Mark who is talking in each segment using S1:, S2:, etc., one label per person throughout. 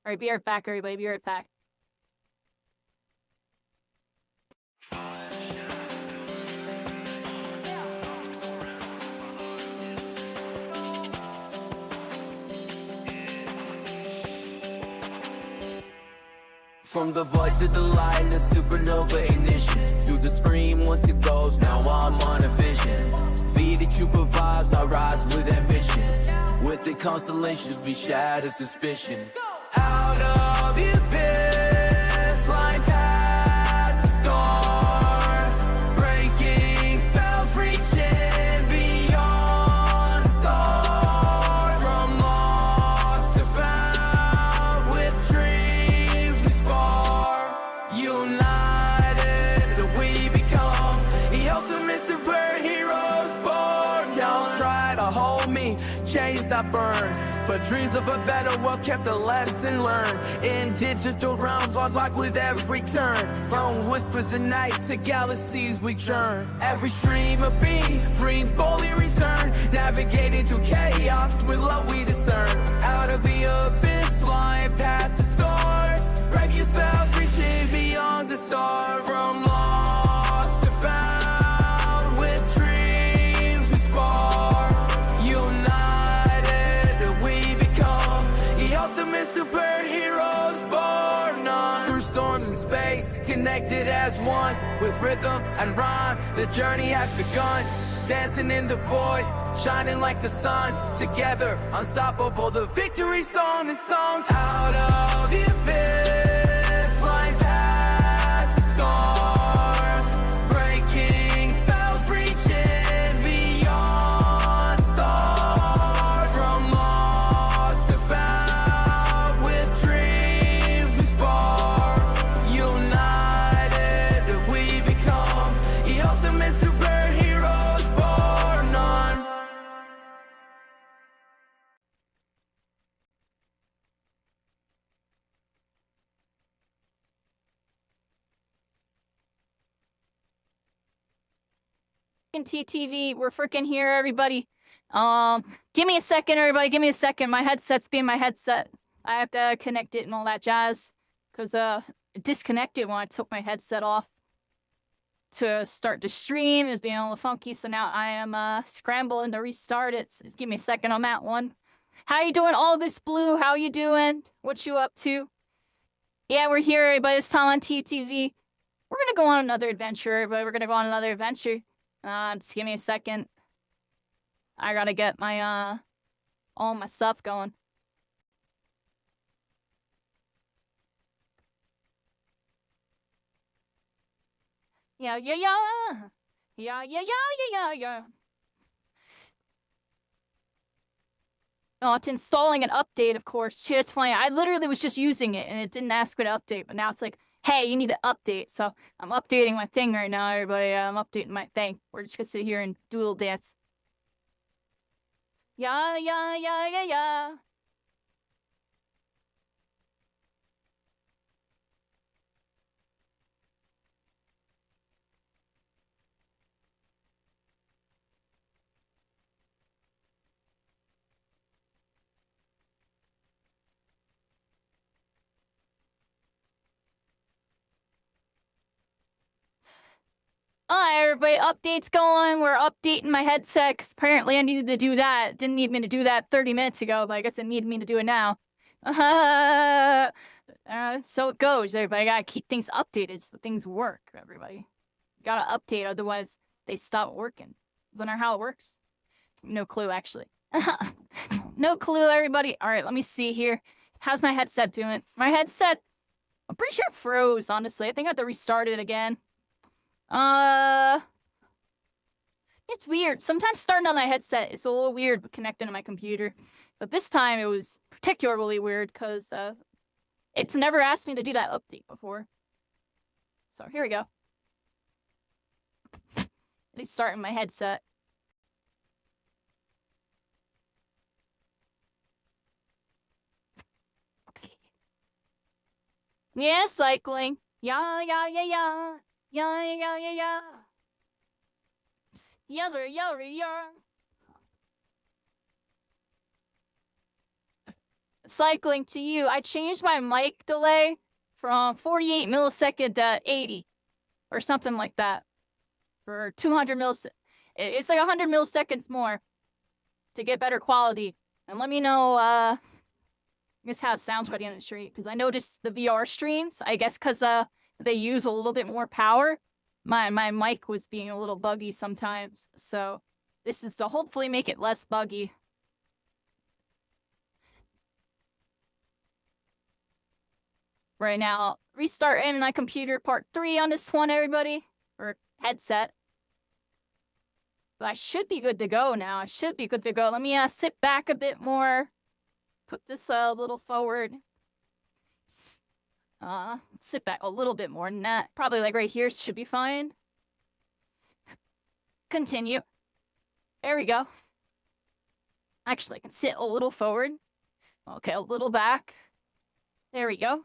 S1: Alright, be right back, everybody. Be right back.
S2: From the void to the light, the supernova ignition. Through the scream once it goes, now I'm on a vision. VTuber vibes, I rise with ambition. With the constellations, we shatter suspicion. Out of the abyss, flying past the stars. Breaking spells, reaching beyond the stars. From lost to found, with dreams we spark. United we become the ultimate superheroes born. Y'all try to hold me, chains that burn, but dreams of a better world kept the lesson learned. In digital realms unlocked with every turn. From whispers at night to galaxies we churn. Every stream of beam, dreams boldly return. Navigating through chaos with love we discern. Out of the abyss, flying past the stars. Breaking spells, reaching beyond the stars. From lost to found, with dreams we spark. United we become the ultimate superheroes born on. Through storms in space, connected as one. With rhythm and rhyme, the journey has begun. Dancing in the void, shining like the sun. Together, unstoppable, the victory song is songs. Out of the abyss, flying past the stars. Breaking spells, reaching beyond the stars. From lost to found, with dreams we spark. United we become the ultimate superheroes born on.
S1: TTV, we're freaking here, everybody. Give me a second, everybody. Give me a second. My headset's being my headset. I have to connect it and all that jazz. Because it disconnected when I took my headset off to start the stream. It was being a little funky, so now I am scrambling to restart it. So just give me a second on that one. How you doing, All This Blue? How you doing? What you up to? Yeah, we're here, everybody. It's time on TTV. We're gonna go on another adventure, everybody. We're gonna go on another adventure. Just give me a second. I gotta get my, all my stuff going. Yeah. Oh, it's installing an update, of course. Shit, it's funny. I literally was just using it, and it didn't ask for an update, but now it's like, hey, you need to update. So I'm updating my thing right now, everybody. I'm updating my thing. We're just gonna sit here and do a little dance. Yeah. Alright, everybody, update's going. We're updating my headset, because apparently I needed to do that. It didn't need me to do that 30 minutes ago, but I guess it needed me to do it now. So it goes, everybody. Gotta keep things updated so things work, everybody. Gotta update, otherwise they stop working. Isn't that how it works? No clue, actually. No clue, everybody. Alright, let me see here. How's my headset doing? My headset, I'm pretty sure it froze, honestly. I think I have to restart it again. It's weird. Sometimes starting on my headset is a little weird but connecting to my computer. But this time it was particularly weird because it's never asked me to do that update before. So here we go. At least starting my headset. Yeah, cycling. Yeah. Yeah. cycling to you. I changed my mic delay from 48 millisecond to 80 or something like that for 200 milliseconds. It's like 100 milliseconds more to get better quality. And let me know, I guess how it sounds by the end of the stream, because I noticed the VR streams, I guess because they use a little bit more power, my mic was being a little buggy sometimes. So this is to hopefully make it less buggy. Right now, restarting my computer part 3 on this one, everybody. Or headset. But I should be good to go now. I should be good to go. Let me sit back a bit more. Put this a little forward. Sit back a little bit more than that. Probably like right here should be fine. Continue. There we go. Actually, I can sit a little forward. Okay, a little back. There we go.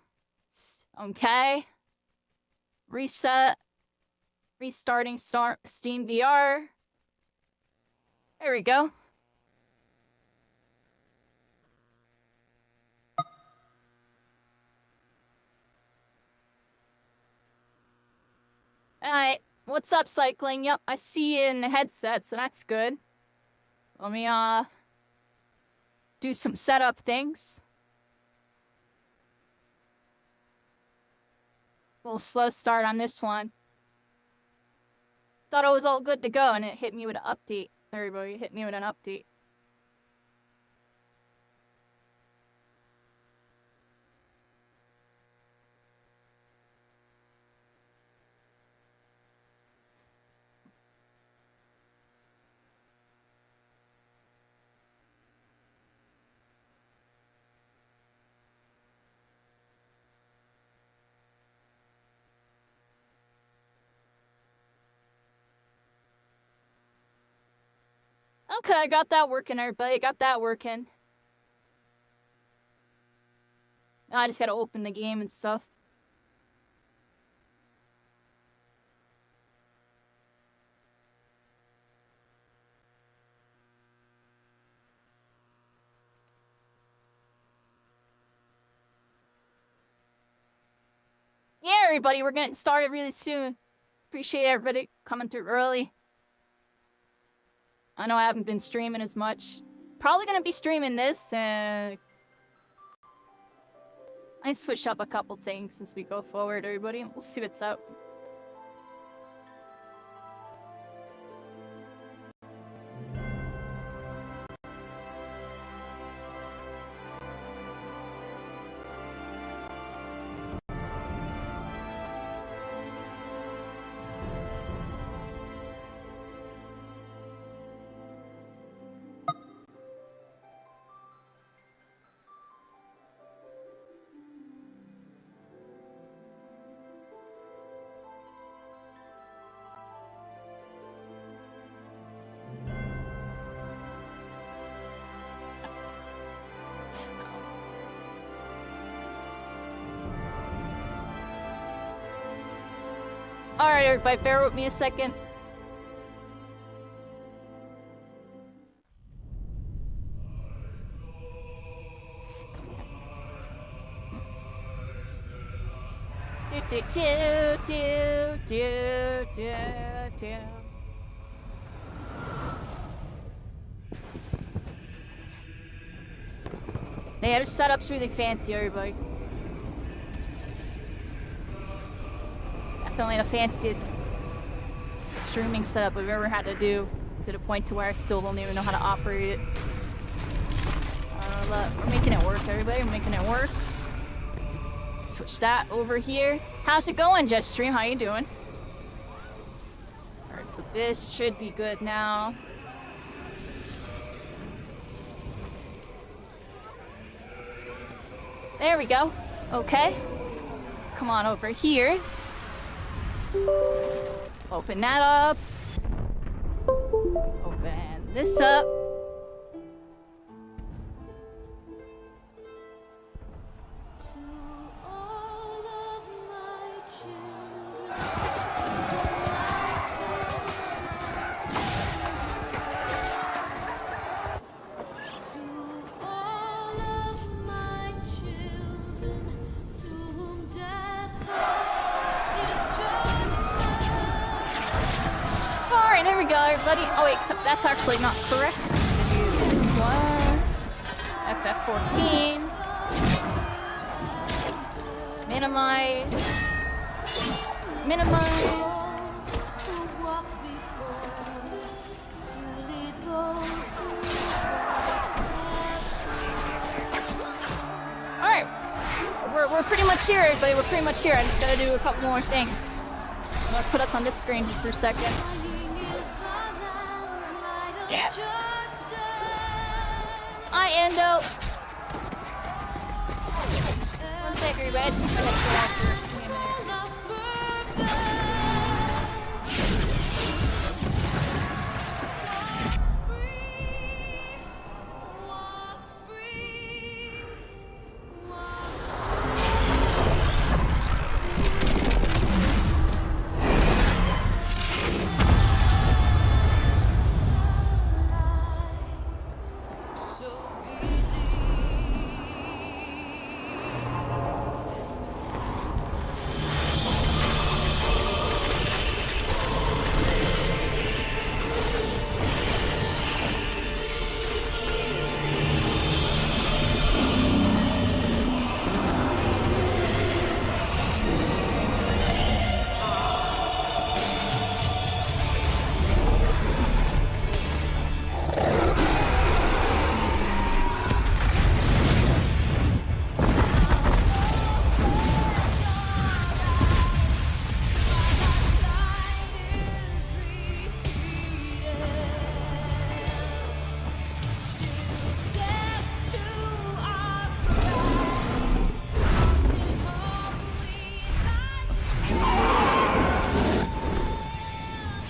S1: Okay. Reset. Restarting Steam VR. There we go. Alright, what's up, cycling? Yep, I see you in the headset, so that's good. Let me, do some setup things. A little slow start on this one. Thought it was all good to go, and it hit me with an update. Everybody hit me with an update. Okay, I got that working, everybody. Got that working. Now I just gotta open the game and stuff. Yeah, everybody, we're getting started really soon. Appreciate everybody coming through early. I know I haven't been streaming as much. Probably gonna be streaming this, and I switch up a couple things as we go forward, everybody. We'll see what's up. Alright, everybody, bear with me a second. Yeah, the setup's really fancy, everybody. Definitely the fanciest streaming setup I've ever had to do, to the point to where I still don't even know how to operate it. We're making it work, everybody. We're making it work. Switch that over here. How's it going, Jetstream? How you doing? Alright, so this should be good now. There we go. Okay. Come on over here. Let's open that up. Open this up. everybody. Oh wait, except that's actually not correct. This one. FF14. Minimize. Minimize. Alright. We're pretty much here, everybody. We're pretty much here. I just gotta do a couple more things. I'm gonna put us on this screen just for a second. Yeah. Hi, Endo. One sec, everybody. Let's get out for a minute.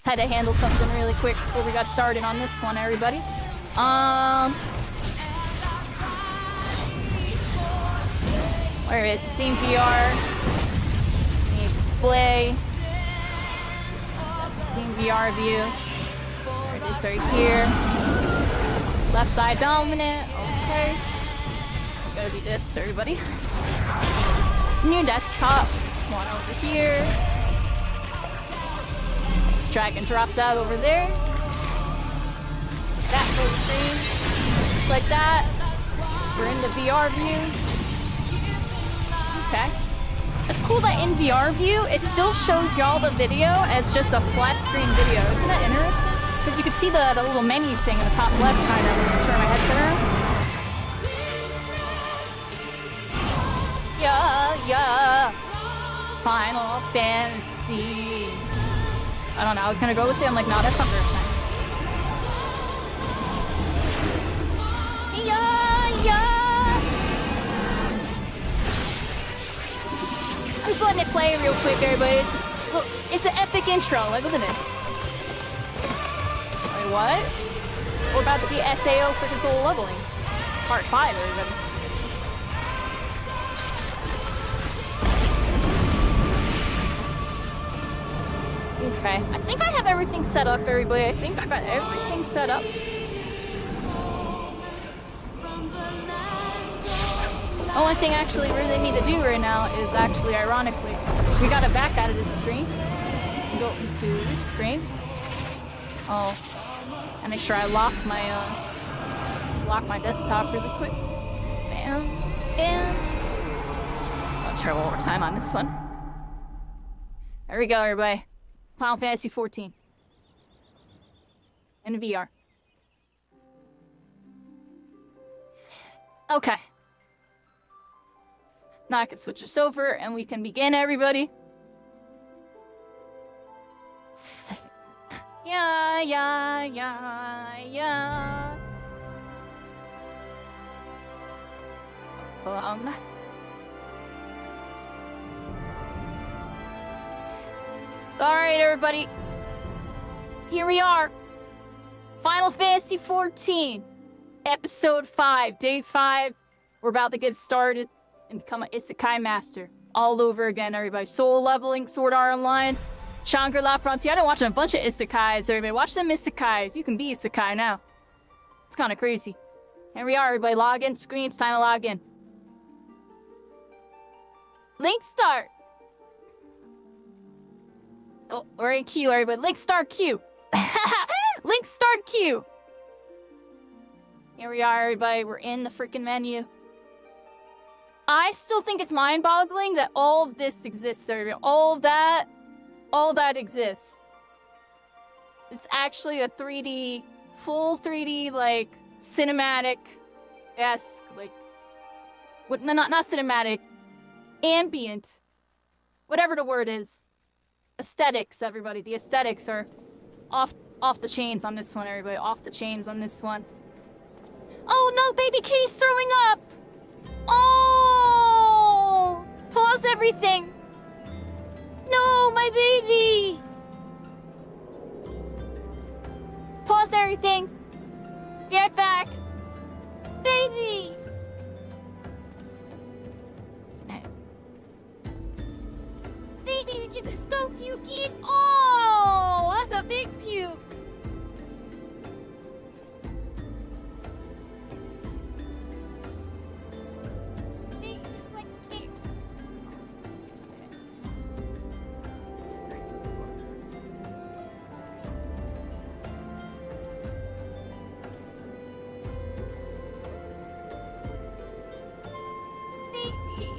S1: Had to handle something really quick before we got started on this one, everybody. Where is Steam VR? Need display. That's Steam VR view. There it is right here. Left eye dominant. Okay. Gotta be this, everybody. New desktop. One over here. Drag and drop that over there. That full screen. Just like that. We're in the VR view. Okay. It's cool that in VR view, it still shows y'all the video as just a flat screen video. Isn't that interesting? Because you can see the little menu thing in the top left, kind of. Turn my headset around. Yeah. Final Fantasy. I don't know, I was gonna go with it. I'm like, no, that's not very fun. Yeah. I'm just letting it play real quick, everybody. It's an epic intro. Like, look at this. Wait, what? We're about to be SAO for this whole leveling. Part 5, everybody. Okay, I think I have everything set up, everybody. I think I got everything set up. Only thing actually really need to do right now is actually, ironically, we gotta back out of this screen and go into this screen. Oh, and make sure I lock my desktop really quick. Bam, bam. I'll try one more time on this one. There we go, everybody. Final Fantasy 14 in VR. Okay. Now I can switch this over and we can begin, everybody. Yeah. Alright, everybody. Here we are. Final Fantasy 14. Episode 5. Day 5. We're about to get started and become an Isekai Master. All over again, everybody. Soul leveling, Sword Art Online, Shangri-La Frontier. I've been watching a bunch of Isekais, everybody. Watch them Isekais. You can be Isekai now. It's kind of crazy. Here we are, everybody. Log in screen. It's time to log in. Link start. Oh, we're in queue, everybody. Link start queue. queue. Here we are, everybody. We're in the freaking menu. I still think it's mind-boggling that all of this exists, everybody. All that exists. It's actually a 3D, full 3D, like, cinematic-esque, like, what? No, not cinematic, ambient, whatever the word is. Aesthetics, everybody. The aesthetics are off the chains on this one, everybody. Off the chains on this one. Oh no, baby kitty's throwing up! Oh! Pause everything! No, my baby! Pause everything. Be right back. Baby! Baby, did you so puke? Oh, that's a big puke. Baby, just like cake. Baby,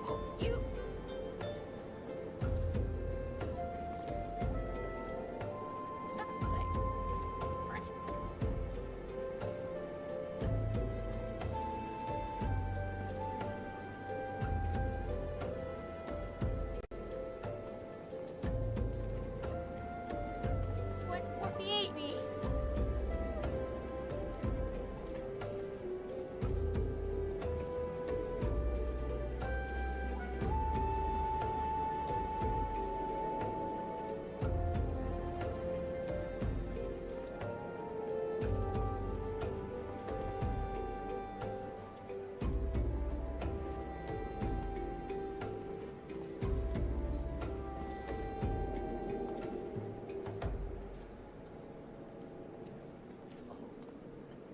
S1: oh, you. What baby?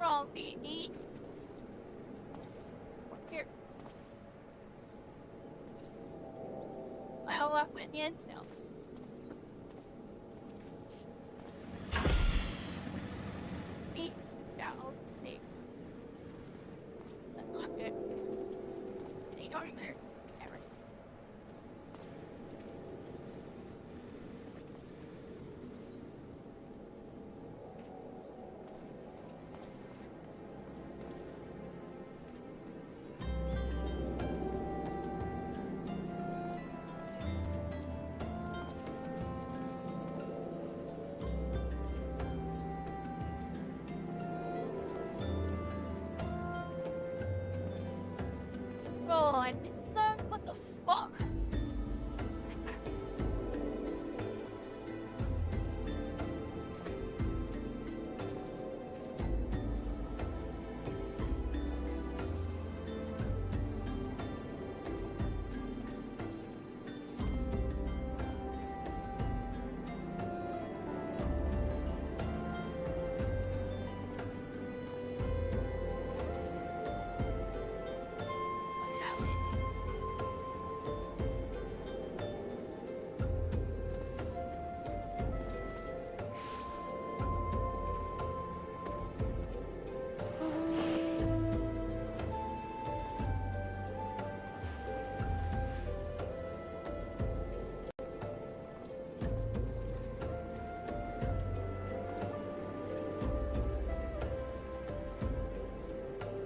S1: Wrong baby. Here. Well, up with you. No. Eat. Down. Eat. That's not good. Ain't going there. Never. Oh, I missed some. What the fuck?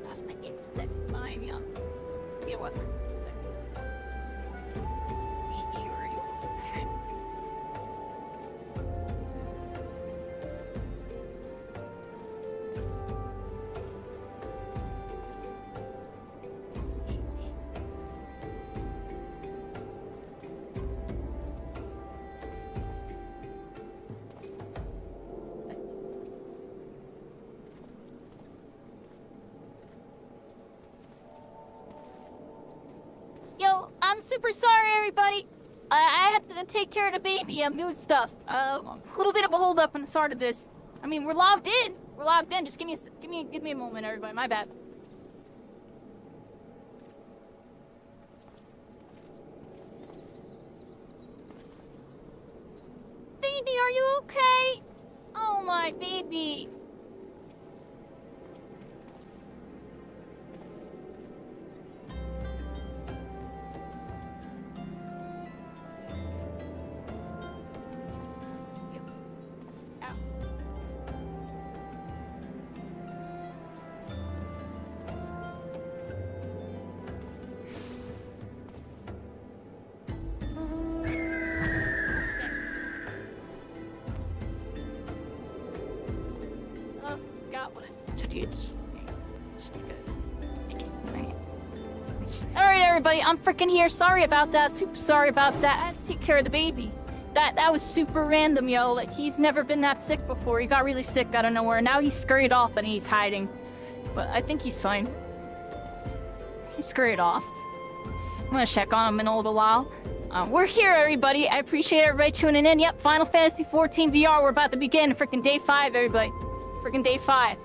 S1: Gosh, my game is set behind me. Yeah, what? Yo, I'm super sorry, everybody. I had to take care of the baby. I'm doing stuff. A little bit of a hold up on the start of this. I mean, we're logged in. We're logged in. Just give me a moment, everybody. My bad. Baby, are you okay? Oh my baby. Ow. Got what it is. Alright, everybody, I'm freaking here. Sorry about that. Super sorry about that. I had to take care of the baby. That was super random, yo. Like, he's never been that sick before. He got really sick out of nowhere. Now he's scurried off and he's hiding. But I think he's fine. He scurried off. I'm gonna check on him in a little while. We're here, everybody. I appreciate everybody tuning in. Yep, Final Fantasy 14 VR. We're about to begin. Freaking day 5, everybody. Freaking day 5.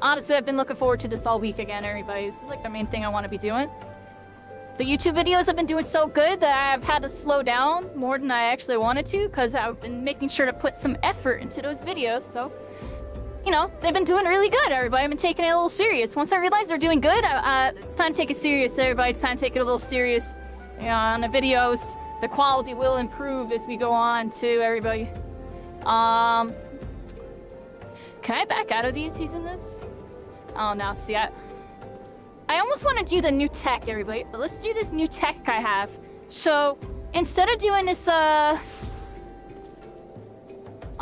S1: Honestly, I've been looking forward to this all week again, everybody. This is like the main thing I want to be doing. The YouTube videos have been doing so good that I've had to slow down more than I actually wanted to, because I've been making sure to put some effort into those videos, so... You know, they've been doing really good, everybody. I've been taking it a little serious. Once I realized they're doing good, it's time to take it serious, everybody. It's time to take it a little serious. You know, on the videos, the quality will improve as we go on, too, everybody. Can I back out of these using this? Oh, no, see, I almost want to do the new tech, everybody. But let's do this new tech I have. So, instead of doing this, I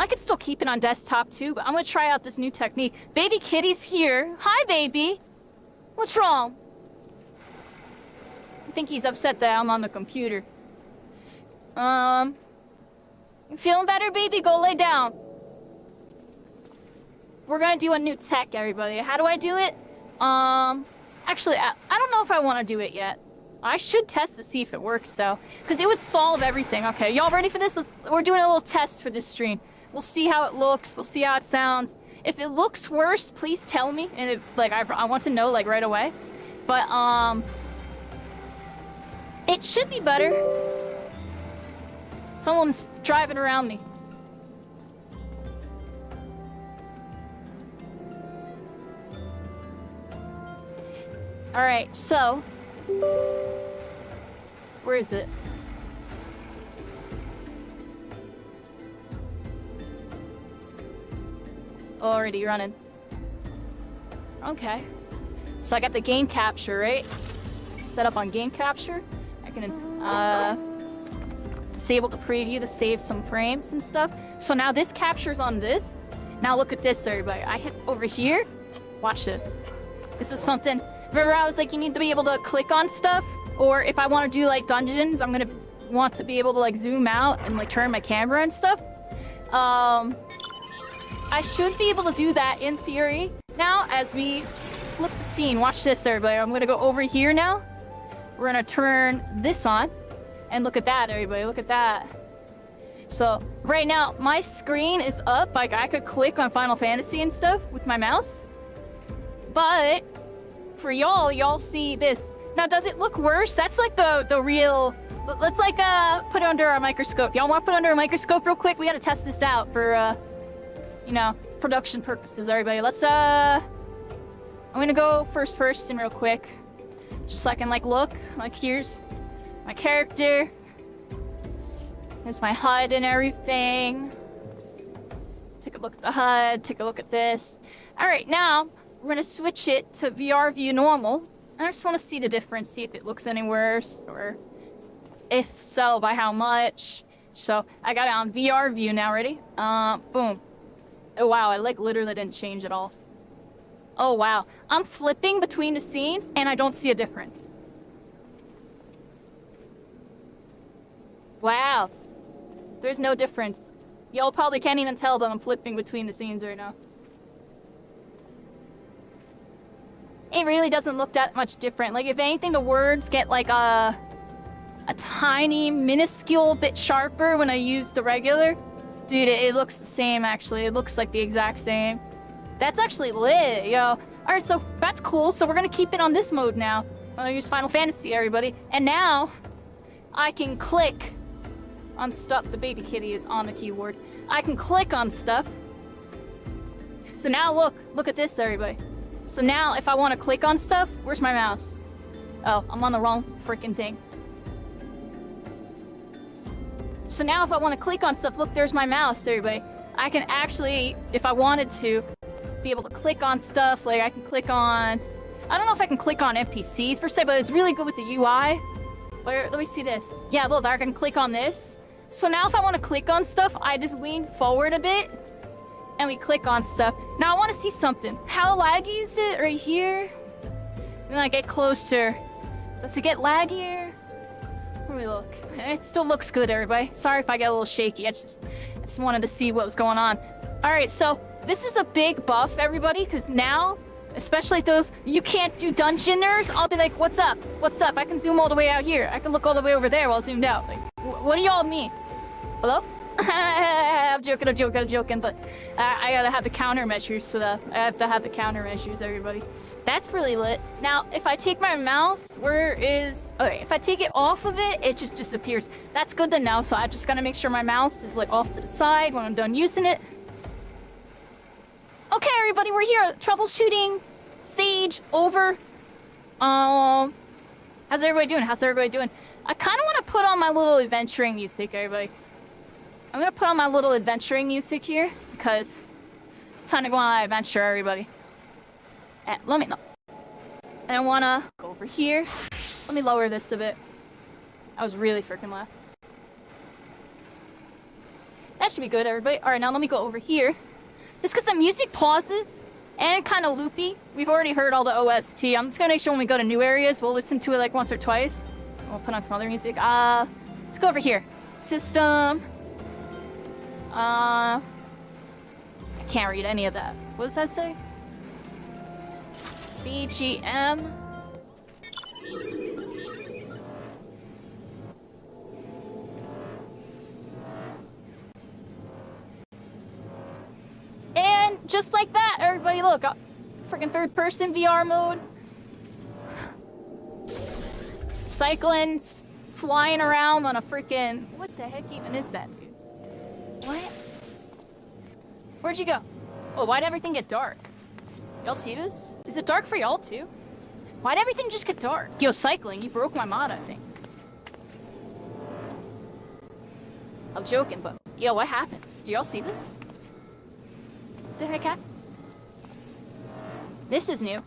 S1: could still keep it on desktop, too, but I'm gonna try out this new technique. Baby Kitty's here. Hi, baby. What's wrong? I think he's upset that I'm on the computer. You feeling better, baby? Go lay down. We're gonna do a new tech, everybody. How do I do it? Actually, I don't know if I want to do it yet. I should test to see if it works, though. Because it would solve everything. Okay, y'all ready for this? We're doing a little test for this stream. We'll see how it looks. We'll see how it sounds. If it looks worse, please tell me. And I want to know, like, right away. But, it should be better. Someone's driving around me. Alright, so... Where is it? Already running. Okay. So I got the game capture, right? Set up on game capture. I can, disable the preview to save some frames and stuff. So now this captures on this. Now look at this, everybody. I hit over here. Watch this. This is something... Remember I was like, you need to be able to click on stuff? Or if I want to do, like, dungeons, I'm gonna want to be able to, like, zoom out and, like, turn my camera and stuff. I should be able to do that in theory now as we flip the scene. Watch this, everybody. I'm gonna go over here now. We're gonna turn this on. And look at that, everybody. Look at that. So, right now, my screen is up. Like, I could click on Final Fantasy and stuff with my mouse. But... for y'all see this. Now, does it look worse? That's like the real... Let's like put it under our microscope. Y'all want to put it under a microscope real quick? We gotta test this out for you know, production purposes, everybody. Let's I'm gonna go first person real quick. Just so I can like look. Like here's my character. There's my HUD and everything. Take a look at the HUD, take a look at this. Alright, now we're gonna switch it to VR view normal. I just wanna see the difference, see if it looks any worse, or if so, by how much. So I got it on VR view now, ready? Boom. Oh wow, I like literally didn't change at all. Oh wow, I'm flipping between the scenes and I don't see a difference. Wow, there's no difference. Y'all probably can't even tell that I'm flipping between the scenes right now. It really doesn't look that much different. Like, if anything, the words get like a tiny, minuscule bit sharper when I use the regular. Dude, it looks the same, actually. It looks like the exact same. That's actually lit, yo. Alright, so that's cool. So we're gonna keep it on this mode now. I'm gonna use Final Fantasy, everybody. And now, I can click on stuff. The baby kitty is on the keyboard. I can click on stuff. So now look at this, everybody. So now if I want to click on stuff, where's my mouse? Oh, I'm on the wrong freaking thing. So now if I want to click on stuff, look, there's my mouse, everybody. I can actually, if I wanted to, be able to click on stuff. Like I can click on, I don't know if I can click on NPCs per se, but it's really good with the UI. Let me see this. Yeah, look, I can click on this. So now if I want to click on stuff, I just lean forward a bit and we click on stuff. Now I want to see something. How laggy is it right here? When I get closer, does it get laggier? Let me look. It still looks good, everybody. Sorry if I get a little shaky. I just wanted to see what was going on. All right, so this is a big buff, everybody, because now, especially those you can't do dungeoners, I'll be like, what's up? What's up? I can zoom all the way out here. I can look all the way over there while zoomed out. Like, what do y'all mean? Hello? I'm joking, but I gotta have the countermeasures for that. I have to have the countermeasures, everybody. That's really lit. Now, if I take my mouse, okay, if I take it off of it, it just disappears. That's good to know, so I just gotta make sure my mouse is like off to the side when I'm done using it. Okay, everybody, we're here. Troubleshooting stage over. How's everybody doing? I kind of want to put on my little adventuring music, everybody. I'm gonna put on my little adventuring music here because it's time to go on an adventure, everybody. And let me know. And I wanna go over here. Let me lower this a bit. I was really freaking loud. That should be good, everybody. All right, now let me go over here. Just because the music pauses and kind of loopy. We've already heard all the OST. I'm just gonna make sure when we go to new areas, we'll listen to it like once or twice. We'll put on some other music. Let's go over here. System. I can't read any of that. What does that say? BGM. And just like that, everybody look. Freaking third person VR mode. Cycling, flying around on a freaking... What the heck even is that, dude? What? Where'd you go? Oh, why'd everything get dark? Y'all see this? Is it dark for y'all too? Why'd everything just get dark? Yo, cycling, you broke my mod, I think. I'm joking, but yo, what happened? Do y'all see this? What the heck happened? This is new.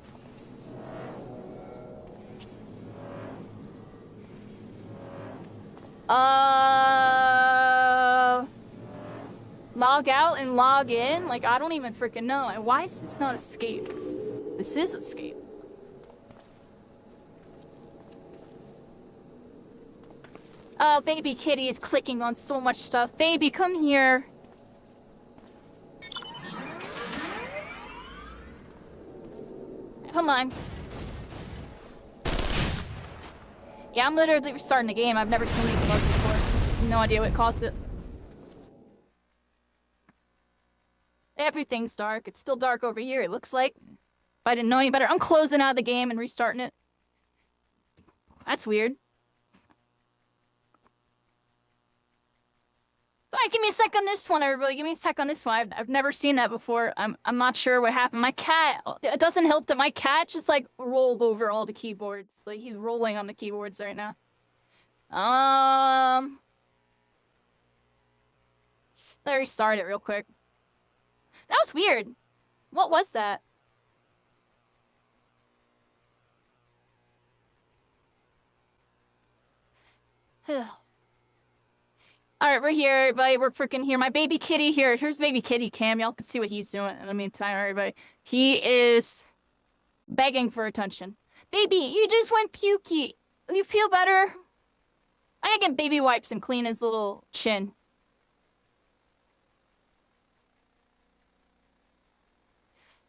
S1: Log out and log in? Like, I don't even freaking know. And why is this not escape? This is escape. Oh, baby kitty is clicking on so much stuff. Baby, come here. Come on. Yeah, I'm literally restarting the game. I've never seen these bugs before. No idea what caused it. Everything's dark. It's still dark over here, it looks like. If I didn't know any better, I'm closing out the game and restarting it. That's weird. Alright, give me a sec on this one, everybody. Give me a sec on this one. I've never seen that before. I'm not sure what happened. My cat, it doesn't help that my cat just like rolled over all the keyboards. Like he's rolling on the keyboards right now. Let me restart it real quick. That was weird. What was that? Alright, we're here, everybody. We're freaking here. My baby kitty here. Here's baby kitty Cam. Y'all can see what he's doing in the meantime, everybody. He is begging for attention. Baby, you just went pukey. You feel better? I gotta get baby wipes and clean his little chin.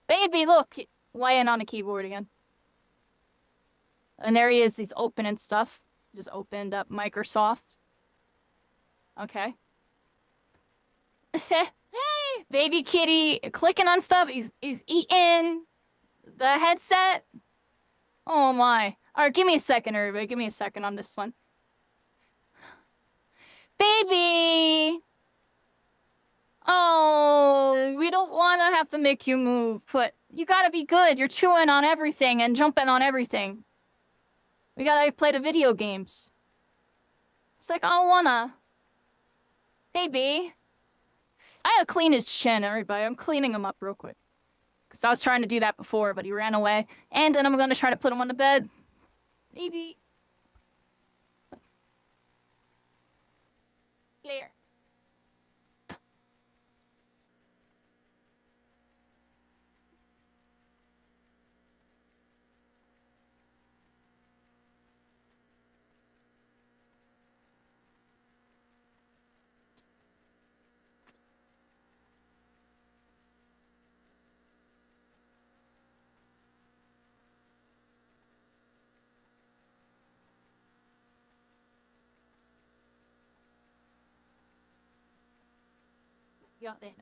S1: Baby, look! Laying on the keyboard again. And there he is. He's opening stuff. Just opened up Microsoft. Okay. Hey! Baby kitty clicking on stuff. He's eating the headset. Oh my. Alright, give me a second, everybody. Give me a second on this one. Baby! Oh, we don't want to have to make you move, but you gotta be good. You're chewing on everything and jumping on everything. We gotta play the video games. It's like, I don't wanna. Baby. I gotta clean his chin, everybody. I'm cleaning him up real quick. Because I was trying to do that before, but he ran away. And then I'm gonna try to put him on the bed. Baby. There. Got it.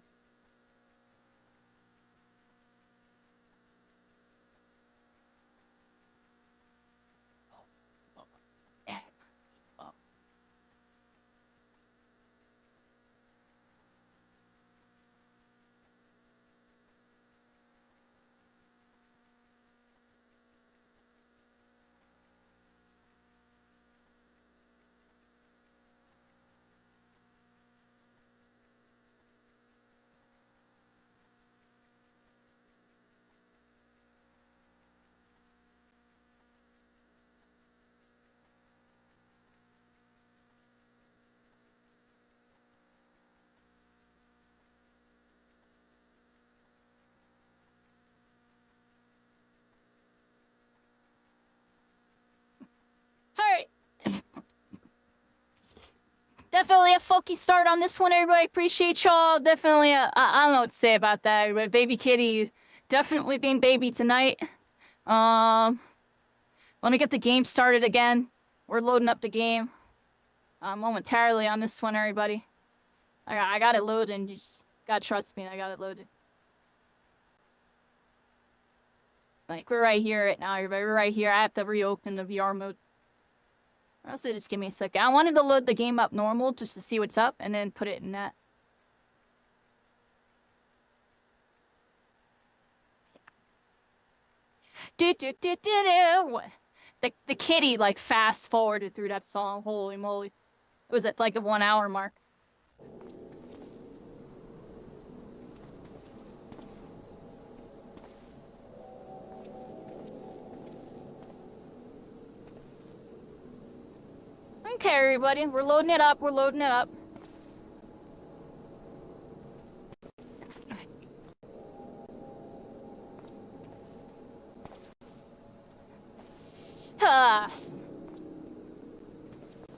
S1: Alright. Definitely a folky start on this one, everybody. Appreciate y'all. Definitely, I don't know what to say about that, but Baby Kitty definitely being baby tonight. Let me get the game started again. We're loading up the game momentarily on this one, everybody. I got it loaded, and you just gotta trust me, I got it loaded. Like, we're right here right now, everybody. We're right here. I have to reopen the VR mode. Also, just give me a second. I wanted to load the game up normal just to see what's up and then put it in that. What? The kitty like fast forwarded through that song. Holy moly. It was at like a 1 hour mark. Okay, everybody, we're loading it up. We're loading it up.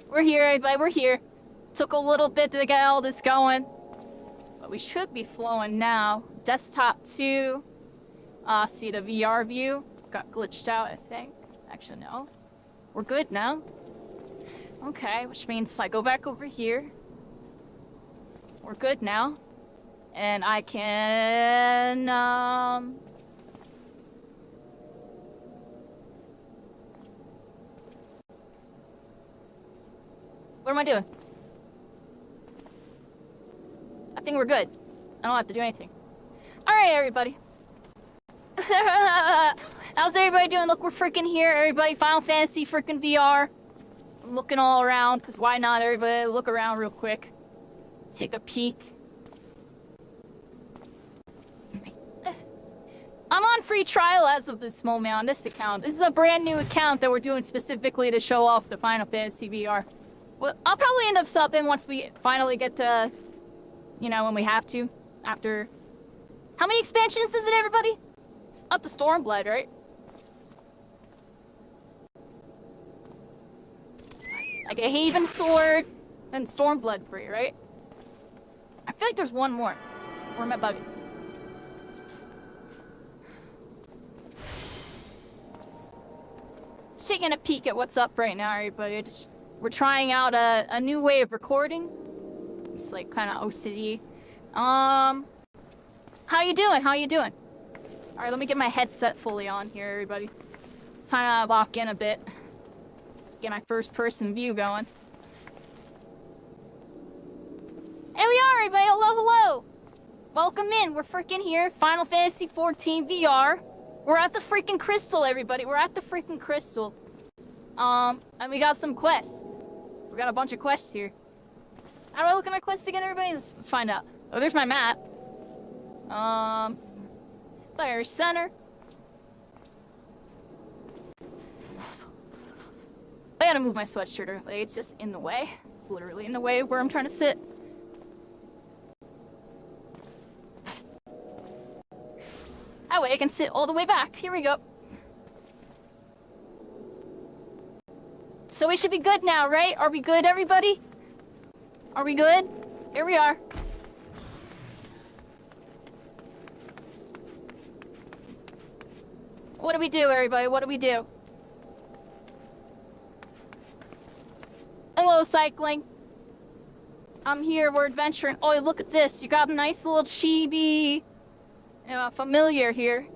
S1: We're here, everybody. We're here. Took a little bit to get all this going, but we should be flowing now. Desktop 2. See the VR view got glitched out, I think. Actually, no. We're good now. Okay, which means if I go back over here, we're good now. And I can, what am I doing? I think we're good. I don't have to do anything. Alright, everybody. How's everybody doing? Look, we're freaking here, everybody. Final Fantasy freaking VR. I'm looking all around, because why not, everybody? Look around real quick. Take a peek. I'm on free trial as of this moment on this account. This is a brand new account that we're doing specifically to show off the Final Fantasy VR. Well, I'll probably end up subbing once we finally get to, you know, when we have to. After... How many expansions is it, everybody? It's up to Stormblood, right? Like a Haven Sword and Stormblood free, right? I feel like there's one more. Or am I bugging? Just taking a peek at what's up right now, everybody. We're trying out a new way of recording. It's like kind of OCD. How you doing? How you doing? Alright, let me get my headset fully on here, everybody. It's time to lock in a bit. Get my first person view going. everybody. Hello, hello. Welcome in. We're freaking here. Final Fantasy 14 VR. We're at the freaking crystal, everybody. We're at the freaking crystal. And we got some quests. We got a bunch of quests here. How do I look at my quests again, everybody? Let's find out. Oh, there's my map. Fire center. I gotta move my sweatshirt early. It's just in the way. It's literally in the way of where I'm trying to sit. That way I can sit all the way back. Here we go. So we should be good now, right? Are we good, everybody? Are we good? Here we are. What do we do, everybody? What do we do? Hello, cycling. I'm here. We're adventuring. Oh, look at this. You got a nice little chibi familiar here.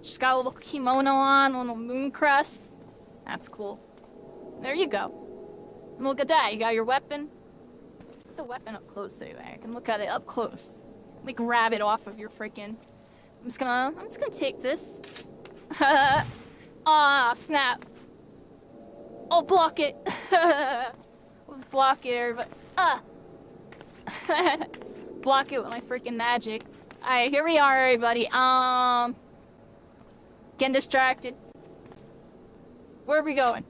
S1: She's got a little kimono on, a little moon crest. That's cool. There you go. And look at that. You got your weapon. Put the weapon up close anyway. I can look at it up close. Let me grab it off of your freaking... I'm just gonna take this. Ah, snap. Oh, block it. Let's block it, everybody. Block it with my freaking magic. Alright, here we are, everybody. Getting distracted. Where are we going?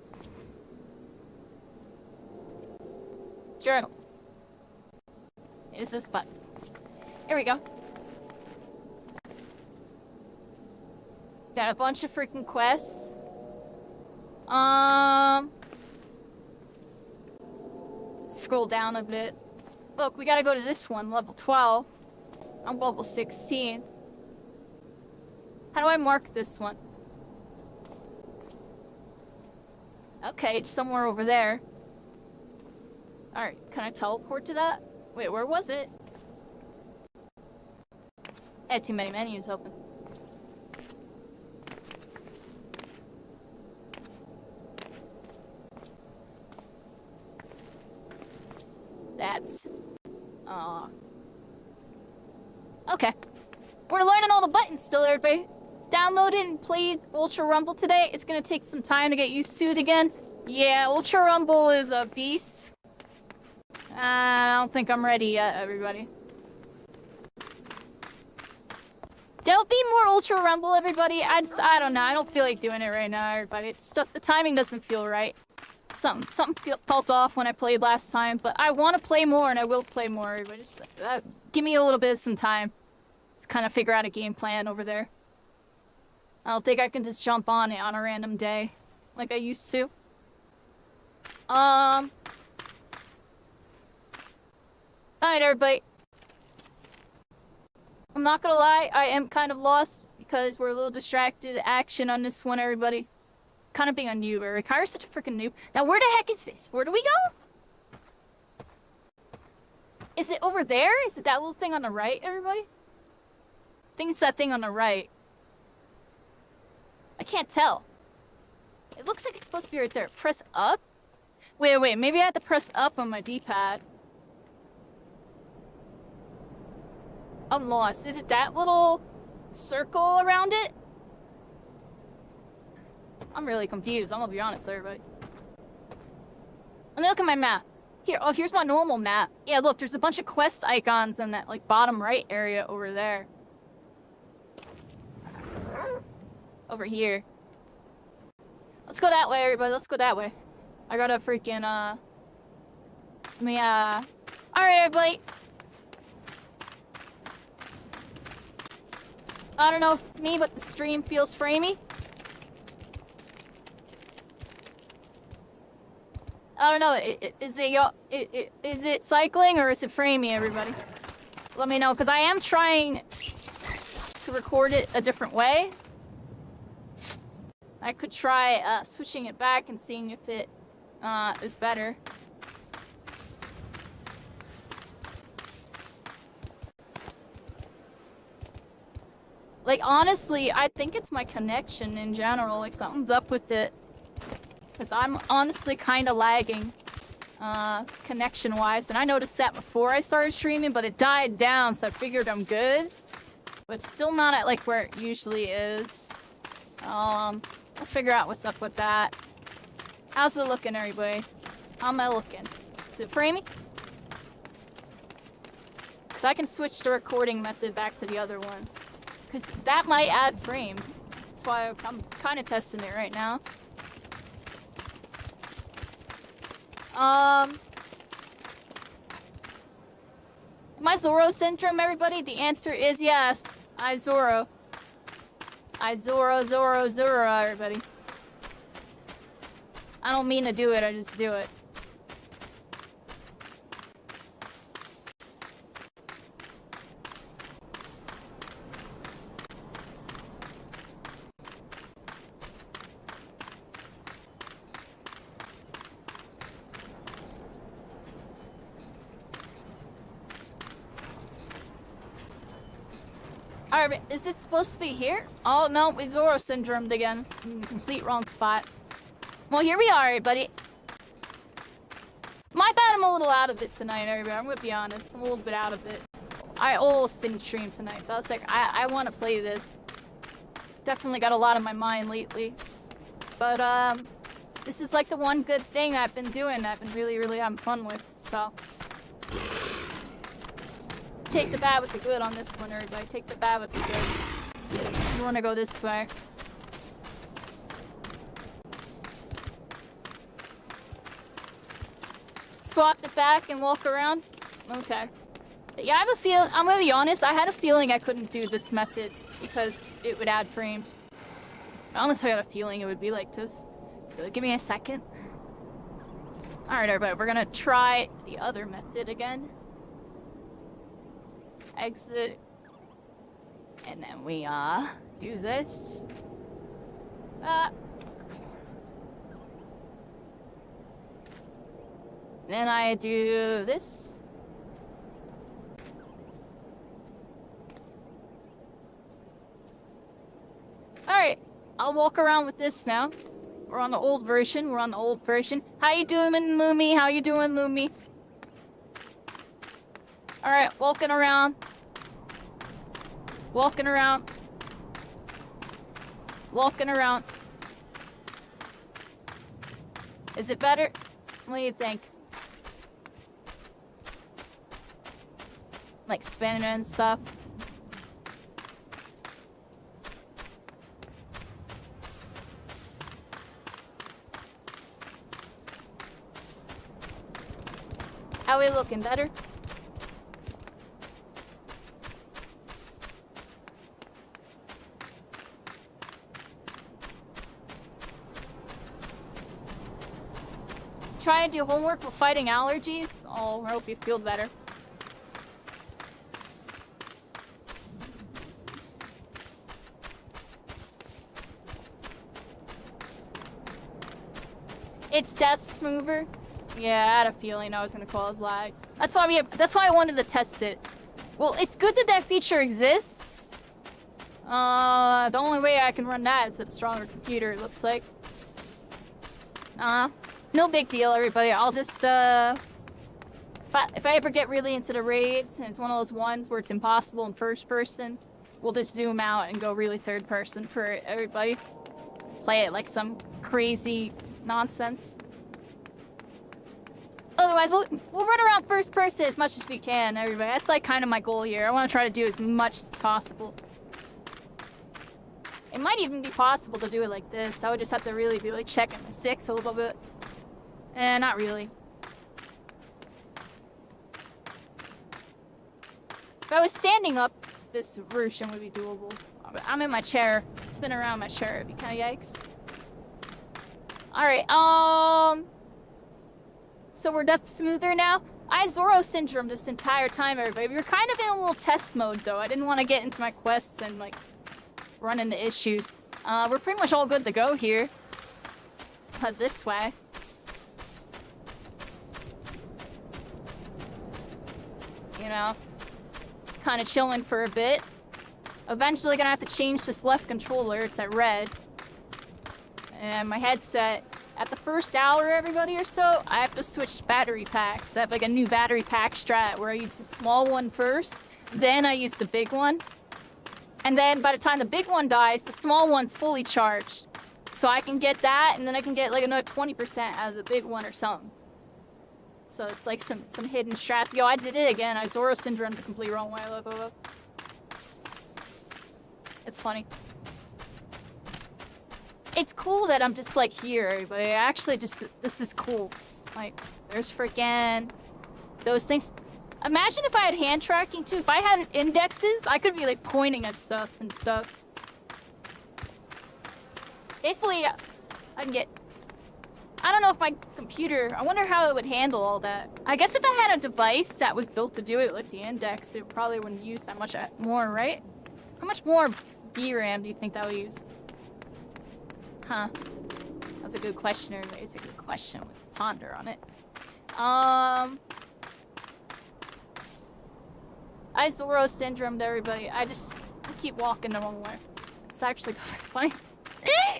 S1: Journal. It's this button. Here we go. Got a bunch of freaking quests. Scroll down a bit. Look, we gotta go to this one, level 12. I'm level 16. How do I mark this one? Okay, it's somewhere over there. Alright, can I teleport to that? Wait, where was it? I had too many menus open. That's... Okay. We're learning all the buttons still, everybody. Downloaded and played Ultra Rumble today. It's gonna take some time to get used to it again. Yeah, Ultra Rumble is a beast. I don't think I'm ready yet, everybody. There'll be more Ultra Rumble, everybody. I don't know. I don't feel like doing it right now, everybody. It's just, the timing doesn't feel right. Something felt off when I played last time, but I want to play more, and I will play more, everybody. Just give me a little bit of some time to kind of figure out a game plan over there. I don't think I can just jump on it on a random day like I used to. Alright, everybody. I'm not gonna lie, I am kind of lost because we're a little distracted. Action on this one, everybody. Kind of being a noob, Eric. Kairi's such a freaking noob. Now, where the heck is this? Where do we go? Is it over there? Is it that little thing on the right, everybody? I think it's that thing on the right. I can't tell. It looks like it's supposed to be right there. Press up? Wait, maybe I have to press up on my D-pad. I'm lost. Is it that little circle around it? I'm really confused. I'm gonna be honest, everybody. Let me look at my map. Here, oh, here's my normal map. Yeah, look, there's a bunch of quest icons in that, like, bottom right area over there. Over here. Let's go that way, everybody. Let's go that way. I gotta freaking, Alright, everybody. I don't know if it's me, but the stream feels framey. I don't know. Is it cycling or is it framey, everybody? Let me know, because I am trying to record it a different way. I could try switching it back and seeing if it is better. Like, honestly, I think it's my connection in general. Like, something's up with it. Because I'm honestly kind of lagging. connection-wise. And I noticed that before I started streaming, but it died down, so I figured I'm good. But still not at, like, where it usually is. I'll figure out what's up with that. How's it looking, everybody? How am I looking? Is it framing? Because I can switch the recording method back to the other one. Because that might add frames. That's why I'm kind of testing it right now. Am I Zoro syndrome, everybody? The answer is yes. I Zoro. I Zoro, everybody. I don't mean to do it, I just do it. Alright, is it supposed to be here? Oh no, we Zoro syndromed again. Complete wrong spot. Well, here we are, everybody. My bad, I'm a little out of it tonight, everybody. I'm gonna be honest. I'm a little bit out of it. I almost didn't stream tonight, but I was like, I want to play this. Definitely got a lot on my mind lately. But, this is like the one good thing I've been doing. I've been really having fun with, so. Take the bad with the good on this one, everybody. Take the bad with the good. You want to go this way. Swap it back and walk around? Okay. Yeah, I have a feeling, I'm gonna be honest, I had a feeling I couldn't do this method because it would add frames. I honestly had a feeling it would be like this. So give me a second. Alright, everybody, we're gonna try the other method again. Exit. And then we, do this. Then I do this. Alright, I'll walk around with this now. We're on the old version, How you doing, Lumi? How you doing, Lumi? Alright, walking around. Walking around. Is it better? What do you think? Like spinning and stuff. How we looking? Better? Try and do homework while fighting allergies? Oh, I hope you feel better. It's Death Smoother. Yeah, I had a feeling I was gonna cause lag. That's why I wanted to test it. Well, it's good that that feature exists. The only way I can run that is with a stronger computer, it looks like. No big deal, everybody. I'll just, if I ever get really into the raids, and it's one of those ones where it's impossible in first person, we'll just zoom out and go really third person for everybody. Play it like some crazy nonsense. Otherwise, we'll run around first person as much as we can, everybody. That's like kind of my goal here. I want to try to do as much as possible. It might even be possible to do it like this. I would just have to really be like checking the 6 a little bit. Not really. If I was standing up, this version would be doable. I'm in my chair. Spin around my chair. It'd be kind of yikes. Alright, so we're Death Smoother now. I had Zoro syndrome this entire time, everybody. We were kind of in a little test mode, though. I didn't want to get into my quests and, like, run into issues. We're pretty much all good to go here. Head this way. You know, kind of chilling for a bit. Eventually gonna have to change this left controller. It's at red. And my headset, at the first hour, everybody, or so, I have to switch battery packs. I have like a new battery pack strat where I use the small one first, then I use the big one. And then by the time the big one dies, the small one's fully charged. So I can get that, and then I can get like another 20% out of the big one or something. So it's like some hidden strats. Yo, I did it again. I Zoro Syndrome the complete wrong way. Look. It's funny. It's cool that I'm just like here, everybody. Actually, this is cool. Like, there's freaking those things. Imagine if I had hand tracking too. If I had indexes, I could be like pointing at stuff and stuff. Basically, I can get. I don't know if my computer. I wonder how it would handle all that. I guess if I had a device that was built to do it, like the index, it probably wouldn't use that much more, right? How much more VRAM do you think that would use? Huh. That's a good question, everybody. It's a good question. Let's ponder on it. I Zoro Syndrome to everybody. I keep walking the wrong way. It's actually kind of funny.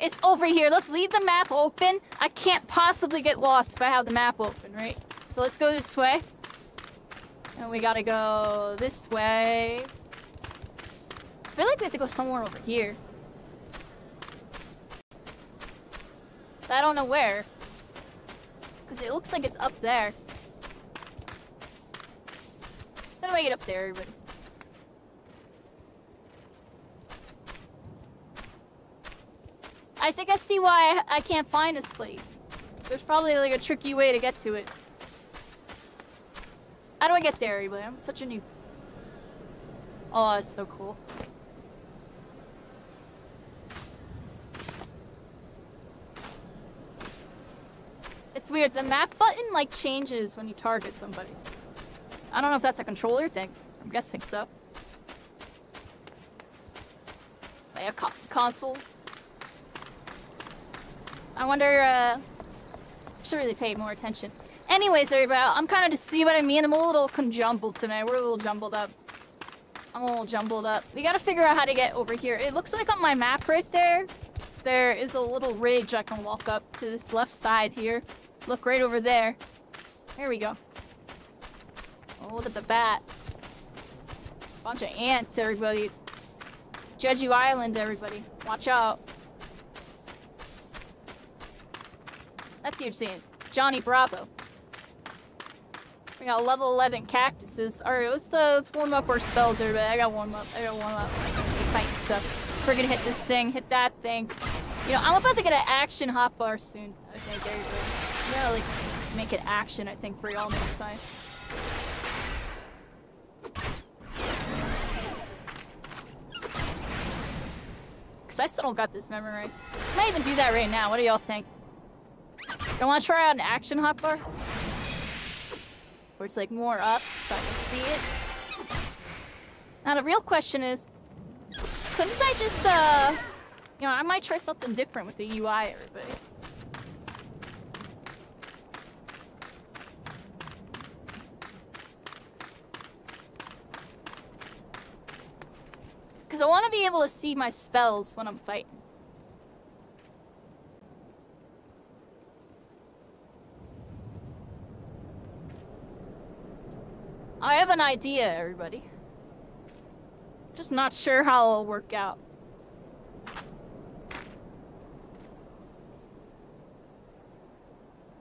S1: It's over here. Let's leave the map open. I can't possibly get lost if I have the map open, right? So let's go this way. And we gotta go this way. I feel like we have to go somewhere over here. But I don't know where. Because it looks like it's up there. How do I get up there, everybody? I think I see why I can't find this place. There's probably like a tricky way to get to it. How do I get there, everybody? I'm such a noob. Oh, that's so cool. It's weird. The map button like changes when you target somebody. I don't know if that's a controller thing. I'm guessing so. Like a console. I wonder, I should really pay more attention. Anyways, everybody, I'm kind of to see what I mean. I'm a little conjumbled tonight. We're a little jumbled up. I'm a little jumbled up. We gotta figure out how to get over here. It looks like on my map right there, there is a little ridge I can walk up to this left side here. Look right over there. There we go. Oh, look at the bat. Bunch of ants, everybody. Jeju Island, everybody. Watch out. That dude's saying Johnny Bravo. We got level 11 cactuses. Alright, let's warm up our spells, everybody. I gotta warm up. Fight stuff. We're gonna hit this thing, hit that thing. You know, I'm about to get an action hotbar soon. I think, everybody. I'm gonna like make it action, I think, for y'all next time. Cause I still don't got this memorized. I might even do that right now. What do y'all think? I want to try out an action hotbar, where it's like more up so I can see it. Now the real question is, couldn't I just, you know, I might try something different with the UI, everybody. Because I want to be able to see my spells when I'm fighting. I have an idea, everybody. Just not sure how it'll work out.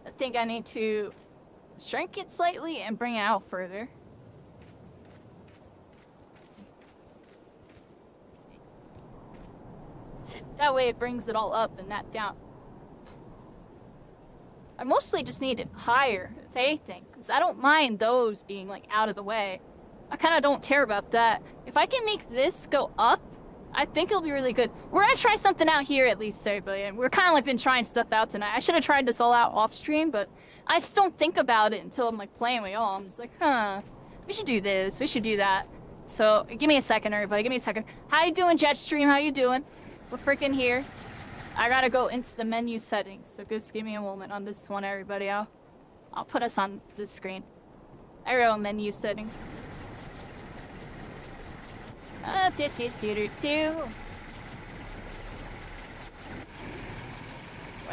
S1: I think I need to shrink it slightly and bring it out further. That way it brings it all up and not down. I mostly just need it higher, if anything, because I don't mind those being, like, out of the way. I kind of don't care about that. If I can make this go up, I think it'll be really good. We're gonna try something out here at least, everybody. And we're kind of, like, been trying stuff out tonight. I should have tried this all out off-stream, but I just don't think about it until I'm, like, playing with y'all. I'm just like, huh, we should do this, we should do that. So, give me a second, everybody, give me a second. How you doing, Jetstream? How you doing? We're freaking here. I gotta go into the menu settings, so just give me a moment on this one, everybody. I'll put us on this screen. I go menu settings. What do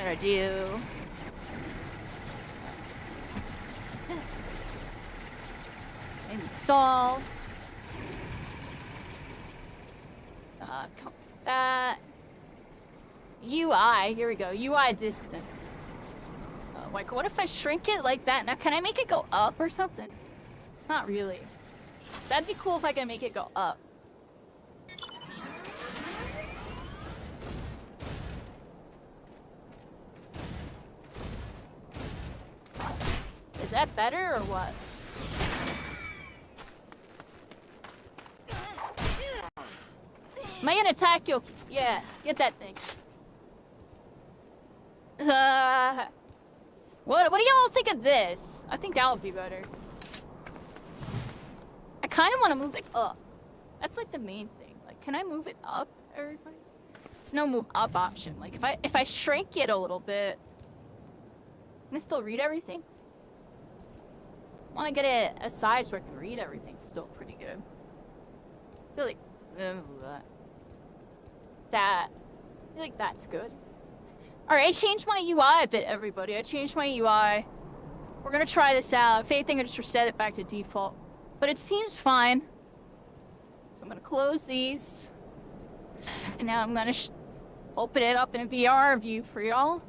S1: I do? install. That. UI, here we go. UI distance. Like, what if I shrink it like that? Now, can I make it go up or something? Not really. That'd be cool if I can make it go up. Is that better or what? Am I gonna attack you? Yeah, get that thing. What do y'all think of this? I think that would be better. I kind of want to move it up. That's like the main thing. Like, can I move it up, everybody? There's no move up option. Like, if I shrink it a little bit, can I still read everything? I want to get it a size where I can read everything. Still pretty good. I feel like I feel like that's good. Alright, I changed my UI a bit, everybody. I changed my UI. We're gonna try this out. If anything, I just reset it back to default. But it seems fine. So I'm gonna close these. And now I'm gonna open it up in a VR view for y'all.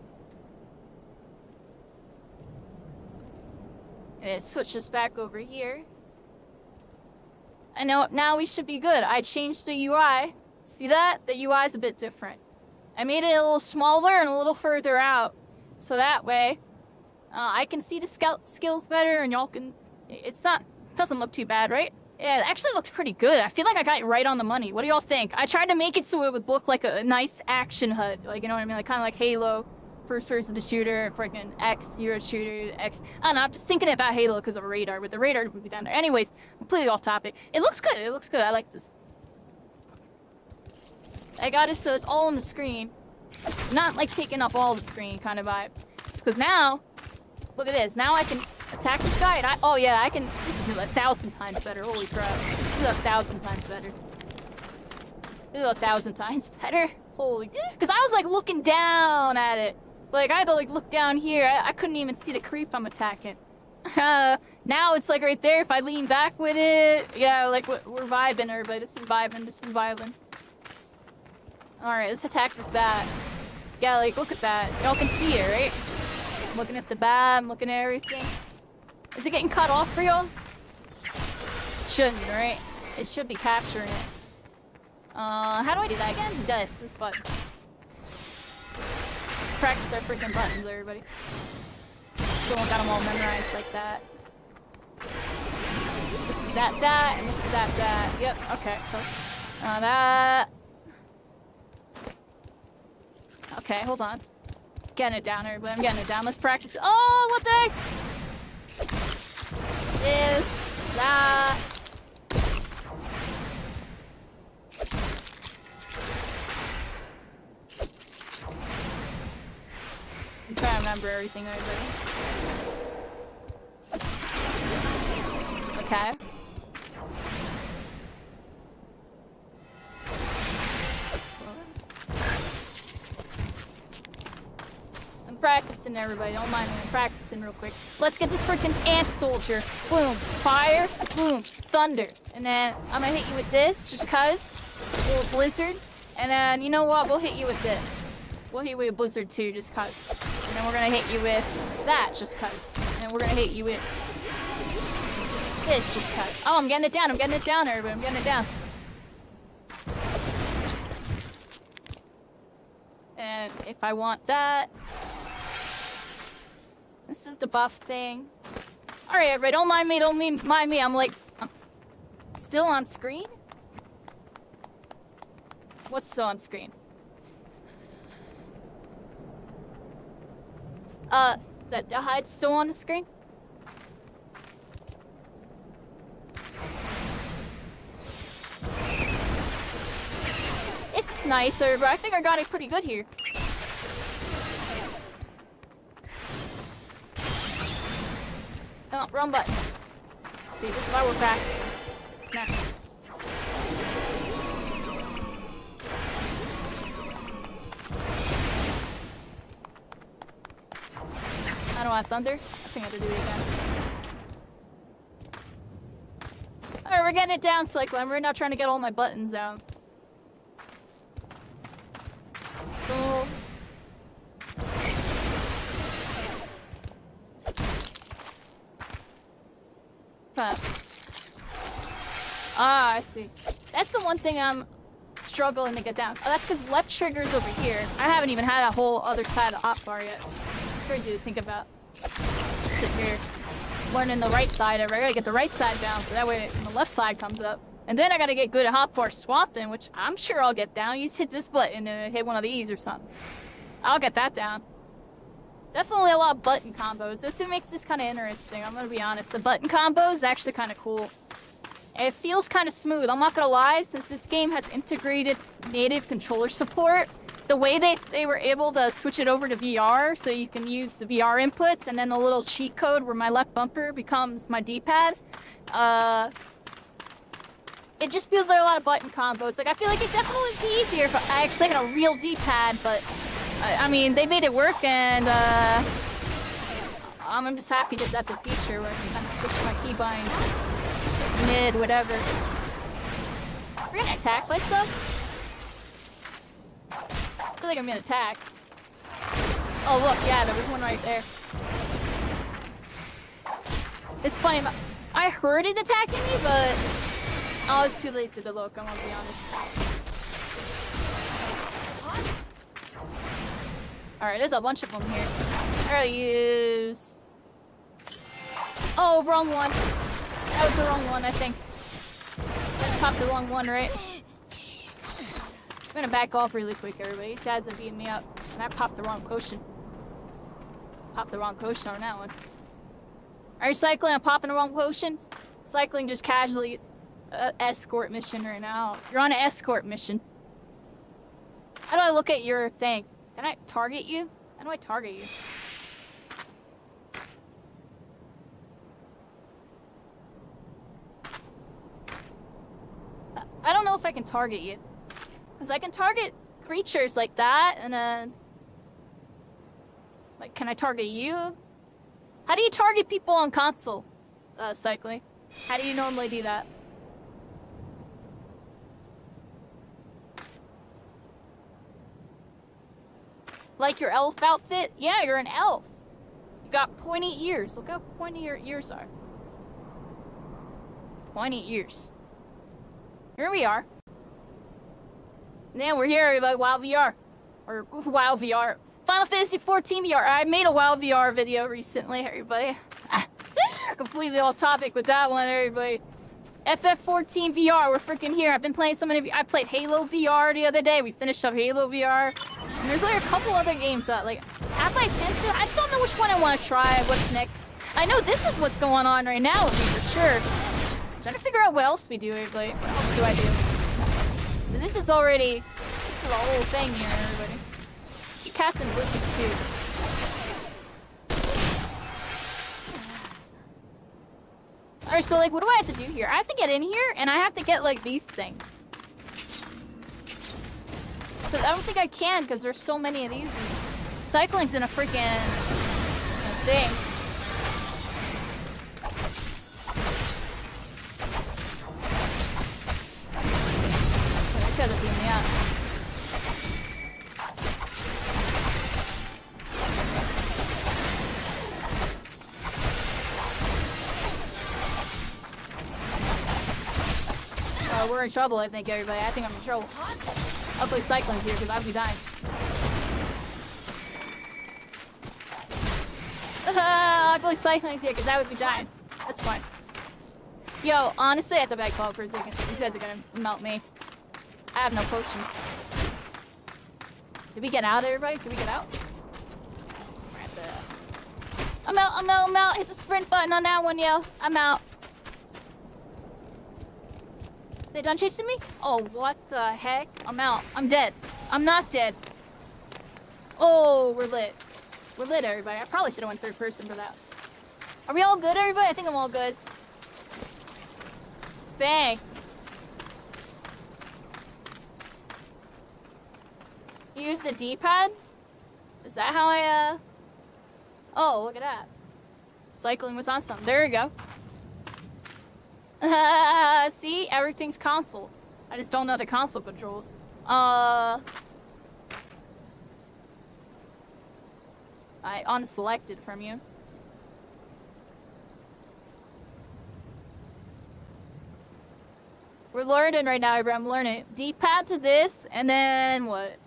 S1: And it switches back over here. I know, now we should be good. I changed the UI. See that? The UI is a bit different. I made it a little smaller and a little further out. So that way, I can see the skills better and y'all can... It doesn't look too bad, right? Yeah, it actually looks pretty good. I feel like I got it right on the money. What do y'all think? I tried to make it so it would look like a nice action HUD. Like, you know what I mean? Like, kind of like Halo. First person shooter, freaking X, Euro shooter, X. I don't know, I'm just thinking about Halo because of a radar, but the radar would be down there. Anyways, completely off topic. It looks good, it looks good. I like this. I got it so it's all on the screen. Not like taking up all the screen kind of vibe. Because now, look at this. Now I can attack this guy and oh yeah, I can, this is 1,000 times better. Holy crap. This is 1,000 times better. This is 1,000 times better. Holy, because I was like looking down at it. Like I had to like look down here. I couldn't even see the creep I'm attacking. Now it's like right there. If I lean back with it, yeah, like we're vibing, everybody. This is vibing. This is vibing. All right, let's attack this bat. Yeah, like look at that. Y'all can see it, right? I'm looking at the bat. I'm looking at everything. Is it getting cut off for y'all? Shouldn't, right? It should be capturing it. How do I do that again? This button. Practice our freaking buttons, everybody. Still got them all memorized like that. This is that, and this is that. Yep, okay, so... that... Okay, hold on. Getting it down, everybody. I'm getting it down. Let's practice. Oh, what the heck? This, that... I'm trying to remember everything over. Okay. I'm practicing, everybody. Don't mind me. I'm practicing real quick. Let's get this freaking ant soldier. Boom. Fire. Boom. Thunder. And then I'm gonna hit you with this, just cuz. A little blizzard. And then, you know what? We'll hit you with this. We'll hit you with Blizzard 2 just cuz. And then we're gonna hit you with that just cuz. And then we're gonna hit you with this just cuz. Oh, I'm getting it down. I'm getting it down, everybody. I'm getting it down. And if I want that... This is the buff thing. Alright, everybody. Don't mind me. Don't mind me. I'm like... still on screen? What's still on screen? That the hide's still on the screen? It's nicer, but I think I got it pretty good here. Oh, wrong button. See, this is why we're practicing. Snap. I don't want thunder. I think I have to do it again. we're getting it down, Cyclone. We're not trying to get all my buttons down. Cool. Huh. Ah, I see. That's the one thing I'm struggling to get down. Oh, that's because left trigger's over here. I haven't even had a whole other side of hotbar yet. It's crazy to think about. Sit here, learning the right side over. I gotta get the right side down so that way when the left side comes up. And then I gotta get good at hotbar swapping, which I'm sure I'll get down. You just hit this button and hit one of these or something. I'll get that down. Definitely a lot of button combos. That's what makes this kind of interesting. I'm gonna be honest. The button combos is actually kind of cool. It feels kind of smooth. I'm not gonna lie, since this game has integrated native controller support, the way they were able to switch it over to VR, so you can use the VR inputs, and then the little cheat code where my left bumper becomes my D-pad, it just feels like a lot of button combos. Like, I feel like it'd definitely be easier if I actually had a real D-pad, but, I mean, they made it work, and, I'm just happy that that's a feature where I can kind of switch my keybind. Mid, whatever. We're gonna attack myself? I feel like I'm gonna attack. Oh look, yeah, there was one right there. It's funny, I heard it attacking me, but I was too lazy to look, I'm gonna be honest. Alright, there's a bunch of them here. I gotta use... Oh, wrong one. That was the wrong one, I think. I popped the wrong one, right? I'm gonna back off really quick, everybody. These guys have beaten me up. And I popped the wrong potion. Popped the wrong potion on that one. Are you cycling? I'm popping the wrong potions? Cycling just casually escort mission right now. You're on an escort mission. How do I look at your thing? Can I target you? How do I target you? I don't know if I can target you. Because I can target creatures like that, and then... Like, can I target you? How do you target people on console, Cycling? How do you normally do that? Like your elf outfit? Yeah, you're an elf. You got pointy ears. Look how pointy your ears are. Pointy ears. Here we are. Man, we're here, everybody. WoW VR. Or WoW VR. Final Fantasy 14 VR. I made a WoW VR video recently, everybody. Completely off topic with that one, everybody. FF14 VR. We're freaking here. I've been playing so many. I played Halo VR the other day. We finished up Halo VR. And there's like a couple other games that like have my attention. I just don't know which one I want to try. What's next? I know this is what's going on right now with me for sure. Trying to figure out what else we do, everybody. What else do I do? Because this is already... This is a whole thing here, everybody. Keep casting Blizzard too. Alright, so like, what do I have to do here? I have to get in here, and I have to get like these things. So I don't think I can, because there's so many of these. Cycling's in a freaking thing. These guys are beating me up. We're in trouble, I think, everybody. I think I'm in trouble. Hopefully Cycling's here, because I'll be dying. Hopefully Cycling's here, because I would be dying. That's fine. Yo, honestly, I have to back off for a second. These guys are gonna melt me. I have no potions. Did we get out, everybody? Did we get out? I'm out, I'm out, I'm out. Hit the sprint button on that one, yo. I'm out. They done chasing me? Oh, what the heck? I'm out. I'm dead. I'm not dead. Oh, we're lit. We're lit, everybody. I probably should have went third person for that. Are we all good, everybody? I think I'm all good. Dang. Use the D-pad? Is that how I, Oh, look at that. Cycling was on something. There we go. See? Everything's console. I just don't know the console controls. I unselected from you. We're learning right now, I'm learning. D-pad to this, and then what?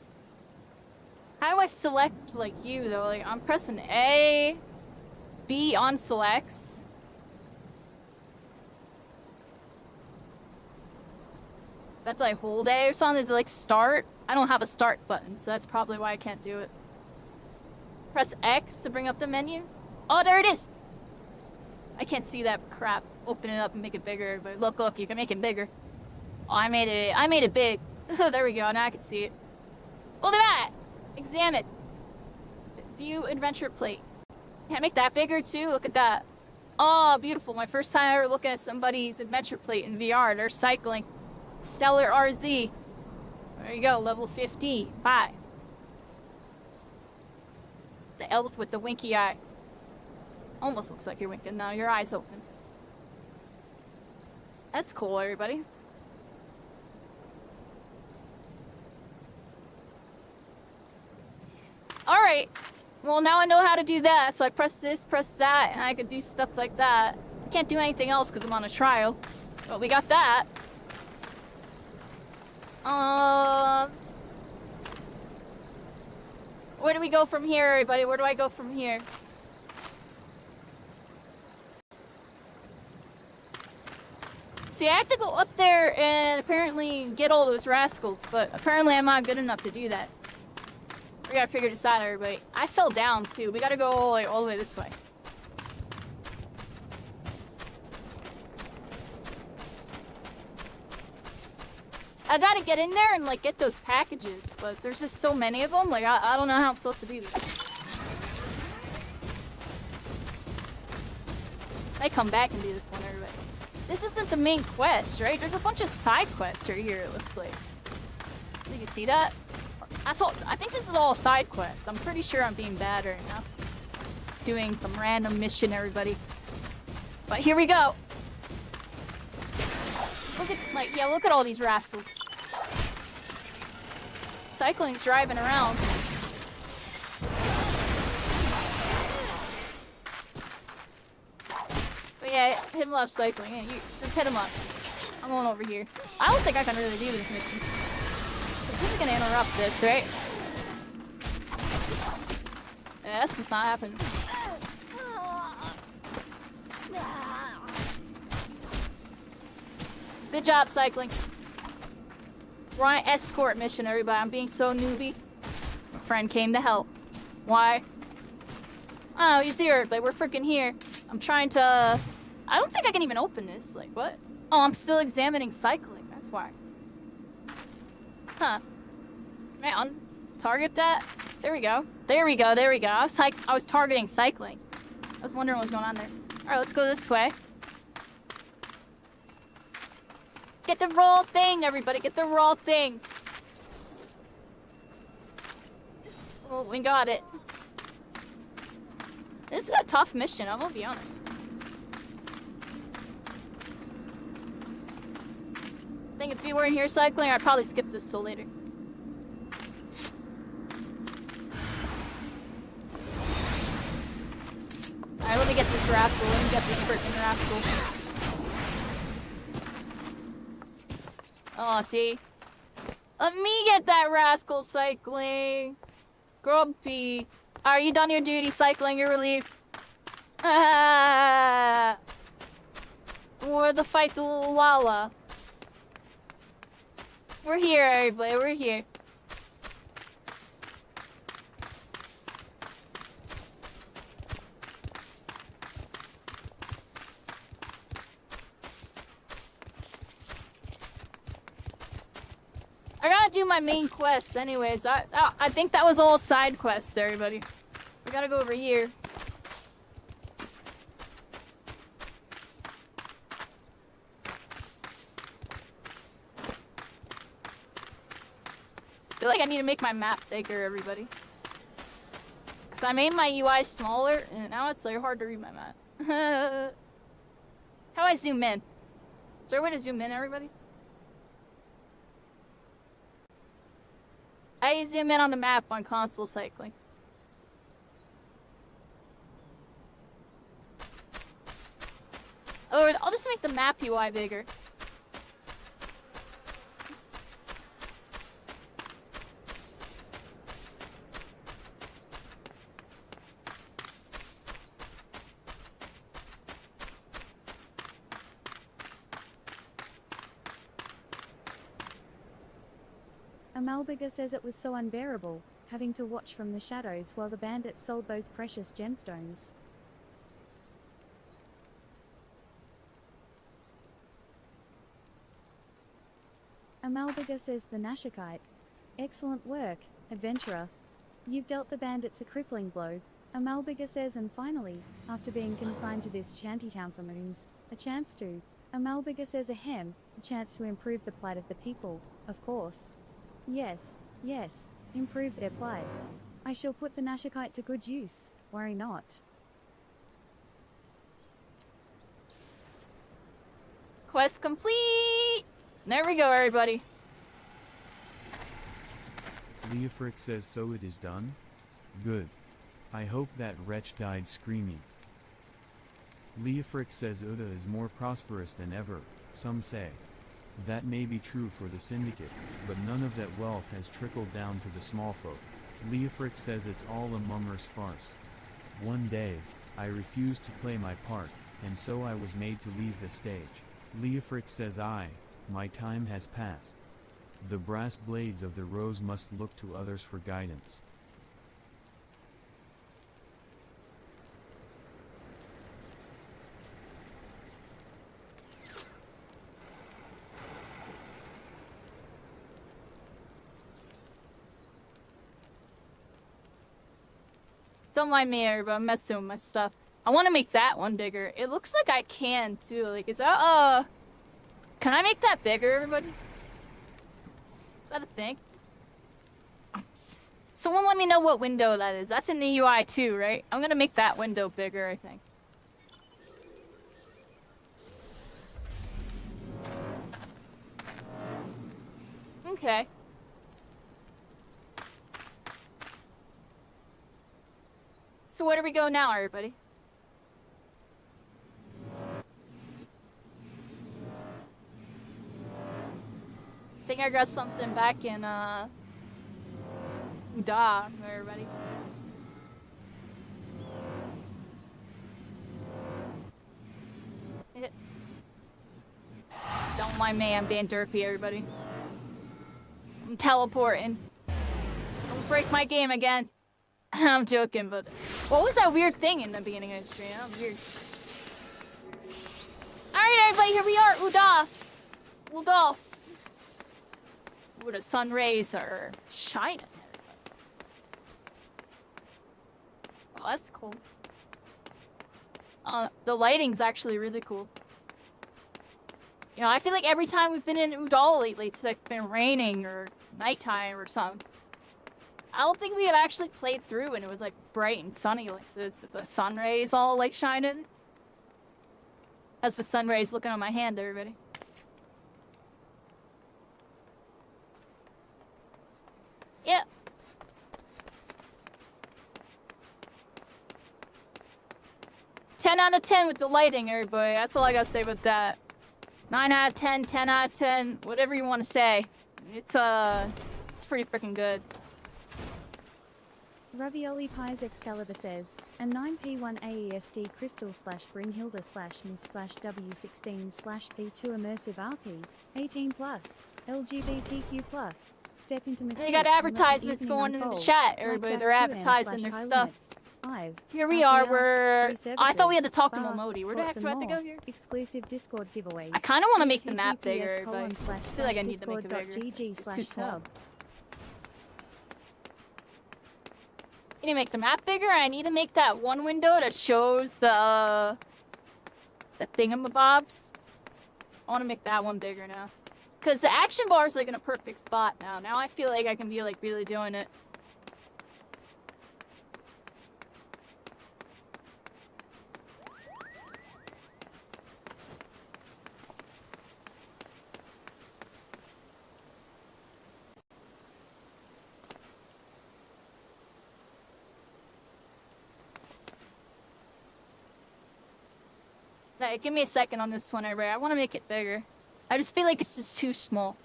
S1: How do I select, like, you, though? Like, I'm pressing A, B on selects. That's like hold A or something? Is it like start? I don't have a start button, so that's probably why I can't do it. Press X to bring up the menu. Oh, there it is! I can't see that crap. Open it up and make it bigger, but look, you can make it bigger. Oh, I made it big. There we go, now I can see it. Look at that! Examine. View adventure plate. Can I make that bigger too? Look at that. Oh, beautiful. My first time ever looking at somebody's adventure plate in VR. They're cycling. Stellar RZ. There you go, level 15. 5. The elf with the winky eye. Almost looks like you're winking now. Your eye's open. That's cool, everybody. Alright. Well, now I know how to do that. So I press this, press that, and I can do stuff like that. I can't do anything else because I'm on a trial. But we got that. Where do we go from here, everybody? Where do I go from here? See, I have to go up there and apparently get all those rascals, but apparently I'm not good enough to do that. We gotta figure this out, everybody. I fell down, too. We gotta go, like, all the way this way. I gotta get in there and, like, get those packages, but there's just so many of them, like, I don't know how I'm supposed to do this. I come back and do this one, everybody. This isn't the main quest, right? There's a bunch of side quests right here, it looks like. You can see that? I think this is all side quests. I'm pretty sure I'm being bad right now. Doing some random mission, everybody. But here we go. Look at, like, yeah, look at all these rascals. Cycling's driving around. But yeah, hit him up cycling. Yeah, you just hit him up. I'm going over here. I don't think I can really do this mission. This is gonna interrupt this, right? Yeah, this is not happening. Good job, cycling. We're on an escort mission, everybody. I'm being so newbie. My friend came to help. Why? Oh, he's here, but we're freaking here. I'm trying to... I don't think I can even open this. Like, what? Oh, I'm still examining cycling. That's why. Huh. Can I target that? There we go. There we go. There we go. I was targeting cycling. I was wondering what was going on there. Alright, let's go this way. Get the raw thing, everybody. Get the raw thing. Oh, we got it. This is a tough mission, I'm gonna be honest. I think if we weren't here cycling, I'd probably skip this till later. Alright, let me get this rascal. Let me get this freaking rascal. Oh, see? Let me get that rascal cycling. Grumpy. Are you done your duty cycling? You're relieved. We're the fight the Lala. We're here, everybody. We're here. I gotta do my main quests anyways. I think that was all side quests, everybody. We gotta go over here. I feel like I need to make my map bigger, everybody. Because I made my UI smaller, and now it's like hard to read my map. How do I zoom in? Is there a way to zoom in, everybody? I zoom in on the map on console cycling. Or I'll just make the map UI bigger.
S3: Amalbiga says it was so unbearable, having to watch from the shadows while the bandits sold those precious gemstones. Amalbiga says the Nashikite. Excellent work, adventurer. You've dealt the bandits a crippling blow. Amalbiga says, and finally, after being consigned to this shantytown for moons, a chance to. Amalbiga says ahem, a chance to improve the plight of the people, of course. Yes, yes, improve their plight. I shall put the Nashikite to good use, worry not.
S1: Quest complete! There we go, everybody.
S4: Leofric says so it is done? Good. I hope that wretch died screaming. Leofric says Uda is more prosperous than ever, some say. That may be true for the Syndicate, but none of that wealth has trickled down to the small folk. Leofric says it's all a mummer's farce. One day, I refused to play my part, and so I was made to leave the stage. Leofric says my time has passed. The brass blades of the rose must look to others for guidance.
S1: Don't mind me, everybody. I'm messing with my stuff. I want to make that one bigger. It looks like I can, too. Like, is that, can I make that bigger, everybody? Is that a thing? Someone let me know what window that is. That's in the UI, too, right? I'm gonna make that window bigger, I think. Okay. So where do we go now, everybody? I think I got something back in, Uda, everybody. Don't mind me, I'm being derpy, everybody. I'm teleporting. Don't break my game again. I'm joking, but what was that weird thing in the beginning of the stream? That was weird. Alright, everybody, here we are, Uda. We'll go. Ooh, the sun rays are shining. Oh, that's cool. The lighting's actually really cool. You know, I feel like every time we've been in Udall lately, it's like been raining or nighttime or something. I don't think we have actually played through and it was like bright and sunny like this, with the sun rays all like shining. That's the sun rays looking on my hand, everybody. Yep. Out of 10 with the lighting, everybody. That's all I gotta say about that. 9 out of 10, 10 out of 10, whatever you want to say. It's pretty freaking good.
S3: Ravioli Pies Excalibur says, and 9P1 AESD Crystal / Brynhilda / Miss / W16 / P2 Immersive RP, 18 plus, LGBTQ plus, step into Miss.
S1: They got advertisements going in the chat, everybody. They're advertising their stuff. Here we are, I thought we had to talk to Momodi. Where the heck do I have to go here?
S3: Exclusive Discord giveaways.
S1: I kind of want to make the map bigger, everybody. I feel like I need to make it bigger. It's too small. I need to make the map bigger. I need to make that one window that shows the thingamabobs. I want to make that one bigger now. Because the action bar is like in a perfect spot now. Now I feel like I can be like really doing it. Hey, give me a second on this one, everybody. I want to make it bigger. I just feel like it's just too small.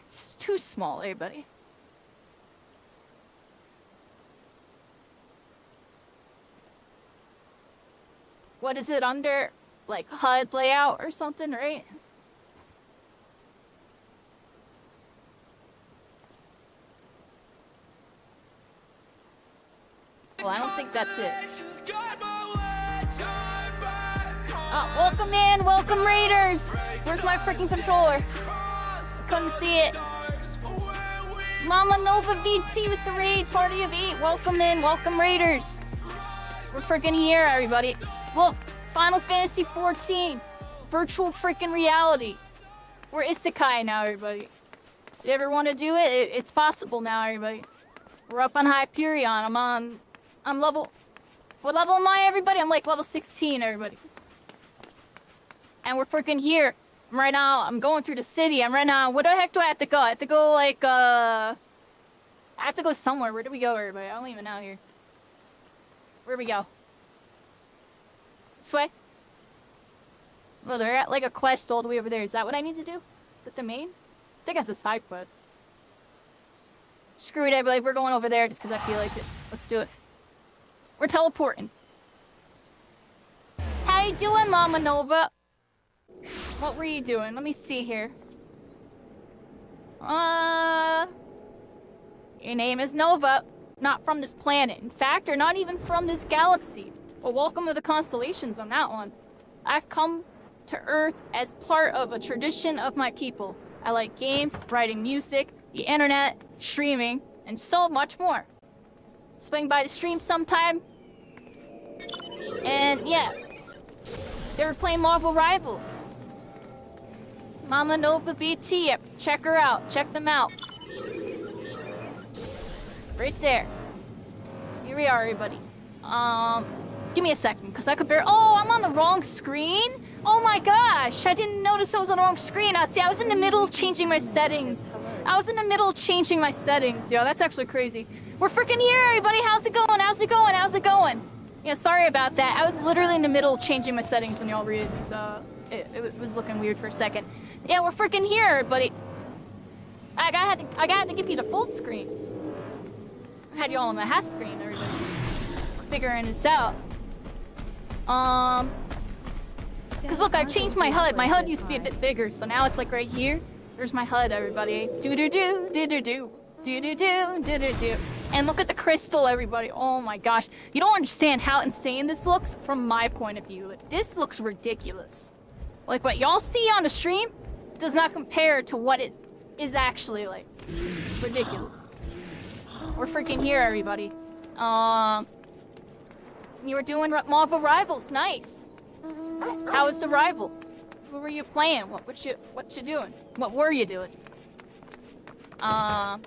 S1: It's too small, everybody. What is it under? Like HUD layout or something, right? Well, I don't think that's it. Oh, welcome in, welcome Raiders! Where's my freaking controller? I couldn't see it. Mama Nova VT with the raid, party of 8. Welcome in, welcome Raiders. We're freaking here, everybody. Look, Final Fantasy 14, virtual freaking reality. We're isekai now, everybody. If you ever want to do it, it's possible now, everybody. We're up on Hyperion. I'm level... What level am I, everybody? I'm like level 16, everybody. And we're freaking here. Right now, I'm going through the city. I'm right now... Where the heck do I have to go? I have to go, like, I have to go somewhere. Where do we go, everybody? I don't even know here. Where do we go? This way? Well, they're at, like, a quest all the way over there. Is that what I need to do? Is it the main? I think that's a side quest. Screw it, everybody. We're going over there just because I feel like it. Let's do it. We're teleporting. How you doing, Mama Nova? What were you doing? Let me see here. Your name is Nova. Not from this planet. In fact, or not even from this galaxy. Well, welcome to the constellations on that one. I've come to Earth as part of a tradition of my people. I like games, writing music, the internet, streaming, and so much more. Swing by the stream sometime. And yeah, they were playing Marvel Rivals. Mama Nova BT, yep, check her out, check them out. Right there. Here we are, everybody. Give me a second, because I could bear. Oh, I'm on the wrong screen? Oh my gosh, I didn't notice I was on the wrong screen. See, I was in the middle of changing my settings. Yo, that's actually crazy. We're freaking here, everybody. How's it going? How's it going? How's it going? Yeah, sorry about that. I was literally in the middle of changing my settings when y'all read it, so it was looking weird for a second. Yeah, we're freaking here, everybody. I had to give you the full screen. I had y'all on the half screen, everybody. We're figuring this out. Cause look, I changed my HUD. My HUD used to be a bit bigger, so now it's like right here. There's my HUD, everybody. Do-do-do, do-do-do, do-do-do, do-do-do. And look at the crystal, everybody. Oh my gosh. You don't understand how insane this looks from my point of view. Like, this looks ridiculous. Like, what y'all see on the stream does not compare to what it is actually like. It's ridiculous. We're freaking here, everybody. You were doing Marvel Rivals. Nice. How was the Rivals? What were you playing? What you doing? What were you doing? Yeah,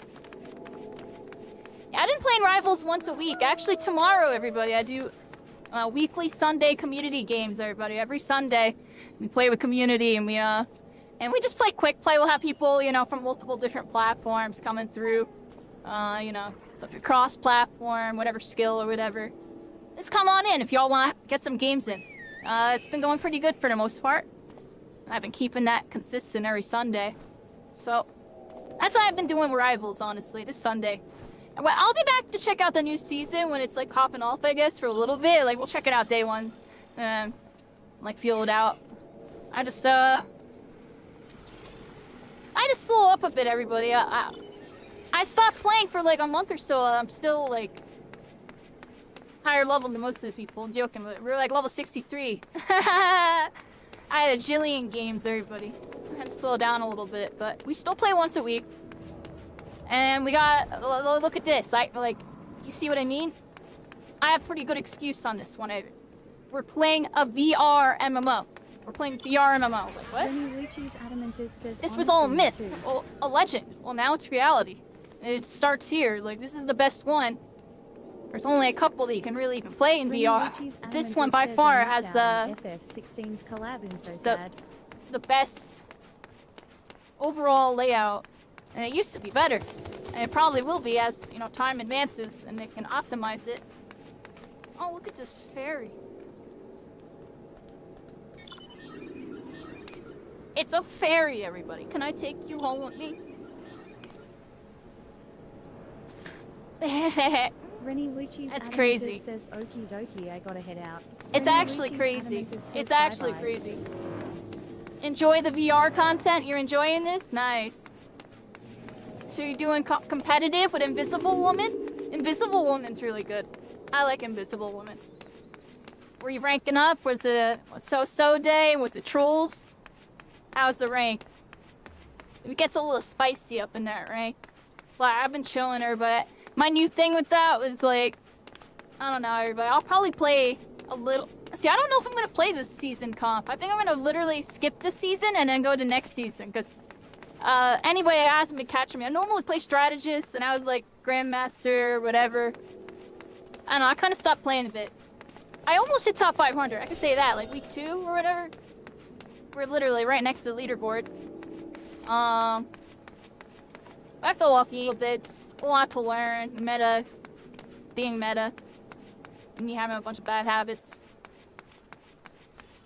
S1: I've been playing Rivals once a week. Actually, tomorrow, everybody, I do weekly Sunday community games, everybody. Every Sunday, we play with community, and we just play quick play. We'll have people, you know, from multiple different platforms coming through. You know, so if you're cross-platform, whatever skill or whatever, just come on in if y'all want to get some games in. It's been going pretty good for the most part. I've been keeping that consistent every Sunday. So, that's what I've been doing with Rivals, honestly, this Sunday. Well, I'll be back to check out the new season when it's, like, popping off, I guess, for a little bit. Like, we'll check it out day one. Like, feel it out. I just slow up a bit, everybody. I stopped playing for, like, a month or so. I'm still, like, higher level than most of the people. I'm joking, but we're, like, level 63. I had a jillion games, everybody. I had to slow down a little bit, but we still play once a week. And we got, look at this. You see what I mean? I have a pretty good excuse on this one. We're playing a VR MMO. We're playing VR MMO. Like, what? This was all a myth, a legend. Well, now it's reality. It starts here. Like, this is the best one. There's only a couple that you can really even play in VR. This one by far has
S3: FF16's collab
S1: the best overall layout, and it used to be better, and it probably will be as, you know, time advances and they can optimize it. Oh, look at this ferry. It's a ferry, everybody. Can I take you home with me?
S3: Rennie Lucci's
S1: That's
S3: Adamatus
S1: crazy.
S3: says okie dokie, I gotta head out.
S1: It's
S3: Rennie
S1: actually
S3: Lucci's
S1: crazy.
S3: Adamatus says
S1: It's actually
S3: bye-bye.
S1: crazy. Enjoy the VR content? You're enjoying this? Nice. So you're doing competitive with Invisible Woman? Invisible Woman's really good. I like Invisible Woman. Were you ranking up? Was it a so-so day? Was it trolls? How's the rank? It gets a little spicy up in that rank. Like, I've been chilling her, but my new thing with that was like, I don't know, everybody. I'll probably play a little. See, I don't know if I'm gonna play this season comp. I think I'm gonna literally skip this season and then go to next season, because anybody that hasn't been catching me, I normally play strategist, and I was like grandmaster, whatever. I don't know, I kind of stopped playing a bit. I almost hit top 500. I can say that, like week 2 or whatever. We're literally right next to the leaderboard. I fell off a little bit. Just a lot to learn. Meta, being meta, and me having a bunch of bad habits.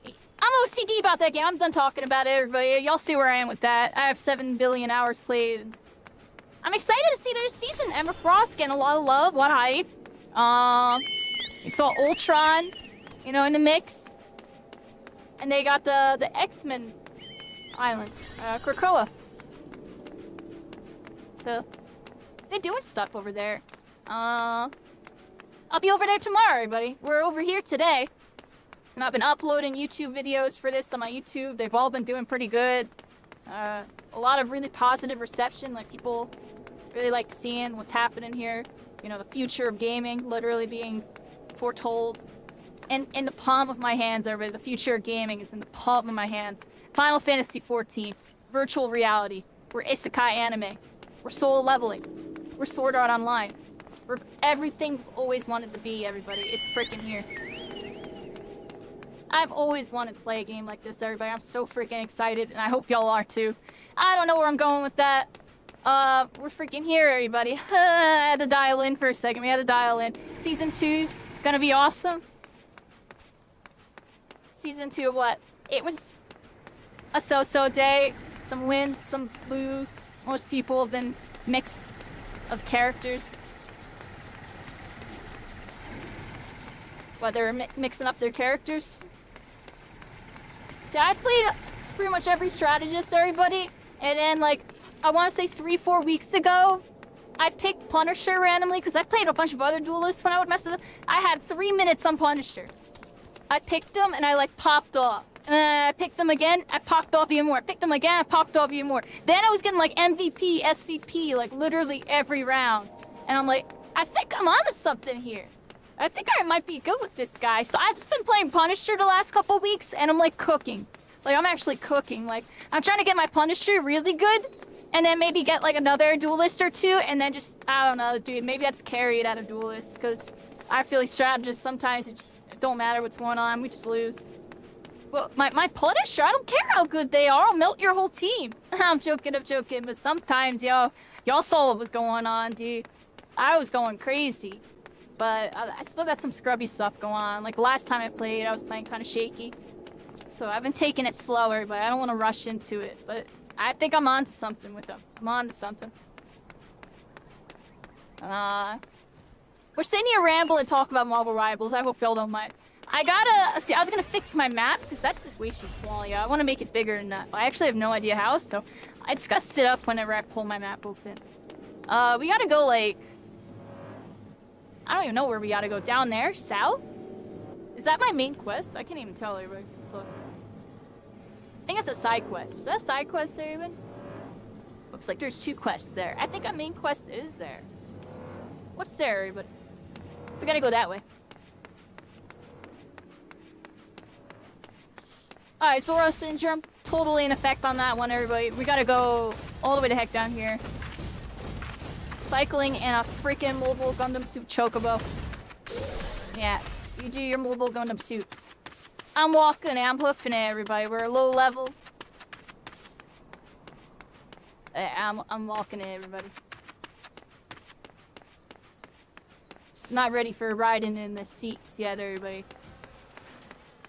S1: I'm OCD about that game. I'm done talking about it, everybody. Y'all see where I am with that. I have 7 billion hours played. I'm excited to see this season. Emma Frost getting a lot of love, a lot of hype. We saw Ultron, you know, in the mix. And they got the X-Men island, Krakoa. So, they're doing stuff over there. I'll be over there tomorrow, everybody. We're over here today. And I've been uploading YouTube videos for this on my YouTube. They've all been doing pretty good. A lot of really positive reception. Like, people really like seeing what's happening here. You know, the future of gaming literally being foretold. And in the palm of my hands, everybody. The future of gaming is in the palm of my hands. Final Fantasy XIV. Virtual reality. We're isekai anime. We're soul leveling. We're Sword Art Online. We're everything we've always wanted to be, everybody. It's freaking here. I've always wanted to play a game like this, everybody. I'm so freaking excited, and I hope y'all are too. I don't know where I'm going with that. We're freaking here, everybody. I had to dial in for a second. We had to dial in. Season 2's gonna be awesome. Season 2 of what? It was a so-so day. Some wins, some lose. Most people have been mixed of characters. But they're mixing up their characters. See, I played pretty much every strategist, everybody. And then, like, I want to say 3-4 weeks ago, I picked Punisher randomly because I played a bunch of other duelists when I would mess with them. I had 3 minutes on Punisher. I picked him and I, like, popped off. And then I picked him again, I popped off even more. I picked him again, I popped off even more. Then I was getting, like, MVP, SVP, like, literally every round. And I'm like, I think I'm onto something here. I think I might be good with this guy. So I've just been playing Punisher the last couple weeks, and I'm like cooking. Like, I'm actually cooking. Like, I'm trying to get my Punisher really good, and then maybe get like another duelist or two, and then just, I don't know, dude, maybe that's carry it out of duelists, because I feel like strategists, sometimes it don't matter what's going on, we just lose. Well, my Punisher, I don't care how good they are, I'll melt your whole team. I'm joking, but sometimes, y'all saw what was going on, dude. I was going crazy. But I still got some scrubby stuff going on. Like, last time I played, I was playing kind of shaky. So I've been taking it slower, but I don't want to rush into it. But I think I'm onto something with them. I'm onto something. We're sitting here ramble and talk about Marvel Rivals. I hope y'all don't mind. I was gonna fix my map, because that's just way too small, yeah. I want to make it bigger than that. But I actually have no idea how, so I just gotta sit up whenever I pull my map open. We gotta go, like... I don't even know where we gotta go. Down there? South? Is that my main quest? I can't even tell everybody. So, I think it's a side quest. Is that a side quest there even? Looks like there's 2 quests there. I think our main quest is there. What's there, everybody? We gotta go that way. Alright, Zoro Syndrome. Totally in effect on that one, everybody. We gotta go all the way the heck down here. Cycling in a freaking mobile Gundam suit chocobo. Yeah, you do your mobile Gundam suits. I'm walking it, I'm hoofing it, everybody. We're low level. I'm walking it, everybody. Not ready for riding in the seats yet, everybody.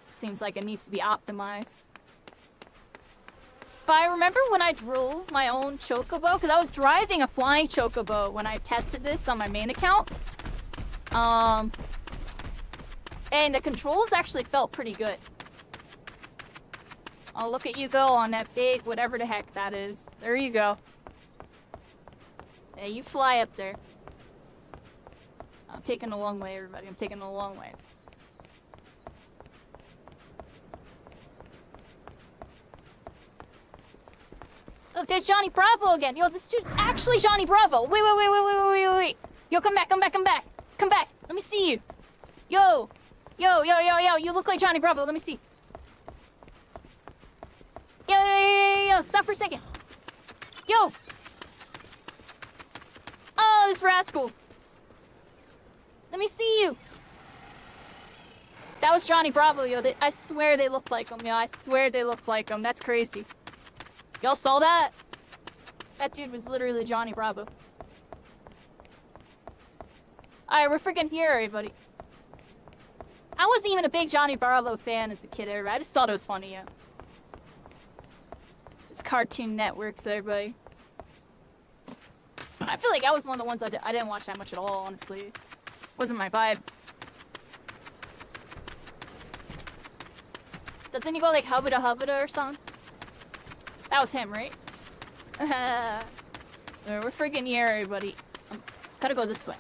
S1: Seems like it needs to be optimized. But I remember when I drove my own chocobo, because I was driving a flying chocobo when I tested this on my main account. And the controls actually felt pretty good. Oh, look at you go on that big, whatever the heck that is. There you go. Yeah, you fly up there. I'm taking the long way, everybody. I'm taking the long way. Look, there's Johnny Bravo again. Yo, this dude's actually Johnny Bravo. Wait. Yo, come back. Come back. Let me see you. Yo. You look like Johnny Bravo. Let me see. Yo. Stop for a second. Yo. Oh, this rascal. Let me see you. That was Johnny Bravo, yo. I swear they look like him, yo. I swear they look like him. That's crazy. Y'all saw that? That dude was literally Johnny Bravo. Alright, we're freaking here, everybody. I wasn't even a big Johnny Bravo fan as a kid, everybody. I just thought it was funny, yeah. It's Cartoon Networks, everybody. I feel like that was one of the ones I didn't watch that much at all, honestly. Wasn't my vibe. Doesn't he go like Hubba Hubba or something? That was him, right? We're freaking here, everybody. Gotta go this way.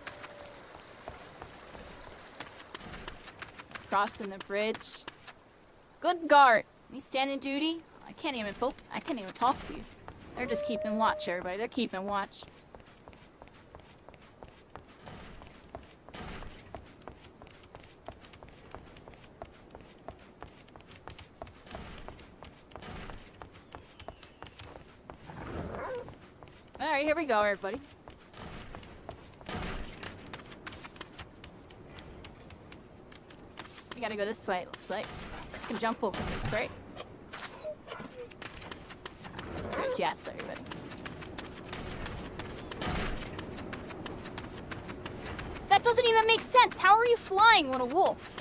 S1: Crossing the bridge. Good guard. He's standing duty. I can't even talk to you. They're just keeping watch, everybody. They're keeping watch. Alright, here we go, everybody. We gotta go this way, it looks like. I can jump over this, right? So it's yes, everybody. That doesn't even make sense! How are you flying with a wolf?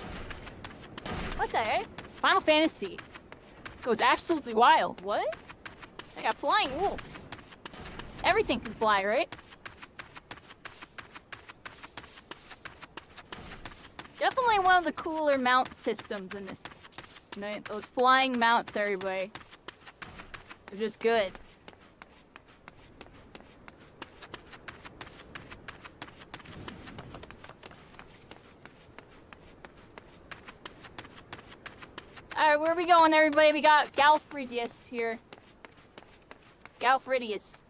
S1: What the heck? Final Fantasy goes absolutely wild. What? They got flying wolves. Everything can fly, right? Definitely one of the cooler mount systems in this. You know, those flying mounts, everybody. They're just good. Alright, where are we going, everybody? We got Galfridius here. Galfridius.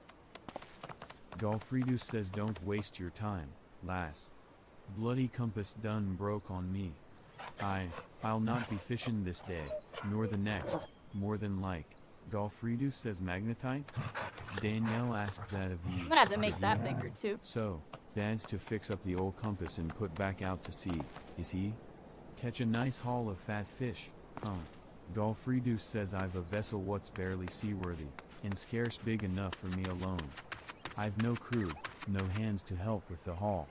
S4: Golfridus says don't waste your time, lass. Bloody compass done broke on me. I'll not be fishing this day, nor the next, more than like. Golfridus says magnetite? Danielle asked that of you.
S1: I'm gonna have to make that bigger too.
S4: So, Dad's to fix up the old compass and put back out to sea, is he? Catch a nice haul of fat fish, huh? Golfridus says I've a vessel what's barely seaworthy, and scarce big enough for me alone. I've no crew, no hands to help with the haul.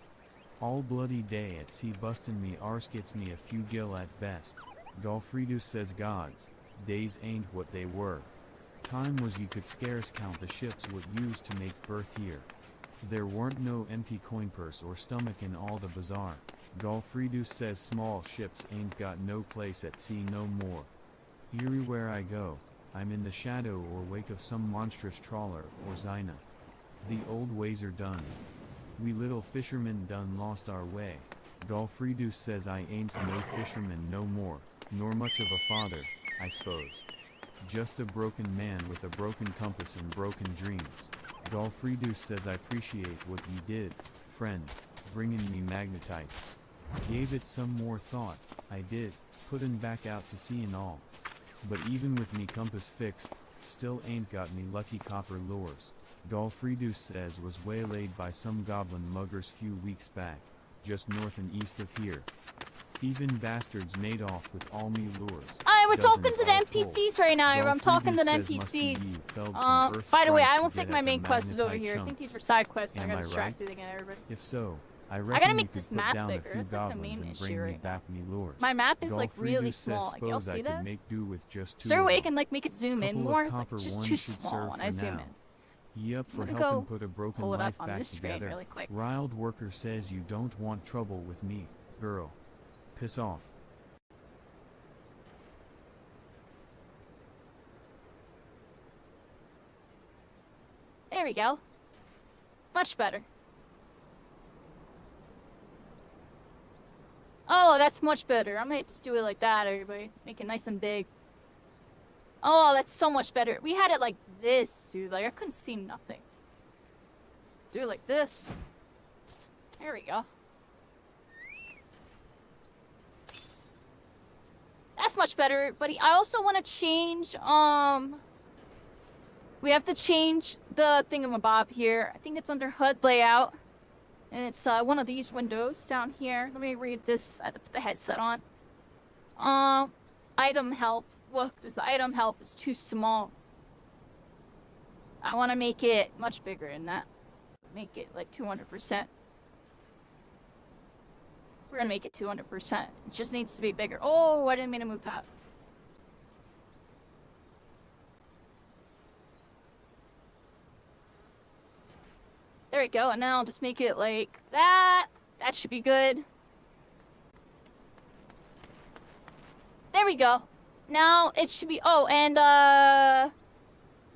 S4: All bloody day at sea bustin' me arse gets me a few gill at best. Golfridus says gods, days ain't what they were. Time was you could scarce count the ships what used to make berth here. There weren't no empty coin purse or stomach in all the bazaar. Golfridus says small ships ain't got no place at sea no more. Everywhere I go, I'm in the shadow or wake of some monstrous trawler or Xyna. The old ways are done. We little fishermen done lost our way. Golfridus says I ain't no fisherman no more, nor much of a father, I suppose. Just a broken man with a broken compass and broken dreams. Golfridus says I appreciate what you did, friend, bringing me magnetite. Gave it some more thought, I did, puttin' back out to sea and all. But even with me compass fixed, still ain't got me lucky copper lures. Golfridus says was waylaid by some goblin muggers few weeks back, just north and east of here. Thievin' bastards made off with all me lures.
S1: Alright, we're talking
S4: Dozens
S1: to the
S4: all
S1: NPCs
S4: told.
S1: right now. I'm talking to the
S4: Golfridus says must be
S1: NPCs.
S4: ye felled some earth
S1: By the way,
S4: sprites
S1: I
S4: to
S1: don't think
S4: get
S1: my
S4: at the
S1: main quest is over
S4: magnetite
S1: here. I think
S4: chunks.
S1: these were side quests. I
S4: Am
S1: got
S4: I
S1: distracted
S4: right?
S1: again, everybody.
S4: If so, I
S1: gotta
S4: reckon
S1: make
S4: you
S1: this
S4: could put
S1: map
S4: down
S1: bigger.
S4: a few
S1: That's like the
S4: goblins
S1: main
S4: and
S1: issue
S4: bring me
S1: right now.
S4: back me lures.
S1: My map is like really
S4: Golfredo
S1: small.
S4: says,
S1: Like, y'all
S4: suppose I
S1: see
S4: could
S1: that?
S4: make do with just
S1: Is
S4: 2
S1: there a
S4: of
S1: way I
S4: them.
S1: can like make it zoom in
S4: Couple of
S1: more? Like,
S4: copper
S1: just
S4: ones
S1: too
S4: should
S1: small
S4: serve
S1: when
S4: for
S1: I zoom
S4: now.
S1: in.
S4: He up
S1: I'm
S4: for
S1: gonna
S4: helping
S1: go
S4: put a broken
S1: pull it
S4: life
S1: up on
S4: back
S1: this screen
S4: together.
S1: really quick.
S4: Riled Worker says you don't want trouble with me, girl. Piss off.
S1: There we go. Much better. Oh, that's much better. I might just do it like that, everybody. Make it nice and big. Oh, that's so much better. We had it like this, dude. Like, I couldn't see nothing. Do it like this. There we go. That's much better, buddy. I also want to change, we have to change the thingamabob here. I think it's under HUD layout. And it's one of these windows down here. Let me read this. I have to put the headset on. Item help. Look, this item help is too small. I want to make it much bigger than that. Make it like 200%. We're gonna make it 200%. It just needs to be bigger. Oh, I didn't mean to move that. There we go, and now I'll just make it like that. That should be good. There we go. Now it should be, oh, and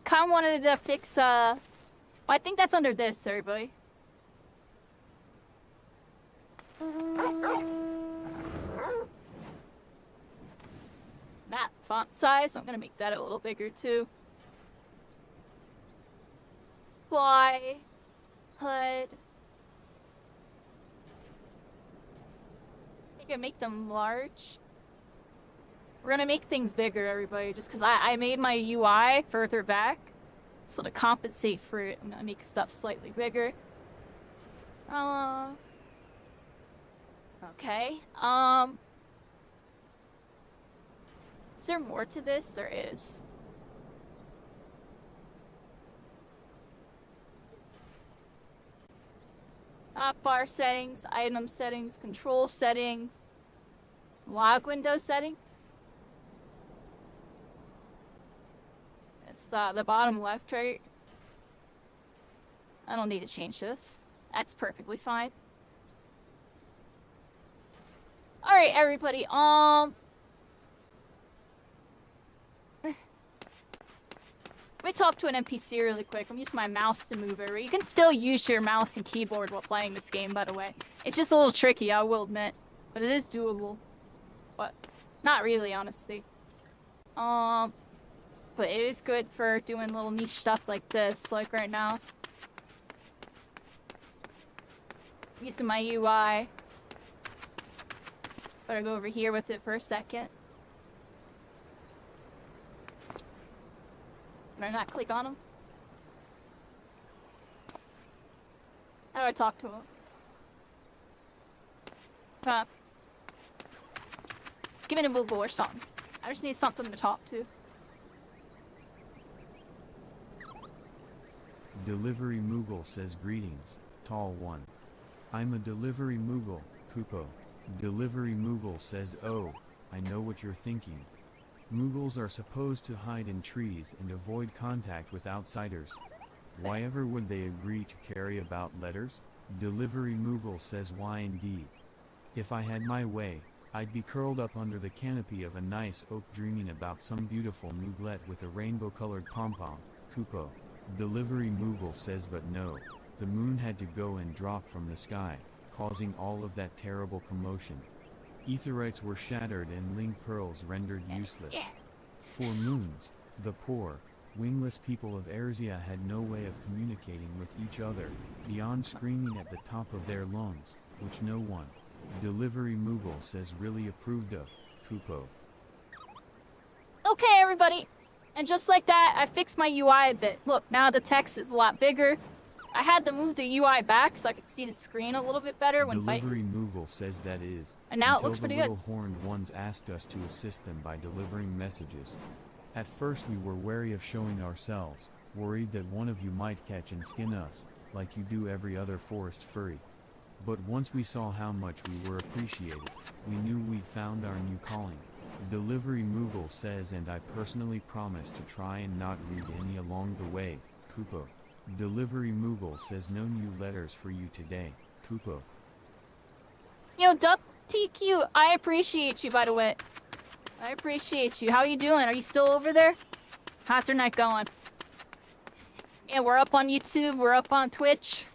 S1: kinda wanted to fix, well, I think that's under this, everybody. Map font size, I'm gonna make that a little bigger too. Fly. HUD. I can make them large. We're gonna make things bigger, everybody, just because I made my UI further back. So to compensate for it, I'm gonna make stuff slightly bigger. Okay. Is there more to this? There is. Bar settings, item settings, control settings, log window settings. It's the bottom left, right? I don't need to change this. That's perfectly fine. Alright, everybody, let me talk to an NPC really quick. I'm using my mouse to move over. You can still use your mouse and keyboard while playing this game, by the way. It's just a little tricky, I will admit. But it is doable. But not really, honestly. But it is good for doing little niche stuff like this, like right now. Using my UI. Better go over here with it for a second. Can I not click on him? How do I talk to him? Huh? Give me a move or something. I just need something to talk to.
S4: Delivery Moogle says greetings, tall one. I'm a delivery Moogle, Kupo. Delivery Moogle says oh, I know what you're thinking. Moogles are supposed to hide in trees and avoid contact with outsiders. Why ever would they agree to carry about letters? Delivery Moogle says why indeed. If I had my way, I'd be curled up under the canopy of a nice oak dreaming about some beautiful mooglet with a rainbow-colored pom-pom, Kupo. Delivery Moogle says but no, the moon had to go and drop from the sky, causing all of that terrible commotion. Aetherites were shattered and link pearls rendered useless. For moons, the poor, wingless people of Erzia had no way of communicating with each other, beyond screaming at the top of their lungs, which no one, Delivery Moogle says really approved of, Kupo.
S1: Okay, everybody. And just like that, I fixed my UI a bit. Look, now the text is a lot bigger. I had to move the UI back so I could see the screen a little bit better when fighting.
S4: Delivery Moogle says that is.
S1: And now it
S4: until
S1: looks pretty
S4: the
S1: good.
S4: little horned ones asked us to assist them by delivering messages. At first we were wary of showing ourselves, worried that one of you might catch and skin us, like you do every other forest furry. But once we saw how much we were appreciated, we knew we'd found our new calling. Delivery Moogle says, and I personally promise to try and not read any along the way, Kupo. Delivery Moogle says no new letters for you today, Kupo.
S1: Yo, Dup TQ, I appreciate you, by the way. I appreciate you. How are you doing? Are you still over there? How's your night going? Yeah, we're up on YouTube, we're up on Twitch.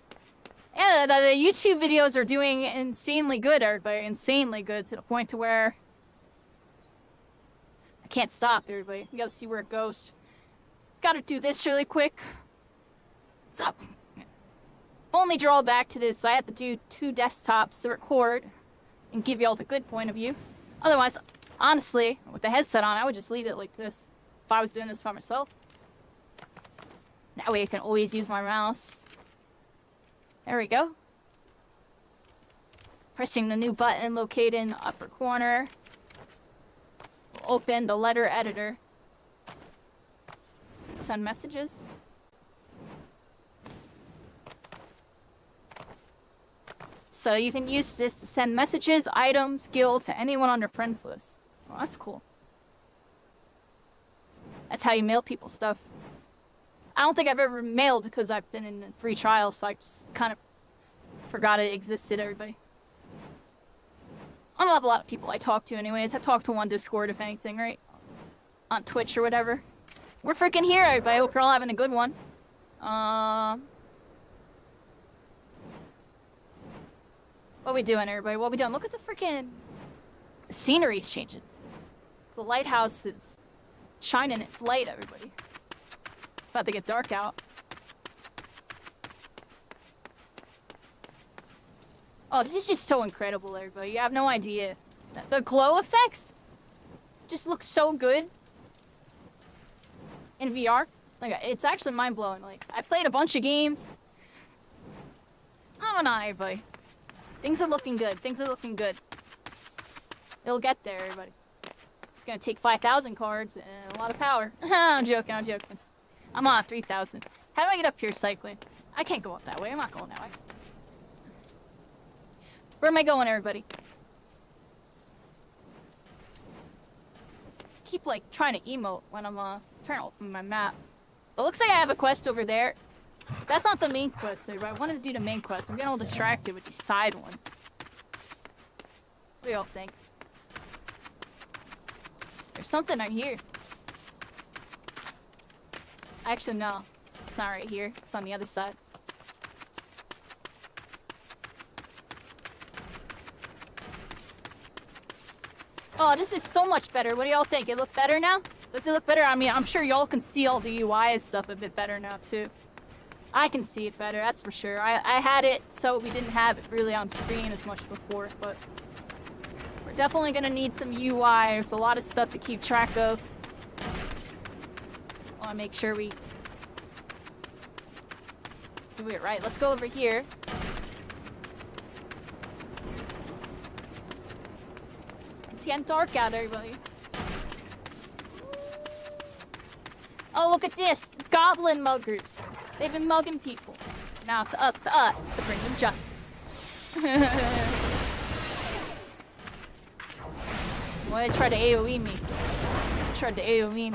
S1: Yeah, the YouTube videos are doing insanely good, everybody. Insanely good, to the point to where I can't stop, everybody. We gotta see where it goes. Gotta do this really quick. What's up? Only drawback to this, I have to do 2 desktops to record and give you all the good point of view. Otherwise, honestly, with the headset on, I would just leave it like this if I was doing this by myself. That way I can always use my mouse. There we go. Pressing the new button located in the upper corner will open the letter editor. Send messages. So you can use this to send messages, items, guilds to anyone on your friends list. Oh, that's cool. That's how you mail people stuff. I don't think I've ever mailed because I've been in a free trial, so I just kind of forgot it existed, everybody. I don't have a lot of people I talk to anyways. I talk to one Discord, if anything, right? On Twitch or whatever. We're freaking here, everybody. Hope you're all having a good one. What we doing, everybody? What we doing? Look at the freaking... The scenery's changing. The lighthouse is shining its light, everybody. It's about to get dark out. Oh, this is just so incredible, everybody. You have no idea. The glow effects just look so good in VR. Like, it's actually mind-blowing. Like, I played a bunch of games. I don't know, everybody. Things are looking good. Things are looking good. It'll get there, everybody. It's gonna take 5,000 cards and a lot of power. I'm joking, I'm joking. I'm on 3,000. How do I get up here cycling? I can't go up that way. I'm not going that way. Where am I going, everybody? Keep, like, trying to emote when I'm, trying to open my map. It looks like I have a quest over there. That's not the main quest, everybody. I wanted to do the main quest. I'm getting all distracted with these side ones. What do y'all think? There's something right here. Actually, no. It's not right here. It's on the other side. Oh, this is so much better. What do y'all think? It look better now? Does it look better? I mean, I'm sure y'all can see all the UI and stuff a bit better now, too. I can see it better, that's for sure. I had it so we didn't have it really on screen as much before, but we're definitely gonna need some UI. There's a lot of stuff to keep track of. I wanna make sure we do it right. Let's go over here. It's getting dark out, everybody. Oh, look at this! Goblin muggers! They've been mugging people. Now it's up to us to bring them justice. Boy, they tried to AoE me. They tried to AoE me.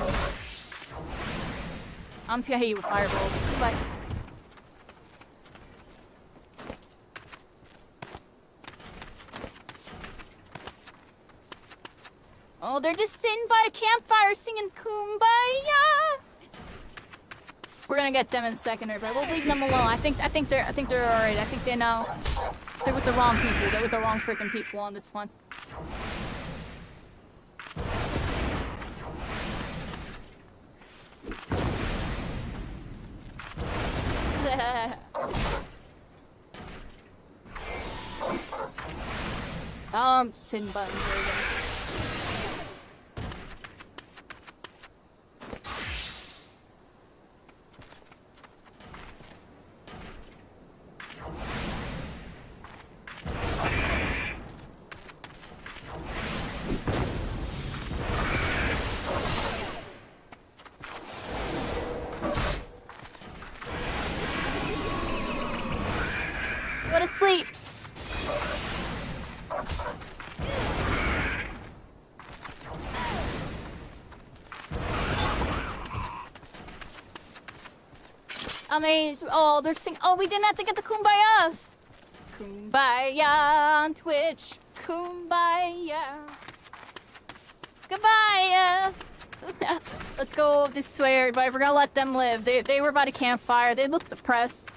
S1: I'm just gonna hit you with fireballs. But oh, they're just sitting by the campfire singing Kumbaya. We're gonna get them in a second, everybody. We'll leave them alone. I think they're alright. I think they know. They're with the wrong people. They're with the wrong freaking people on this one. I'm just hitting buttons. Go to sleep. Amazed. Oh, they're singing. Oh, we didn't have to get the Kumbayas. Kumbaya on Twitch. Kumbaya. Goodbye. Let's go this way, everybody. We're gonna let them live. They were by the campfire. They looked depressed.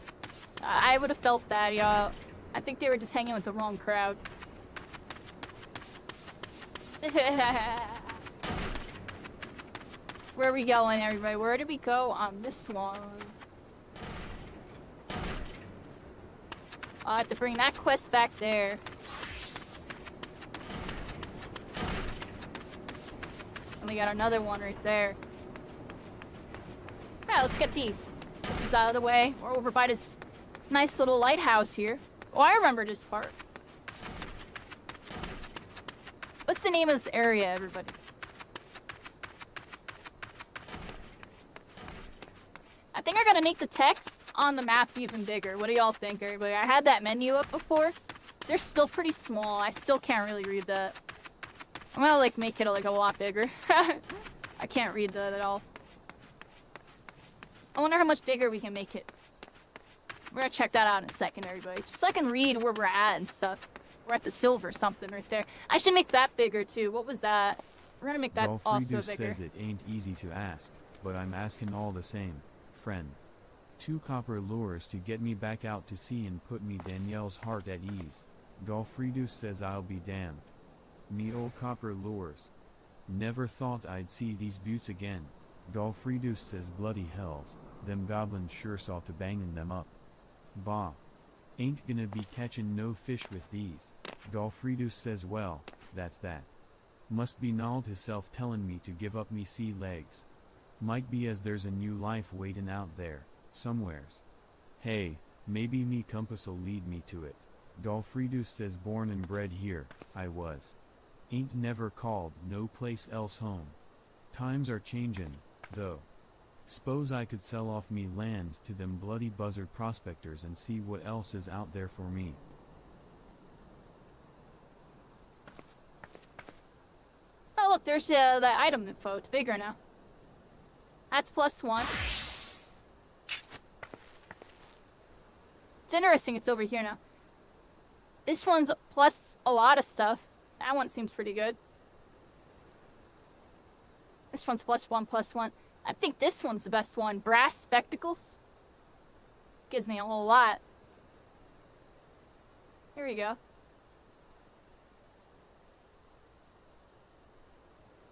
S1: I would have felt that, y'all. I think they were just hanging with the wrong crowd. Where are we going, everybody? Where did we go on this one? I'll have to bring that quest back there. And we got another one right there. Yeah, let's get these. Get these out of the way. We're over by this nice little lighthouse here. Oh, I remember this part. What's the name of this area, everybody? I think I'm gonna make the text on the map even bigger. What do y'all think, everybody? I had that menu up before. They're still pretty small. I still can't really read that. I'm gonna like make it like a lot bigger. I can't read that at all. I wonder how much bigger we can make it. We're gonna check that out in a second, everybody. Just so I can read where we're at and stuff. We're at the silver something right there. I should make that bigger too. What was that? We're gonna make that also bigger.
S4: says it ain't easy to ask, but I'm asking all the same, friend. 2 copper lures to get me back out to sea and put me Danielle's heart at ease. Golfridus says I'll be damned. Me old copper lures. Never thought I'd see these buttes again. Golfridus says bloody hells, them goblins sure saw to banging them up. Bah. Ain't gonna be catching no fish with these. Golfridus says well, that's that. Must be Nald hisself telling me to give up me sea legs. Might be as there's a new life waiting out there, somewheres. Hey, maybe me compass'll lead me to it. Golfridus says born and bred here, I was. Ain't never called no place else home. Times are changin', though. S'pose I could sell off me land to them bloody buzzard prospectors and see what else is out there for me.
S1: Oh look, there's the item info. It's bigger now. That's +1. It's interesting it's over here now. This one's plus a lot of stuff. That one seems pretty good. This one's +1. I think this one's the best one. Brass spectacles. Gives me a whole lot. Here we go.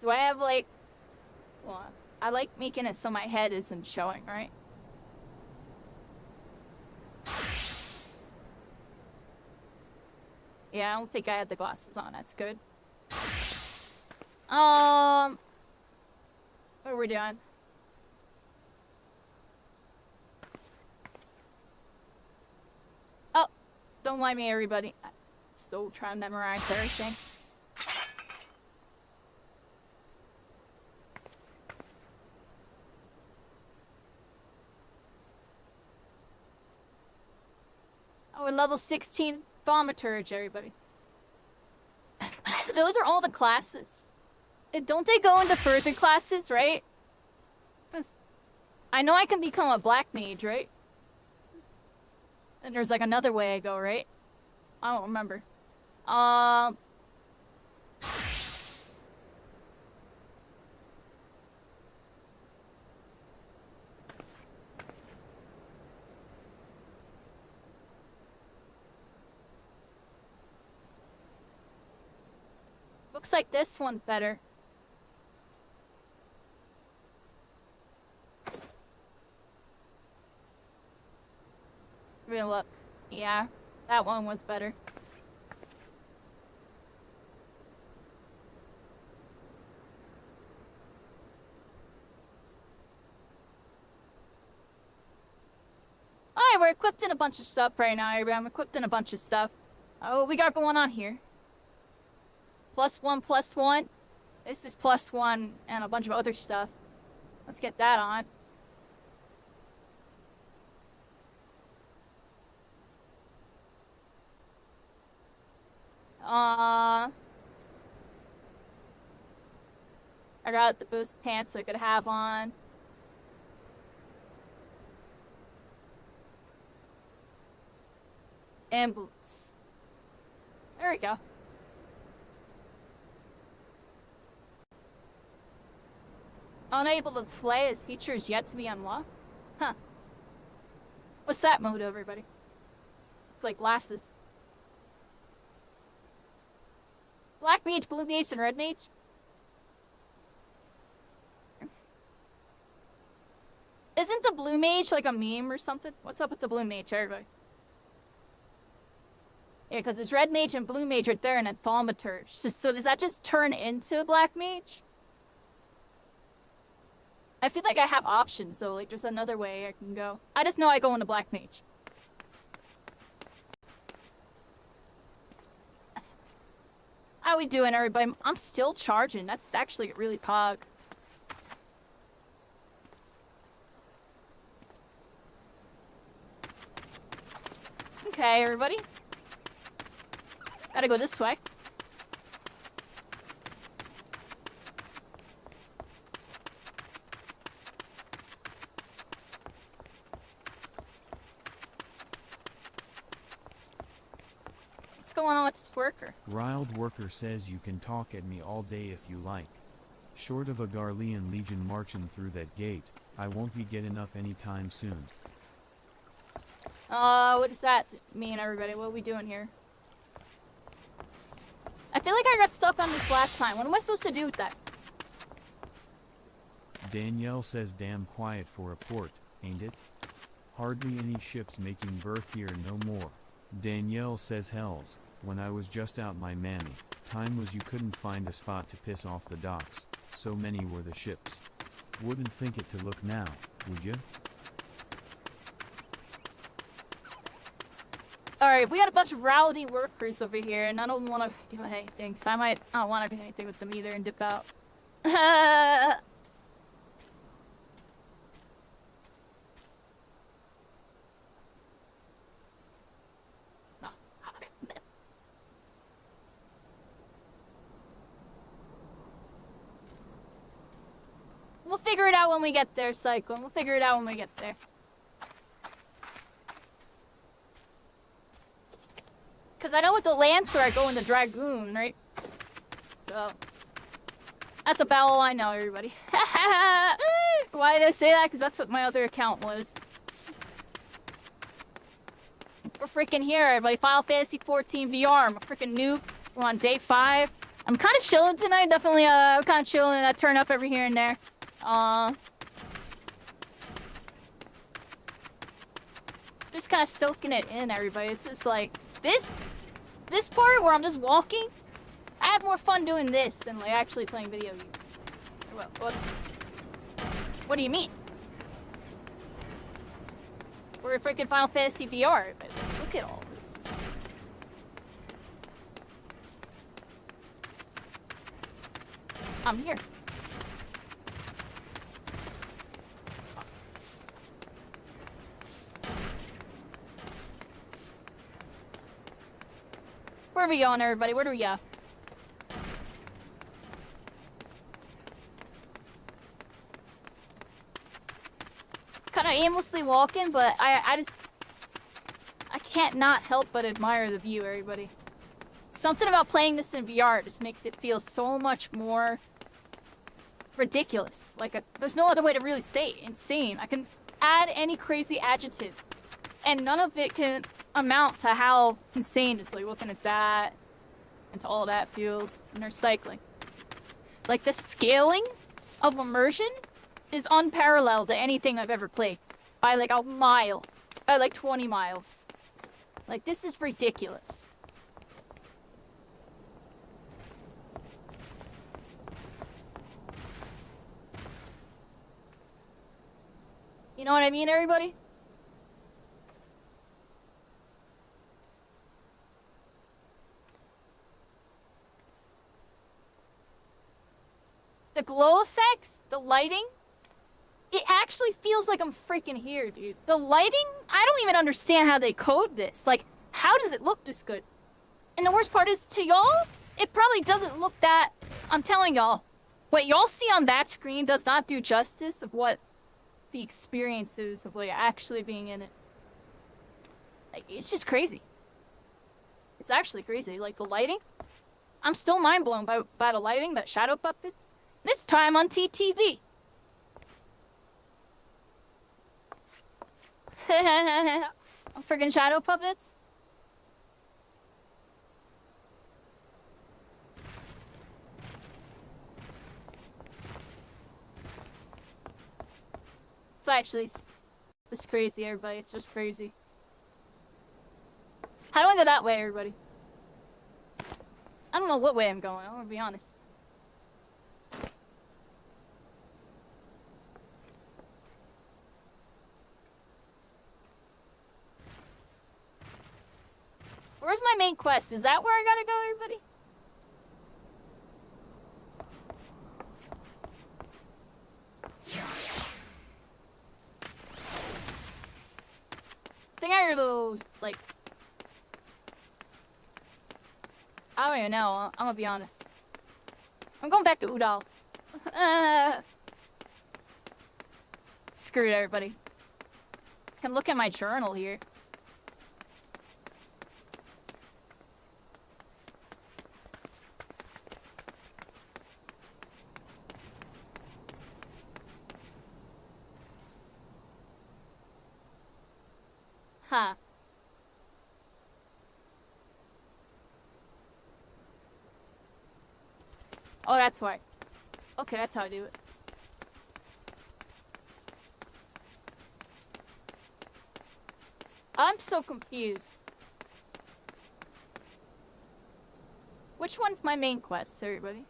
S1: Do I have like... Well, I like making it so my head isn't showing, right? Yeah, I don't think I had the glasses on. That's good. What are we doing? Oh, don't mind me, everybody. I'm still trying to memorize everything. Oh, we're level 16 thaumaturge, everybody. Those are all the classes. Don't they go into further classes, right? 'Cause I know I can become a black mage, right? And there's like another way I go, right? I don't remember. Looks like this one's better. Real look. Yeah, that one was better. Alright, we're equipped in a bunch of stuff right now, everybody. I'm equipped in a bunch of stuff. Oh, we got going on here? +1. This is +1 and a bunch of other stuff. Let's get that on. I got the boost pants I could have on. and boots. There we go. Unable to display as features yet to be unlocked? Huh. What's that mode, everybody? It's like glasses. Black mage, blue mage, and red mage? Isn't the blue mage like a meme or something? What's up with the blue mage, everybody? Yeah, because it's red mage and blue mage right there in a thaumaturge. So does that just turn into a black mage? I feel like I have options though, like there's another way I can go. I just know I go into black mage. How we doing, everybody? I'm still charging. That's actually really pog. Okay, everybody. Gotta go this way. What's going on with this worker?
S4: Riled Worker says you can talk at me all day if you like. Short of a Garlean legion marching through that gate, I won't be getting up anytime soon.
S1: What does that mean, everybody? What are we doing here? I feel like I got stuck on this last time. What am I supposed to do with that?
S4: Danielle says damn quiet for a port, ain't it? Hardly any ships making berth here no more. Danielle says hells, when I was just out my manny, time was you couldn't find a spot to piss off the docks, so many were the ships. Wouldn't think it to look now, would ya?
S1: Alright, we got a bunch of rowdy workers over here, and I don't want to do anything, so I don't want to do anything with them either and dip out. We'll figure it out when we get there, Cyclone. We'll figure it out when we get there. Because I know with the Lancer, I go into Dragoon, right? So, that's about all I know, everybody. Why did I say that? Because that's what my other account was. We're freaking here, everybody. Final Fantasy XIV VR. I'm a freaking noob. We're on day 5. I'm kind of chilling tonight. Definitely, I'm kind of chilling. I turn up every here and there. Just kind of soaking it in, everybody. It's just like this part where I'm just walking. I have more fun doing this than like actually playing video games. What do you mean? We're a freaking Final Fantasy VR, but look at all this. I'm here. Where are we going, everybody? Where do we go? Kind of aimlessly walking, but I can't not help but admire the view, everybody. Something about playing this in VR just makes it feel so much more ridiculous. Like, there's no other way to really say it. Insane. I can add any crazy adjective, and none of it can amount to how insane just like looking at that and to all that feels when they're cycling. Like, the scaling of immersion is unparalleled to anything I've ever played by like a mile, by like 20 miles. Like, this is ridiculous. You know what I mean, everybody? The glow effects, the lighting, it actually feels like I'm freaking here, dude. The lighting, I don't even understand how they code this. Like, how does it look this good? And the worst part is, to y'all, it probably doesn't look that... I'm telling y'all, what y'all see on that screen does not do justice of what the experience is of like actually being in it. Like, it's just crazy. It's actually crazy. Like the lighting. I'm still mind blown by the lighting, that shadow puppets. This time on TTV. Friggin' shadow puppets. It's actually it's crazy, everybody. It's just crazy. How do I go that way, everybody? I don't know what way I'm going, I'm gonna be honest. Where's my main quest? Is that where I gotta go, everybody? I think I heard a little, like... I don't even know, I'm gonna be honest. I'm going back to Udall. Screw it, everybody. I can look at my journal here. Huh. Oh, that's why. Okay, that's how I do it. I'm so confused. Which one's my main quest, everybody?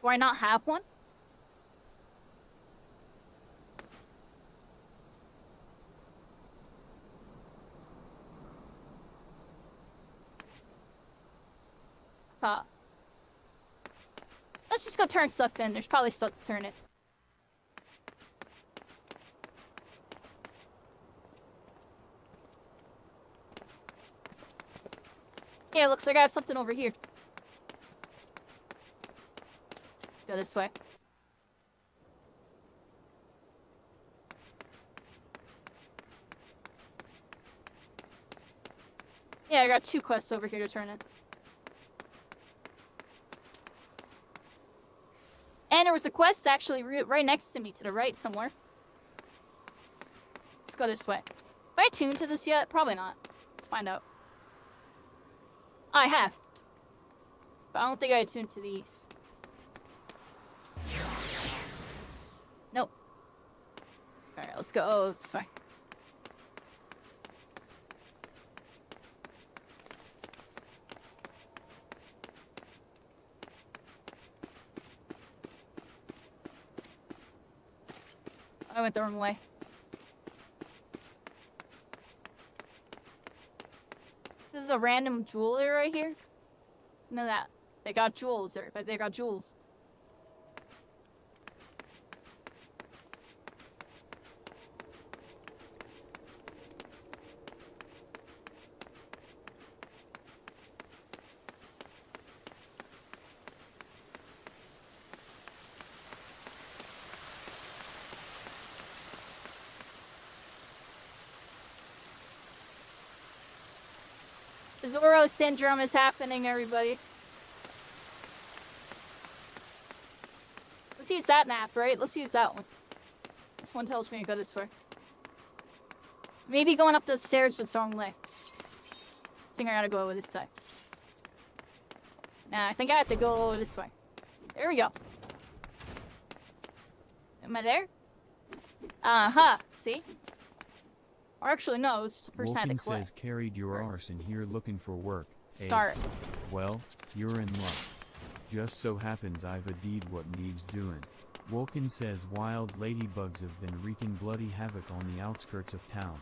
S1: Do I not have one? Let's just go turn stuff in. There's probably stuff to turn it. Yeah, looks like I have something over here. Go this way. Yeah, I got 2 quests over here to turn in. And there was a quest actually right next to me, to the right somewhere. Let's go this way. Have I tuned to this yet? Probably not. Let's find out. I have. But I don't think I tuned to these. Nope. Alright, let's go. Oh, this way. I went the wrong way. This is a random jeweler right here. Know that. They got jewels, but they got jewels. Zoro syndrome is happening, everybody. Let's use that map, right? Let's use that one. This one tells me to go this way. Maybe going up the stairs was the wrong way. I think I gotta go over this side. Nah, I think I have to go over this way. There we go. Am I there? Uh-huh. See? Or actually, no, it's just a person I had to
S4: Wolken
S1: click.
S4: says carried your arse in here looking for work.
S1: Start.
S4: Well, you're in luck. Just so happens I've a deed what needs doing. Wolken says wild ladybugs have been wreaking bloody havoc on the outskirts of town.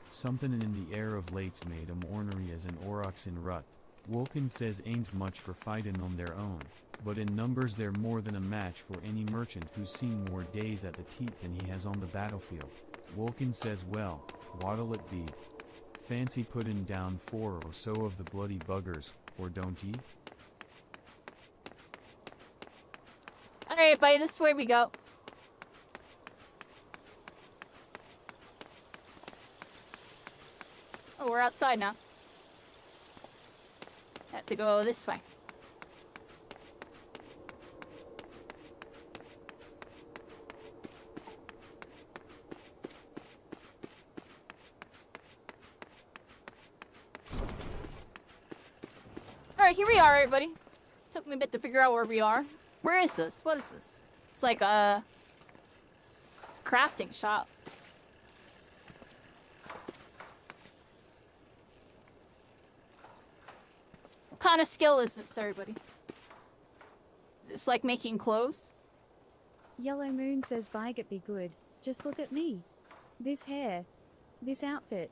S4: Something in the air of late's made 'em ornery as an aurochs in rut. Wolken says ain't much for fighting on their own, but in numbers they're more than a match for any merchant who's seen more days at the teat than he has on the battlefield. Wolken says well, what'll it be? Fancy putting down 4 or so of the bloody buggers, or don't ye?
S1: Alright, buddy, this is where we go. Oh, we're outside now. have to go this way. Alright, here we are, everybody. Took me a bit to figure out where we are. Where is this? What is this? It's like a crafting shop. What kind of skill is this, everybody? Is this like making clothes?
S3: Yellow Moon says Bygit be good. Just look at me. This hair. This outfit.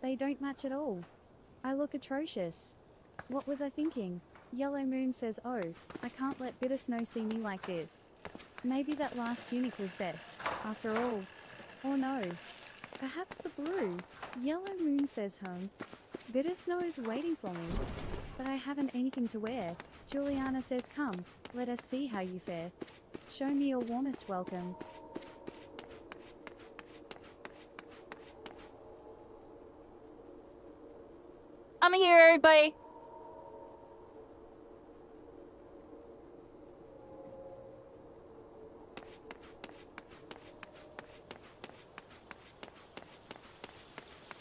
S3: They don't match at all. I look atrocious. What was I thinking? Yellow Moon says, oh, I can't let Bitter Snow see me like this. Maybe that last tunic was best, after all. Or no. Perhaps the blue. Yellow Moon says Bitter Snow is waiting for me. But I haven't anything to wear. Juliana says come, let us see how you fare. Show me your warmest welcome.
S1: I'm here, everybody.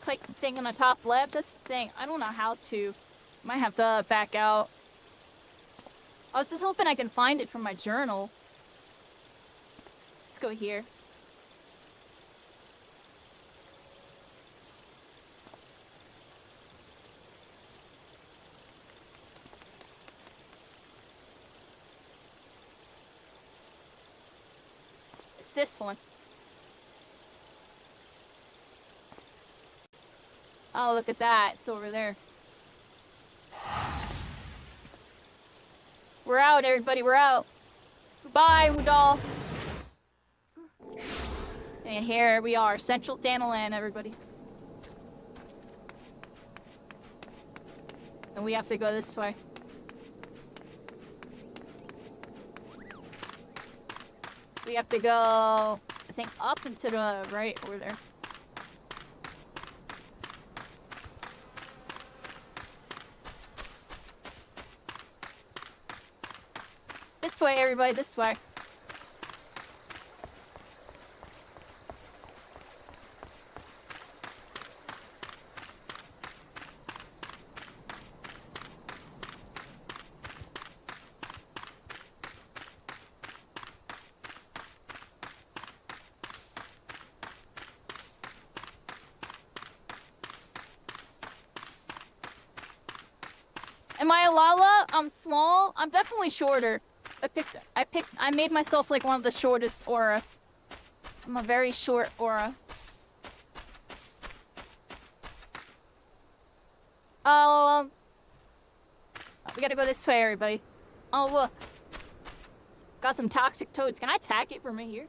S1: Click the thing on the top left. That's the thing. I don't know how to. Might have to back out. I was just hoping I can find it from my journal. Let's go here. It's this one. Oh, look at that. It's over there. We're out, everybody. We're out. Goodbye, Udall. And here we are. Central Thanalan, everybody. And we have to go this way. We have to go, I think, up and to the right over there. This way, everybody, this way. Am I a Lala? I'm small. I'm definitely shorter. I made myself like one of the shortest aura. I'm a very short aura. We gotta go this way, everybody. Oh, look. Got some toxic toads. Can I attack it from right here?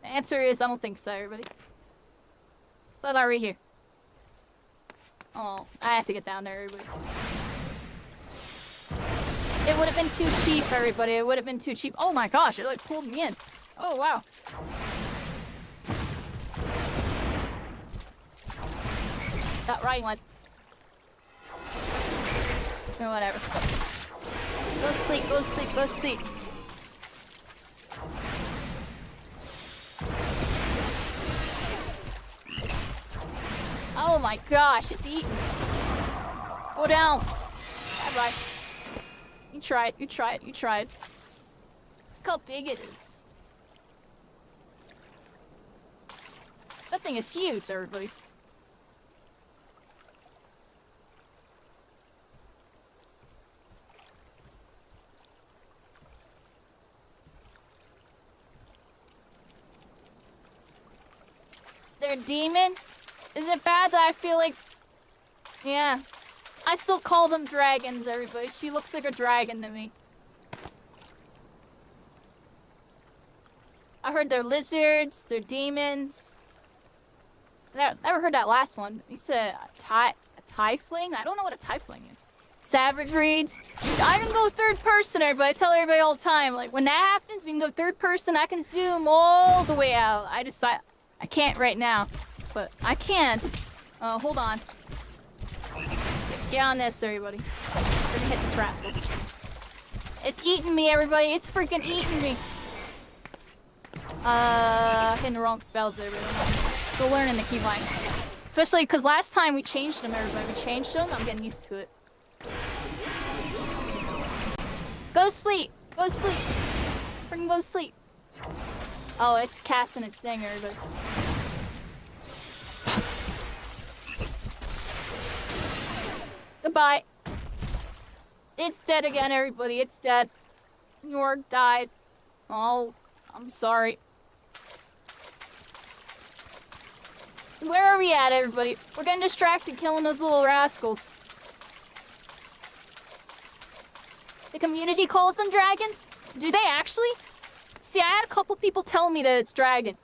S1: The answer is I don't think so, everybody. But are we here? Oh, I have to get down there, everybody. It would have been too cheap, everybody. It would have been too cheap. Oh my gosh, it like pulled me in. Oh wow. That right one. Or whatever. Go sleep, go sleep, go sleep. Oh my gosh, it's eating. Go down. Bye-bye. You tried, you tried, you tried. Look how big it is. That thing is huge, everybody. They're demon? Is it bad that I feel like... Yeah. I still call them dragons, everybody. She looks like a dragon to me. I heard they're lizards, they're demons. I never heard that last one. You said a tiefling? I don't know what a tiefling is. Savage reads. I can go third person, everybody. I tell everybody all the time. Like, when that happens, we can go third person. I can zoom all the way out. I can't right now. but I can. Hold on. Get on this, everybody. We're gonna hit this rascal. It's eating me, everybody. It's freaking eating me. Hitting the wrong spells there, everybody. Still learning the keybind. Especially because last time we changed them, everybody. We changed them. I'm getting used to it. Go to sleep. Go to sleep. Freaking go to sleep. Oh, it's casting its thing, everybody. Goodbye. It's dead again, everybody. It's dead. York died. Oh, I'm sorry. Where are we at, everybody? We're getting distracted killing those little rascals. The community calls them dragons? Do they actually? See, I had a couple people tell me that it's dragon.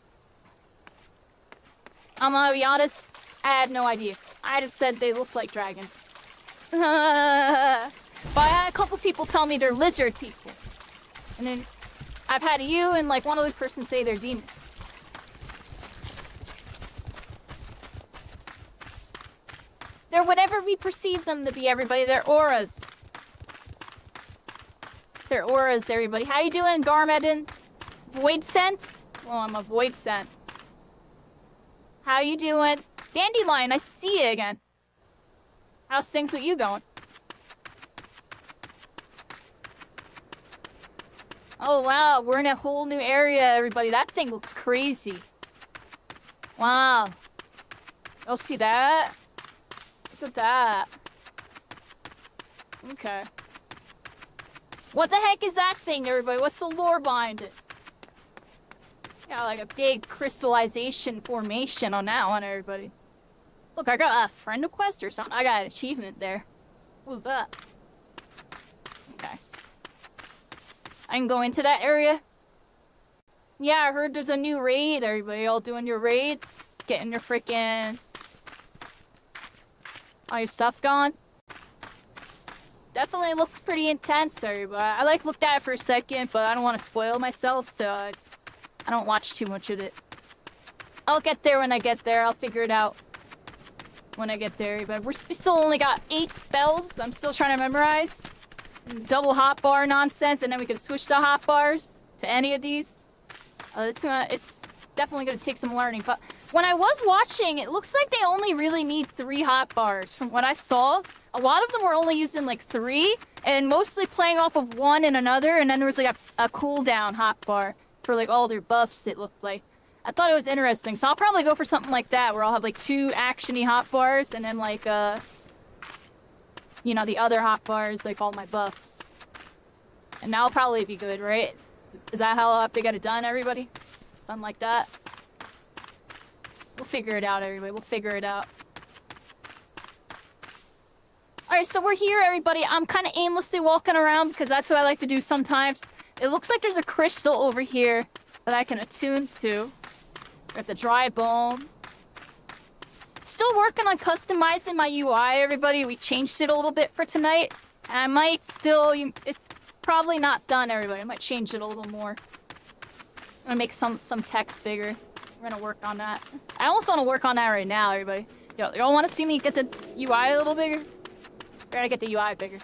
S1: I'm gonna be honest, I had no idea. I just said they look like dragons. But I had a couple people tell me they're lizard people. And then I've had you and like one other person say they're demons. They're whatever we perceive them to be, everybody. They're auras. They're auras, everybody. How you doing, Garmadon? Void sense? Oh, I'm a void scent. How you doing? Dandelion, I see you again. How's things with you going? Oh, wow. We're in a whole new area, everybody. That thing looks crazy. Wow. Y'all see that? Look at that. Okay. What the heck is that thing, everybody? What's the lore behind it? Got like a big crystallization formation on that one, everybody. Look, I got a friend request or something. I got an achievement there. What was that? Okay. I can go into that area. Yeah, I heard there's a new raid. Everybody all doing your raids? Getting your freaking... all your stuff gone? Definitely looks pretty intense, everybody. I like looked at it for a second, but I don't want to spoil myself, so I don't watch too much of it. I'll get there when I get there. I'll figure it out when I get there. But we still only got 8 spells. I'm still trying to memorize. Double hotbar nonsense, and then we can switch to hotbars to any of these. It's definitely gonna take some learning. But when I was watching, it looks like they only really need 3 hotbars. From what I saw, a lot of them were only using like 3, and mostly playing off of one and another. And then there was like a cooldown hotbar for like all their buffs, it looked like. I thought it was interesting, so I'll probably go for something like that, where I'll have like 2 actiony hotbars, and then like, you know, the other hotbars, like all my buffs. And that'll probably be good, right? Is that how I'll have to get it done, everybody? Something like that? We'll figure it out, everybody. We'll figure it out. Alright, so we're here, everybody. I'm kind of aimlessly walking around because that's what I like to do sometimes. It looks like there's a crystal over here that I can attune to. Got the dry bone. Still working on customizing my UI, everybody. We changed it a little bit for tonight. And I might still... it's probably not done, everybody. I might change it a little more. I'm gonna make some text bigger. We're gonna work on that. I almost want to work on that right now, everybody. Y'all want to see me get the UI a little bigger? We're gonna get the UI bigger.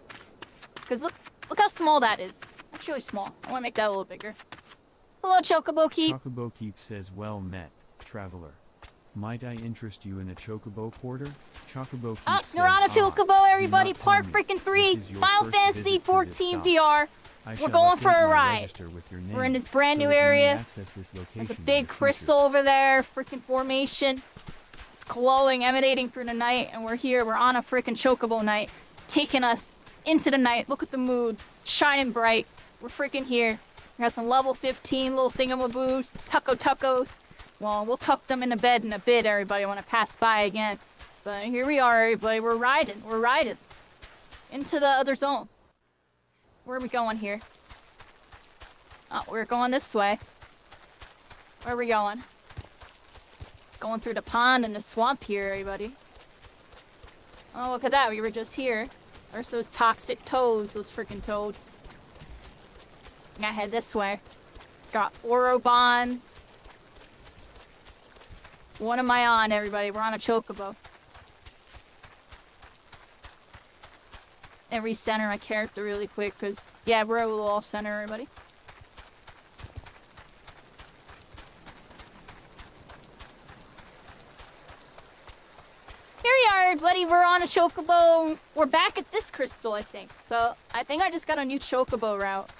S1: Because look how small that is. That's really small. I want to make that a little bigger. Hello, Chocobo Keep.
S4: Chocobo Keep says, well met, traveler. Might I interest you in a Chocobo quarter? Chocobo Keep says,
S1: you're on a Chocobo, everybody. Part freaking 3.
S4: This is your
S1: Final
S4: first
S1: Fantasy
S4: visit to this
S1: 14
S4: stop.
S1: VR. We're going for a ride. We're in this brand new area. There's a big crystal over there. Freaking formation. It's glowing, emanating through the night. And we're here. We're on a freaking Chocobo night. Taking us into the night. Look at the mood. Shining bright. We're freaking here. We got some level 15 little thingamaboos. Tuckos. Well, we'll tuck them in the bed in a bit, everybody. I want to pass by again. But here we are, everybody. We're riding. We're riding. Into the other zone. Where are we going here? Oh, we're going this way. Where are we going? Going through the pond and the swamp here, everybody. Oh, look at that. We were just here. There's those toxic toads. Those freaking toads. I'm gonna head this way. Got Oro bonds. What am I on, everybody? We're on a chocobo. And recenter my character really quick, because, yeah, we're able to all center everybody. Here we are, everybody. We're on a chocobo. We're back at this crystal, I think. So, I think I just got a new chocobo route.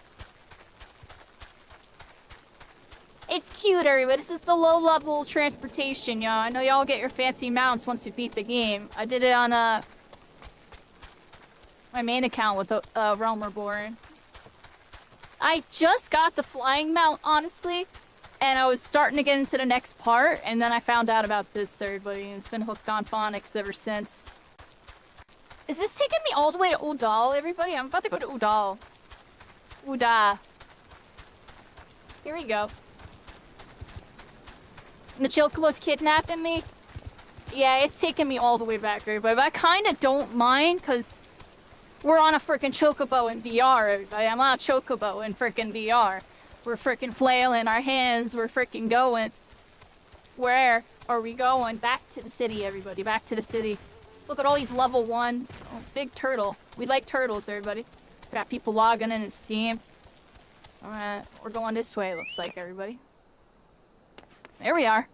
S1: It's cute, everybody. This is the low-level transportation, y'all. I know y'all get your fancy mounts once you beat the game. I did it on, my main account with Realm Reborn. I just got the flying mount, honestly. And I was starting to get into the next part, and then I found out about this, everybody, and it's been hooked on phonics ever since. Is this taking me all the way to Udal, everybody? I'm about to go to Udal. Uda. Here we go. And the chocobo's kidnapping me? Yeah, it's taking me all the way back, everybody, but I kinda don't mind, because we're on a frickin' chocobo in VR, everybody. I'm on a chocobo in frickin' VR. We're frickin' flailing our hands. We're frickin' going. Where are we going? Back to the city, everybody. Back to the city. Look at all these level 1s. Oh, big turtle. We like turtles, everybody. Got people logging in and Steam. Alright, we're going this way, it looks like, everybody. There we are.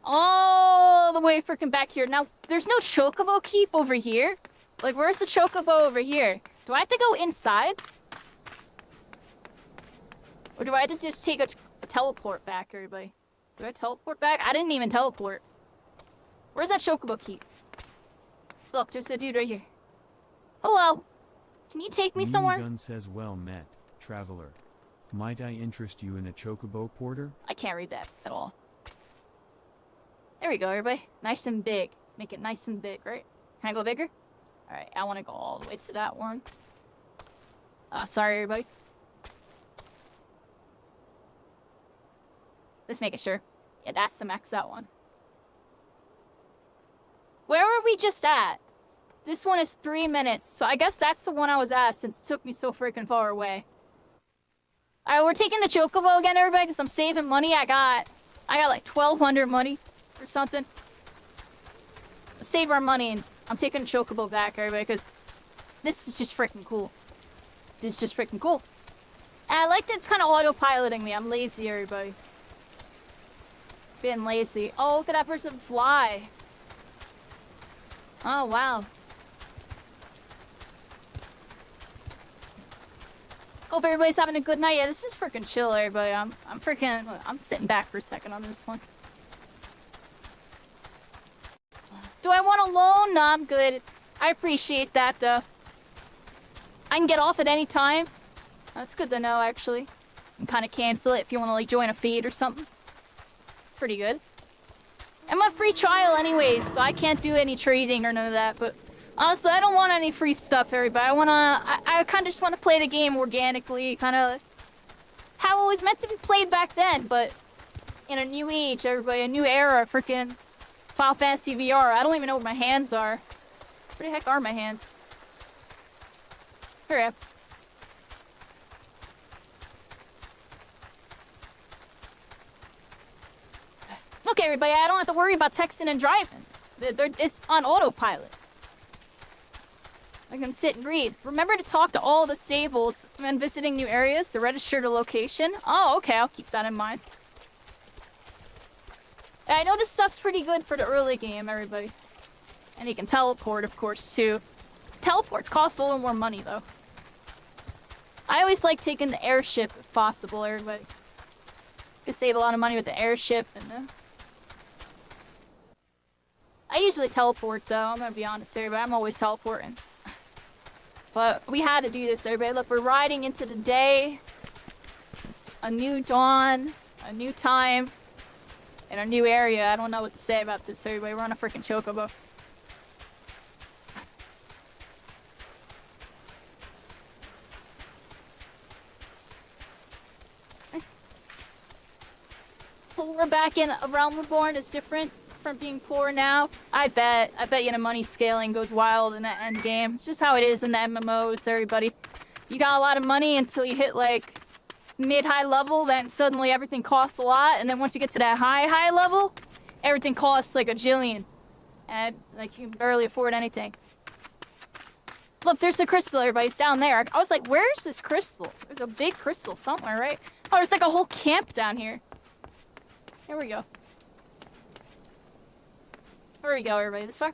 S1: All the way frickin' back here. Now, there's no chocobo keep over here. Like, where's the chocobo over here? Do I have to go inside? Or do I have to just take a teleport back, everybody? Do I teleport back? I didn't even teleport. Where's that chocobo keep? Look, there's a dude right here. Hello. Can you take me somewhere?
S4: Gun says, well met, traveler. Might I interest you in a chocobo porter?
S1: I can't read that at all. There we go, everybody. Nice and big. Make it nice and big, right? Can I go bigger? Alright, I want to go all the way to that one. Sorry, everybody. Let's make it sure. Yeah, that's the max out one. Where were we just at? This one is 3 minutes, so I guess that's the one I was at since it took me so freaking far away. Alright, we're taking the chocobo again, everybody, because I'm saving money. I got like 1,200 money or something. Let's save our money, and I'm taking the chocobo back, everybody, because this is just freaking cool. This is just freaking cool. And I like that it's kind of autopiloting me. I'm lazy, everybody. Being lazy. Oh, look at that person fly. Oh, wow. Hope everybody's having a good night. Yeah, this is freaking chill, everybody. I'm sitting back for a second on this one. Do I want a loan? No, I'm good. I appreciate that, though. I can get off at any time. That's good to know, actually. You can kind of cancel it if you want to, like, join a feed or something. Pretty good. I'm a free trial anyways, so I can't do any trading or none of that, but honestly, I don't want any free stuff, everybody. I kind of just want to play the game organically, kind of how it was meant to be played back then, but in a new age, everybody, a new era, freaking Final Fantasy VR. I don't even know where my hands are. Where the heck are my hands? Here I am. Look, everybody, I don't have to worry about texting and driving. It's on autopilot. I can sit and read. Remember to talk to all the stables when visiting new areas to register the location. Oh, okay, I'll keep that in mind. I know this stuff's pretty good for the early game, everybody. And you can teleport, of course, too. Teleports cost a little more money, though. I always like taking the airship if possible, everybody. You can save a lot of money with the airship and I usually teleport, though. I'm gonna be honest here, but I'm always teleporting. But we had to do this, everybody. Look, we're riding into the day. It's a new dawn, a new time, and a new area. I don't know what to say about this, everybody. We're on a freaking chocobo. We're back in a Realm Reborn is different from being poor now. I bet you the money scaling goes wild in that end game. It's just how it is in the MMOs, everybody. You got a lot of money until you hit like mid-high level, then suddenly everything costs a lot, and then once you get to that high level, everything costs like a jillion. And like you can barely afford anything. Look, there's the crystal, everybody. It's down there. I was like, where's this crystal? There's a big crystal somewhere, right? Oh, there's like a whole camp down here. Here we go. Here we go, everybody. This way.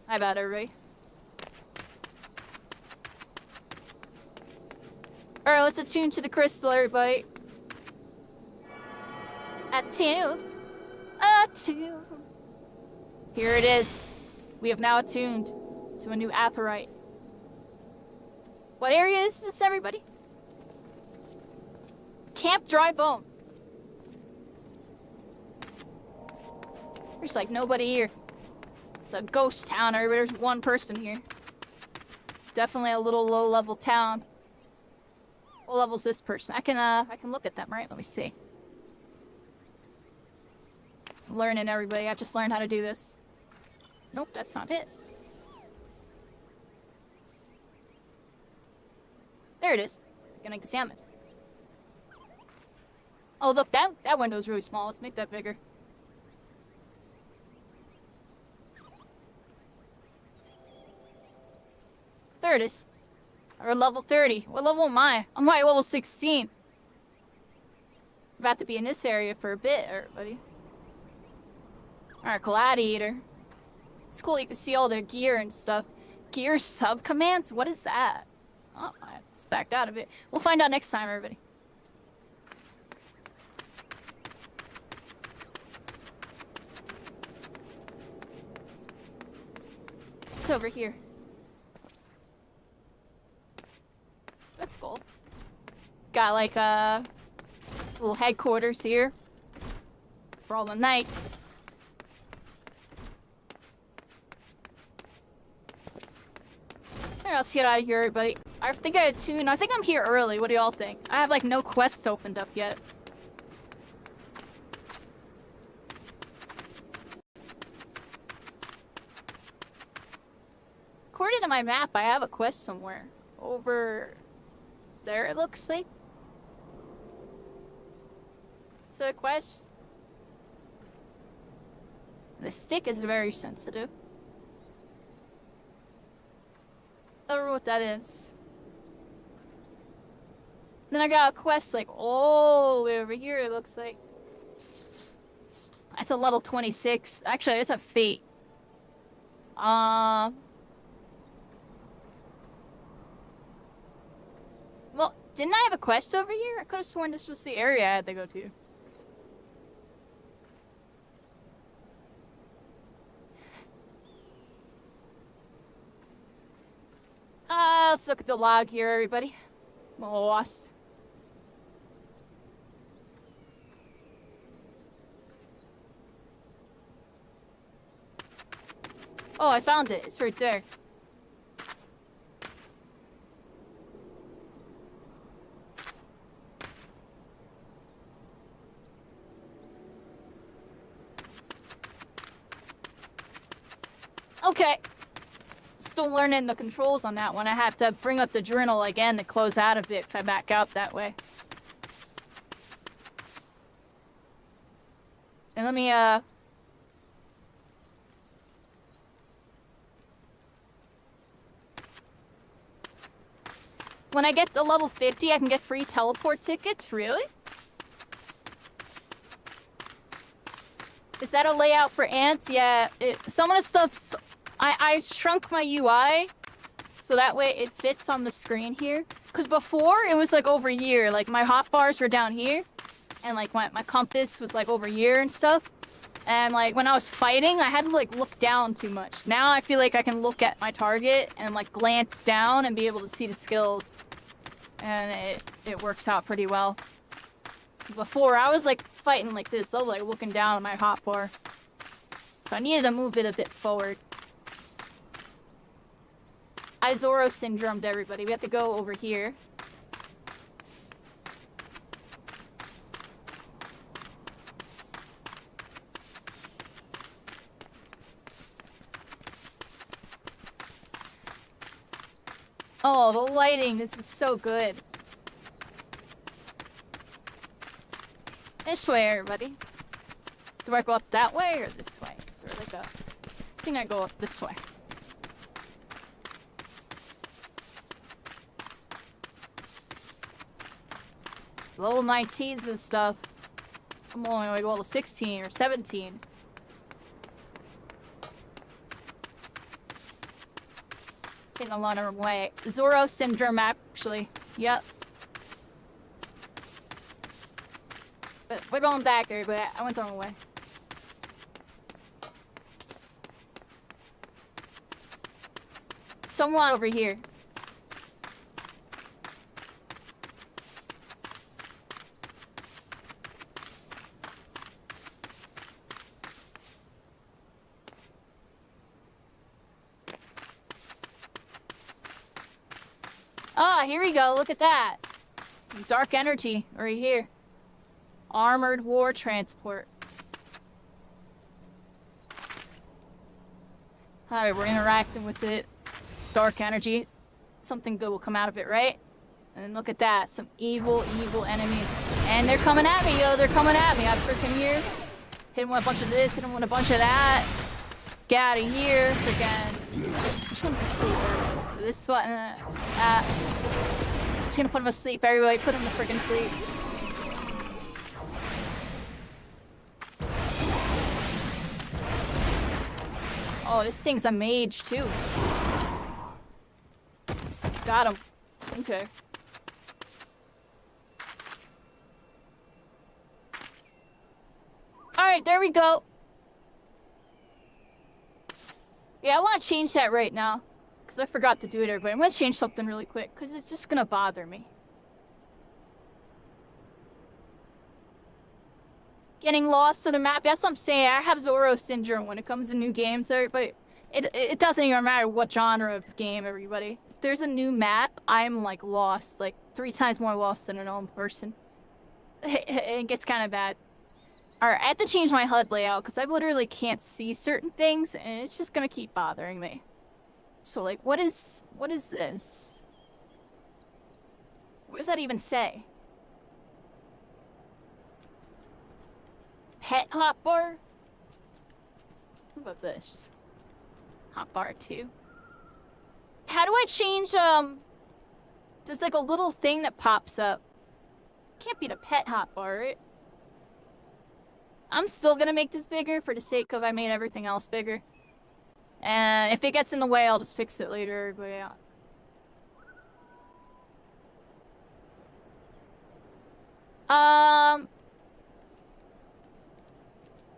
S1: How about everybody? Alright, let's attune to the crystal, everybody. Attune. Attune. Here it is. We have now attuned to a new apparite. What area is this, everybody? Camp Dry Bone. There's like nobody here. It's a ghost town, everybody. There's one person here. Definitely a little low-level town. What level's this person? I can look at them, right? Let me see. I'm learning, everybody. I just learned how to do this. Nope, that's not it. There it is. I'm gonna examine. Oh, look, that window's really small. Let's make that bigger. There it is. Or level 30. What level am I? I'm like level 16. About to be in this area for a bit, everybody. Alright, Gladiator. It's cool, you can see all their gear and stuff. Gear sub-commands? What is that? Oh, I just backed out of it. We'll find out next time, everybody. It's over here. That's cool. Got like a little headquarters here for all the knights. Alright, let's get out of here, everybody. I think I attuned. I think I'm here early. What do y'all think? I have like no quests opened up yet. According to my map, I have a quest somewhere. Over there, it looks like. It's a quest. The stick is very sensitive. I don't know what that is. Then I got a quest like all the way over here, it looks like. That's a level 26. Actually, it's a fate. Well, didn't I have a quest over here? I could have sworn this was the area I had to go to. Let's look at the log here, everybody. I'm lost. Oh, I found it. It's right there. Okay. Still learning the controls on that one. I have to bring up the journal again to close out of it if I back out that way. And let me, when I get to level 50, I can get free teleport tickets? Really? Is that a layout for ants? Yeah, some of the stuff's... I shrunk my UI so that way it fits on the screen here. Because before, it was like over here. Like, my hotbars were down here. And, like, my compass was, like, over here and stuff. And, like, when I was fighting, I had to, like, look down too much. Now I feel like I can look at my target and, like, glance down and be able to see the skills. And it works out pretty well. Before, I was, like, fighting like this. I was, like, looking down at my hotbar. So I needed to move it a bit forward. Izoro syndrome to everybody. We have to go over here. Oh, the lighting. This is so good. This way, everybody. Do I go up that way or this way? Is there like a... I think I go up this way. Level 19s and stuff. I'm only like level 16 or 17. Getting a lot of way. Zoro syndrome, actually. Yep. But we're going back, everybody. I went the wrong way. Someone over here. Ah, here we go. Look at that. Some dark energy right here. Armored war transport. Alright, we're interacting with it. Dark energy. Something good will come out of it, right? And look at that. Some evil, evil enemies. And they're coming at me, yo. They're coming at me. I'm freaking here. Hit him with a bunch of this. Hit him with a bunch of that. Get out of here. Freaking. Which one's the sleeper? This one. Just gonna put him to sleep, everybody. Put him to freaking sleep. Oh, this thing's a mage, too. Got him. Okay. Alright, there we go. Yeah, I want to change that right now. Because I forgot to do it, everybody. I'm going to change something really quick. Because it's just going to bother me. Getting lost in a map. That's what I'm saying. I have Zoro syndrome when it comes to new games, everybody. It doesn't even matter what genre of game, everybody. If there's a new map, I'm like lost. Like 3 times more lost than a normal person. It gets kind of bad. Alright, I have to change my HUD layout because I literally can't see certain things and it's just gonna keep bothering me. So like, what is this? What does that even say? Pet hotbar? What about this? Hotbar 2. How do I change, there's like a little thing that pops up. Can't be the pet hotbar, right? I'm still gonna make this bigger for the sake of I made everything else bigger. And if it gets in the way, I'll just fix it later, but yeah.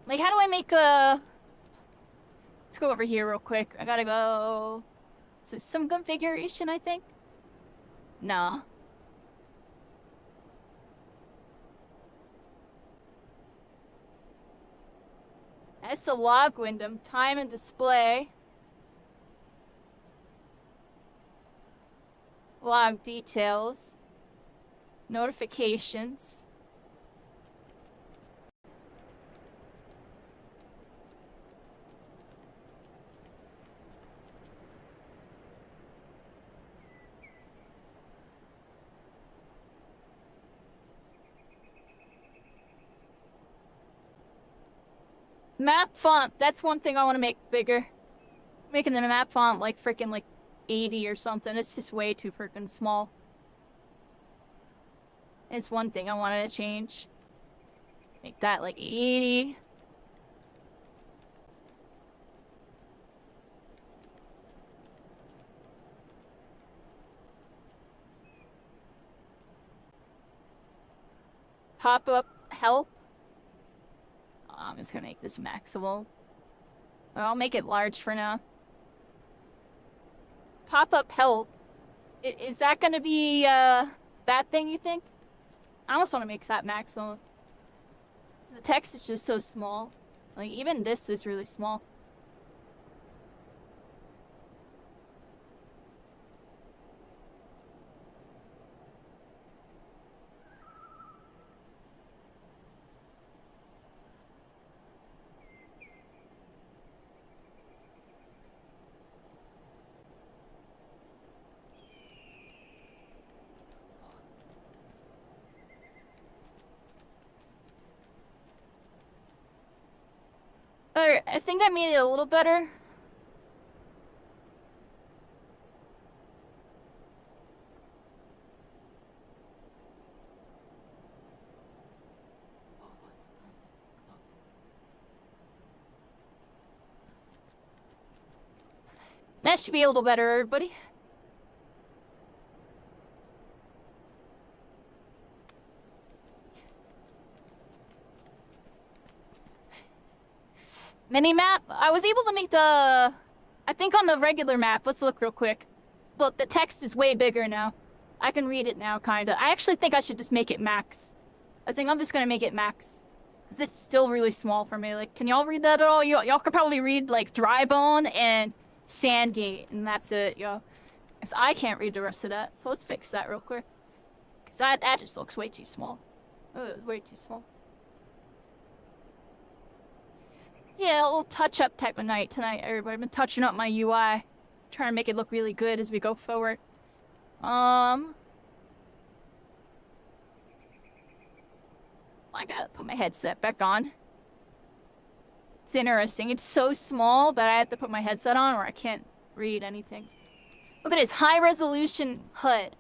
S1: Like, how do I make a... Let's go over here real quick. I gotta go... So some configuration, I think? No. That's the log window. Time and display. Log details. Notifications. Map font, that's one thing I want to make bigger. Making the map font like freaking like 80 or something. It's just way too freaking small. It's one thing I wanted to change. Make that like 80. Pop up help. I'm just gonna make this maximal. I'll make it large for now. Pop-up help. Is that gonna be, that thing, you think? I almost want to make that maximal. The text is just so small. Like, even this is really small. I think I made it a little better. That should be a little better, everybody. Mini-map? I was able to make the... I think on the regular map, let's look real quick. Look, the text is way bigger now. I can read it now, kinda. I actually think I should just make it max. I think I'm just gonna make it max. Because it's still really small for me. Like, can y'all read that at all? Y'all could probably read, like, Drybone and Sandgate, and that's it, yo. Because I can't read the rest of that, so let's fix that real quick. Because that just looks way too small. Ugh, way too small. Yeah, a little touch-up type of night tonight, everybody. I've been touching up my UI. Trying to make it look really good as we go forward. I gotta put my headset back on. It's interesting. It's so small that I have to put my headset on or I can't read anything. Look at this high-resolution HUD.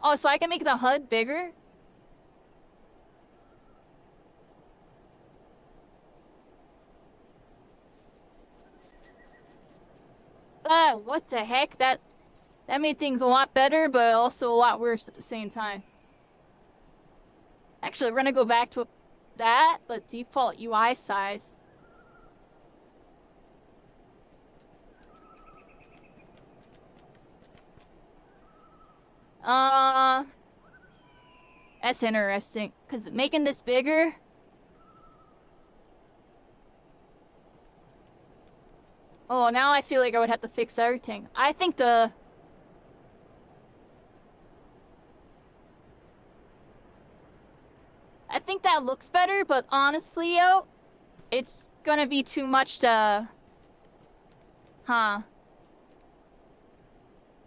S1: Oh, so I can make the HUD bigger? What the heck? That made things a lot better, but also a lot worse at the same time. Actually, we're gonna go back to that, but default UI size. That's interesting, because making this bigger... Oh, now I feel like I would have to fix everything. I think the... I think that looks better, but honestly, yo, it's gonna be too much to... Huh.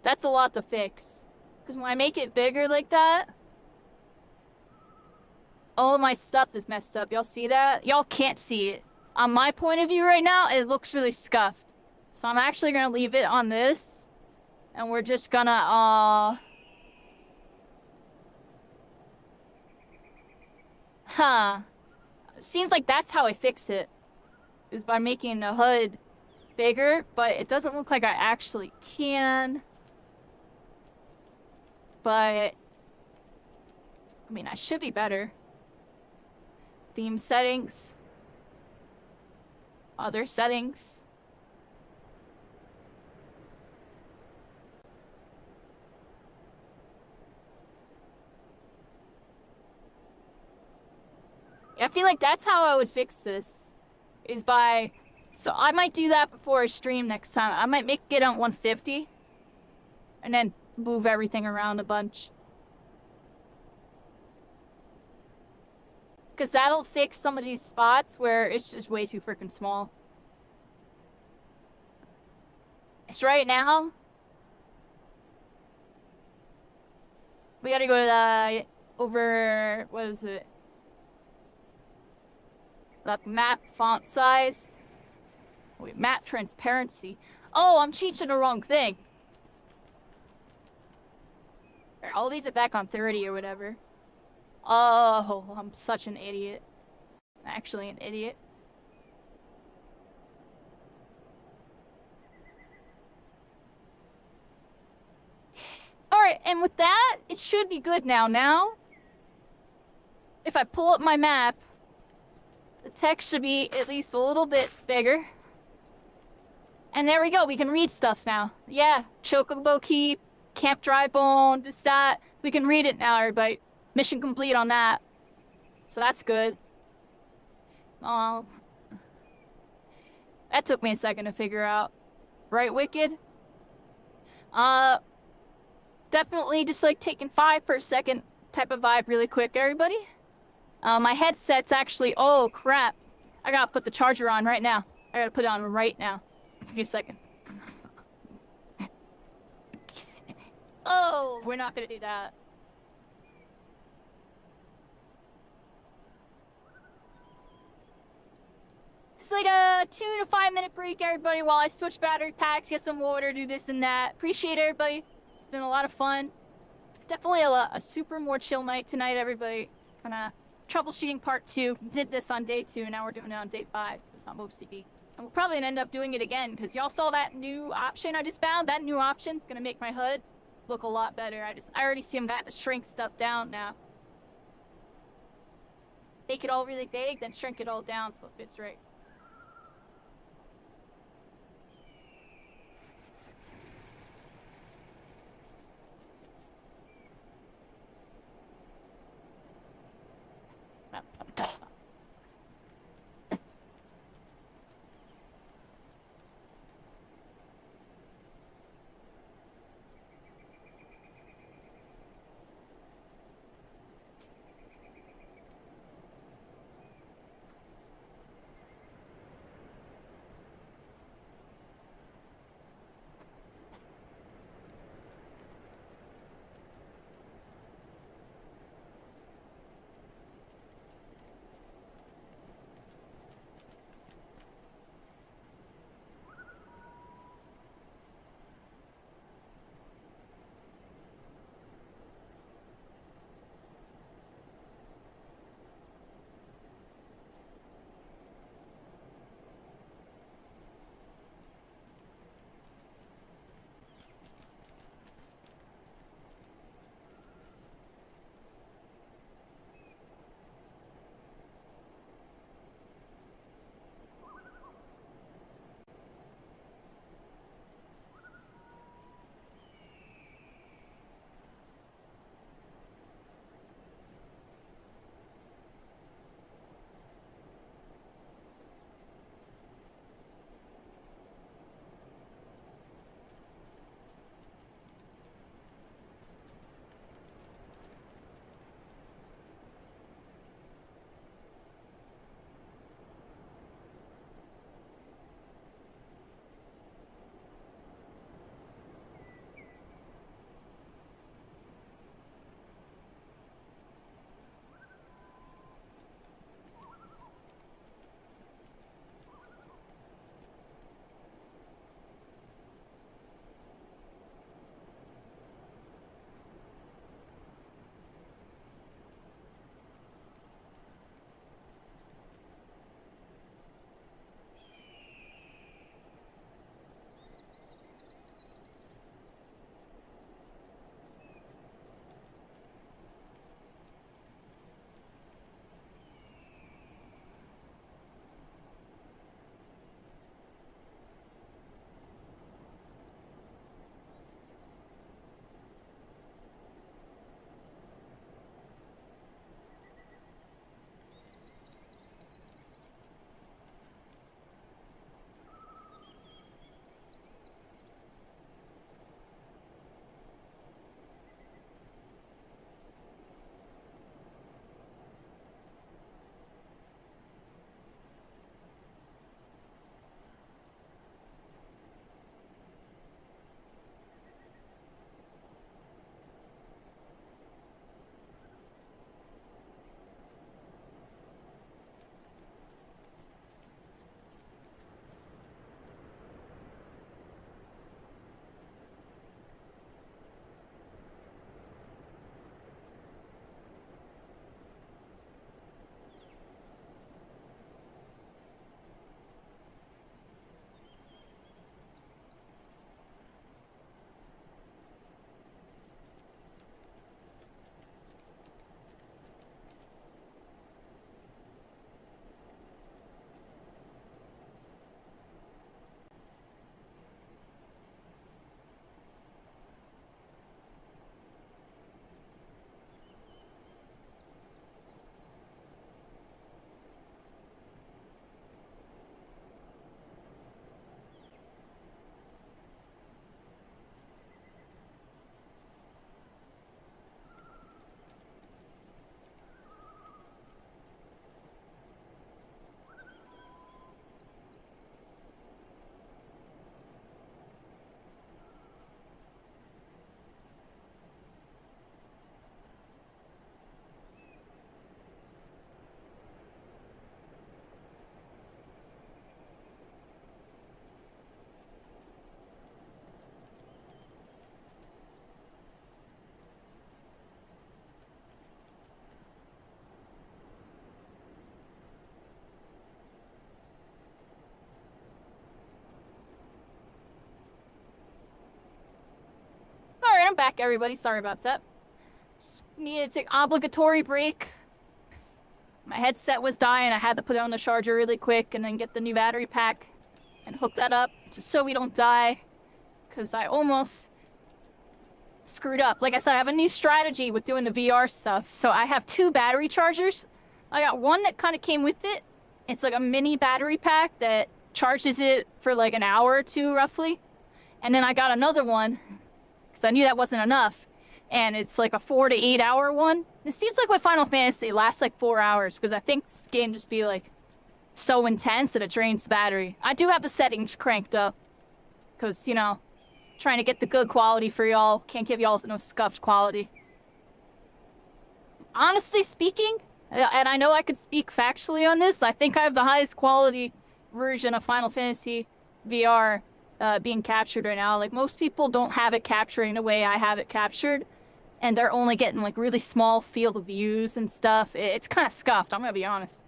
S1: That's a lot to fix. Because when I make it bigger like that... all of my stuff is messed up. Y'all see that? Y'all can't see it. On my point of view right now, it looks really scuffed. So I'm actually gonna leave it on this. And we're just gonna, Huh. Seems like that's how I fix it. Is by making the HUD bigger, but it doesn't look like I actually can. But... I mean, I should be better. Theme settings. Other settings. I feel like that's how I would fix this. Is by... So I might do that before I stream next time. I might make it on 150. And then move everything around a bunch. Because that'll fix some of these spots where it's just way too freaking small. It's right now. We gotta go to the... over... what is it? Like map font size. Wait, map transparency. Oh, I'm changing the wrong thing. I'll leave it back on 30 or whatever. Oh, I'm such an idiot. I'm actually an idiot. Alright, and with that, it should be good now. Now, if I pull up my map, the text should be at least a little bit bigger. And there we go, we can read stuff now. Yeah, Chocobo Keep, Camp Drybone, this, that. We can read it now, everybody. Mission complete on that. So that's good. Oh. That took me a second to figure out. Right, Wicked? Definitely just like taking 5 per second type of vibe really quick, everybody. My headset's actually... Oh, crap. I gotta put the charger on right now. I gotta put it on right now. Give me a second. Oh, we're not gonna do that. It's like like a 2 to 5 minute break, everybody, while I switch battery packs, get some water, do this and that. Appreciate everybody. It's been a lot of fun. Definitely a super more chill night tonight, everybody. Kind of troubleshooting part 2. Did this on day 2, now we're doing it on day 5. It's on OCD. And we'll probably end up doing it again, because y'all saw that new option I just found. That new option's gonna make my HUD look a lot better. I already see them got to shrink stuff down now. Make it all really big, then shrink it all down so it fits right. I'm back, everybody. Sorry about that. Just needed to take obligatory break. My headset was dying. I had to put it on the charger really quick and then get the new battery pack and hook that up just so we don't die. Because I almost screwed up. Like I said, I have a new strategy with doing the VR stuff. So I have 2 battery chargers. I got one that kind of came with it. It's like a mini battery pack that charges it for like an hour or 2 roughly. And then I got another one because I knew that wasn't enough. And it's like a 4 to 8 hour one. It seems like with Final Fantasy it lasts like 4 hours because I think this game just be like so intense that it drains the battery. I do have the settings cranked up because, you know, trying to get the good quality for y'all. Can't give y'all no scuffed quality. Honestly speaking, and I know I could speak factually on this, I think I have the highest quality version of Final Fantasy VR being captured right now. Like, most people don't have it capturing the way I have it captured, and they're only getting like really small field of views and stuff. It's kind of scuffed, I'm gonna be honest.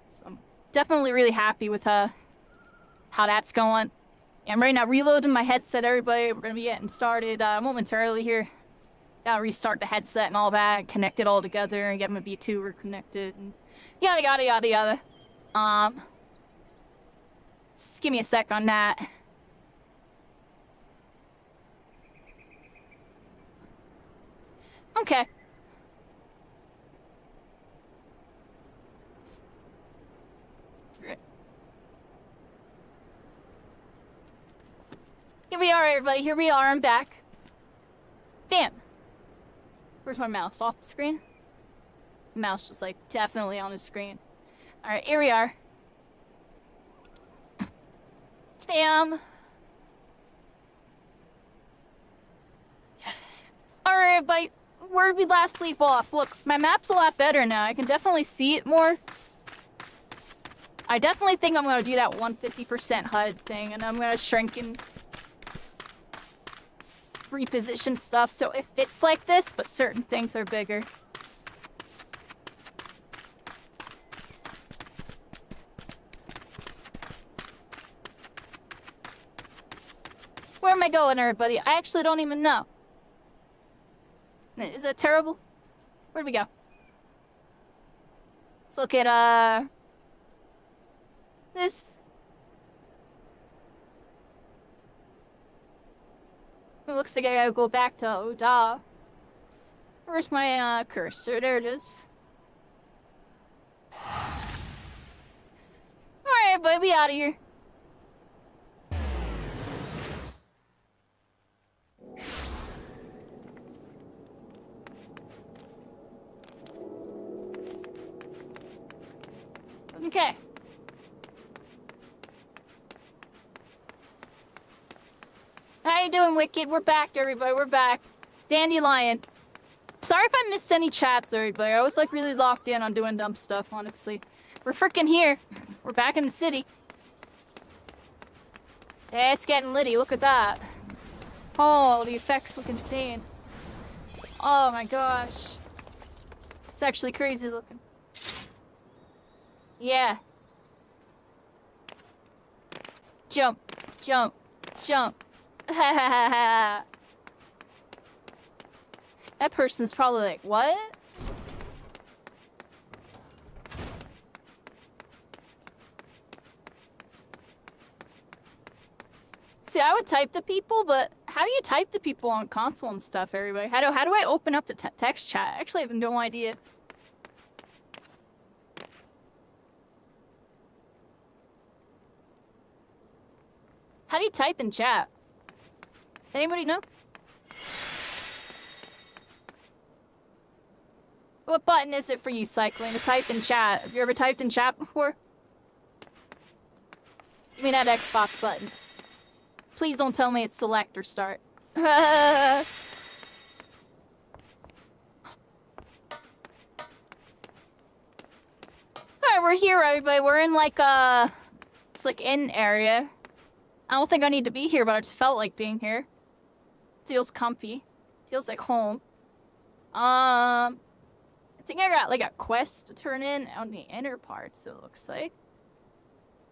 S1: So I'm definitely really happy with how that's going. I'm right now reloading my headset, everybody. We're gonna be getting started momentarily here. Gotta restart the headset and all that, connect it all together, and get my VTuber connected, and yada yada yada yada. Just give me a sec on that. Okay. Here we are, everybody. Here we are. I'm back. Damn. Where's my mouse? Off the screen? Mouse just like definitely on the screen. Alright, here we are. Damn. Alright, everybody. Where did we last leave off? Look, my map's a lot better now. I can definitely see it more. I definitely think I'm gonna do that 150% HUD thing, and I'm gonna shrink and reposition stuff so it fits like this, but certain things are bigger. Where am I going, everybody? I actually don't even know. Is that terrible? Where'd we go? Let's look at, this. It looks like I gotta go back to Oda. Where's my, cursor? There it is. Alright, everybody, we out of here. Okay. How you doing, Wicked? We're back, everybody. We're back. Dandelion. Sorry if I missed any chats, everybody. I was like really locked in on doing dumb stuff, honestly. We're freaking here. We're back in the city. Yeah, it's getting litty. Look at that. Oh, the effects look insane. Oh my gosh. It's actually crazy looking. Yeah. Jump, jump, jump. That person's probably like, what? See, I would type to people, but how do you type to people on console and stuff, everybody? How do I open up the text chat? I actually have no idea. How do you type in chat? Anybody know? What button is it for you, Cycling, to type in chat? Have you ever typed in chat before? Give me that Xbox button. Please don't tell me it's select or start. Alright, we're here, everybody. We're in like it's like in area. I don't think I need to be here, but I just felt like being here. Feels comfy. Feels like home. I think I got like a quest to turn in on the inner parts, it looks like.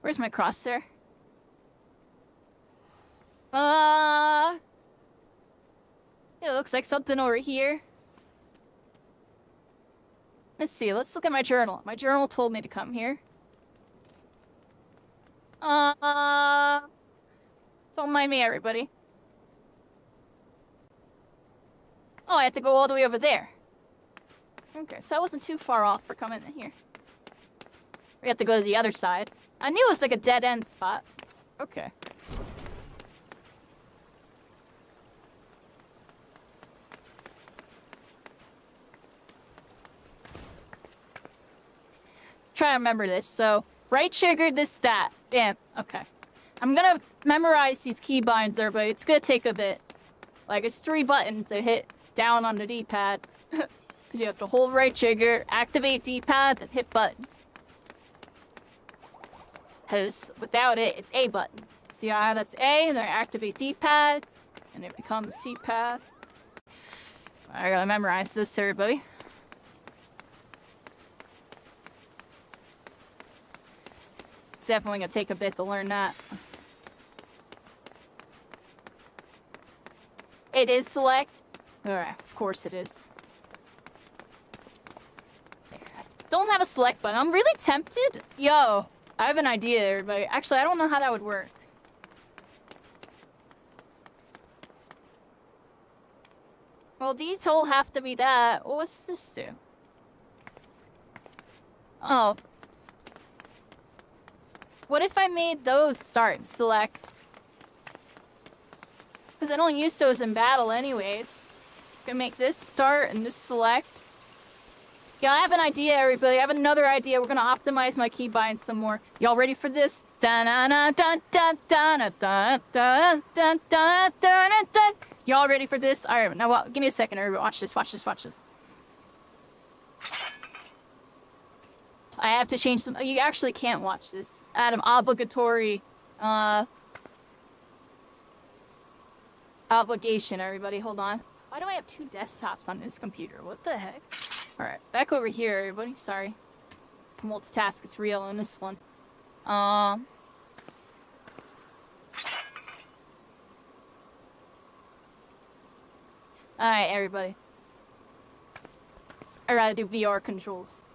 S1: Where's my crosshair? It it looks like something over here. Let's see, let's look at my journal. My journal told me to come here. Don't mind me, everybody. Oh, I have to go all the way over there. Okay, so I wasn't too far off for coming in here. We have to go to the other side. I knew it was like a dead-end spot. Okay. Try to remember this. So, right trigger, this, that. Bam. Okay. I'm gonna memorize these keybinds there, but it's gonna take a bit. Like, it's 3 buttons that hit down on the D-pad. Because you have to hold right trigger, activate D-pad, then hit button. Because without it, it's A button. See how that's A, and then I activate D-pad, and it becomes D-pad. I gotta memorize this, everybody. It's definitely gonna take a bit to learn that. It is select. Alright, of course it is. Don't have a select button. I'm really tempted. Yo, I have an idea, everybody. Actually, I don't know how that would work. Well, these all have to be that. What's this do? Oh. What if I made those start and select? Because I don't use those in battle anyways. I'm gonna make this start and this select. Yeah, I have an idea, everybody. I have another idea. We're gonna optimize my keybinds some more. Y'all ready for this? Y'all ready for this? All right, now give me a second, everybody. Watch this, watch this, watch this. I have to change them. You actually can't watch this. Adam, obligatory, obligation, everybody. Hold on. Why do I have 2 desktops on this computer? What the heck? Alright, back over here, everybody. Sorry. Multitask is real in this one. Alright, everybody. I gotta do VR controls.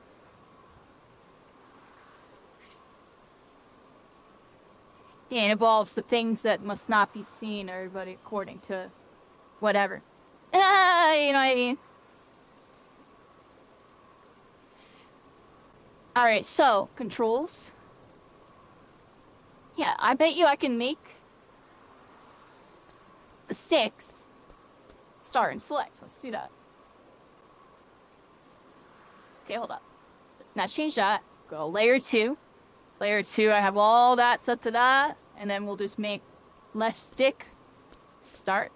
S1: Yeah, it involves the things that must not be seen, everybody, according to whatever. You know what I mean? Alright, so, controls. Yeah, I bet you I can make the 6 start and select. Let's do that. Okay, hold up. Now change that. Go layer 2. Layer 2, I have all that set to that. And then we'll just make left stick start.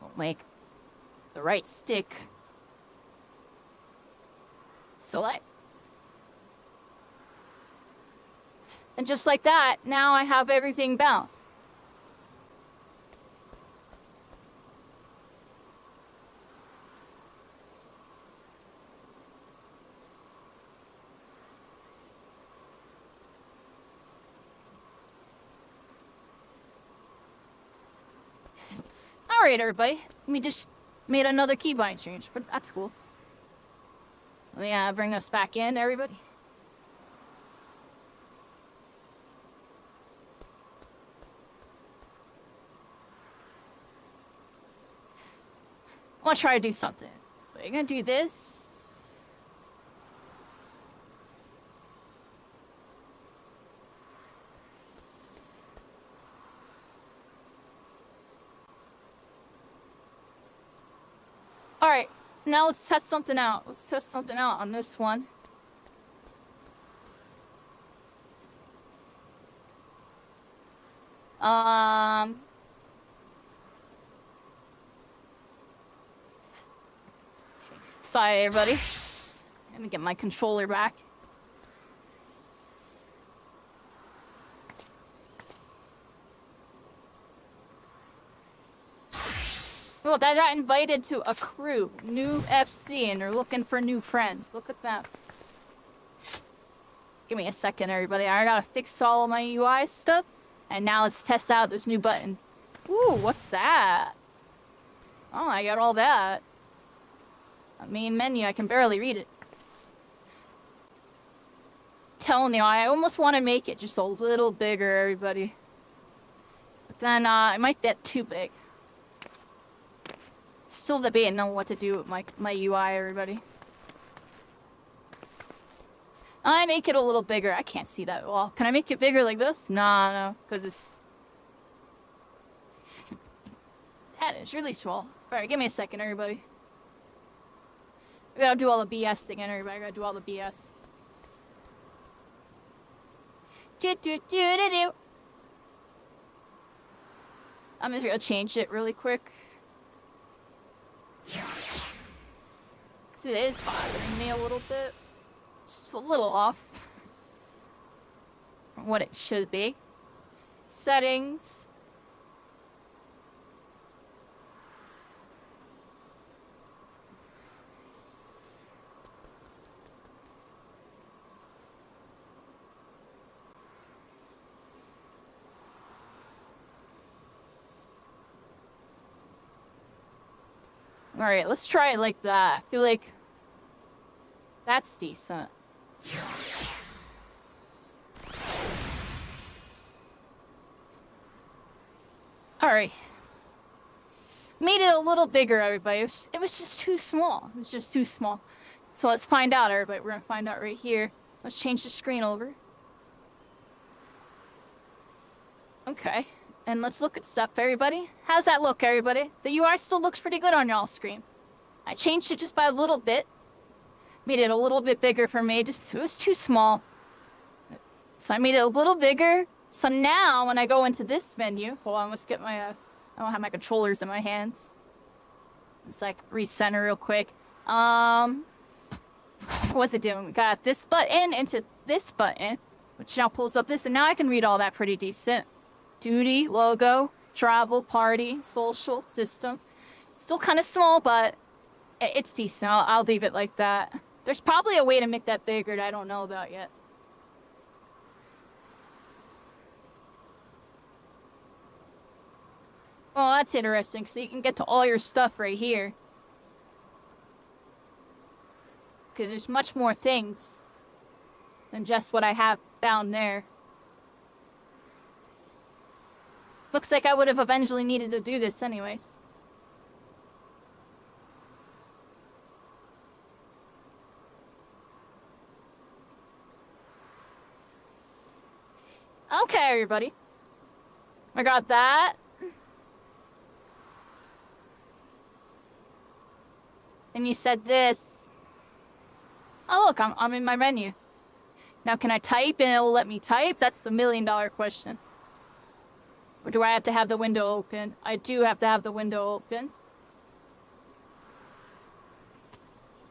S1: We'll make the right stick select. And just like that, now I have everything bound. Alright, everybody. We just made another keybind change, but that's cool. Yeah, bring us back in, everybody. I want to try to do something. We're gonna do this. Alright, now let's test something out. Let's test something out on this one. Sorry, everybody. Let me get my controller back. Well, I got invited to a crew, new FC, and they're looking for new friends. Look at that. Give me a second, everybody. I gotta fix all of my UI stuff. And now let's test out this new button. Ooh, what's that? Oh, I got all that. Main menu, I can barely read it. Telling you, I almost want to make it just a little bigger, everybody. But then, it might get too big. Still debating on what to do with my UI, everybody. I make it a little bigger. I can't see that well. Can I make it bigger like this? Nah, no, because it's... That is really small. Alright, give me a second, everybody. We gotta do all the BS again, everybody. I gotta do all the BS. I'm just gonna change it really quick. Cause it is bothering me a little bit. Just a little off from what it should be. Settings. Alright, let's try it like that. I feel like that's decent. Alright. Made it a little bigger, everybody. It was just too small. It was just too small. So let's find out, everybody. We're gonna find out right here. Let's change the screen over. Okay. And let's look at stuff, everybody. How's that look, everybody? The UI still looks pretty good on y'all's screen. I changed it just by a little bit. Made it a little bit bigger for me. It was too small. So I made it a little bigger. So now, when I go into this menu... Hold on, let's get my... I don't have my controllers in my hands. Let's, like, recenter real quick. What's it doing? We got this button into this button, which now pulls up this, and now I can read all that pretty decent. Duty, logo, travel, party, social, system. Still kind of small, but it's decent. I'll leave it like that. There's probably a way to make that bigger that I don't know about yet. Oh, that's interesting. So you can get to all your stuff right here. Because there's much more things than just what I have down there. Looks like I would have eventually needed to do this anyways. Okay, everybody. I got that. And you said this. Oh, look, I'm in my menu. Now, can I type and it'll let me type? That's the $1,000,000 question. Or do I have to have the window open? I do have to have the window open.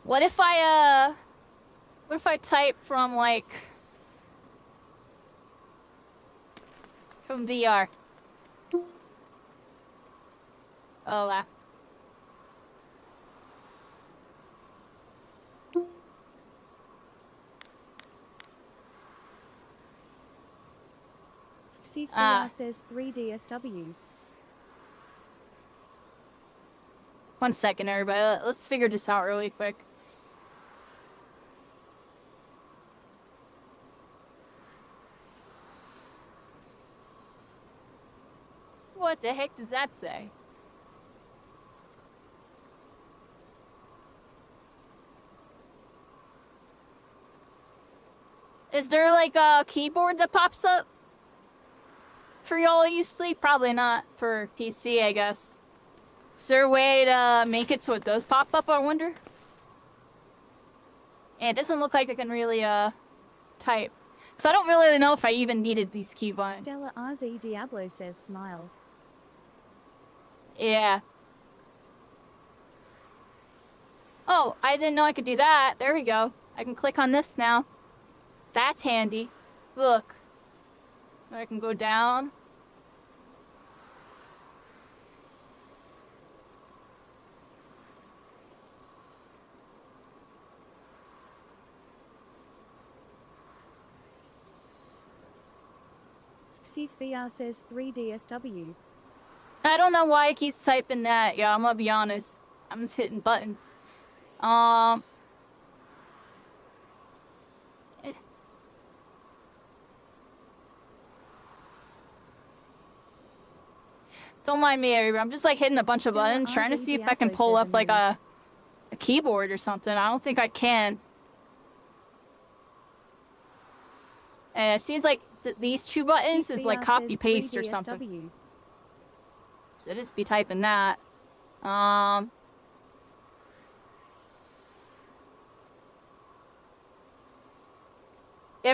S1: What if I type from, like... From VR? Oh, wow.
S3: C4 says 3DSW.
S1: 1 second, everybody. Let's figure this out really quick. What the heck does that say? Is there like a keyboard that pops up? For y'all usually? Probably not for PC, I guess. Is there a way to make it so it does pop up, I wonder? And it doesn't look like I can really, type. So I don't really know if I even needed these keybinds.
S3: Stella RZ Diablo says smile.
S1: Yeah. Oh, I didn't know I could do that. There we go. I can click on this now. That's handy. Look. I can go down.
S3: CVR says 3DSW.
S1: I don't know why he keeps typing that. Yeah, I'm gonna be honest. I'm just hitting buttons. Don't mind me, everybody. I'm just like hitting a bunch of buttons, trying to see if I can pull up like a keyboard or something. I don't think I can. And it seems like these two buttons is like copy paste or something. So just be typing that. Yeah,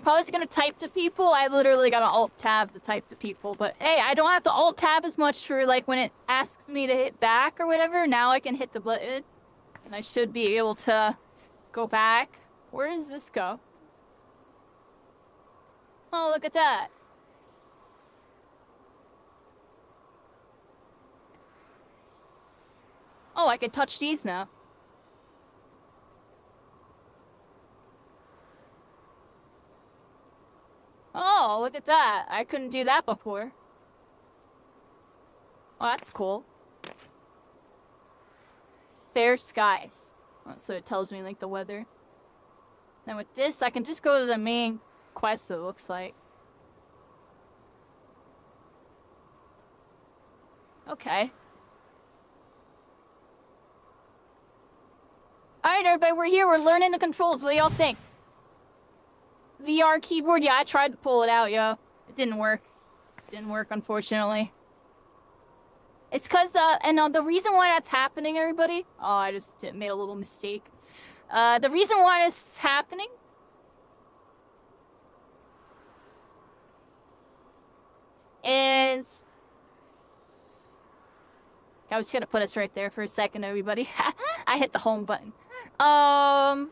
S1: probably just gonna type to people. I literally got an alt tab to type to people, but hey, I don't have to alt tab as much for like when it asks me to hit back or whatever. Now I can hit the button, and I should be able to go back. Where does this go? Oh, look at that. Oh, I can touch these now. Oh, look at that. I couldn't do that before. Oh, that's cool. Fair skies. Oh, so it tells me, like, the weather. Then with this, I can just go to the main quest, it looks like. Okay. Alright, everybody, we're here. We're learning the controls. What do y'all think? VR keyboard? Yeah, I tried to pull it out, yo. It didn't work. It didn't work, unfortunately. It's because, and the reason why that's happening, everybody... Oh, I just made a little mistake. The reason why this is happening... is... I was gonna put us right there for a second, everybody. I hit the home button. I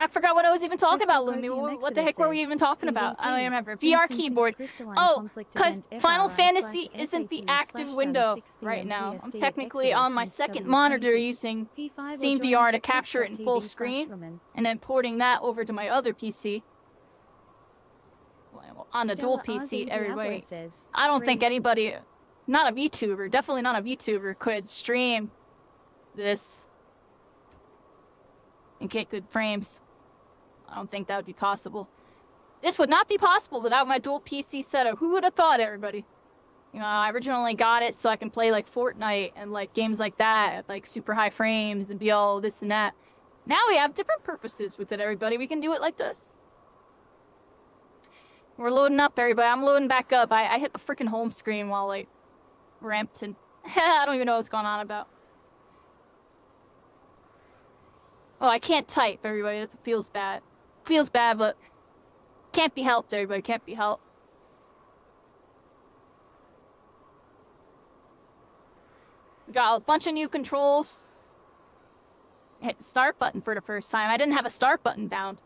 S1: forgot what I was even talking about, Lumi. What the heck were we even talking about? I don't even remember. VR keyboard. Oh, because Final Fantasy isn't the active window right now. I'm technically on my second monitor using Steam VR to capture it in full screen, and then porting that over to my other PC. On a dual PC, everybody. I don't think anybody, not a VTuber, definitely not a VTuber, could stream this and get good frames. I don't think that would be possible. This would not be possible without my dual PC setup. Who would have thought, everybody? You know, I originally got it so I can play like Fortnite and like games like that at like super high frames and be all this and that. Now we have different purposes with it, everybody. We can do it like this. We're loading up, everybody. I'm loading back up. I hit the freaking home screen while like ramped and I don't even know what's going on about. Oh, I can't type, everybody. That feels bad. Feels bad, but can't be helped, everybody. Can't be helped. We got a bunch of new controls. I hit the start button for the first time. I didn't have a start button bound.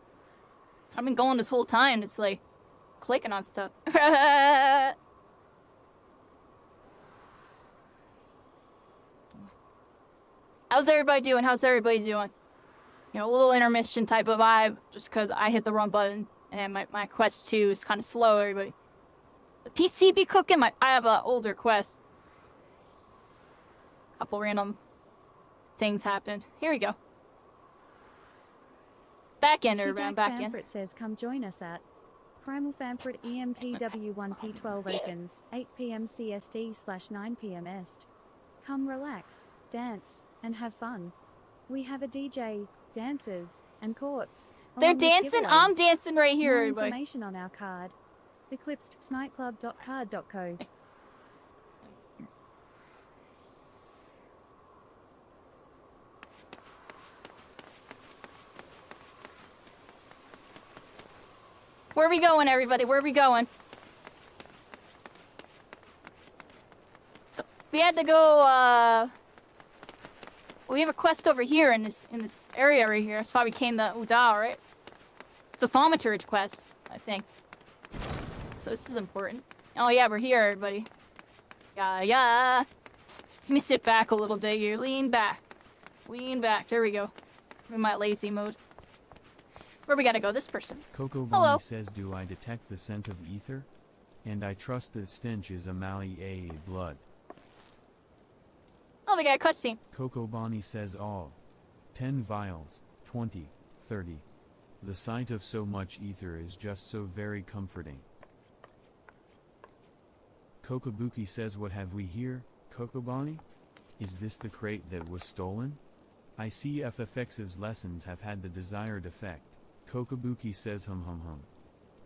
S1: I've been going this whole time. It's like clicking on stuff. How's everybody doing? How's everybody doing? You know, a little intermission type of vibe, just because I hit the wrong button, and my quest 2 is kind of slow, everybody. The PC be cooking, I have an older quest. Couple random things happened. Here we go. Back in, everybody, back in.
S3: Fanfrit says, come join us at Primal Fanfrit EMPW1P12 opens, 8 PM CST/9 PM Est. Come relax, dance, and have fun. We have a DJ, dancers, and courts.
S1: They're dancing? I'm dancing right here,
S3: More
S1: everybody.
S3: information on our card. Eclipsednightclub.card.co.
S1: Where are we going, everybody? Where are we going? So, we had to go, we have a quest over here in this area right here. That's why we came to Udall, right? It's a thaumaturge quest, I think. So this is important. Oh yeah, we're here, everybody. Yeah. Let me sit back a little bit here. Lean back. Lean back. There we go. I'm in my lazy mode. Where we gotta go? This person.
S4: Coco
S1: Hello.
S4: Bonnie says, do I detect the scent of ether? And I trust that stench is a Mali A blood.
S1: Oh, they got a cutscene.
S4: Coco Bonnie says all. 10 vials, 20, 30. The sight of so much ether is just so very comforting. Kokobuki says, what have we here, Coco Bonnie? Is this the crate that was stolen? I see FFXIV's lessons have had the desired effect. Kokobuki says, hum.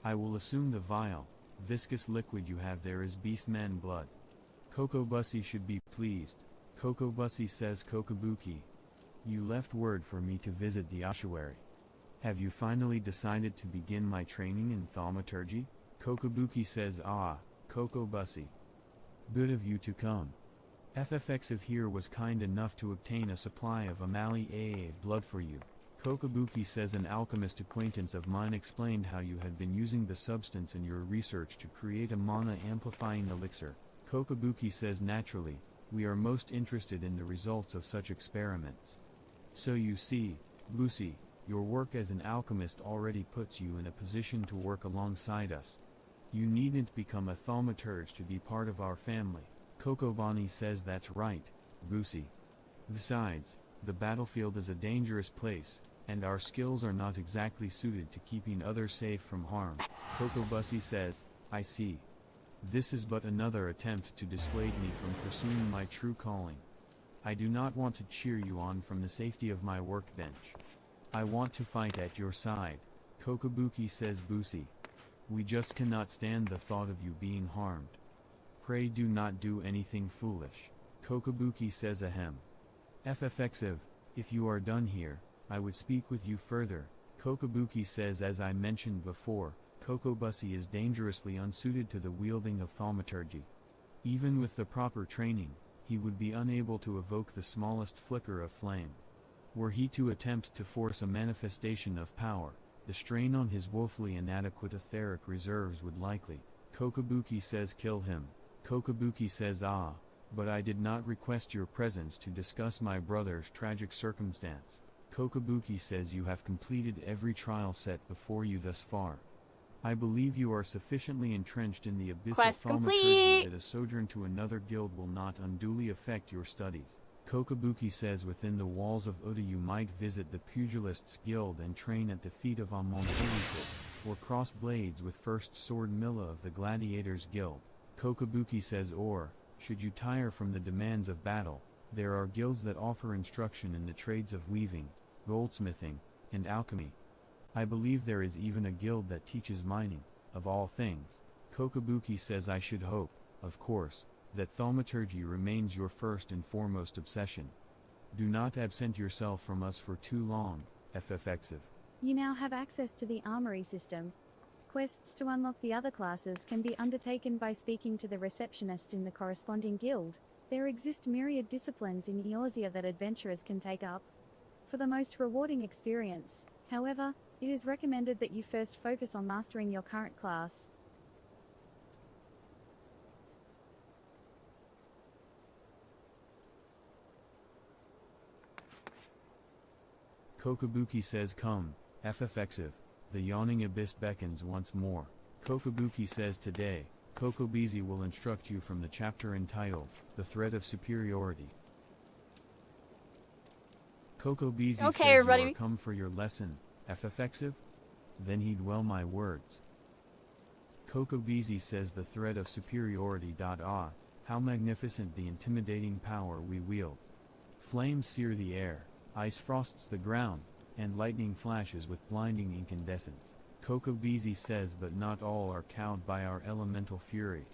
S4: I will assume the vile, viscous liquid you have there is beastman blood. Kokobusi should be pleased. Kokobusi says, Kokobuki, you left word for me to visit the ossuary. Have you finally decided to begin my training in thaumaturgy? Kokobuki says, ah, Kokobusi. Good of you to come. FFXIV here was kind enough to obtain a supply of Amali AA blood for you. Kokobuki says, an alchemist acquaintance of mine explained how you had been using the substance in your research to create a mana-amplifying elixir. Kokobuki says, naturally, we are most interested in the results of such experiments. So you see, Busi, your work as an alchemist already puts you in a position to work alongside us. You needn't become a thaumaturge to be part of our family. Kokobani says, that's right, Busi. Besides, the battlefield is a dangerous place, and our skills are not exactly suited to keeping others safe from harm. Kokobusi says, I see. This is but another attempt to dissuade me from pursuing my true calling. I do not want to cheer you on from the safety of my workbench. I want to fight at your side. Kokobuki says, Busi. We just cannot stand the thought of you being harmed. Pray do not do anything foolish. Kokobuki says, ahem. FFXIV, if you are done here, I would speak with you further. Kokobuki says, as I mentioned before, Kokobusi is dangerously unsuited to the wielding of thaumaturgy. Even with the proper training, he would be unable to evoke the smallest flicker of flame. Were he to attempt to force a manifestation of power, the strain on his woefully inadequate etheric reserves would likely. Kokobuki says, kill him. Kokobuki says, ah, but I did not request your presence to discuss my brother's tragic circumstance. Kokobuki says, you have completed every trial set before you thus far. I believe you are sufficiently entrenched in the abyss
S1: Quest
S4: of thaumaturgy
S1: complete.
S4: that a sojourn to another guild will not unduly affect your studies. Kokobuki says, within the walls of Oda you might visit the Pugilists Guild and train at the feet of Amontelipus, or cross blades with First Sword Milla of the Gladiators Guild. Kokobuki says, or, should you tire from the demands of battle, there are guilds that offer instruction in the trades of weaving, goldsmithing, and alchemy. I believe there is even a guild that teaches mining, of all things. Kokobuki says, I should hope, of course, that thaumaturgy remains your first and foremost obsession. Do not absent yourself from us for too long, FFXIV.
S3: You now have access to the armory system. Quests to unlock the other classes can be undertaken by speaking to the receptionist in the corresponding guild. There exist myriad disciplines in Eorzea that adventurers can take up. For the most rewarding experience, however, it is recommended that you first focus on mastering your current class.
S4: Kokobuki says, come, FFXIV. The yawning abyss beckons once more. Kokobuki says, today, Kokobizi will instruct you from the chapter entitled, The Threat of Superiority. Kokobizi says,
S1: everybody.
S4: you are come for your lesson, FFXIV? Then heed well my words. Kokobizi says, the threat of superiority. Ah, how magnificent the intimidating power we wield. Flames sear the air, ice frosts the ground, and lightning flashes with blinding incandescence. Kokobizi says, but not all are cowed by our elemental fury.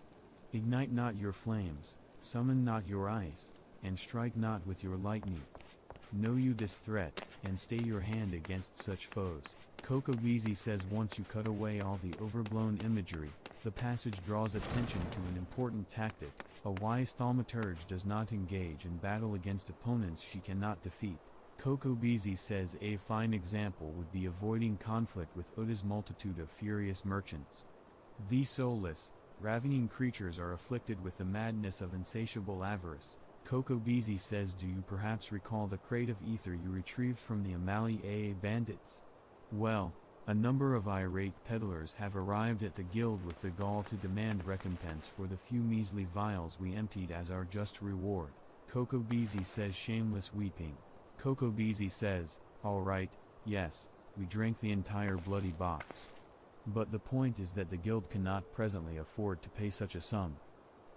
S4: Ignite not your flames, summon not your ice, and strike not with your lightning. Know you this threat, and stay your hand against such foes. Kokobizi says, once you cut away all the overblown imagery, the passage draws attention to an important tactic. A wise thaumaturge does not engage in battle against opponents she cannot defeat. Kokobizi says, a fine example would be avoiding conflict with Oda's multitude of furious merchants. These soulless, ravening creatures are afflicted with the madness of insatiable avarice. Kokobizi says, do you perhaps recall the crate of ether you retrieved from the Amali AA bandits? Well, a number of irate peddlers have arrived at the guild with the gall to demand recompense for the few measly vials we emptied as our just reward. Coco Beezy says shameless weeping. Coco Beezy says, alright, yes, we drank the entire bloody box. But the point is that the guild cannot presently afford to pay such a sum.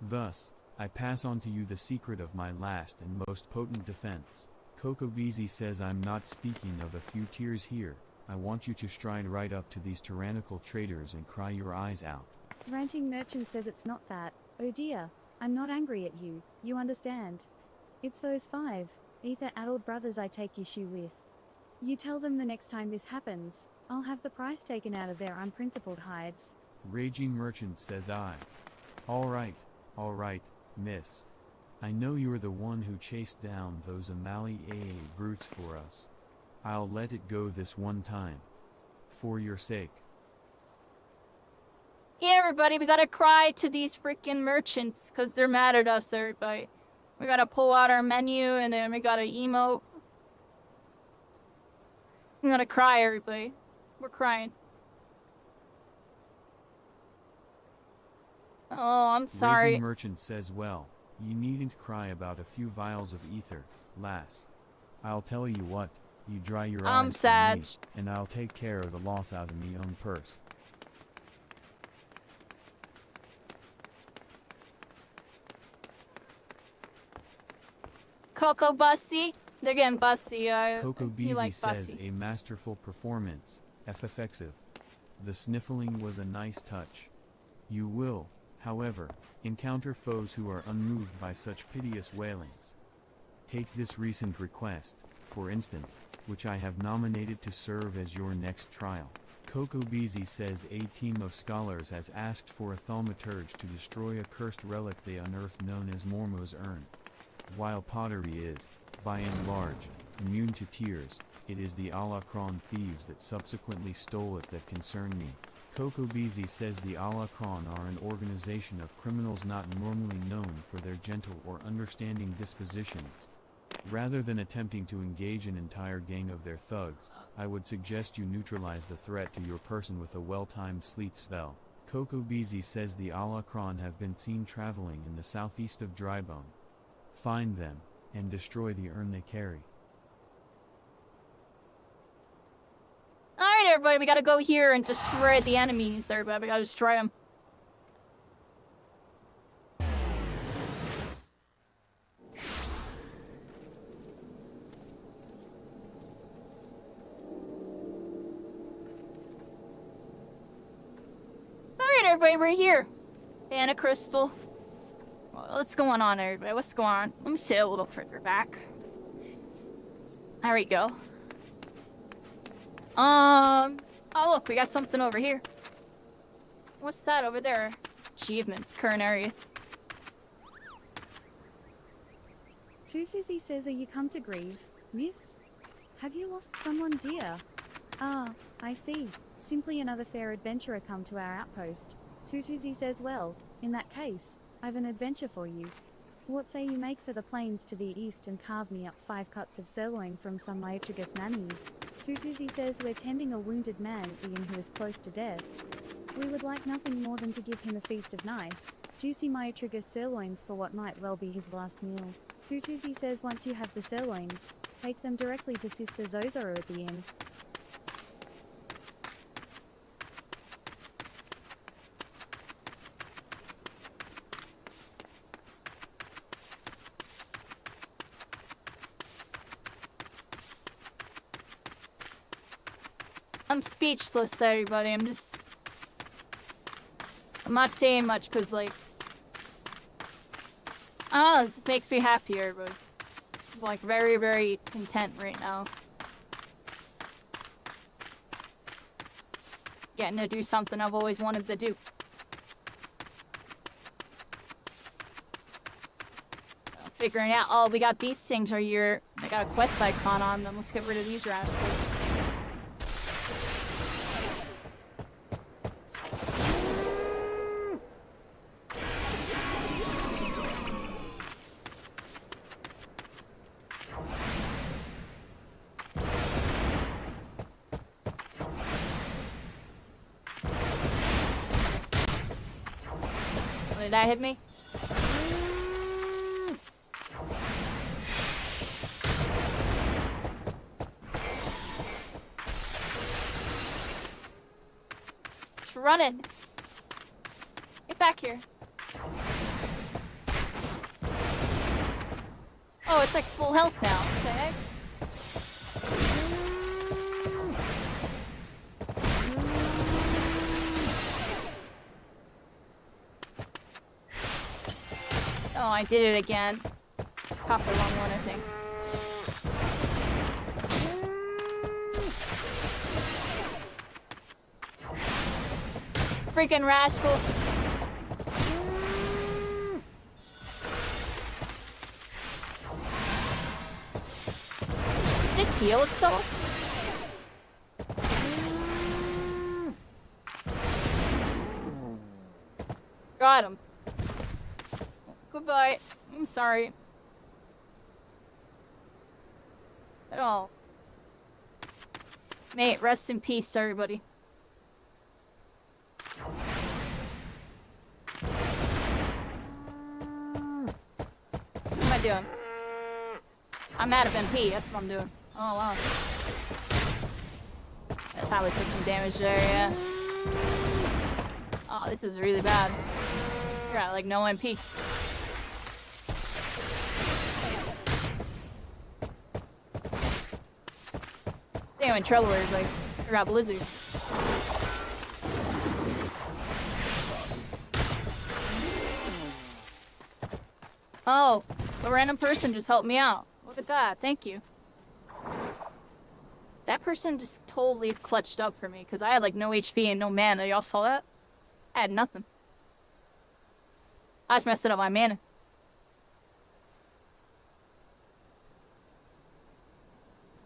S4: Thus, I pass on to you the secret of my last and most potent defense. Coco Beezy says I'm not speaking of a few tears here. I want you to stride right up to these tyrannical traitors and cry your eyes out.
S3: Ranting Merchant says it's not that. Oh dear, I'm not angry at you, you understand. It's those 5 ether-addled brothers I take issue with. You tell them the next time this happens, I'll have the price taken out of their unprincipled hides.
S4: Raging Merchant says alright, miss. I know you're the one who chased down those Amali AA brutes for us. I'll let it go this one time. For your sake.
S1: Yeah, everybody, we gotta cry to these freaking merchants, cause they're mad at us, everybody. We gotta pull out our menu, and then we gotta emote. We gotta cry, everybody. We're crying. Oh, I'm sorry.
S4: Raging Merchant says, well, you needn't cry about a few vials of ether, lass. I'll tell you what, you dry your
S1: I'm
S4: eyes for
S1: sad.
S4: me, and I'll take care of the loss out of me own purse.
S1: Coco Bussy. They're getting bussy.
S4: Coco
S1: you
S4: Beezy
S1: like
S4: says
S1: bussy.
S4: a masterful performance, FFXIV. The sniffling was a nice touch. You will, however, encounter foes who are unmoved by such piteous wailings. Take this recent request, for instance, which I have nominated to serve as your next trial. Coco Beezy says a team of scholars has asked for a thaumaturge to destroy a cursed relic they unearthed known as Mormo's urn. While pottery is, by and large, immune to tears, it is the Alakron thieves that subsequently stole it that concern me. Coco Beezy says the Alakron are an organization of criminals not normally known for their gentle or understanding dispositions. Rather than attempting to engage an entire gang of their thugs, I would suggest you neutralize the threat to your person with a well-timed sleep spell. Coco Beezy says the Alakron have been seen traveling in the southeast of Drybone. Find them, and destroy the urn they carry.
S1: Alright, everybody, we gotta go here and destroy the enemies, everybody. We gotta destroy them. Alright, everybody, we're here. Anna Crystal. What's going on, everybody? What's going on? Let me sit a little further back. There we go. Oh look, we got something over here. What's that over there? Achievements, current area.
S3: Too Fizzy says, are you come to grieve, miss? Have you lost someone dear? Ah, I see. Simply another fair adventurer come to our outpost. Tutuzi says, well, in that case, I've an adventure for you. What say you make for the plains to the east and carve me up 5 cuts of sirloin from some Myotrigus nannies? Tutuzi says we're tending a wounded man Ian who is close to death. We would like nothing more than to give him a feast of nice, juicy Myotrigus sirloins for what might well be his last meal. Tutuzi says once you have the sirloins, take them directly to Sister Zozora at the inn.
S1: I'm speechless, everybody. I'm not saying much because, like, this makes me happier, but I'm, like, very, very content right now. Getting to do something I've always wanted to do. Figuring out, oh, we got these things right here. I got a quest icon on them. Let's get rid of these rascals. Did that hit me? running. Get back here. Oh, it's like full health now. What the heck? Oh, I did it again. Popped the wrong one, I think. Freaking rascal. Just heal itself? Got him. Goodbye. I'm sorry. At all. Mate, rest in peace, everybody. What am I doing? I'm out of MP, that's what I'm doing. Oh, wow. That's how we took some damage there, yeah. Oh, this is really bad. You're at, like, no MP. I think I'm in trouble, everybody. I got blizzards. Oh, a random person just helped me out. Look at that, thank you. That person just totally clutched up for me, because I had like no HP and no mana. Y'all saw that? I had nothing. I just messed up my mana.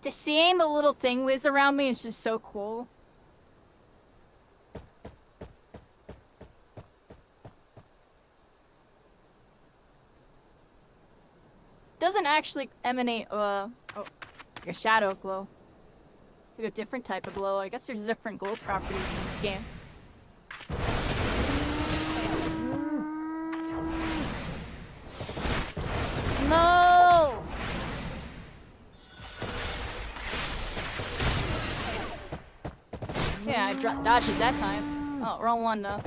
S1: Just seeing the little thing whiz around me is just so cool. Doesn't actually emanate like a shadow glow. It's like a different type of glow. I guess there's different glow properties in this game. No! Yeah, I dodged it that time. Oh, wrong one though.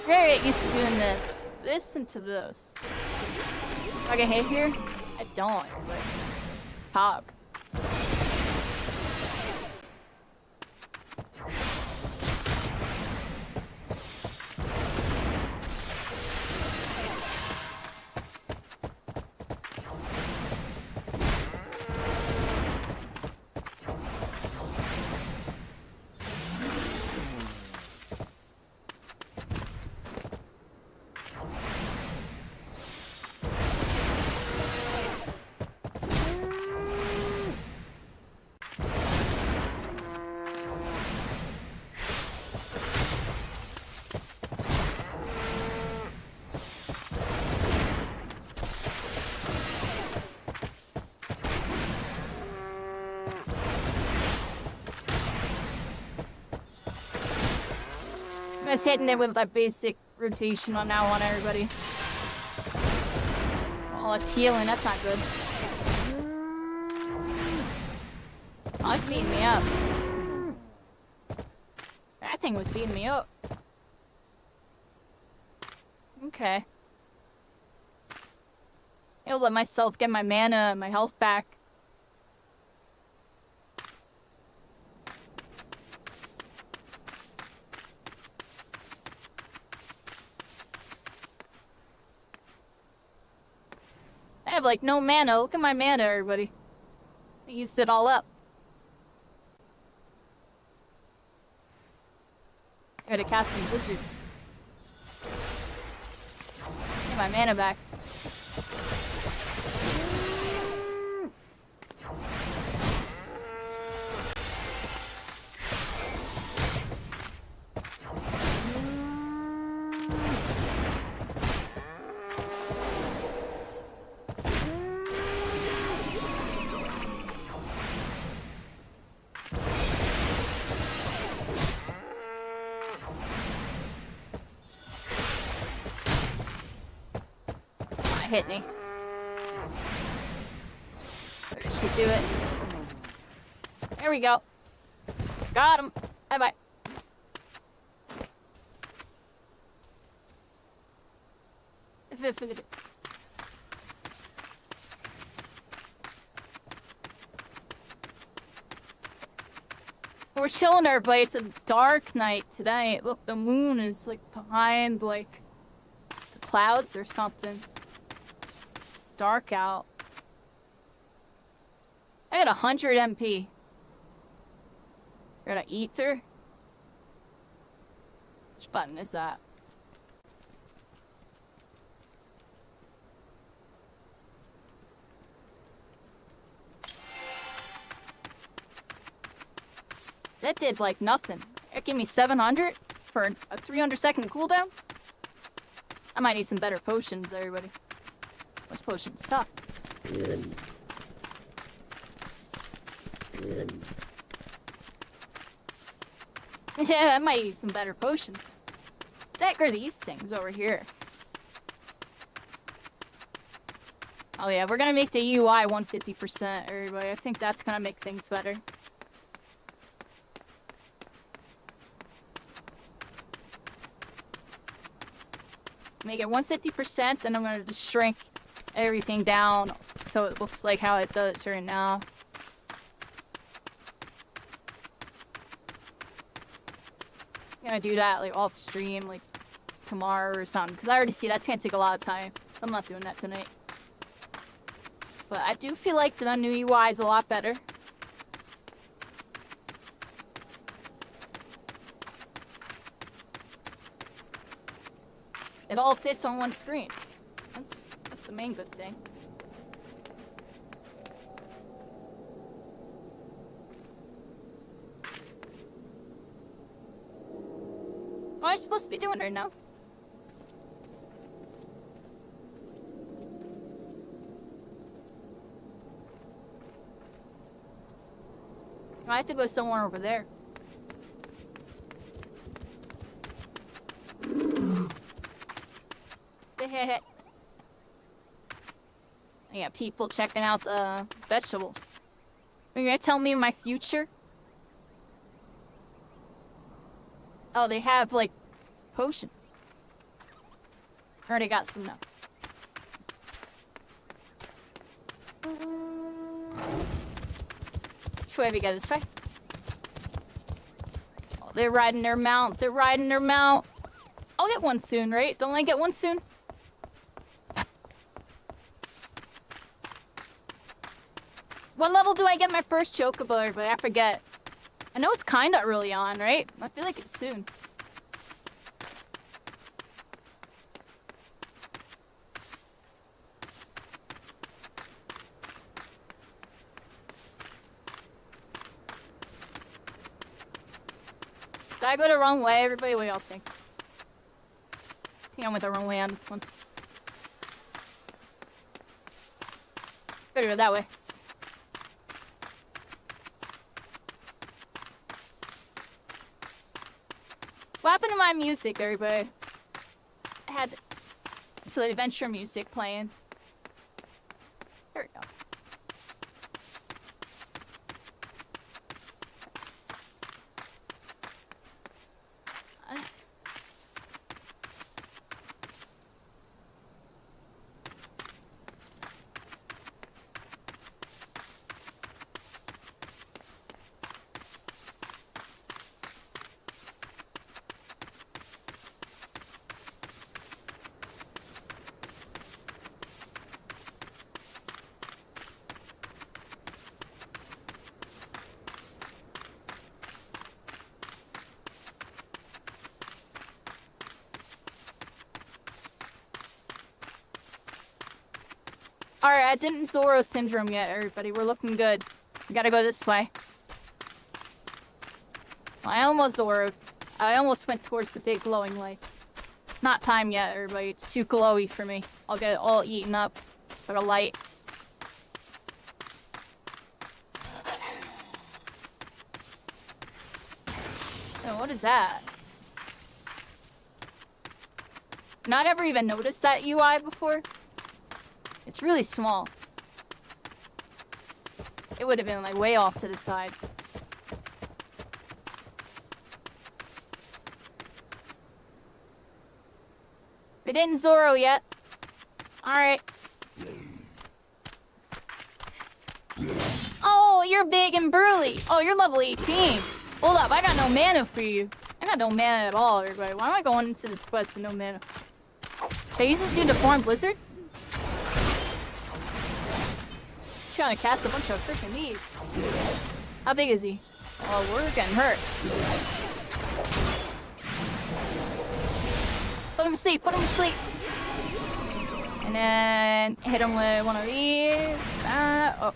S1: Very used to doing this. Listen to this. Do I get hit here? I don't. But pog. I'm just hitting it with that basic rotation on now on everybody. Oh, it's healing. That's not good. Oh, it's beating me up. That thing was beating me up. Okay. I'll let myself get my mana and my health back. I have like no mana. Look at my mana, everybody. I used it all up. I gotta cast some blizzards. Get my mana back. Hit me. Where did she do it? There we go. Got him. Bye-bye. We're chilling, everybody. It's a dark night tonight. Look, the moon is like behind like the clouds or something. It's dark out. I got 100 MP. Got an ether. Which button is that? That did like nothing. It gave me 700 for a 300-second cooldown. I might need some better potions, everybody. Those potions suck. Yeah, I might need some better potions. What the heck are these things over here? Oh yeah, we're gonna make the UI 150%, everybody. I think that's gonna make things better. Make it 150%, then I'm gonna just shrink everything down so it looks like how it does right now. I'm gonna do that like off stream, like tomorrow or something, because I already see that's gonna take a lot of time, so I'm not doing that tonight. But I do feel like the new UI is a lot better. It all fits on one screen. That's the main good thing. What am I supposed to be doing right now? I have to go somewhere over there. I got people checking out the vegetables. Are you gonna tell me my future? Oh, they have like potions. I already got some now. Which way we go? This way? Oh, they're riding their mount. They're riding their mount. I'll get one soon, right? Don't I get one soon? What level do I get my first chocobo, everybody? I forget. I know it's kinda early on, right? I feel like it's soon. Did I go the wrong way, everybody? What do y'all think? I think I went the wrong way on this one. Gotta go that way. What happened to my music, everybody? I had some adventure music playing. There we go. Alright, I didn't Zoro syndrome yet, everybody. We're looking good. We gotta go this way. I almost Zoro'd. I almost went towards the big glowing lights. Not time yet, everybody. It's too glowy for me. I'll get it all eaten up by the light. Oh, what is that? Not ever even noticed that UI before. It's really small. It would have been like way off to the side. We didn't Zoro yet. Alright. Oh, you're big and burly. Oh, you're level 18. Hold up, I got no mana for you. I got no mana at all, everybody. Why am I going into this quest with no mana? Should I use this dude to farm blizzards? He's trying to cast a bunch of freaking leaves. How big is he? Oh, we're getting hurt. Put him to sleep, put him to sleep. And then hit him with one of these. Oh.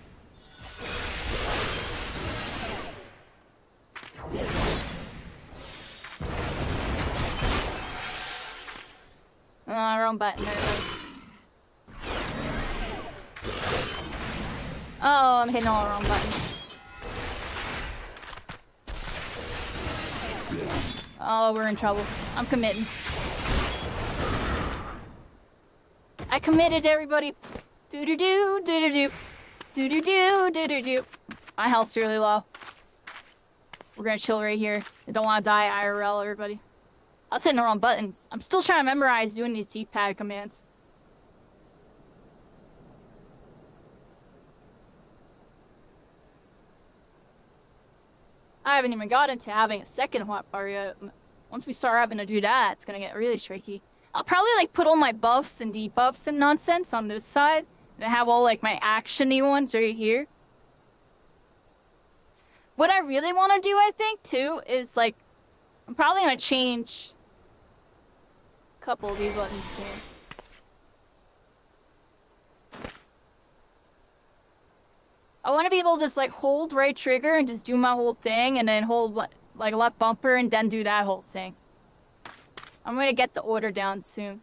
S1: Wrong button. There oh, I'm hitting all the wrong buttons. Oh, we're in trouble. I'm committing. I committed, everybody. Do-do-do, do-do-do. Do-do-do, do-do-do. My health's really low. We're gonna chill right here. I don't want to die IRL, everybody. I was hitting the wrong buttons. I'm still trying to memorize doing these D-pad commands. I haven't even got into having a second hotbar yet. Once we start having to do that, it's gonna get really tricky. I'll probably like put all my buffs and debuffs and nonsense on this side, and have all like my actiony ones right here. What I really want to do, I think, too, is like, I'm probably gonna change a couple of these buttons here. I want to be able to just like hold right trigger and just do my whole thing, and then hold like left bumper and then do that whole thing. I'm gonna get the order down soon.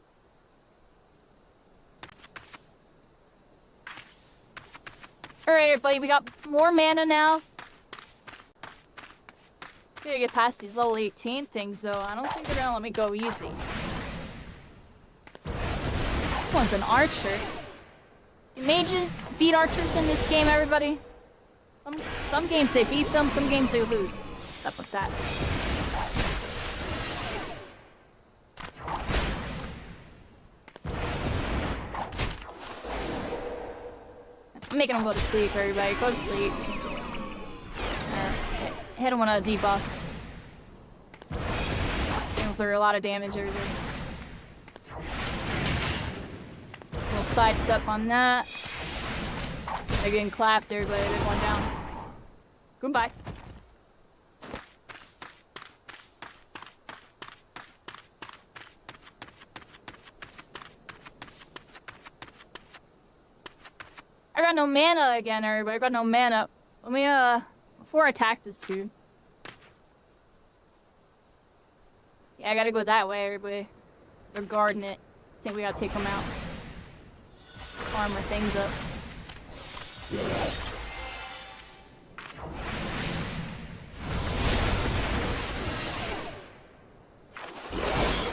S1: Alright, everybody, we got more mana now. Gotta get past these level 18 things, though. I don't think they're gonna let me go easy. This one's an archer. Do mages beat archers in this game, everybody? Some games they beat them, some games they lose. What's up with that? I'm making them go to sleep, everybody. Go to sleep. Hit him with a debuff. He'll clear a lot of damage, everybody. Little sidestep on that. They're getting clapped, everybody. They're going down. Goodbye. I got no mana again, everybody. I got no mana. Let me, before I attack this dude. Yeah, I gotta go that way, everybody. They're guarding it. I think we gotta take them out. Armor things up.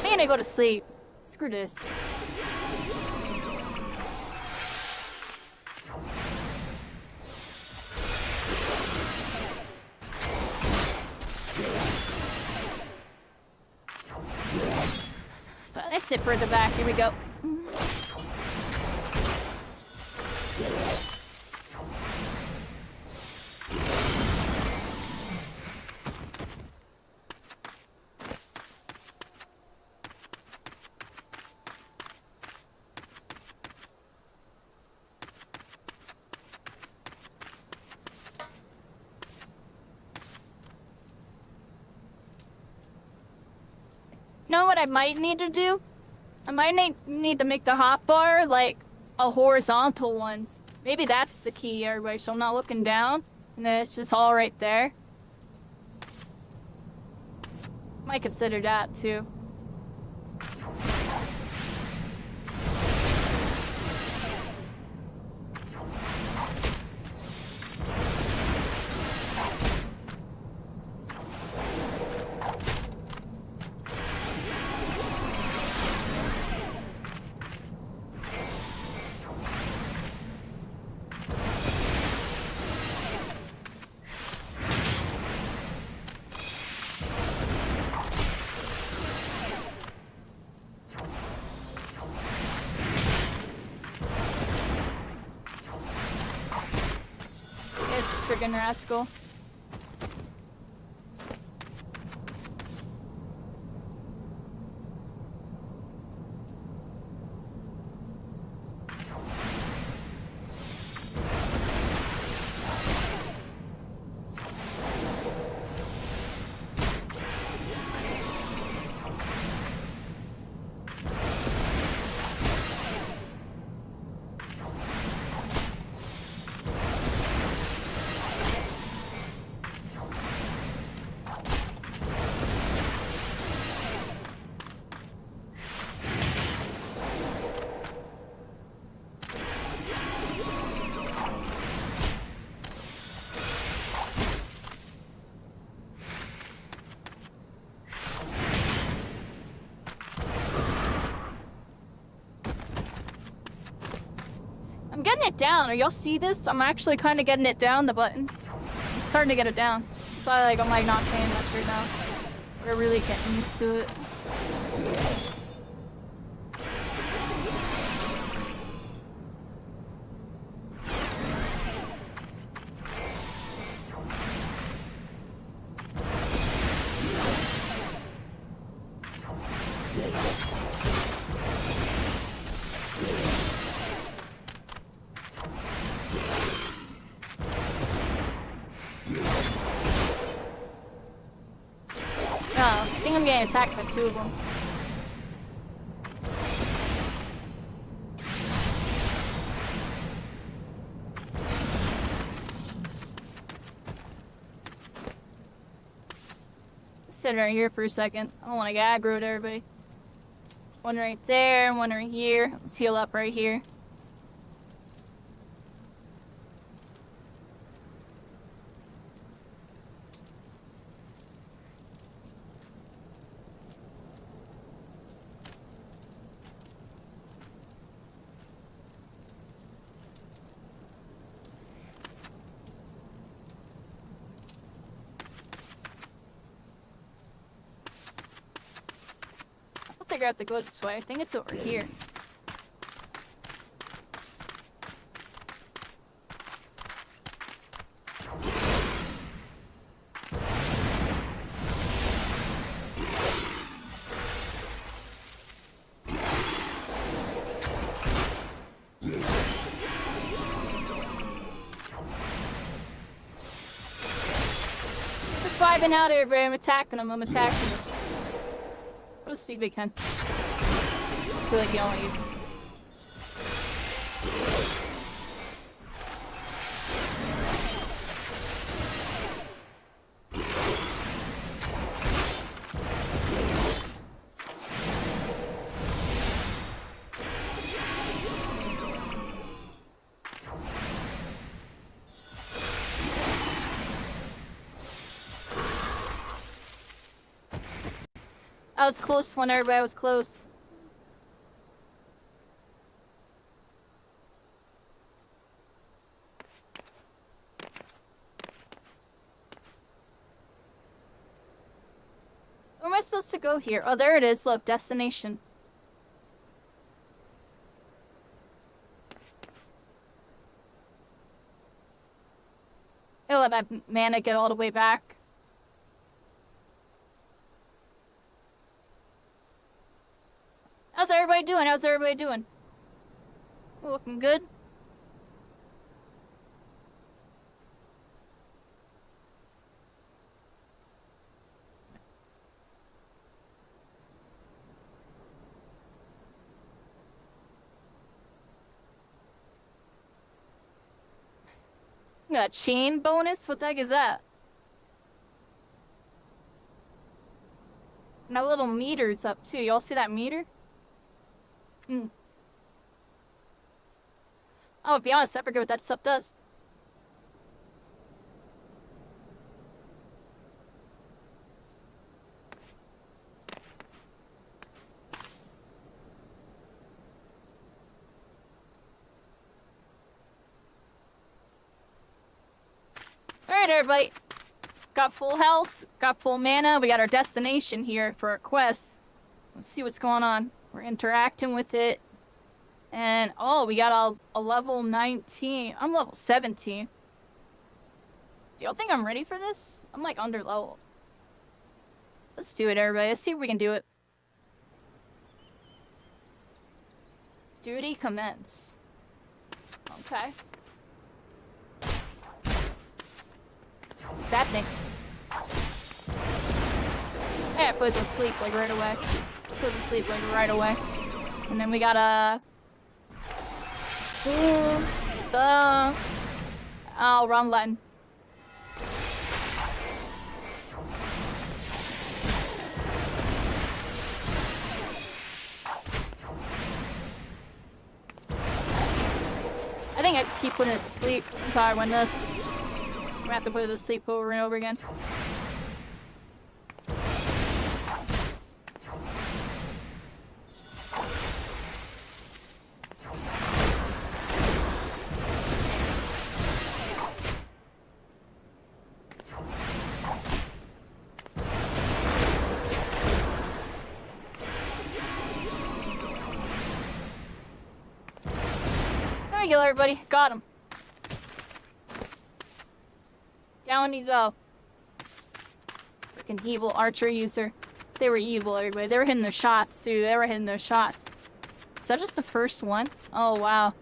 S1: I'm gonna go to sleep. Screw this. Let's sit further back. Here we go. You know what I might need to do? I might need to make the hotbar like a horizontal one. Maybe that's the key, everybody, so I'm not looking down. And then it's just all right there. Might consider that too. friggin' rascal. I'm getting it down. Are y'all see this? I'm actually kind of getting it down, the buttons. I'm starting to get it down. So like, I'm like not saying much right now. We're really getting used to it. I think I'm getting attacked by 2 of them. Sit right here for a second. I don't want to get aggro to everybody. There's one right there, one right here. Let's heal up right here. I think I have to go this way. I think it's over here. Just vibing out, everybody. I'm attacking them. I'm attacking them. What a stupid cunt. I feel like yelling at you. I was close when everybody was close. Where am I supposed to go here? Oh, there it is. Look, destination. I'll let my mana get all the way back. How's everybody doing? How's everybody doing? Looking good? Got a chain bonus? What the heck is that? And that little meter's up too. Y'all see that meter? I'll be honest, I forget what that stuff does. Alright, everybody. Got full health, got full mana. We got our destination here for our quests. Let's see what's going on. We're interacting with it. And, oh, we got a level 19. I'm level 17. Do y'all think I'm ready for this? I'm like under level. Let's do it, everybody. Let's see if we can do it. Duty commence. Okay. What's happening? Yeah, put it to sleep like right away. Put it to sleep like right away. And then we gotta... Oh, wrong button. I think I just keep putting it to sleep. That's how I win this. I'm gonna have to put it to sleep over and over again. There you go, everybody. Got him. Down you go. Freaking evil archer user. They were evil, everybody. They were hitting their shots, too. They were hitting their shots. Is that just the first one? Oh, wow.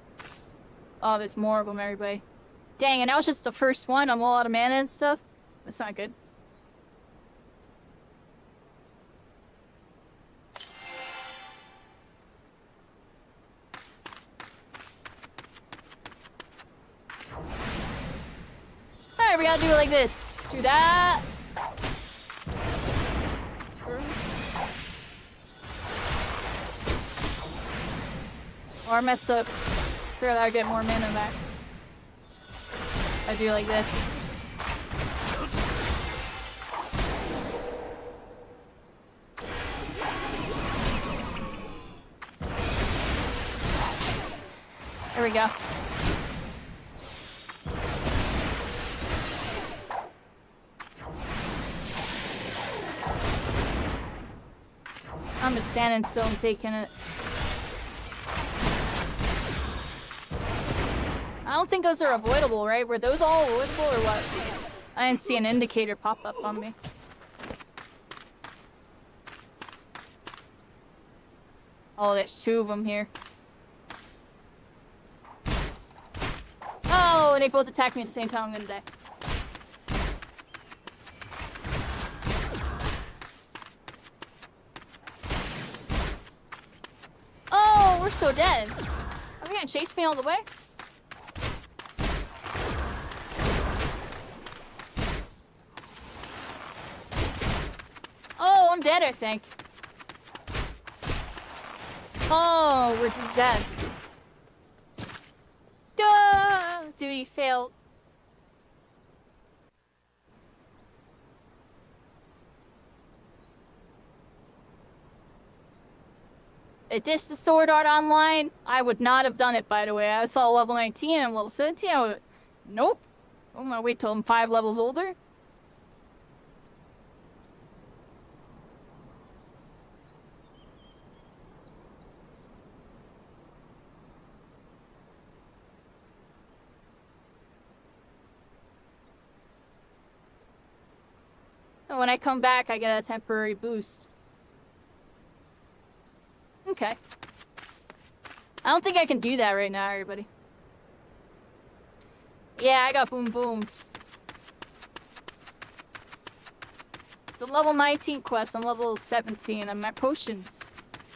S1: Oh, there's more of them, everybody. Dang, and that was just the first one. I'm all out of mana and stuff. That's not good. Alright, we gotta do it like this. Do that. Or mess up. Sure that I get more mana back. I do like this. There we go. I'm just standing still and taking it. I don't think those are avoidable, right? Were those all avoidable or what? I didn't see an indicator pop up on me. Oh, there's two of them here. Oh, and they both attacked me at the same time. I'm gonna die. Oh, we're so dead. Are we gonna chase me all the way? Oh, I'm dead, I think. Oh, we're just dead. Duh! Duty failed. It dished the sword art online. I would not have done it, by the way. I saw level 19 and level 17. I would... Nope. I'm gonna wait till I'm 5 levels older. And when I come back, I get a temporary boost. Okay. I don't think I can do that right now, everybody. Yeah, I got boom boom. It's a level 19 quest. I'm level 17, and my potions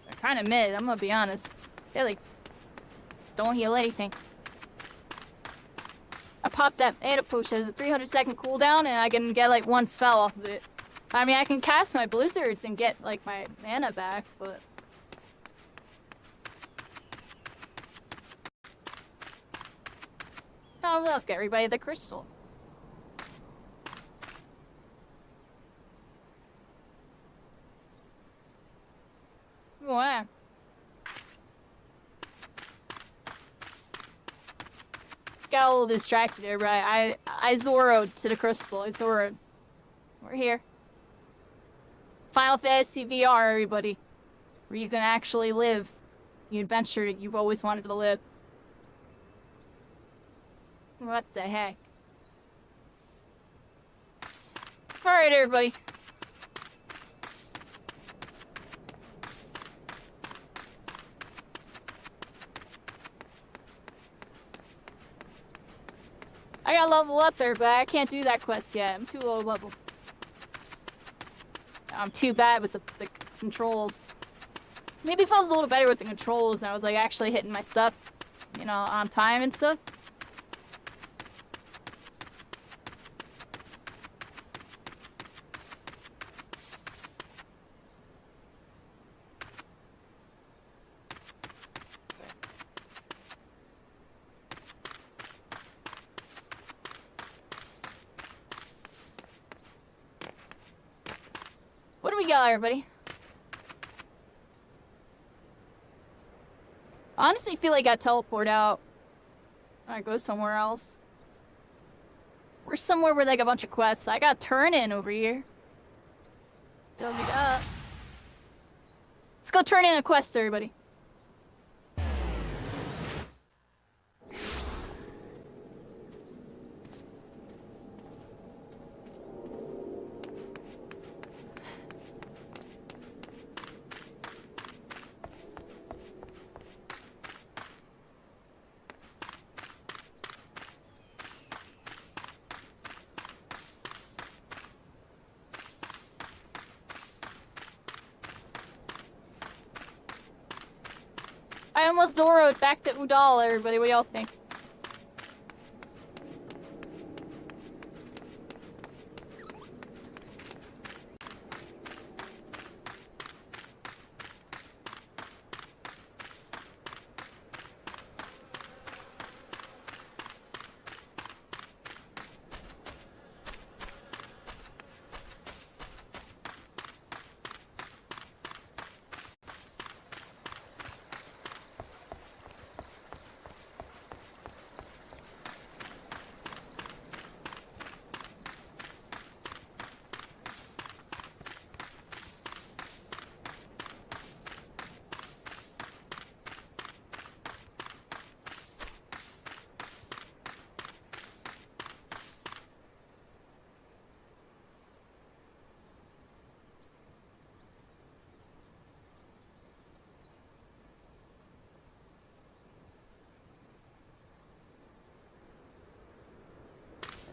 S1: are kind of mid, I'm gonna be honest. They like don't heal anything. I popped that mana potion, it's a 300-second cooldown, and I can get like one spell off of it. I mean, I can cast my blizzards and get like my mana back, but... Oh look, everybody, the crystal. Wow. Got a little distracted there, right? I Zoro'd to the crystal. I Zoro'd. We're here. Final Fantasy VR, everybody. Where you can actually live the adventure that you've always wanted to live. What the heck? Alright, everybody. I gotta level up there, but I can't do that quest yet. I'm too low level. I'm too bad with the controls. Maybe if I was a little better with the controls and I was like actually hitting my stuff, you know, on time and stuff. What do we got, everybody? Honestly, I feel like I teleport out. I go somewhere else. We're somewhere with like a bunch of quests. I got turn in over here. Don't be up. Let's go turn in a quest, everybody. I almost Zoro'd back to Udall, everybody. What do y'all think?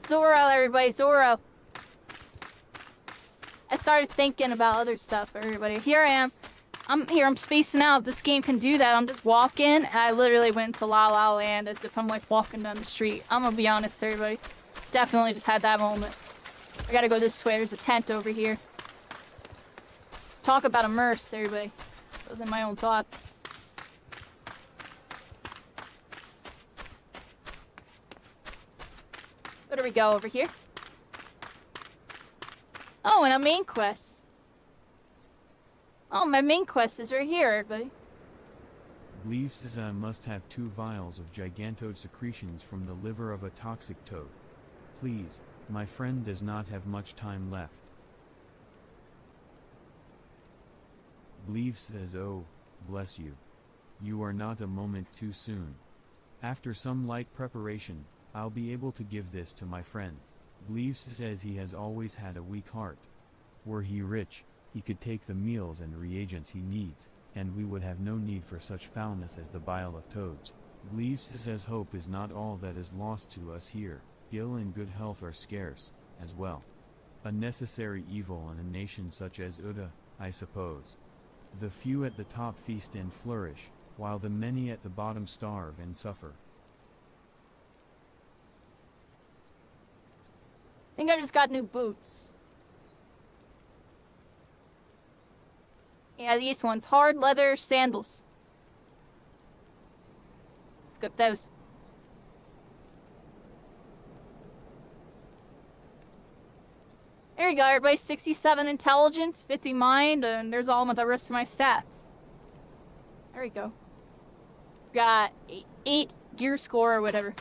S1: Zoro, everybody, Zoro. I started thinking about other stuff, everybody. Here I am. I'm here, I'm spacing out. This game can do that. I'm just walking, and I literally went into La La Land as if I'm like walking down the street. I'm gonna be honest, everybody. Definitely just had that moment. I gotta go this way. There's a tent over here. Talk about immerse, everybody. Those are my own thoughts. Where do we go over here? Oh, and a main quest. Oh, my main quest is right here, everybody.
S4: Gleave says I must have 2 vials of gigantode secretions from the liver of a toxic toad. Please, my friend does not have much time left. Gleave says, oh, bless you. You are not a moment too soon. After some light preparation, I'll be able to give this to my friend. Gleave says he has always had a weak heart. Were he rich, he could take the meals and reagents he needs, and we would have no need for such foulness as the bile of toads. Gleave says hope is not all that is lost to us here. Skill and good health are scarce, as well. A necessary evil in a nation such as Uda, I suppose. The few at the top feast and flourish, while the many at the bottom starve and suffer.
S1: I think I just got new boots. Yeah, these ones. Hard leather sandals. Let's get those. There you go, everybody. 67 intelligence, 50 mind, and there's all of the rest of my stats. There we go. Got 8 gear score or whatever.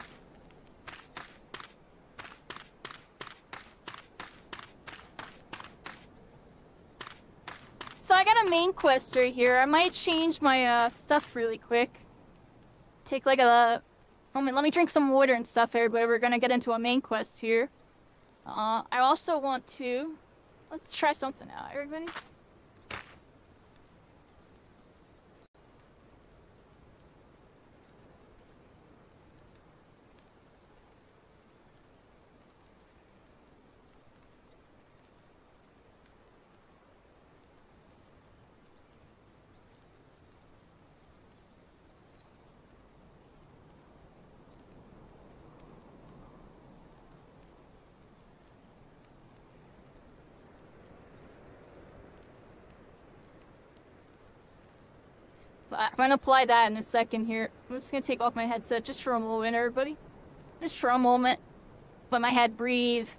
S1: So I got a main quest right here. I might change my stuff really quick. Take like a moment. Let me drink some water and stuff, everybody. We're gonna get into a main quest here. I also want to Let's try something out, everybody. I'm gonna apply that in a second here. I'm just gonna take off my headset just for a moment, everybody. Just for a moment. Let my head breathe.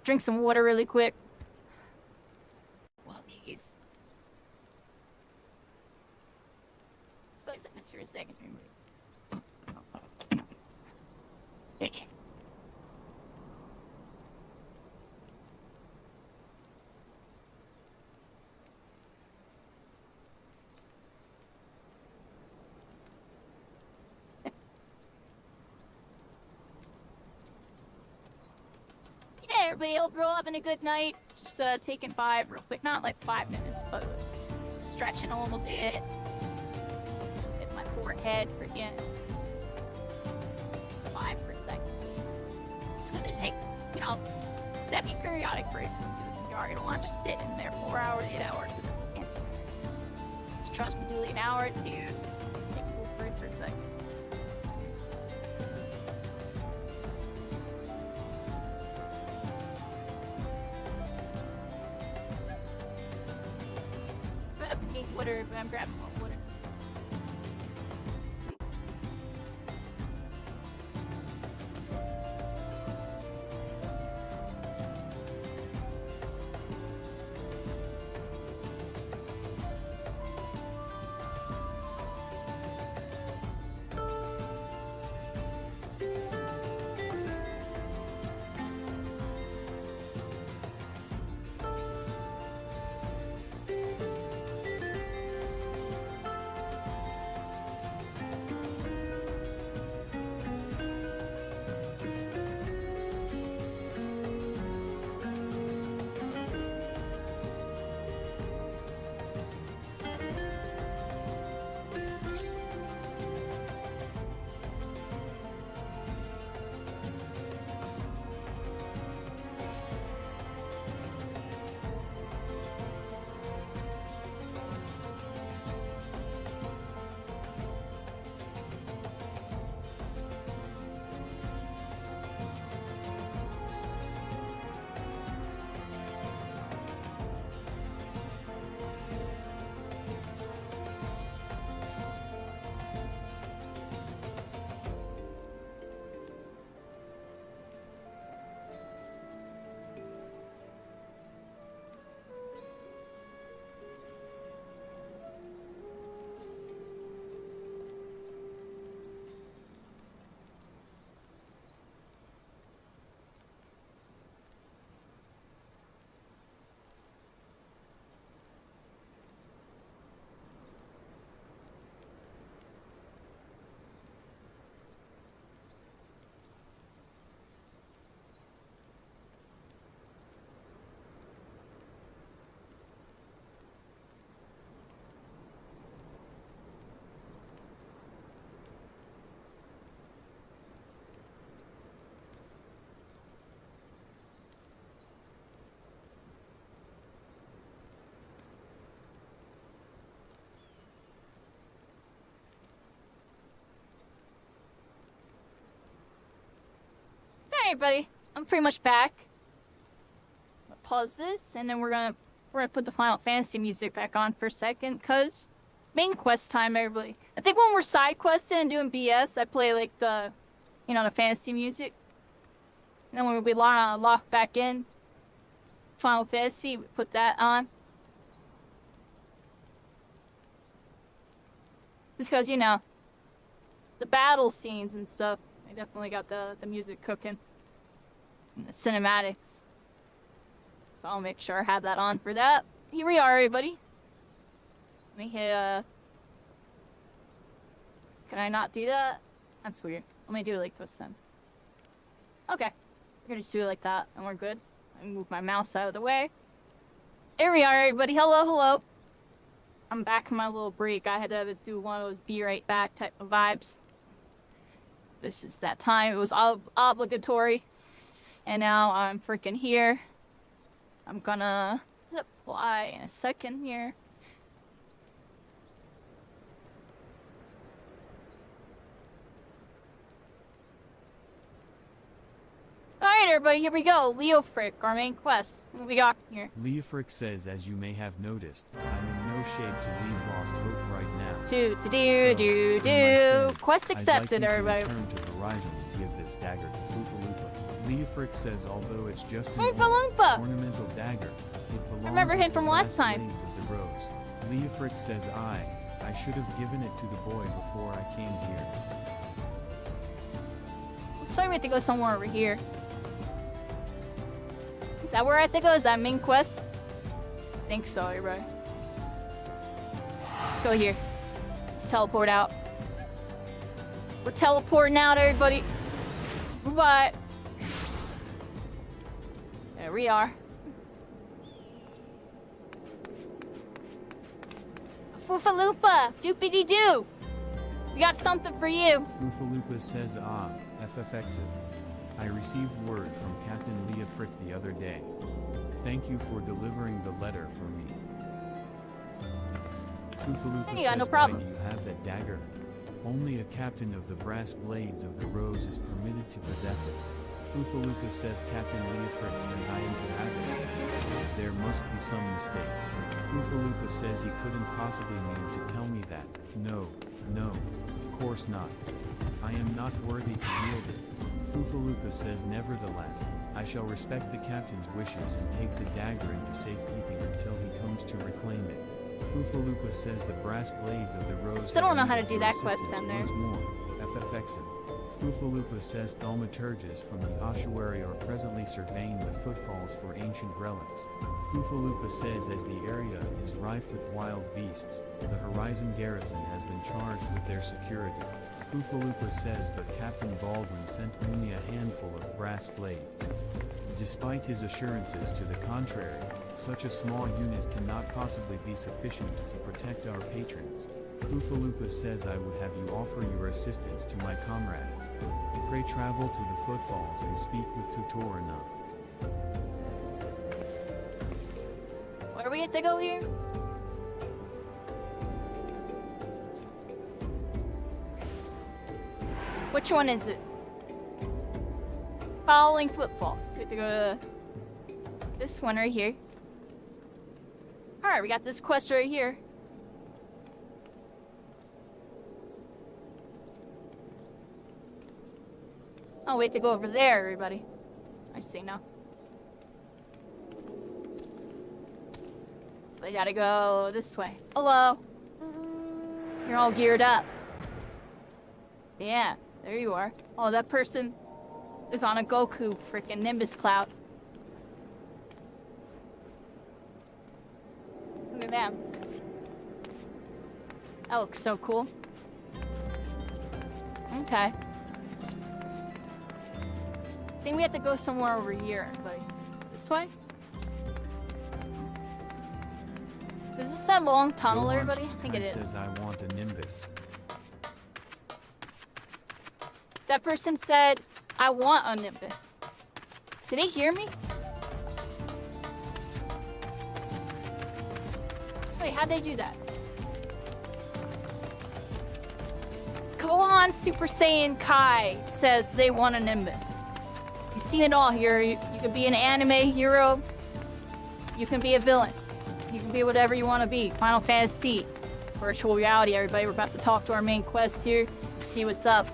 S1: Drink some water really quick. Well, please. Please, I missed for a second. Okay. Everybody, hope you're all having a good night. Just taking 5 real quick. Not like 5 minutes, but stretching a little bit. Hit my forehead for again. 5 for a second. It's good to take, you know, semi-periodic breaks when doing VR. You don't want to just sit in there 4 hours, 8 hours. Just trust me, do an hour or 2. Take a little break for a second. Water, I'm grabbing more water. Hey everybody, I'm pretty much back. I'm gonna pause this, and then we're gonna put the Final Fantasy music back on for a second, cause main quest time, everybody. I think when we're side questing and doing BS, I play like the, you know, the fantasy music. And then when we lock back in Final Fantasy, we put that on. Just cause, you know, the battle scenes and stuff, I definitely got the music cooking. And the cinematics. So I'll make sure I have that on for that. Here we are, everybody. Let me hit, Can I not do that? That's weird. Let me do it like this then. Okay. We're gonna just do it like that, and we're good. I move my mouse out of the way. Here we are, everybody. Hello, hello. I'm back from my little break. I had to do one of those be right back type of vibes. This is that time. It was obligatory. And now I'm freaking here. I'm gonna apply in a second here. Alright, everybody, here we go. Leo Frick, our main quest. What we got here?
S4: Leofric says, as you may have noticed, I'm in no shape to leave Lost Hope right now.
S1: Do.
S4: So, in my stead,
S1: Quest accepted,
S4: I'd like
S1: everybody.
S4: you to return to Horizon and give this dagger to Foofaloopa. Leofric says, although it's just an
S1: Foofaloopa!
S4: ornamental dagger, it belongs
S1: remember him
S4: with
S1: from
S4: the
S1: last
S4: brass
S1: time.
S4: blades of the rose. Leofric says, I should have given it to the boy before I came here.
S1: Sorry, we have to go somewhere over here. Is that where I have to go? Is that main quest? I think so, everybody. Let's go here. Let's teleport out. We're teleporting out, everybody. Bye. There we are. Foofaloopa! Doopity-doo! We got something for you.
S4: Foofaloopa says, FFXIV. I received word from Captain Leofric the other day. Thank you for delivering the letter for me. Foofaloopa
S1: Yeah,
S4: says,
S1: no problem.
S4: why do you have that dagger? Only a captain of the brass blades of the rose is permitted to possess it. Foofaloopa says Captain Leofric says I am to have it. There must be some mistake. Foofaloopa says he couldn't possibly mean to tell me that. No, of course not. I am not worthy to wield it. Foofaloopa says nevertheless, I shall respect the captain's wishes and take the dagger into safekeeping until he comes to reclaim it. Foofaloopa says the brass blades of the rose
S1: Still don't know
S4: have
S1: how to
S4: needed
S1: do
S4: your
S1: that quest
S4: assistance
S1: down there.
S4: once more. FFXIV. Foofaloopa says thaumaturges from the ossuary are presently surveying the footfalls for ancient relics. Foofaloopa says as the area is rife with wild beasts, the Horizon garrison has been charged with their security. Foofaloopa says but Captain Baldwin sent only a handful of brass blades. Despite his assurances to the contrary, such a small unit cannot possibly be sufficient to protect our patrons. Foofaloopa says I would have you offer your assistance to my comrades. Pray travel to the footfalls and speak with Tutorina.
S1: Where do we have to go here? Which one is it? Following footfalls. We have to go to this one right here. Alright, we got this quest right here. Oh, we have to go over there, everybody. I see now. We gotta go this way. Hello. You're all geared up. Yeah, there you are. Oh, that person is on a Goku freaking Nimbus cloud. Look at that. That looks so cool. Okay. I think we have to go somewhere over here, everybody. This way? Is this that long tunnel,
S4: Gohan
S1: everybody? I think it
S4: says
S1: is.
S4: I want a Nimbus.
S1: That person said, I want a Nimbus. Did they hear me? Wait, how'd they do that? Gohan Super Saiyan Kai says they want a Nimbus. You've seen it all here. You could be an anime hero. You can be a villain. You can be whatever you want to be. Final Fantasy. Virtual reality, everybody. We're about to talk to our main quest here. See what's up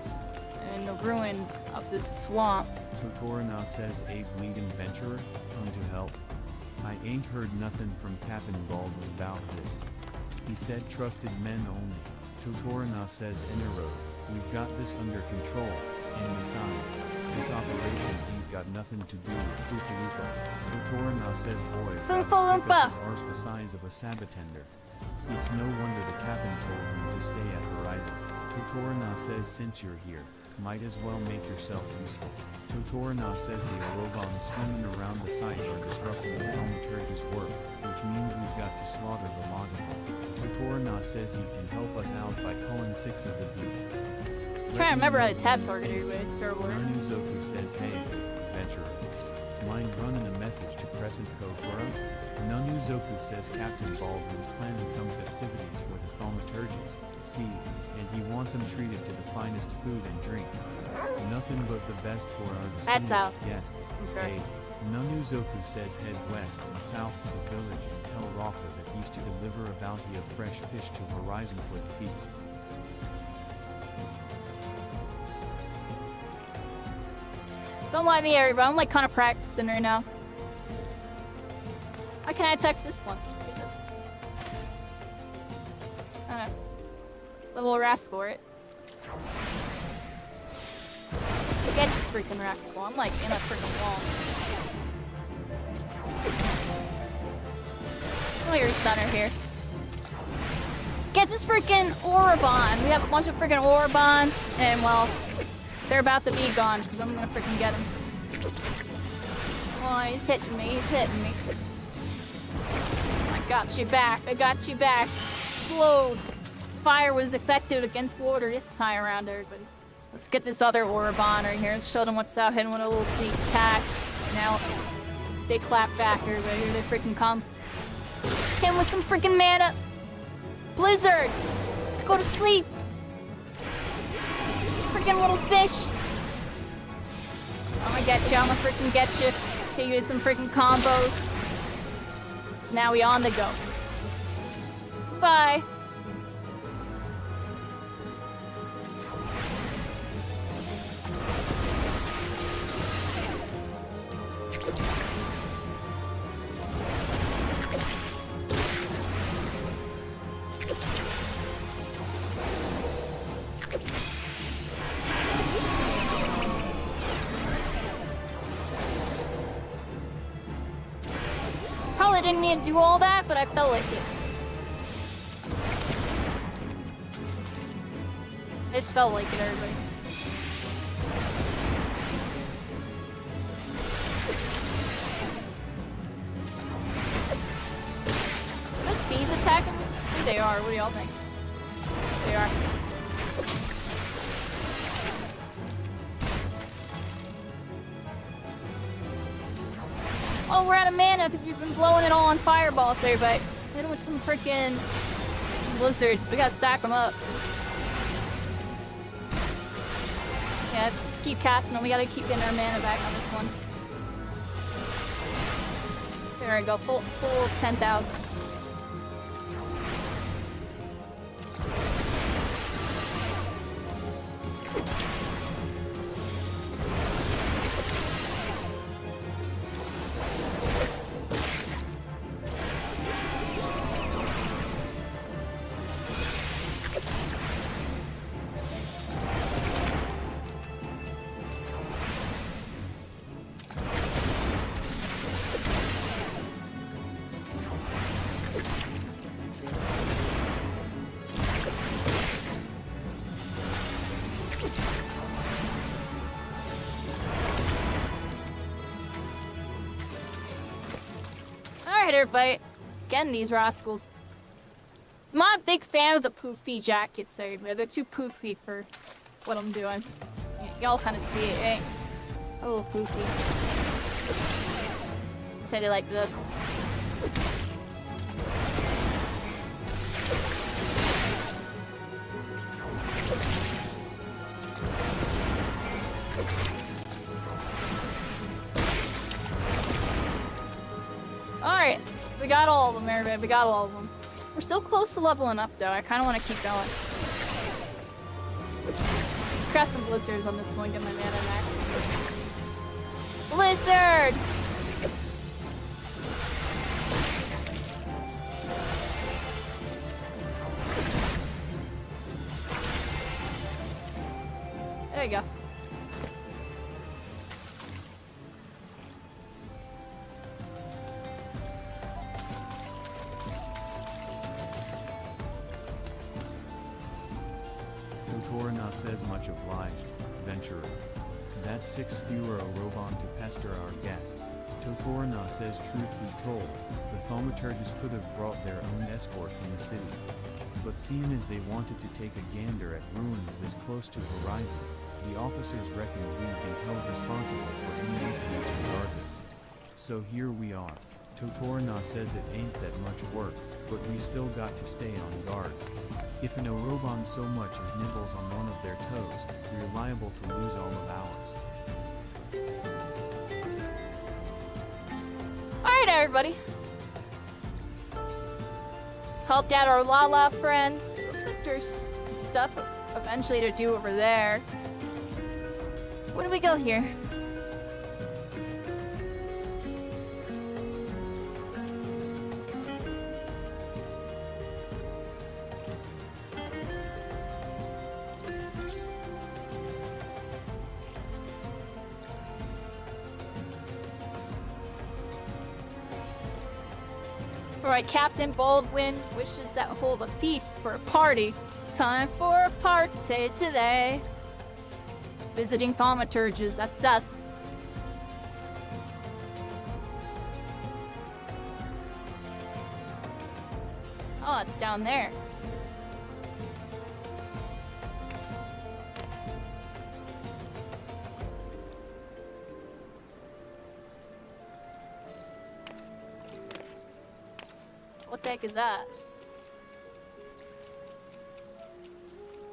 S1: in the ruins of this swamp.
S4: Tutorina says a bleeding venturer, come to help. I ain't heard nothing from Captain Baldwin about this. He said trusted men only. Tutorina says Enero, we've got this under control, and besides, this operation ain't got nothing to do with Foofaloopa. Tutorina says boys
S1: Foofaloopa!
S4: ours the size of a sabatender. It's no wonder the captain told me to stay at Horizon. Tutorina says since you're here, might as well make yourself useful. Totorna says the Orogon swimming around the site are disrupting the thaumaturge's work, which means we've got to slaughter the lot of them. Totorna says you can help us out by culling 6 of the beasts.
S1: I'm trying to remember how to tab target everybody. It's terrible.
S4: Nanuzofu says, hey, adventurer. Mind running a message to Crescent Cove for us? Nanuzofu says Captain Baldwin's planning some festivities for the thaumaturges, see, and he wants them treated to the finest food and drink. Nothing but the best for our
S1: That's how.
S4: distinguished guests.
S1: Okay.
S4: Hey, Nanuzofu says head west and south to the village and tell Rafa that he's to deliver a bounty of fresh fish to Horizon for the feast.
S1: Don't lie to me, everybody. I'm like kind of practicing right now. How can I attack this one? Let's see this. Level rascal, right? Get this freaking rascal. I'm like in a freaking wall. Let me recenter here. Get this freaking Orobon. We have a bunch of freaking Orobons, and well, they're about to be gone because I'm gonna freaking get him. Oh, he's hitting me. He's hitting me. I got you back. I got you back. Explode. Fire was effective against water this time around, everybody. Let's get this other Orobon right here. Let's show them what's out. Hit him with a little sneak attack. Now they clap back, everybody. Here they freaking come. Hit him with some freaking mana. Blizzard! Go to sleep! Freaking little fish! I'm gonna get you. I'm gonna freaking get you. Hit you with some freaking combos. Now we on the go. Bye. Probably didn't need to do all that, but I felt like it. I just felt like it, everybody. Are those bees attacking me? I think they are. What do y'all think? They are. Oh, we're out of mana because we've been blowing it all on fireballs, everybody. Hit 'em with some freaking blizzards. We gotta stack them up. Yeah, let's just keep casting them. We gotta keep getting our mana back on this one. There we go, full 10,000. Alright, everybody. Getting these rascals. I'm not a big fan of the poofy jackets, everybody. They're too poofy for what I'm doing. Y'all kind of see it, eh? A little poofy. Let's hit it like this. Alright, we got all of them, everybody. We got all of them. We're so close to leveling up, though. I kind of want to keep going. Let's cast some blizzards on this one, get my mana back. Blizzard! There you go.
S4: Totorna says much obliged. venturer. That's 6 fewer a Robon to pester our guests. Totorna says, truth be told, the thaumaturges could have brought their own escort from the city. But seeing as they wanted to take a gander at ruins this close to Horizon, the officers reckoned we'd be held responsible for any incidents regardless. So here we are. Totorna says it ain't that much work, but we still got to stay on guard. If an Orobon so much as nibbles on one of their toes, we're liable to lose all of ours.
S1: Alright, everybody. Helped out our Lala friends. Looks like there's stuff eventually to do over there. Where do we go here? Alright, Captain Baldwin wishes that hold a feast for a party. It's time for a party today. Visiting thaumaturges, that's us. Oh, it's down there. What the heck is that?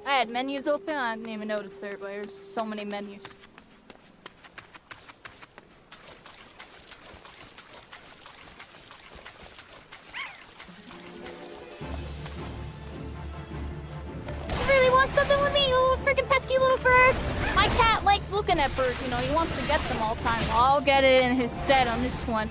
S1: I had menus open, I didn't even notice there, but there's so many menus. You really want something with me, you little freaking pesky little bird? My cat likes looking at birds, you know, he wants to get them all the time. Well, I'll get it in his stead on this one.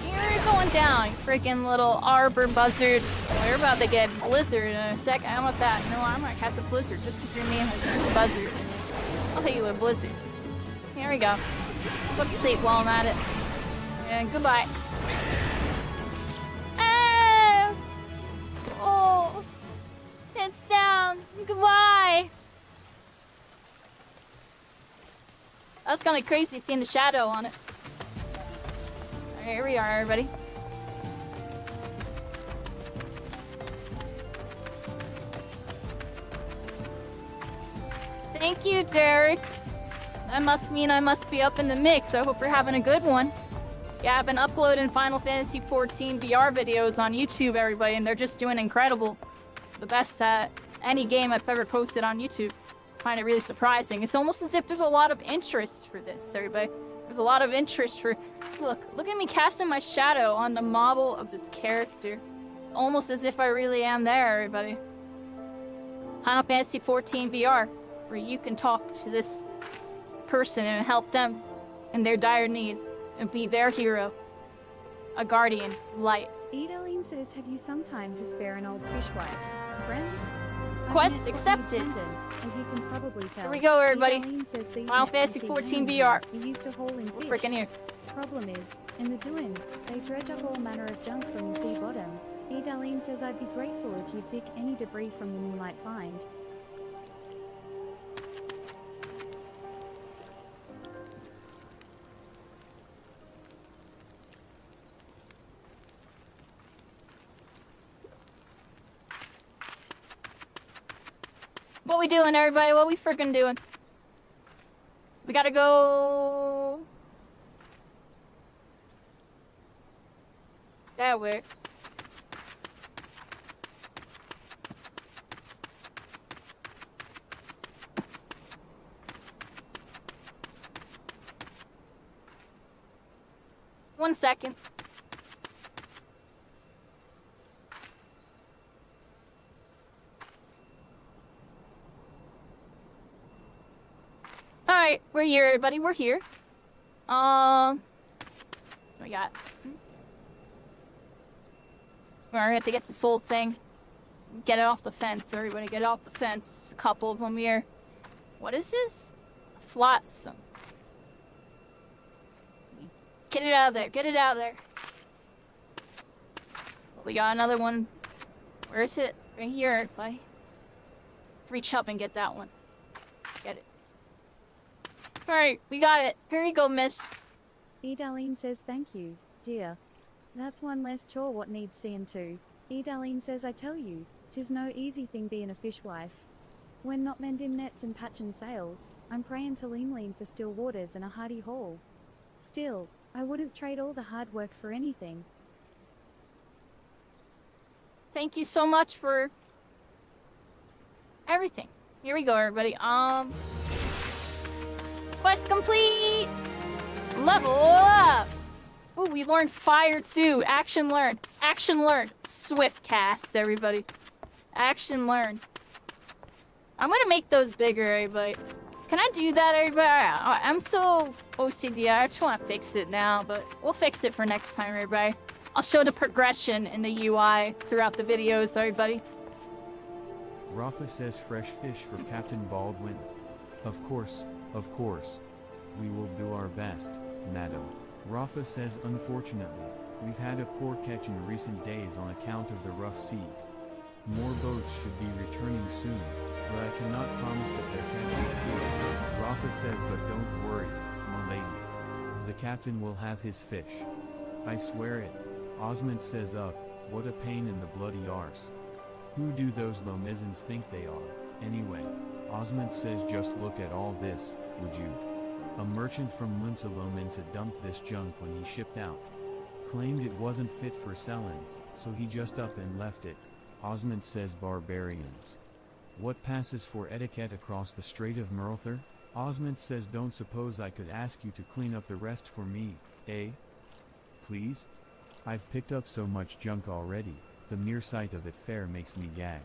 S1: You're going down, you freaking little arbor buzzard. Well, you're about to get blizzard in a sec. I don't want that. You know what? I'm gonna cast a blizzard just because your name is buzzard. I'll hit you with a blizzard. Here we go. Go to sleep while I'm at it. And goodbye. Ah! Oh, it's down. Goodbye. That's kind of crazy seeing the shadow on it. Here we are, everybody. Thank you, Derek. That must mean I must be up in the mix. I hope you're having a good one. Yeah, I've been uploading Final Fantasy XIV VR videos on YouTube, everybody, and they're just doing incredible. The best at any game I've ever posted on YouTube. I find it really surprising. It's almost as if there's a lot of interest for this, everybody. There's a lot of interest for... Look at me casting my shadow on the model of this character. It's almost as if I really am there, everybody. Final Fantasy XIV VR, where you can talk to this person and help them in their dire need and be their hero. A guardian of light.
S3: Edaline says, have you some time to spare an old fishwife? Friend?
S1: Quest accepted.
S3: As you can probably tell.
S1: Here we go, everybody.
S3: Final
S1: Final Fantasy XIV VR.
S3: Used to haul in
S1: We're
S3: fish.
S1: freaking here.
S3: Problem is, in the doing, they dredge up all manner of junk from the sea bottom. Edaline says I'd be grateful if you'd pick any debris from them you might find.
S1: What we doing, everybody? What we freaking doing? We gotta go... that way. One second. Alright, we're here, everybody. We're here. What we got? We're gonna have to get this whole thing. Get it off the fence. Everybody get it off the fence. A couple of them here. What is this? Flotsam. Get it out of there. Get it out of there. We got another one. Where is it? Right here, everybody. Reach up and get that one. Get it. Alright, we got it. Here you go, miss.
S3: Darlene says thank you, dear. That's one less chore what needs seeing to. Darlene says I tell you, 'tis no easy thing being a fishwife. When not mending nets and patching sails, I'm praying to lean for still waters and a hearty haul. Still, I wouldn't trade all the hard work for anything.
S1: Thank you so much for everything. Here we go, everybody. Quest complete! Level up! Ooh, we learned fire too. Action learned. Action learned. Swift cast, everybody. Action learned. I'm gonna make those bigger, everybody. Can I do that, everybody? I'm so OCD. I just want to fix it now, but we'll fix it for next time, everybody. I'll show the progression in the UI throughout the videos, everybody.
S4: Rafa says fresh fish for Captain Baldwin. Of course, of course. We will do our best, madam. Rafa says unfortunately, we've had a poor catch in recent days on account of the rough seas. More boats should be returning soon, but I cannot promise that they're catching good. Rafa says but don't worry, my lady. The captain will have his fish. I swear it. Osmond says what a pain in the bloody arse. Who do those Lomizans think they are, anyway? Osmond says just look at all this, would you? A merchant from Munza Lominsa dumped this junk when he shipped out. Claimed it wasn't fit for selling, so he just up and left it. Osmond says barbarians. What passes for etiquette across the Strait of Merlther? Osmond says don't suppose I could ask you to clean up the rest for me, eh? Please? I've picked up so much junk already, the mere sight of it fair makes me gag.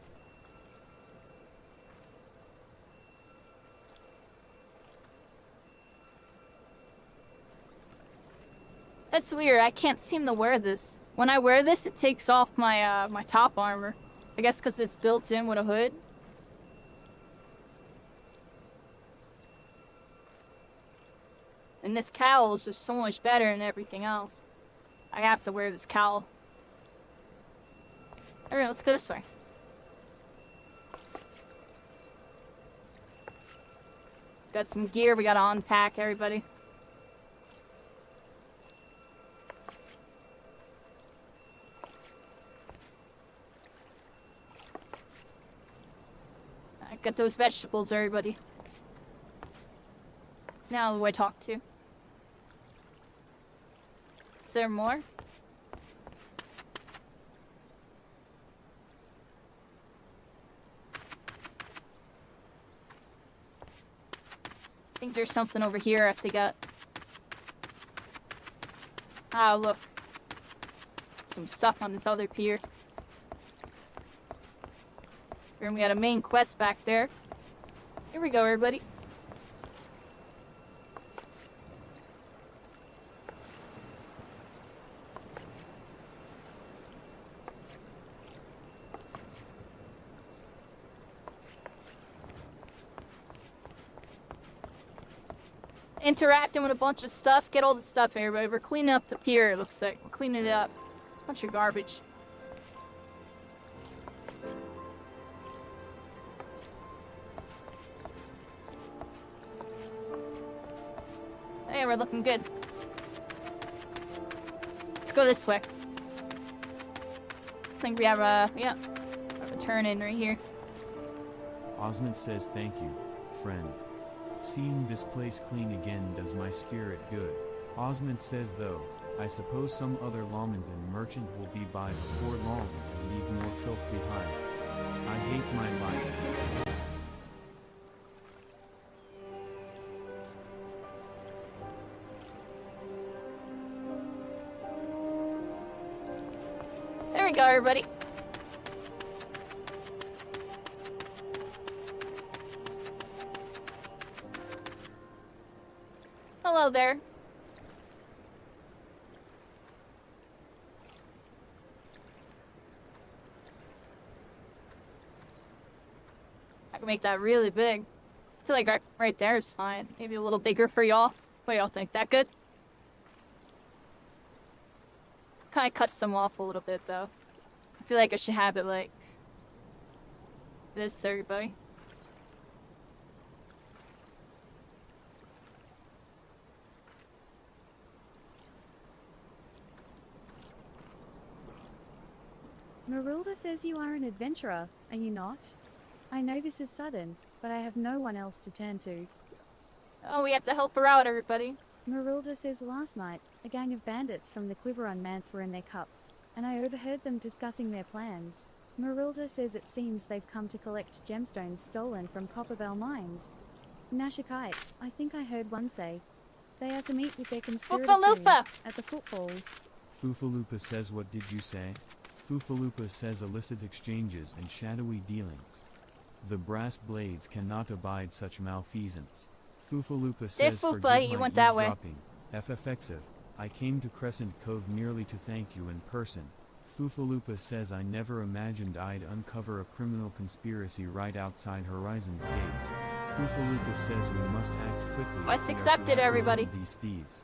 S1: That's weird. I can't seem to wear this. When I wear this, it takes off my my top armor. I guess because it's built in with a hood. And this cowl is just so much better than everything else. I have to wear this cowl. Alright, let's go this way. Got some gear we gotta unpack, everybody. I got those vegetables, everybody. Now who do I talk to? Is there more? I think there's something over here I have to get. Ah, look. Some stuff on this other pier. And we got a main quest back there. Here we go, everybody. Interacting with a bunch of stuff. Get all the stuff, everybody. We're cleaning up the pier, it looks like. We're cleaning it up. It's a bunch of garbage. Hey, we're looking good. Let's go this way. I think we have a turn in right here.
S4: Osmond says thank you, friend. Seeing this place clean again does my spirit good. Osmond says though, I suppose some other Lomans and merchant will be by before long and leave more filth behind. I hate my life.
S1: There we go, everybody. Hello there. I can make that really big. I feel like right there is fine. Maybe a little bigger for y'all. What y'all think? That good? Kind of cuts them off a little bit though. I feel like I should have it like this, everybody.
S3: Marilda says you are an adventurer, are you not? I know this is sudden, but I have no one else to turn to.
S1: Oh, we have to help her out, everybody.
S3: Marilda says last night, a gang of bandits from the Quiveron Manse were in their cups, and I overheard them discussing their plans. Marilda says it seems they've come to collect gemstones stolen from Copperbell mines. Nashikite, I think I heard one say. They are to meet with their conspirators
S1: Foofaloopa!
S3: at the footfalls.
S4: Foofaloopa says what did you say? Foofaloopa says illicit exchanges and shadowy dealings. The brass blades cannot abide such malfeasance. Foofaloopa says
S1: Foofa,
S4: forgive
S1: he
S4: my
S1: went that way.
S4: eavesdropping. FFXIV, I came to Crescent Cove merely to thank you in person. Foofaloopa says I never imagined I'd uncover a criminal conspiracy right outside Horizon's gates. Foofaloopa says we must act quickly.
S1: Quest
S4: if we are to
S1: accepted, everybody.
S4: apprehend these thieves.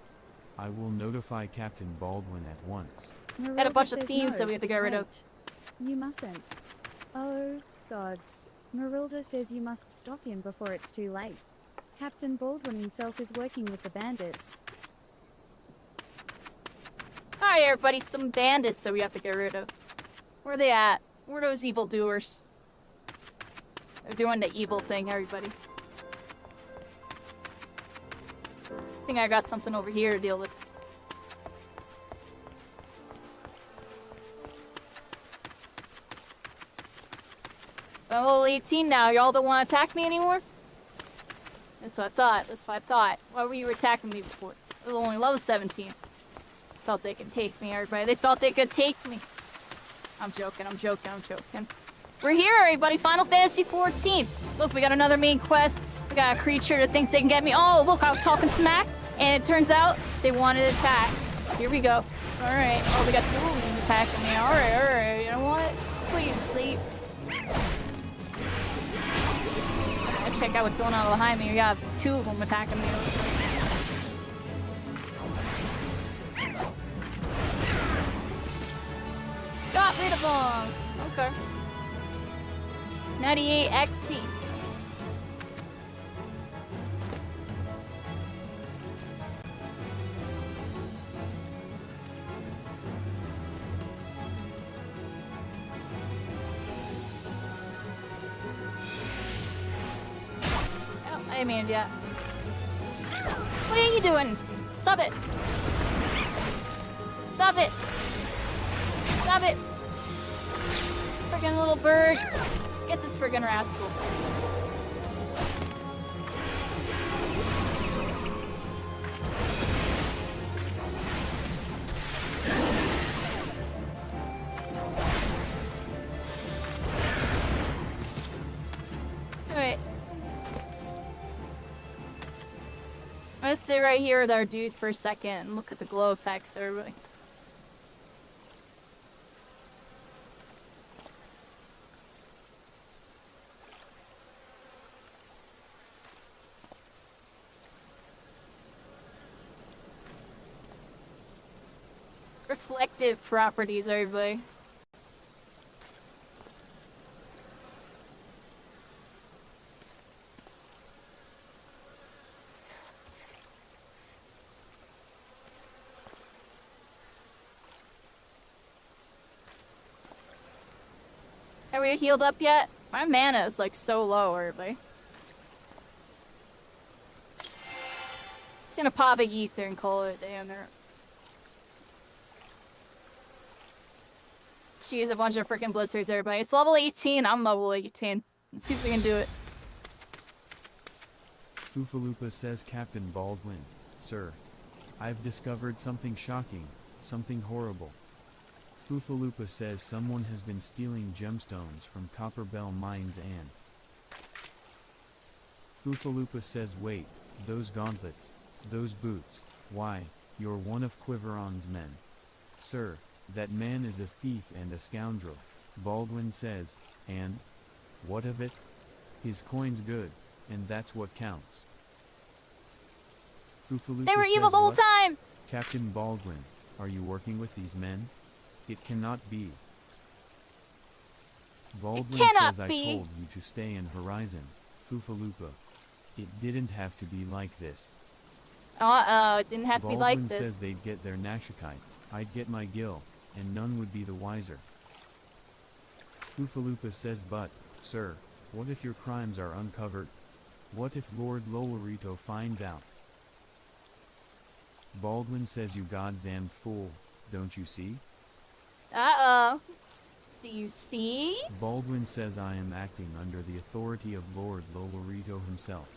S4: I will notify Captain Baldwin at once.
S1: Got a bunch of
S3: Marilda
S1: thieves
S3: says
S1: that
S3: no,
S1: we have to get rid of.
S3: wait. You mustn't. Oh, gods. Marilda says you must stop him before it's too late. Captain Baldwin himself is working with the bandits.
S1: Alright, everybody, some bandits that we have to get rid of. Where are they at? Where are those evildoers? They're doing the evil thing, everybody. I think I got something over here to deal with. I'm level 18 now. Y'all don't want to attack me anymore? That's what I thought. That's what I thought. Why were you attacking me before? I was only level 17. Thought they could take me, everybody. They thought they could take me. I'm joking, I'm joking, I'm joking. We're here, everybody. Final Fantasy 14. Look, we got another main quest. We got a creature that thinks they can get me. Oh, look, I was talking smack. And it turns out they wanted to attack. Here we go. Alright. Oh, we got two of them attacking me. Alright. You know what? Put you to sleep. Alright, check out what's going on behind me. We got two of them attacking me. It looks like. Got rid of them! Okay. 98 XP. Oh, I mean, yeah. What are you doing? Stop it! Stop it! Stop it! Friggin' little bird! Get this friggin' rascal. Alright. Let's sit right here with our dude for a second and look at the glow effects, everybody. Reflective properties, everybody. Are we healed up yet? My mana is like so low, everybody. Just gonna pop a ether and call it a day on there. Jeez, a bunch of freaking blizzards, everybody. It's level 18. I'm level 18. Let's see if we can do it.
S4: Foofaloopa says Captain Baldwin, Sir, I've discovered something shocking, something horrible. Foofaloopa says someone has been stealing gemstones from Copperbell Mines and... Foofaloopa says wait, those gauntlets, those boots, why, you're one of Quiveron's men. Sir, that man is a thief and a scoundrel, Baldwin says, and? What of it? His coin's good, and that's what counts. Foofaloopa
S1: They were
S4: says
S1: evil the whole
S4: what?
S1: time!
S4: Captain Baldwin, are you working with these men? It cannot be. Baldwin
S1: cannot
S4: says
S1: be.
S4: I told you to stay in Horizon, Foofaloopa. It didn't have to be like this.
S1: Uh-oh, it didn't have to be like
S4: Baldwin
S1: this.
S4: says they'd get their Nashikite, I'd get my Gil, and none would be the wiser. Fufalupa says, but, sir, what if your crimes are uncovered? What if Lord Lolorito finds out? Baldwin says, you goddamn fool, don't you see?
S1: Uh-oh. Do you see?
S4: Baldwin says, I am acting under the authority of Lord Lolorito himself.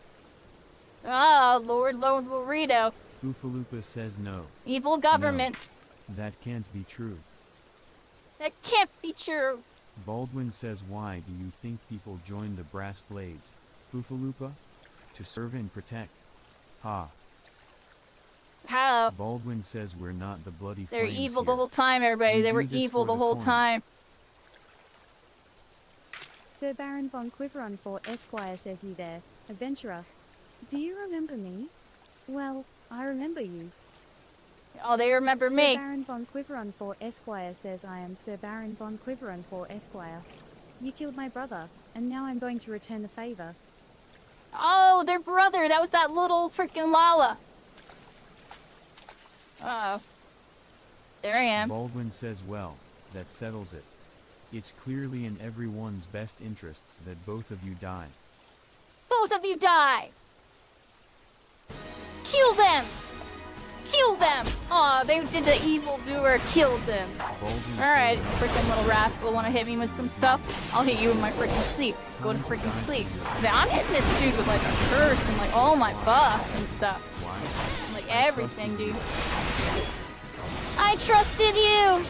S1: Oh, Lord Lorito.
S4: Fufalupa says, no.
S1: Evil government.
S4: No, that can't be true.
S1: That can't be true.
S4: Baldwin says, why do you think people join the Brass Blades, Fufalupa? To serve and protect. Ha.
S1: How?
S4: Baldwin says, we're not the bloody
S1: They're
S4: flames
S1: evil
S4: here.
S1: the whole time, everybody.
S4: We
S1: They
S4: do
S1: were
S4: this
S1: evil
S4: for
S1: the whole
S4: coin.
S1: time.
S3: Sir Baron von Quiveron for Esquire says, you there, adventurer. Do you remember me? Well, I remember you.
S1: Oh, they remember
S3: Sir
S1: me.
S3: Baron von Quiveron for Esquire says, I am Sir Baron von Quiveron for Esquire. You killed my brother, and now I'm going to return the favor.
S1: Oh, their brother. That was that little freaking Lala. Uh-oh. There I am.
S4: Baldwin says, well, that settles it. It's clearly in everyone's best interests that both of you die.
S1: Both of you die. Kill them. Kill them. Aw, they did the evil doer. Killed them.
S4: Baldwin
S1: Alright,
S4: says,
S1: freaking little rascal. Wanna hit me with some stuff? I'll hit you in my freaking sleep. Go to freaking sleep. Man, I'm hitting this dude with like a curse and like all my buffs and stuff.
S4: why?
S1: Like everything, dude. I trusted you!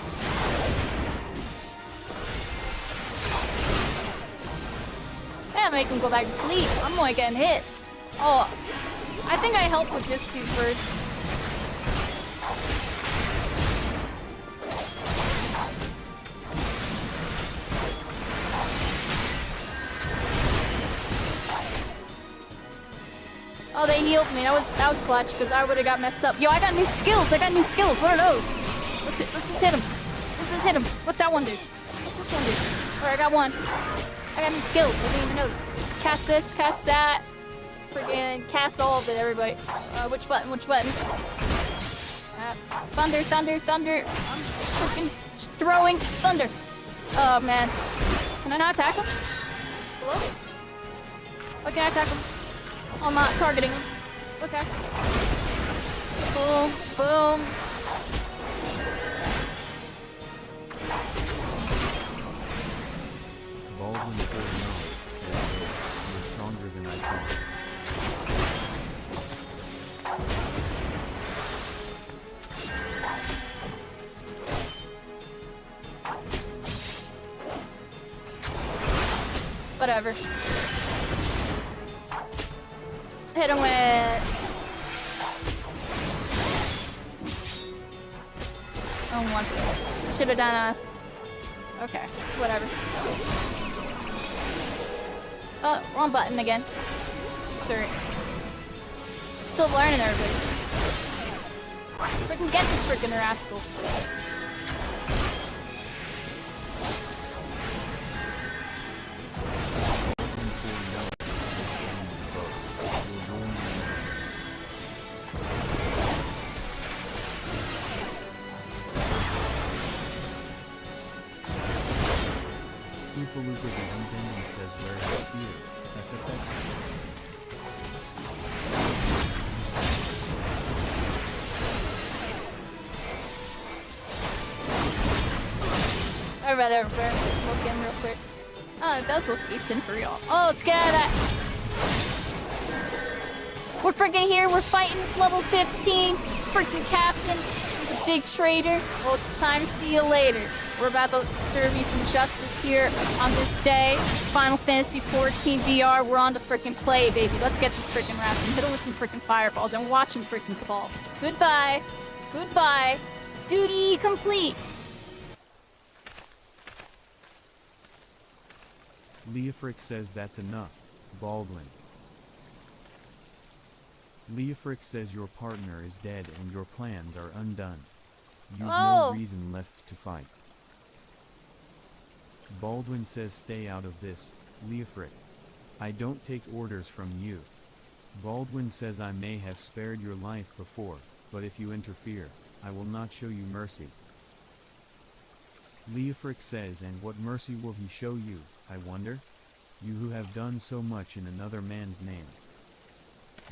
S1: Yeah, make him go back to sleep. I'm only getting hit. Oh, I think I helped with this dude first. Oh, they healed me. That was clutch because I would have got messed up. Yo, I got new skills. What are those? Let's just hit him. What's that one do? What's this one do? Alright, I got one. I got new skills. I didn't even notice. Cast this, cast that. Freaking cast all of it, everybody. Which button? Thunder. I'm freaking throwing thunder. Oh, man. Can I not attack him? Hello? Why can't I attack him? I'm not targeting him. Okay. Boom, boom.
S4: Baldwin fully knows that you're stronger than I thought.
S1: Whatever. Hit him with... Oh, one. Should have done us. Okay, whatever. Oh, wrong button again. Sorry. Still learning, everybody. Freaking get this freaking rascal.
S4: Fufalupa the Unbending says, where is Spear? FFXIV.
S1: I'd rather look in real quick. Oh, it does look decent for y'all. Oh, let's get out of that. We're freaking here. We're fighting this level 15 freaking captain. He's a big traitor. Well, it's time to see you later. We're about to serve you some justice here on this day. Final Fantasy 14 VR. We're on to freaking play, baby. Let's get this freaking rascal. Hit him with some freaking fireballs and watch him freaking fall. Goodbye. Goodbye. Duty complete.
S4: Leofric says that's enough, Baldwin. Leofric says your partner is dead and your plans are undone. You've no reason left to fight. Baldwin says stay out of this, Leofric. I don't take orders from you. Baldwin says I may have spared your life before, but if you interfere, I will not show you mercy. Leofric says, and what mercy will he show you, I wonder? You who have done so much in another man's name.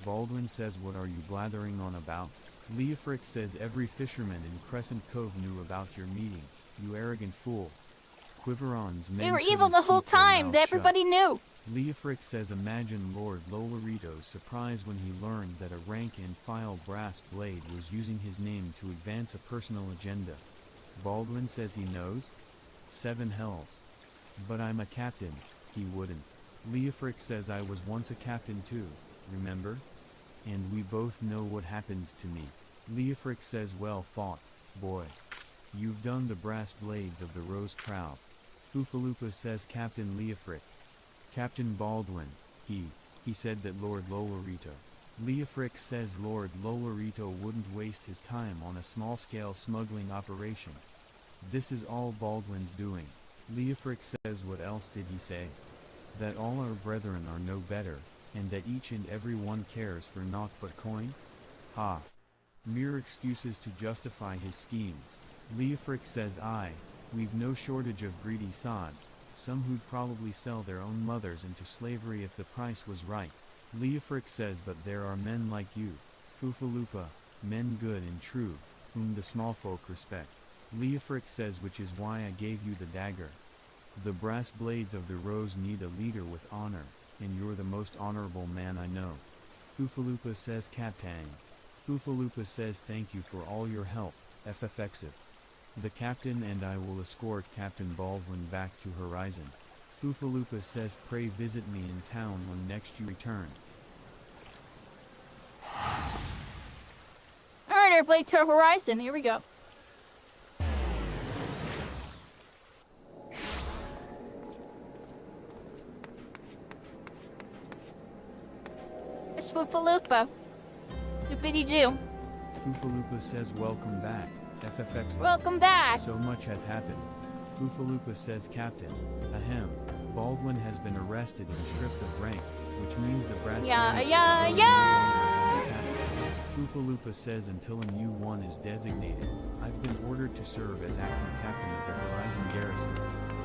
S4: Baldwin says, what are you blathering on about? Leofric says, every fisherman in Crescent Cove knew about your meeting, you arrogant fool. Quiveron's men
S1: They were
S4: couldn't
S1: evil the whole
S4: keep their
S1: time.
S4: mouths
S1: That everybody knew.
S4: Leofric says, imagine Lord Lolorito's surprise when he learned that a rank-and-file brass blade was using his name to advance a personal agenda. Baldwin says he knows? 7 hells. But I'm a captain, he wouldn't. Leofric says, I was once a captain too, remember? And we both know what happened to me. Leofric says, well fought, boy. You've done the brass blades of the Rose proud. Fufaloopa says, Captain Leofric. Captain Baldwin, he said that Lord Lolorito. Leofric says Lord Lolorito wouldn't waste his time on a small-scale smuggling operation. This is all Baldwin's doing. Leofric says, what else did he say? That all our brethren are no better, and that each and every one cares for naught but coin? Ha! Mere excuses to justify his schemes. Leofric says, we've no shortage of greedy sods, some who'd probably sell their own mothers into slavery if the price was right. Leofric says, but there are men like you, Fufaloopa, men good and true, whom the small folk respect. Leofric says, which is why I gave you the dagger. The brass blades of the Rose need a leader with honor, and you're the most honorable man I know. Fufaloopa says, Captain. Fufaloopa says, thank you for all your help, FFXIV. The captain and I will escort Captain Baldwin back to Horizon. Fufaloopa says, pray visit me in town when next you return.
S1: Alright, everybody, to Horizon. Here we go. It's Fufaloopa. Doopity-doo.
S4: Fufaloopa says, welcome back, FFXIV.
S1: Welcome back.
S4: So much has happened. Fufaloopa says, Captain. Ahem. Baldwin has been arrested and stripped of rank, which means the brass blades
S1: Yeah.
S4: Fufaloopa says, until a new one is designated, I've been ordered to serve as acting captain of the Horizon Garrison.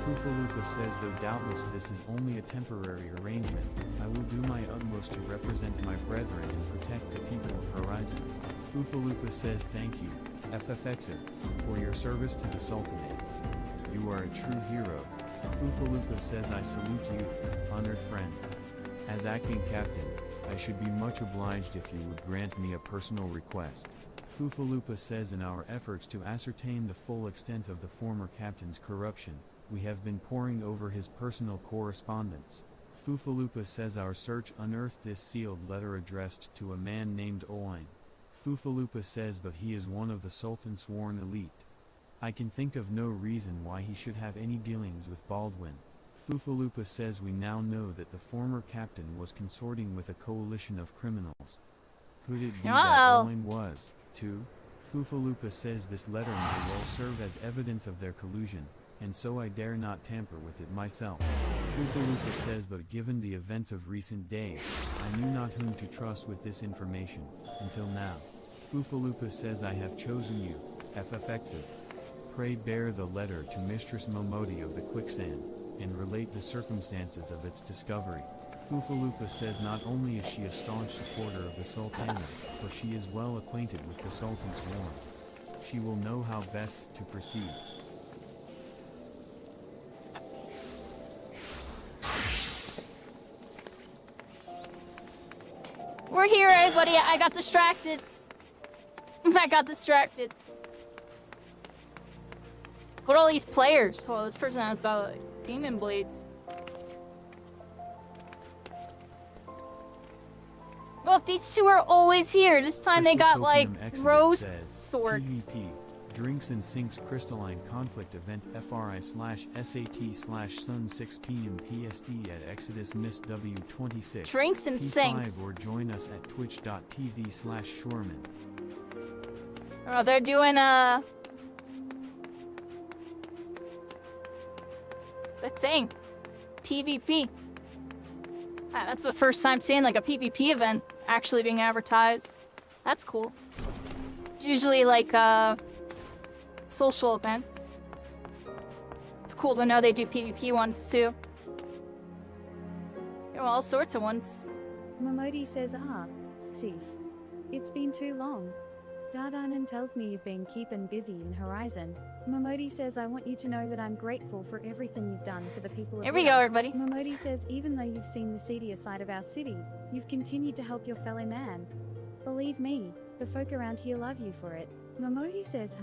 S4: Fufaloopa says, though doubtless this is only a temporary arrangement, I will do my utmost to represent my brethren and protect the people of Horizon. Fufaloopa says, thank you, FFXIV, for your service to the Sultanate. You are a true hero. Fufaloopa says, I salute you, honored friend. As acting captain, I should be much obliged if you would grant me a personal request. Fufaloopa says, in our efforts to ascertain the full extent of the former captain's corruption, we have been poring over his personal correspondence. Fufaloopa says our search unearthed this sealed letter addressed to a man named Oin. Fufaloopa says, but he is one of the Sultan's sworn elite. I can think of no reason why he should have any dealings with Baldwin. Fufaloopa says, we now know that the former captain was consorting with a coalition of criminals. Could it be that Oin was, too? Fufaloopa says this letter may well serve as evidence of their collusion, and so I dare not tamper with it myself. Fufaloopa says, but given the events of recent days, I knew not whom to trust with this information, until now. Fufaloopa says, I have chosen you, FFXIV. Pray bear the letter to Mistress Momodi of the Quicksand, and relate the circumstances of its discovery. Fufaloopa says not only is she a staunch supporter of the Sultana, but she is well acquainted with the Sultan's warrant. She will know how best to proceed.
S1: We're here, everybody. I got distracted. I got distracted. Look at all these players. Oh, this person has got like demon blades. Well, these two are always here. This time they got like rose swords.
S4: PvP. Drinks and Sinks Crystalline Conflict Event FRI/SAT/Sun 6 PM PSD at Exodus Miss W26.
S1: Drinks and Sinks.
S4: Or join us at twitch.tv/Shoreman.
S1: Oh, they're doing the thing. PvP. Ah, that's the first time seeing like a PvP event actually being advertised. That's cool. It's usually like social events. cool to know they do PvP ones too. There are all sorts of ones.
S3: Momodi says, Sif. It's been too long. Dardanan tells me you've been keeping busy in Horizon. Momodi says, I want you to know that I'm grateful for everything you've done for the people of
S1: Here we
S3: Rio.
S1: go, everybody.
S3: Momodi says, even though you've seen the seedier side of our city, you've continued to help your fellow man. Believe me, the folk around here love you for it. Momodi says,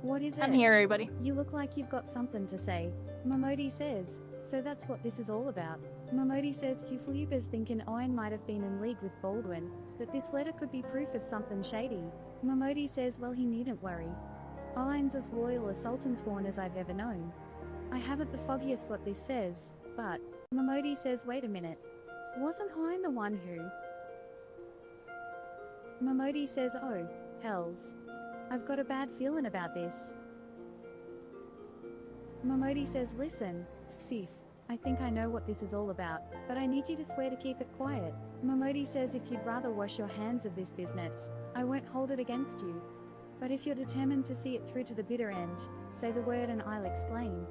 S3: what is it?
S1: I'm here, everybody.
S3: You look like you've got something to say. Momodi says, so that's what this is all about. Momodi says Fufuyuba's thinking Owen might have been in league with Baldwin, that this letter could be proof of something shady. Momodi says, well, he needn't worry. Owen's as loyal a Sultansworn as I've ever known. I haven't the foggiest what this says, but Momodi says, wait a minute. Wasn't Owen the one who? Momodi says, oh, hells. I've got a bad feeling about this. Momodi says, listen, Sif, I think I know what this is all about, but I need you to swear to keep it quiet. Momodi says if you'd rather wash your hands of this business, I won't hold it against you. But if you're determined to see it through to the bitter end, say the word and I'll explain.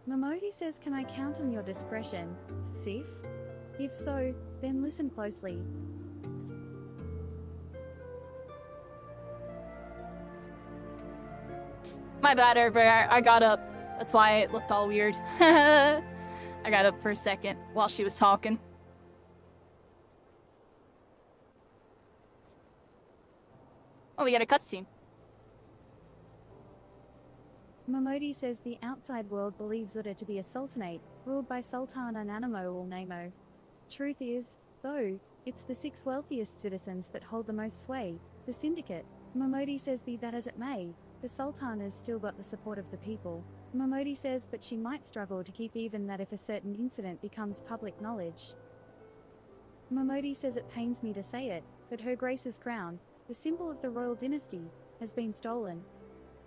S3: Momodi says, can I count on your discretion, Sif? If so, then listen closely.
S1: My bad, everybody. I got up. That's why it looked all weird. I got up for a second while she was talking. Oh, we got a cutscene.
S3: Momodi says the outside world believes Uda to be a sultanate, ruled by Sultan Ananamo or Namo. Truth is, though, it's the 6 wealthiest citizens that hold the most sway, the syndicate. Momodi says be that as it may, the Sultan has still got the support of the people. Momodi says but she might struggle to keep even that if a certain incident becomes public knowledge. Momodi says it pains me to say it, but Her Grace's crown, the symbol of the royal dynasty, has been stolen.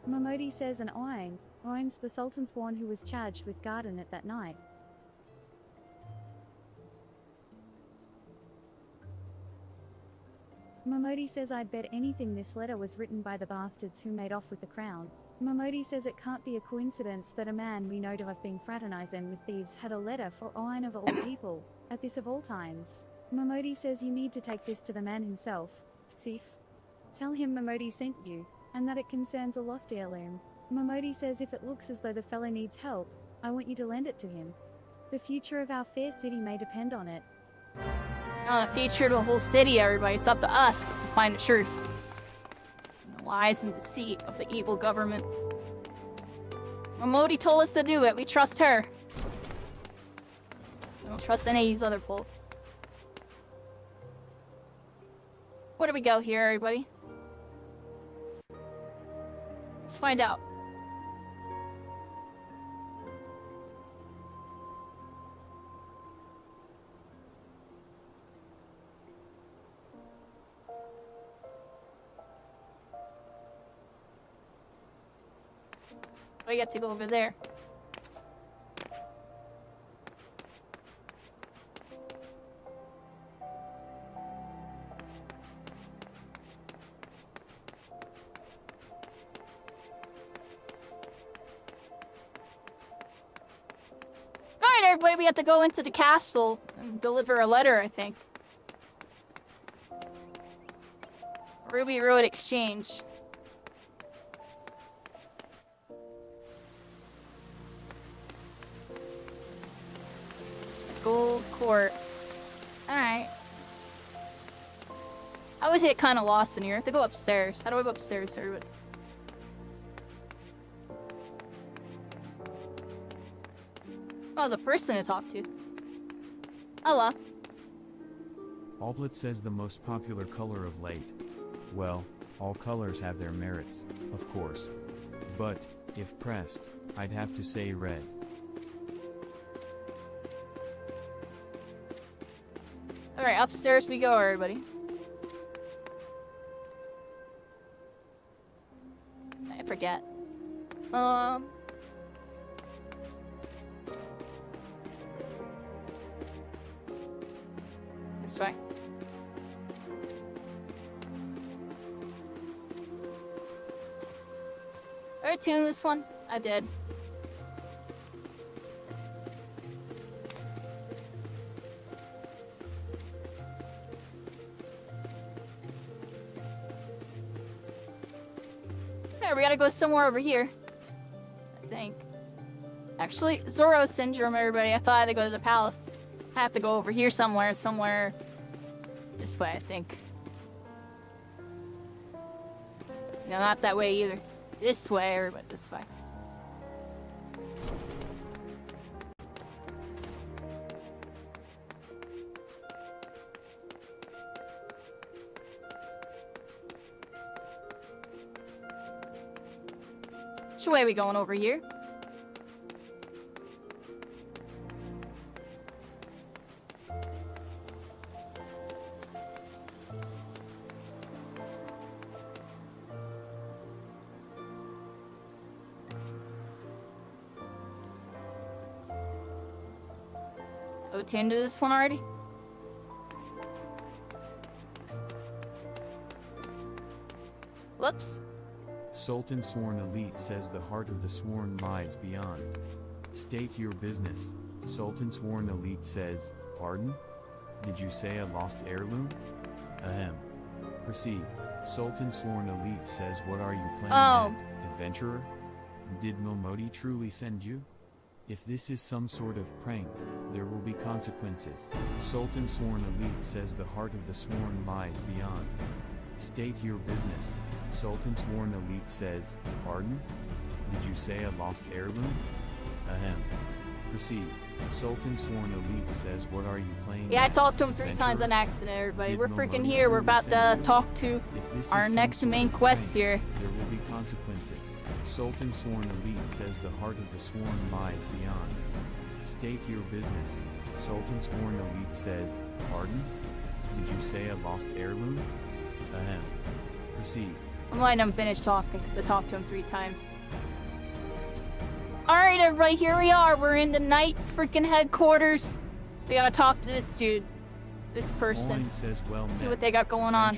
S3: Momodi says an Owen's the Sultansworn who was charged with Garden at that night. Momodi says I'd bet anything this letter was written by the bastards who made off with the crown. Momodi says it can't be a coincidence that a man we know to have been fraternizing with thieves had a letter for Owen of all people, at this of all times. Momodi says you need to take this to the man himself, Sif. Tell him Momodi sent you, and that it concerns a lost heirloom. Momodi says if it looks as though the fellow needs help, I want you to lend it to him. The future of our fair city may depend on it.
S1: Future of the whole city, everybody. It's up to us to find the truth. And the lies and deceit of the evil government. Momodi told us to do it. We trust her. We don't trust any of these other folk. Where do we go here, everybody? Let's find out. We get to go over there. Alright, everybody, we have to go into the castle and deliver a letter, I think. Ruby Road Exchange. Gold Court. Alright. I always get kind of lost in here. I have to go upstairs. How do I go upstairs, everybody? Oh, there's a person to talk to. Hello.
S4: Alblet says the most popular color of late. Well, all colors have their merits, of course. But, if pressed, I'd have to say red.
S1: Alright, upstairs we go, everybody. I forget. This way. Did I tune this one? I did. Yeah, we gotta go somewhere over here. I think. Actually, Zoro syndrome, everybody. I thought I had to go to the palace. I have to go over here somewhere, this way, I think. No, not that way either. This way, everybody, this way. Which way are we going over here? Into this one already? Whoops.
S4: Sultan Sworn Elite says the heart of the sworn lies beyond. State your business. Sultan Sworn Elite says, pardon? Did you say a lost heirloom? Ahem. Proceed. Sultan Sworn Elite says, what are you planning at, adventurer? Did Momodi truly send you? If this is some sort of prank, there will be consequences. Sultan Sworn Elite says the heart of the sworn lies beyond. State your business. Sultan Sworn Elite says, pardon? Did you say a lost heirloom? Ahem. Proceed. Sultan Sworn Elite says, what are you playing?
S1: Yeah, I talked to him 3 times on accident, everybody. We're freaking here. We're about to talk to our next main quest here.
S4: There will be consequences. Sultan Sworn Elite says the heart of the sworn lies beyond. State your business. Sultan Sworn Elite says, pardon? Did you say a lost heirloom? Ahem. Proceed.
S1: I'm letting him finish talking because I talked to him 3 times. Alright, everybody, here we are. We're in the Knight's freaking headquarters. We gotta talk to this dude. This person.
S4: Says, well
S1: see
S4: met,
S1: what they got going on.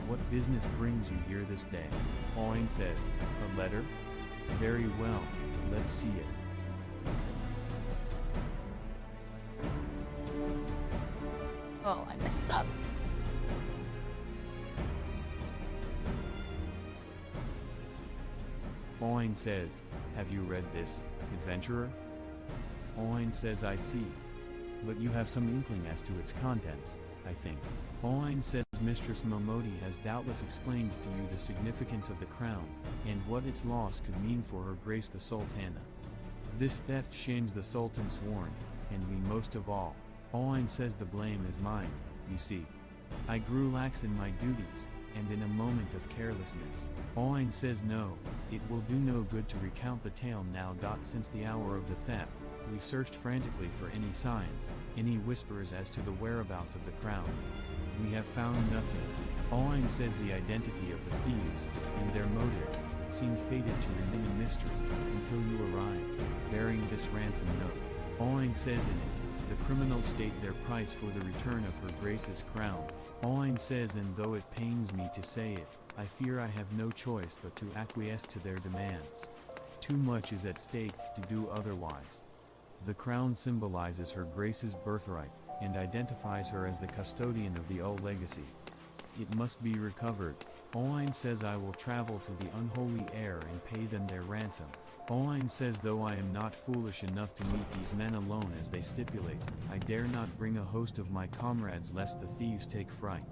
S4: What business brings you here this day? Oin says, a letter? Very well, let's see it.
S1: Oh, I messed up.
S4: Oin says, have you read this, adventurer? Oin says, I see. But you have some inkling as to its contents, I think. Oin says Mistress Momodi has doubtless explained to you the significance of the crown, and what its loss could mean for her grace the Sultana. This theft shames the Sultan Sworn, and me most of all. Oin says the blame is mine, you see. I grew lax in my duties, and in a moment of carelessness. Oin says no, it will do no good to recount the tale now. Since the hour of the theft, we've searched frantically for any signs, any whispers as to the whereabouts of the crown. We have found nothing. Oin says the identity of the thieves, and their motives, seem fated to remain a mystery, until you arrived, bearing this ransom note. Oin says in it, the criminals state their price for the return of her grace's crown. Oin says, and though it pains me to say it, I fear I have no choice but to acquiesce to their demands. Too much is at stake to do otherwise. The crown symbolizes her grace's birthright, and identifies her as the custodian of the old legacy. It must be recovered. Oin says I will travel to the unholy heir and pay them their ransom. Oin says though I am not foolish enough to meet these men alone as they stipulate, I dare not bring a host of my comrades lest the thieves take fright.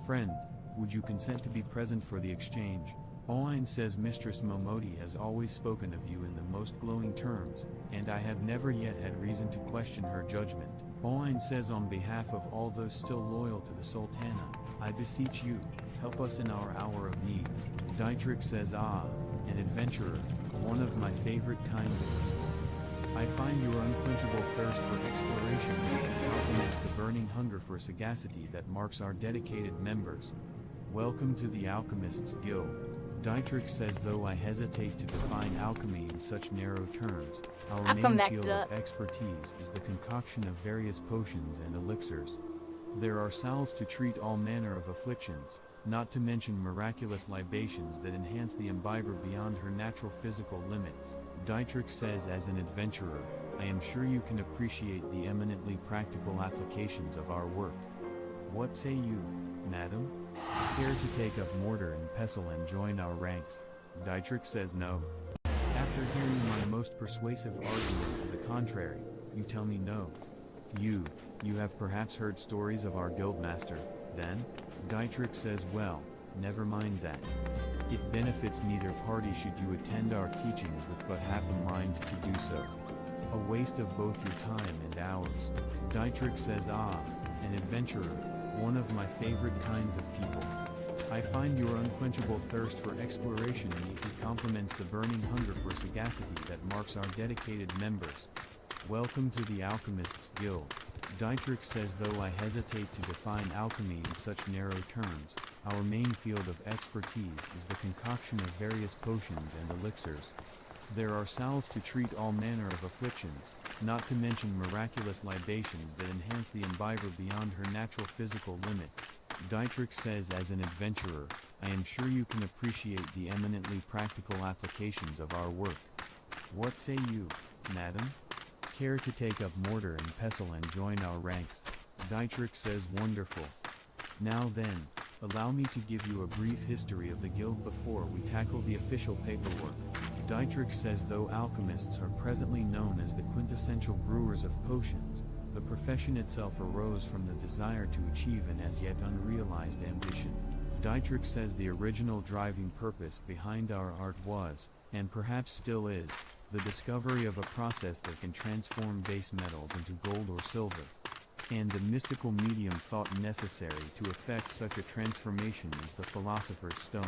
S4: Friend, would you consent to be present for the exchange? Oin says Mistress Momodi has always spoken of you in the most glowing terms, and I have never yet had reason to question her judgment. Oin says on behalf of all those still loyal to the Sultana, I beseech you, help us in our hour of need. Dietrich says an adventurer, one of my favorite kinds of people. I find your unquenchable thirst for exploration countenance the burning hunger for sagacity that marks our dedicated members. Welcome to the Alchemists Guild. Dietrich says though I hesitate to define alchemy in such narrow terms, our main field of expertise is the concoction of various potions and elixirs. There are salves to treat all manner of afflictions, not to mention miraculous libations that enhance the imbiber beyond her natural physical limits. Dietrich says, as an adventurer, I am sure you can appreciate the eminently practical applications of our work. What say you, madam? Care to take up mortar and pestle and join our ranks? Dietrich says no. After hearing my most persuasive argument to the contrary, you tell me no. You have perhaps heard stories of our guildmaster, then? Dietrich says, well, never mind that. It benefits neither party should you attend our teachings with but half a mind to do so. A waste of both your time and ours. Dietrich says, ah, an adventurer, one of my favorite kinds of people. I find your unquenchable thirst for exploration neatly complements the burning hunger for sagacity that marks our dedicated members. Welcome to the Alchemists Guild. Dietrich says, though I hesitate to define alchemy in such narrow terms, our main field of expertise is the concoction of various potions and elixirs. There are salves to treat all manner of afflictions, not to mention miraculous libations that enhance the imbiber beyond her natural physical limits. Dietrich says, as an adventurer, I am sure you can appreciate the eminently practical applications of our work. What say you, madam? Care to take up mortar and pestle and join our ranks? Dietrich says, wonderful. Now then, allow me to give you a brief history of the guild before we tackle the official paperwork. Dietrich says, though alchemists are presently known as the quintessential brewers of potions, the profession itself arose from the desire to achieve an as yet unrealized ambition. Dietrich says the original driving purpose behind our art was, and perhaps still is, the discovery of a process that can transform base metals into gold or silver. And the mystical medium thought necessary to effect such a transformation is the Philosopher's Stone,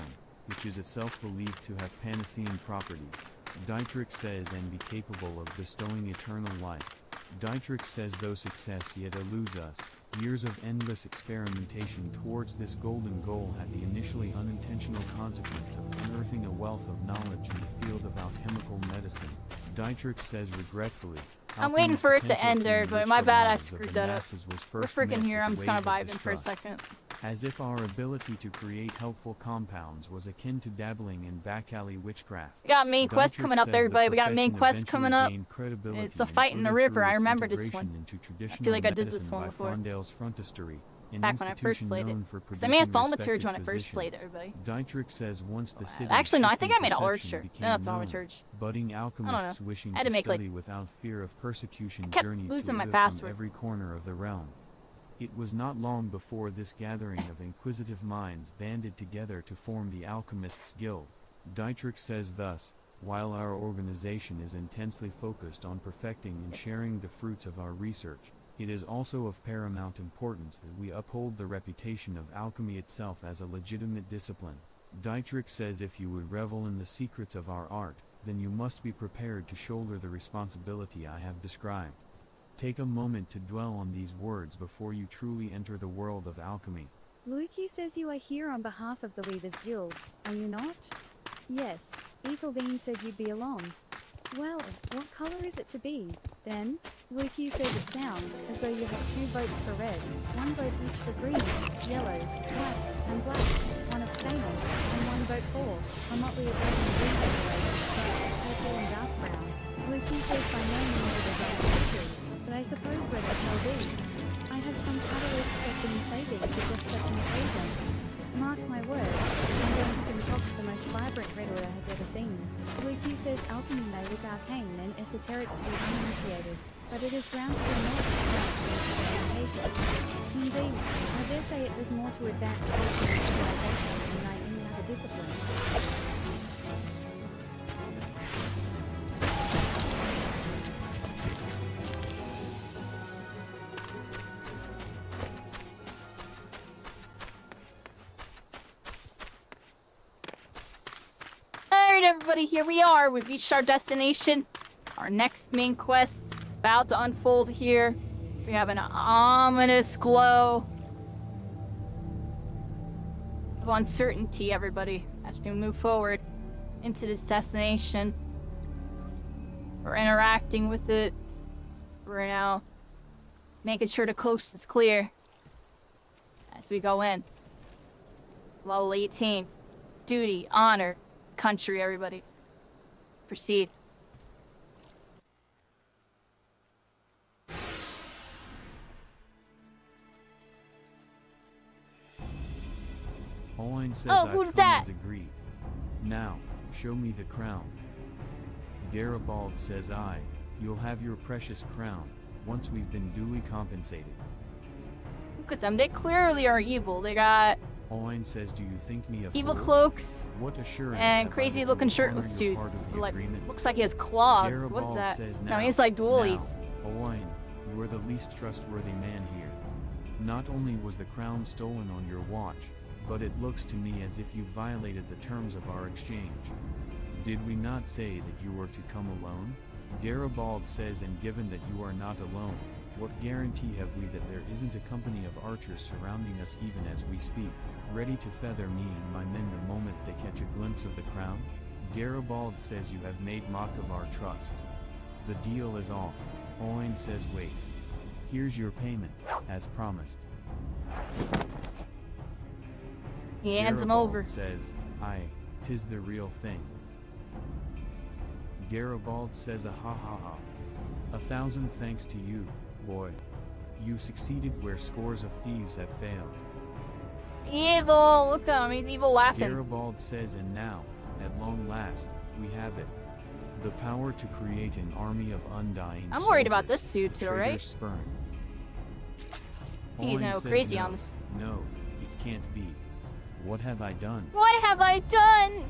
S4: which is itself believed to have Panacean properties. Dietrich says, and be capable of bestowing eternal life. Dietrich says, though success yet eludes us, years of endless experimentation towards this golden goal had the initially unintentional consequence of unearthing a wealth of knowledge in the field of alchemical medicine. Dietrich says regretfully,
S1: I'm waiting for it to end there, but my bad, I screwed that up. We're freaking here, I'm just gonna vibe in for a second.
S4: As if our ability to create helpful compounds was akin to dabbling in back-alley witchcraft.
S1: We got main quest coming up, everybody. We got a main quest coming up. It's a fight in the river. I remember this one. I feel like I did this one before. Back when I first played it. Because I made a thaumaturge when I first played it, everybody.
S4: Dietrich says once the city
S1: actually, no, I think I made an archer. No, thaumaturge.
S4: Budding alchemists wishing
S1: I had to make,
S4: study without fear of persecution
S1: I kept
S4: journeyed
S1: losing
S4: to
S1: my
S4: live
S1: password.
S4: from every corner of the realm. It was not long before this gathering of inquisitive minds banded together to form the Alchemists Guild. Dietrich says thus, while our organization is intensely focused on perfecting and sharing the fruits of our research, it is also of paramount importance that we uphold the reputation of alchemy itself as a legitimate discipline. Dietrich says if you would revel in the secrets of our art, then you must be prepared to shoulder the responsibility I have described. Take a moment to dwell on these words before you truly enter the world of alchemy.
S3: Luki says you are here on behalf of the Weavers Guild, are you not? Yes, Ethelbean said you'd be along. Well, what color is it to be, then? Luki says it sounds as though you have 2 votes for red, 1 vote each for green, yellow, white, and black, 1 abstaining, and 1 vote for a motley of red and green decorations, purple and dark brown. Luki says by no means a desire victory, but I suppose red it shall be. I have some catalysts that can save it to just such an occasion. Mark my words, I'm going to concoct the most vibrant red order has ever seen. Luki says alchemy may look arcane and esoteric to the uninitiated, but it is grounds for enormous experimentation. Indeed, I dare say it does more to advance culture and civilization than any other discipline.
S1: Everybody, here we are. We've reached our destination. Our next main quest about to unfold here. We have an ominous glow of uncertainty, everybody, as we move forward into this destination. We're interacting with it. We're now making sure the coast is clear. as we go in. Level 18. Duty, honor, country, everybody. Proceed.
S4: Owen says
S1: Oh,
S4: I've
S1: who's
S4: come
S1: that?
S4: as agreed. Now, show me the crown. Garibald says you'll have your precious crown, once we've been duly compensated.
S1: Look at them, they clearly are evil. They got
S4: Owen says, do you think me a
S1: evil
S4: fool?
S1: cloaks
S4: What assurance
S1: and
S4: have I
S1: crazy
S4: that you
S1: looking
S4: will
S1: shirtless
S4: honor your
S1: dude.
S4: part of the
S1: Like,
S4: agreement?
S1: looks like he has claws. What is
S4: Garibald
S1: that?
S4: says,
S1: No, he's like dualies.
S4: Now, Owen, you are the least trustworthy man here. Not only was the crown stolen on your watch, but it looks to me as if you violated the terms of our exchange. Did we not say that you were to come alone? Garibald says, and given that you are not alone, what guarantee have we that there isn't a company of archers surrounding us even as we speak, ready to feather me and my men the moment they catch a glimpse of the crown? Garibald says you have made mock of our trust. The deal is off. Owen says, wait. Here's your payment, as promised.
S1: He hands him
S4: Garibald
S1: over.
S4: says, tis the real thing. Garibald says, ha ha ha. 1,000 thanks to you, boy. You succeeded where scores of thieves have failed.
S1: Evil! Look at him, he's evil laughing.
S4: Garibald says, and now, at long last, we have it. The power to create an army of undying
S1: I'm worried about
S4: soldiers,
S1: this suit too,
S4: traitors
S1: right?
S4: spurn.
S1: I think he's gonna
S4: Owen
S1: go
S4: says,
S1: crazy
S4: no,
S1: on this.
S4: No, it can't be. What have I done?
S1: What have I done?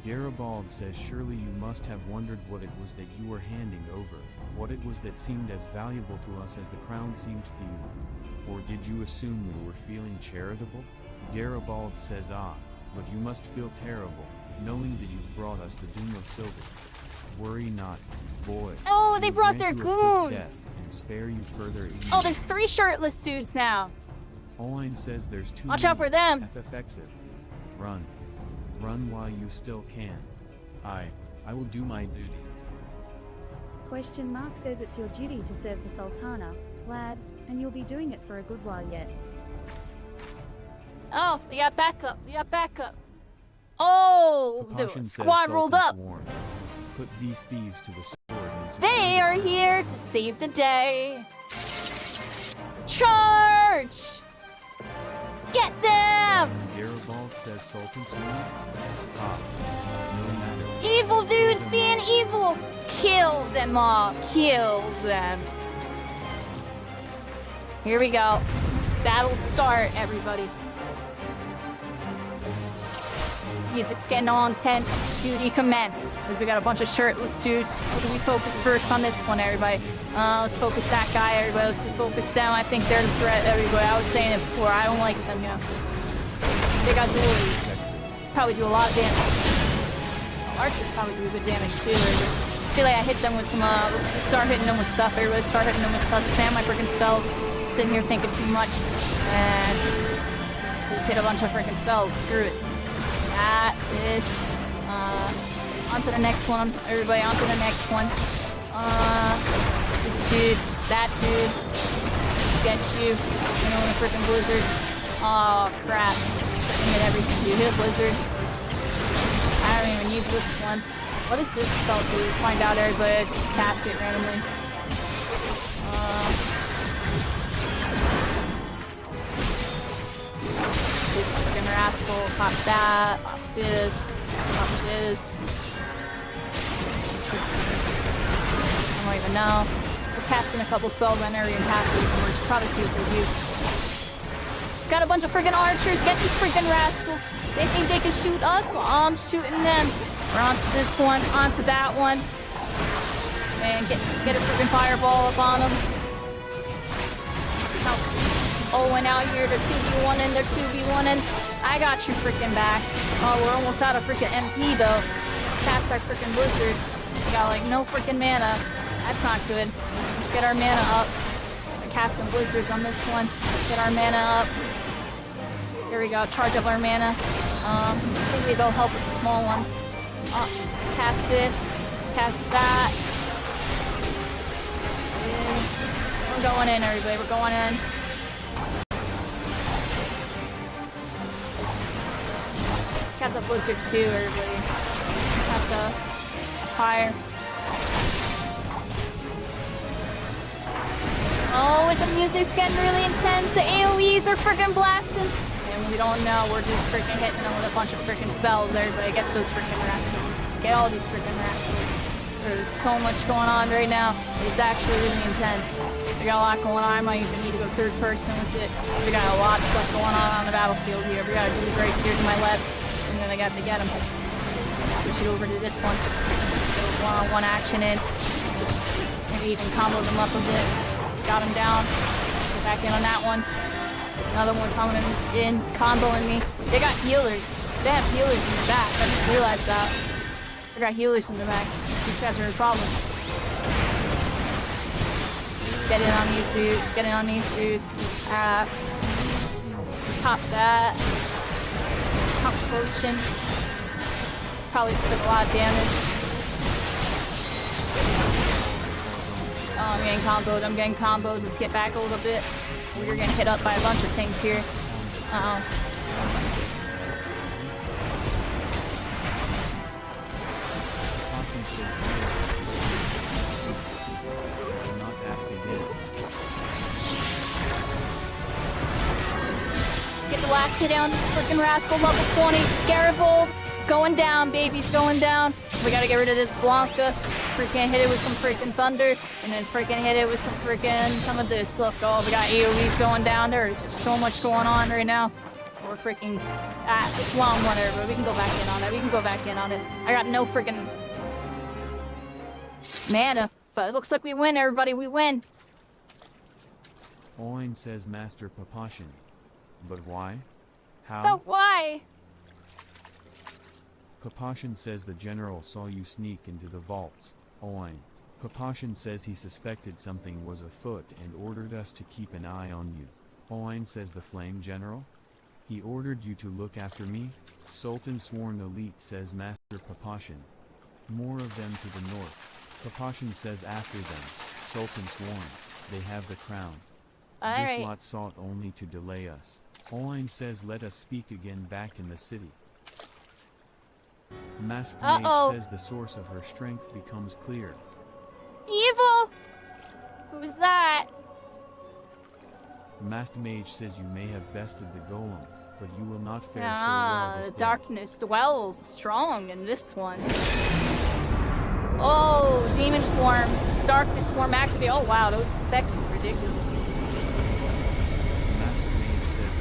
S4: Garibald says, surely you must have wondered what it was that you were handing over, what it was that seemed as valuable to us as the crown seemed to you. Or did you assume we were feeling charitable? Garibald says, but you must feel terrible, knowing that you've brought us the doom of silver. Worry not, boy.
S1: Oh,
S4: We
S1: they
S4: will
S1: brought
S4: grant
S1: their
S4: you a quick
S1: goons.
S4: death and spare you further ignominy.
S1: Oh, there's 3 shirtless dudes now.
S4: Owen says there's 2
S1: Watch out for them.
S4: FFXIV. Run. Run while you still can. I will do my duty.
S3: Question mark says it's your duty to serve the Sultana, lad, and you'll be doing it for a good while yet.
S1: Oh, we got backup. We got backup. Oh, the
S4: Papashin says
S1: squad rolled
S4: Sultan's
S1: up.
S4: warned. Put these thieves to the sword and secure
S1: They
S4: the
S1: are
S4: crown.
S1: here to save the day. Charge! Get them!
S4: Garibald says Sultan soon. No matter.
S1: Evil dudes being evil. Kill them all. Kill them. Here we go. Battle start, everybody. Music's getting all intense. Duty commence. Because we got a bunch of shirtless dudes. What do we focus first on this one, everybody? Let's focus that guy, everybody. Let's focus them. I think they're the threat, everybody. I was saying it before. I don't like them, you know. They got dualies. Probably do a lot of damage. Archers probably do good damage too. I feel like I hit them with some, start hitting them with stuff. Everybody start hitting them with stuff. Spam my freaking spells. Sitting here thinking too much. And hit a bunch of freaking spells. Screw it. That is, on to the next one. Everybody on to the next one. This dude, that dude. Get you. You know, in a freaking blizzard. Oh, crap. Freaking hit everything. You hit a blizzard. I don't even need this one. What does this spell do? Let's find out, everybody. Just cast it randomly. This freaking rascal. Pop that. Pop this. Pop this. I don't even know. We're casting a couple spells. I never even passed it. We're probably see what they do. Got a bunch of freaking archers. Get these freaking rascals. They think they can shoot us? Well, I'm shooting them. We're on to this one. On to that one. And get a freaking fireball up on them. Owen out here. They're 2v1ing. They're 2v1ing. I got you freaking back. Oh, we're almost out of freaking MP though. Let's cast our freaking blizzard. We got like no freaking mana. That's not good. Let's get our mana up. We're casting blizzards on this one. Get our mana up. Here we go. Charge up our mana. I think we go help with the small ones. Cast this. Cast that. And we're going in, everybody. We're going in. has a blizzard too, everybody. Has a fire. Oh, and the music's getting really intense. The AoEs are freaking blasting. And we don't know, we're just freaking hitting them with a bunch of freaking spells. Everybody get those freaking rascals. Get all these freaking rascals. There's so much going on right now. It's actually really intense. We got a lot going on. I might even need to go third person with it. We got a lot of stuff going on the battlefield here. We gotta do the great here to my left. And then I got to get him. Switch it over to this one. Get a one-on-one action in. Maybe even combo them up a bit. Got him down. Go back in on that one. Another one coming in, comboing me. They got healers. They have healers in the back. I didn't realize that. They got healers in the back. These guys are a problem. Let's get in on these dudes. Get in on these dudes. Pop that. Pop potion. Probably took a lot of damage. Oh, I'm getting comboed. I'm getting comboed. Let's get back a little bit. We're getting hit up by a bunch of things here. Uh-oh. Get the last hit down. Freaking rascal, level 20. Garibaldi going down, baby's going down. We gotta get rid of this Blanca. Freaking hit it with some freaking thunder, and then freaking hit it with some of this. Look, oh, we got AoEs going down. There's just so much going on right now. We're freaking it's long one, but we can go back in on it. We can go back in on it. I got no freaking mana, but it looks like we win, everybody. We win.
S4: Oin says Master Papashin. But why? How?
S1: But why?
S4: Papashin says the general saw you sneak into the vaults. Oin. Papashin says he suspected something was afoot and ordered us to keep an eye on you. Oin says the Flame General? He ordered you to look after me? Sultan Sworn Elite says Master Papashin. More of them to the north. Papashin says after them. Sultan Sworn. They have the crown. This lot sought only to delay us. Oin says let us speak again back in the city. Masked Mage says the source of her strength becomes clear.
S1: Evil! Who's that?
S4: Masked Mage says you may have bested the golem, but you will not fare so well this
S1: the
S4: day.
S1: darkness dwells strong in this one. Oh, demon form, darkness form activate. Oh wow, those effects are ridiculous.
S4: Masked Mage says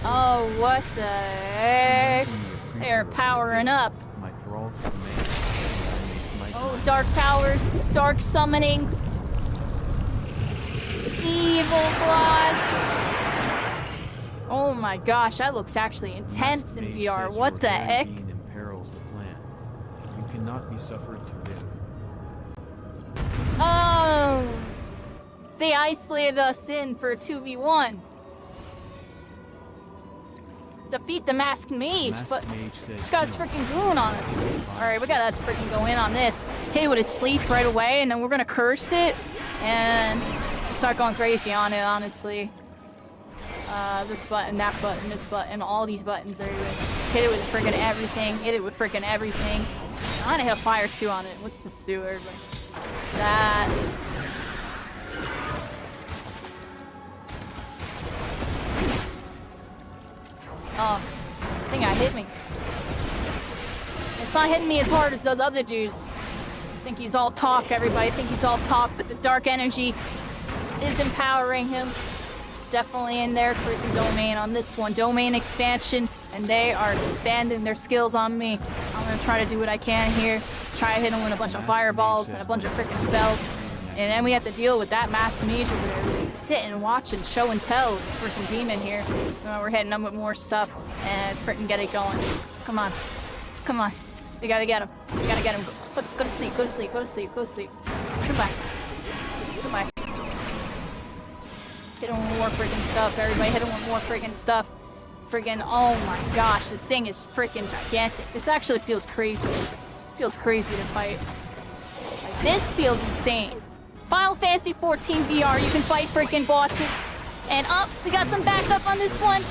S1: oh, what the heck? They're powering up.
S4: My thrall to command,
S1: oh, dark powers, dark summonings. Evil claws. Oh my gosh, that looks actually intense in VR. What the heck?
S4: Imperils the plan. You cannot be suffered to live.
S1: Oh, they isolated us in for a 2v1. Defeat the Masked Mage, but this guy's freaking goon on us. Alright, we gotta freaking go in on this. Hit it with his sleep right away, and then we're gonna curse it, and start going crazy on it, honestly. This button, that button, this button, all these buttons are hit it with freaking everything, hit it with freaking everything. I'm gonna hit fire too on it. What's this do, everybody? That. Oh, I think I hit me. It's not hitting me as hard as those other dudes. I think he's all talk, everybody. I think he's all talk, but the dark energy is empowering him. Definitely in their freaking domain on this one. Domain expansion, and they are expanding their skills on me. I'm gonna try to do what I can here. Try to hit him with a bunch of fireballs and a bunch of freaking spells. And then we have to deal with that Masked Mage over there who's just sitting, watching, show and tell with the freaking demon here. We're hitting him with more stuff and freaking get it going. Come on. Come on. We gotta get him. We gotta get him. Go to sleep, go to sleep, go to sleep, go to sleep. Goodbye. Goodbye. Hit him with more freaking stuff, everybody. Hit him with more freaking stuff. Freaking, oh my gosh, this thing is freaking gigantic. This actually feels crazy. It feels crazy to fight. Like, this feels insane. Final Fantasy 14 VR, you can fight freaking bosses. And up, we got some backup on this one.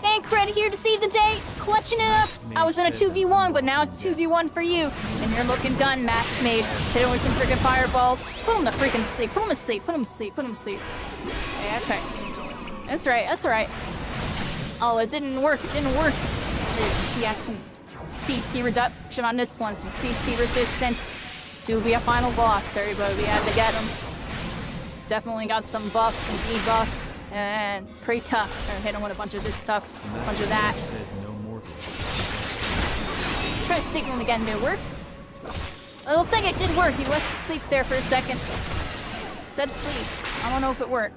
S1: Thancred here to save the day, clutching it up. I was in a 2v1, but now it's 2v1 for you. And you're looking done, Masked Mage. Hit him with some freaking fireballs. Put him to freaking sleep. Put him to sleep. Put him to sleep. Put him to sleep. Yeah, that's right. That's right. That's right. Oh, it didn't work. It didn't work. He has some CC reduction on this one. Some CC resistance. Dude, we have final boss, everybody. We had to get him. He's definitely got some buffs, some debuffs. And pretty tough. Gonna hit him with a bunch of this stuff, a bunch of that. Try to signal him again. Did it work? I don't think it did work. He was asleep there for a second. Said sleep. I don't know if it worked.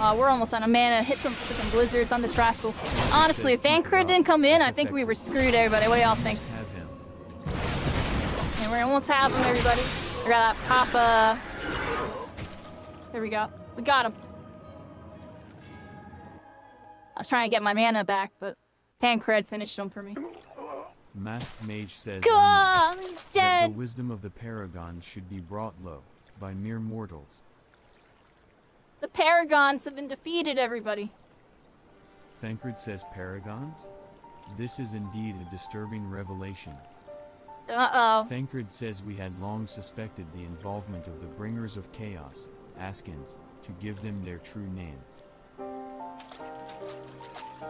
S1: We're almost out of mana. Hit some freaking blizzards on this rascal. Honestly, if Thancred didn't come in, I think we were screwed, everybody. What do y'all think? And we almost have him, everybody. We got that Papa. There we go. We got him. I was trying to get my mana back, but Thancred finished him for me.
S4: Masked Mage says
S1: God, he's
S4: that
S1: dead.
S4: the wisdom of the Paragon should be brought low by mere mortals.
S1: The Paragons have been defeated, everybody.
S4: Thancred says Paragons? This is indeed a disturbing revelation.
S1: Uh-oh.
S4: Thancred says we had long suspected the involvement of the Bringers of Chaos, Askins, to give them their true name.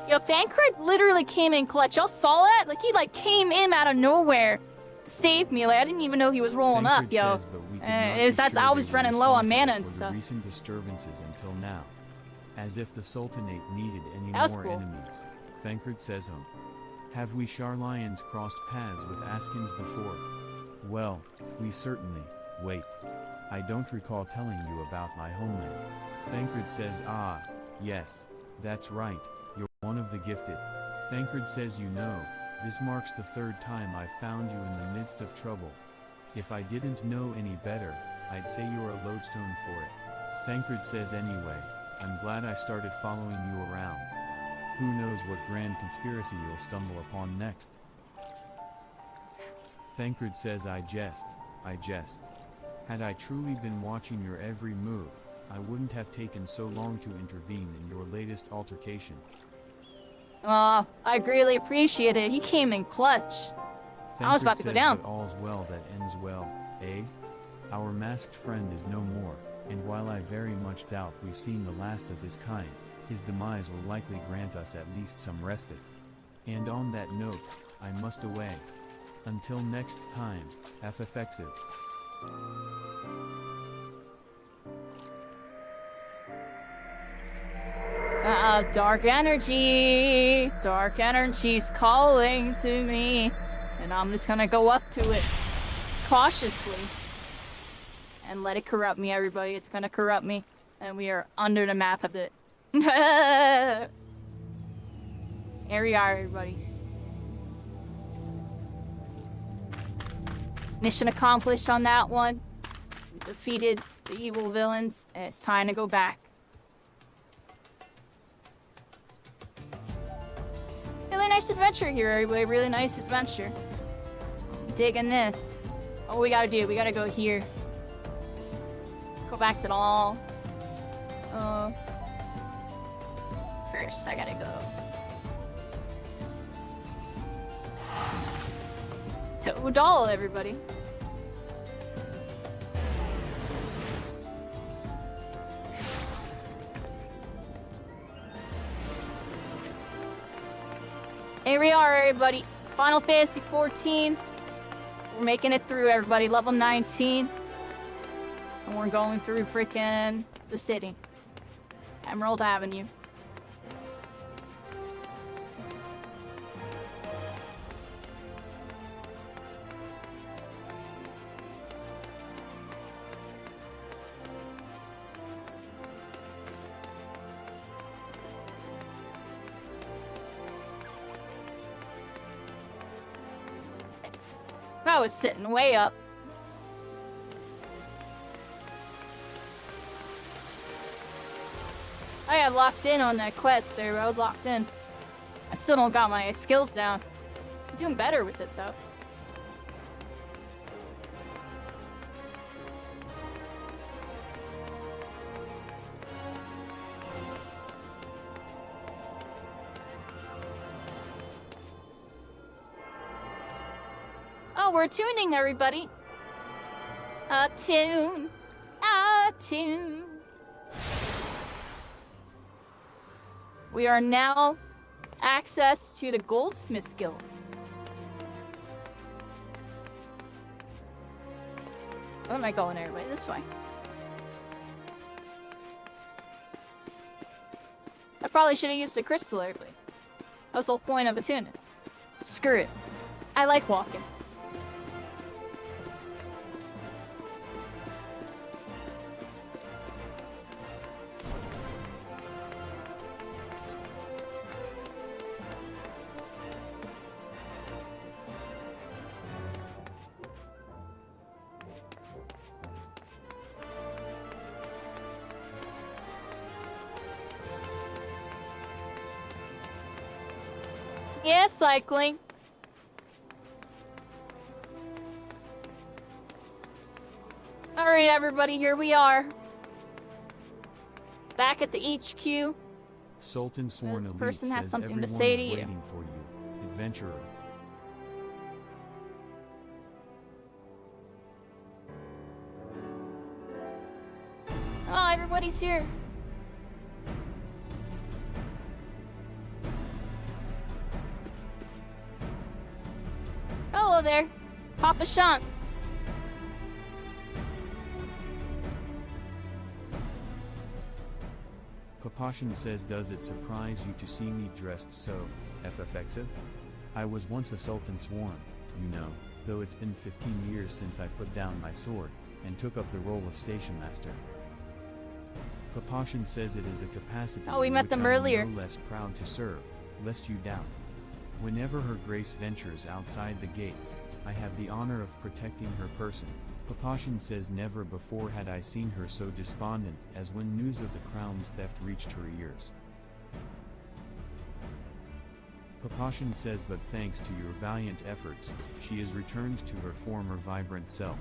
S1: Yo, Thancred literally came in clutch. Y'all saw that? Like, he, came in out of nowhere to save me. Like, I didn't even know he was rolling
S4: Thancred
S1: up, yo.
S4: says, but we could not be
S1: That's,
S4: sure
S1: I
S4: they
S1: was
S4: were
S1: running low on mana
S4: responsible
S1: and
S4: for the
S1: stuff.
S4: recent disturbances until now. As if the Sultanate needed any
S1: That was
S4: more
S1: cool.
S4: enemies. Thancred says have we Sharlions crossed paths with Askins before? Well, we certainly. Wait. I don't recall telling you about my homeland. Thancred says yes, that's right, you're one of the gifted. Thancred says this marks the third time I've found you in the midst of trouble. If I didn't know any better, I'd say you're a lodestone for it. Thancred says anyway, I'm glad I started following you around. Who knows what grand conspiracy you'll stumble upon next. Thancred says I jest. Had I truly been watching your every move, I wouldn't have taken so long to intervene in your latest altercation.
S1: Well, I greatly appreciate it. He came in clutch. I was about to go down.
S4: That all's well that ends well, eh? Our masked friend is no more, and while I very much doubt we've seen the last of his kind, his demise will likely grant us at least some respite. And on that note, I must away. Until next time, FFXIV.
S1: Dark energy. Dark energy's calling to me. And I'm just gonna go up to it cautiously and let it corrupt me, everybody. It's gonna corrupt me. And we are under the map of it. Here we are, everybody. Mission accomplished on that one. We defeated the evil villains, and it's time to go back. Really nice adventure here, everybody. Really nice adventure. Digging this. What we gotta do? We gotta go here. Go back to the hall. First, I gotta go to Udall, everybody. Here we are, everybody. Final Fantasy 14. We're making it through, everybody. Level 19. And we're going through freaking the city. Emerald Avenue. I was sitting way up. I got locked in on that quest there. I was locked in. I still don't got my skills down. I'm doing better with it though. we're tuning, everybody. Attune. Attune. We are now access to the Goldsmith Guild. Where am I going, everybody? This way. I probably should have used a crystal, everybody. That was the whole point of attuning. Screw it. I like walking. Yeah, cycling. Alright, everybody, here we are. Back at the HQ.
S4: Sultan Sworn
S1: This
S4: Elite
S1: person has
S4: says
S1: something to
S4: everyone
S1: say
S4: is
S1: to you.
S4: waiting for you, adventurer.
S1: Oh, everybody's here. Hello there, Papa Sean.
S4: Papashin says, does it surprise you to see me dressed so, FFXIV? I was once a Sultan Sworn, you know, though it's been 15 years since I put down my sword, and took up the role of Station Master. Papashin says it is a capacity
S1: Oh, we
S4: in
S1: met
S4: which
S1: them
S4: I am
S1: earlier.
S4: no less proud to serve, lest you doubt. Whenever Her Grace ventures outside the gates, I have the honor of protecting her person. Papashin says never before had I seen her so despondent as when news of the crown's theft reached her ears. Papashin says but thanks to your valiant efforts, she is returned to her former vibrant self.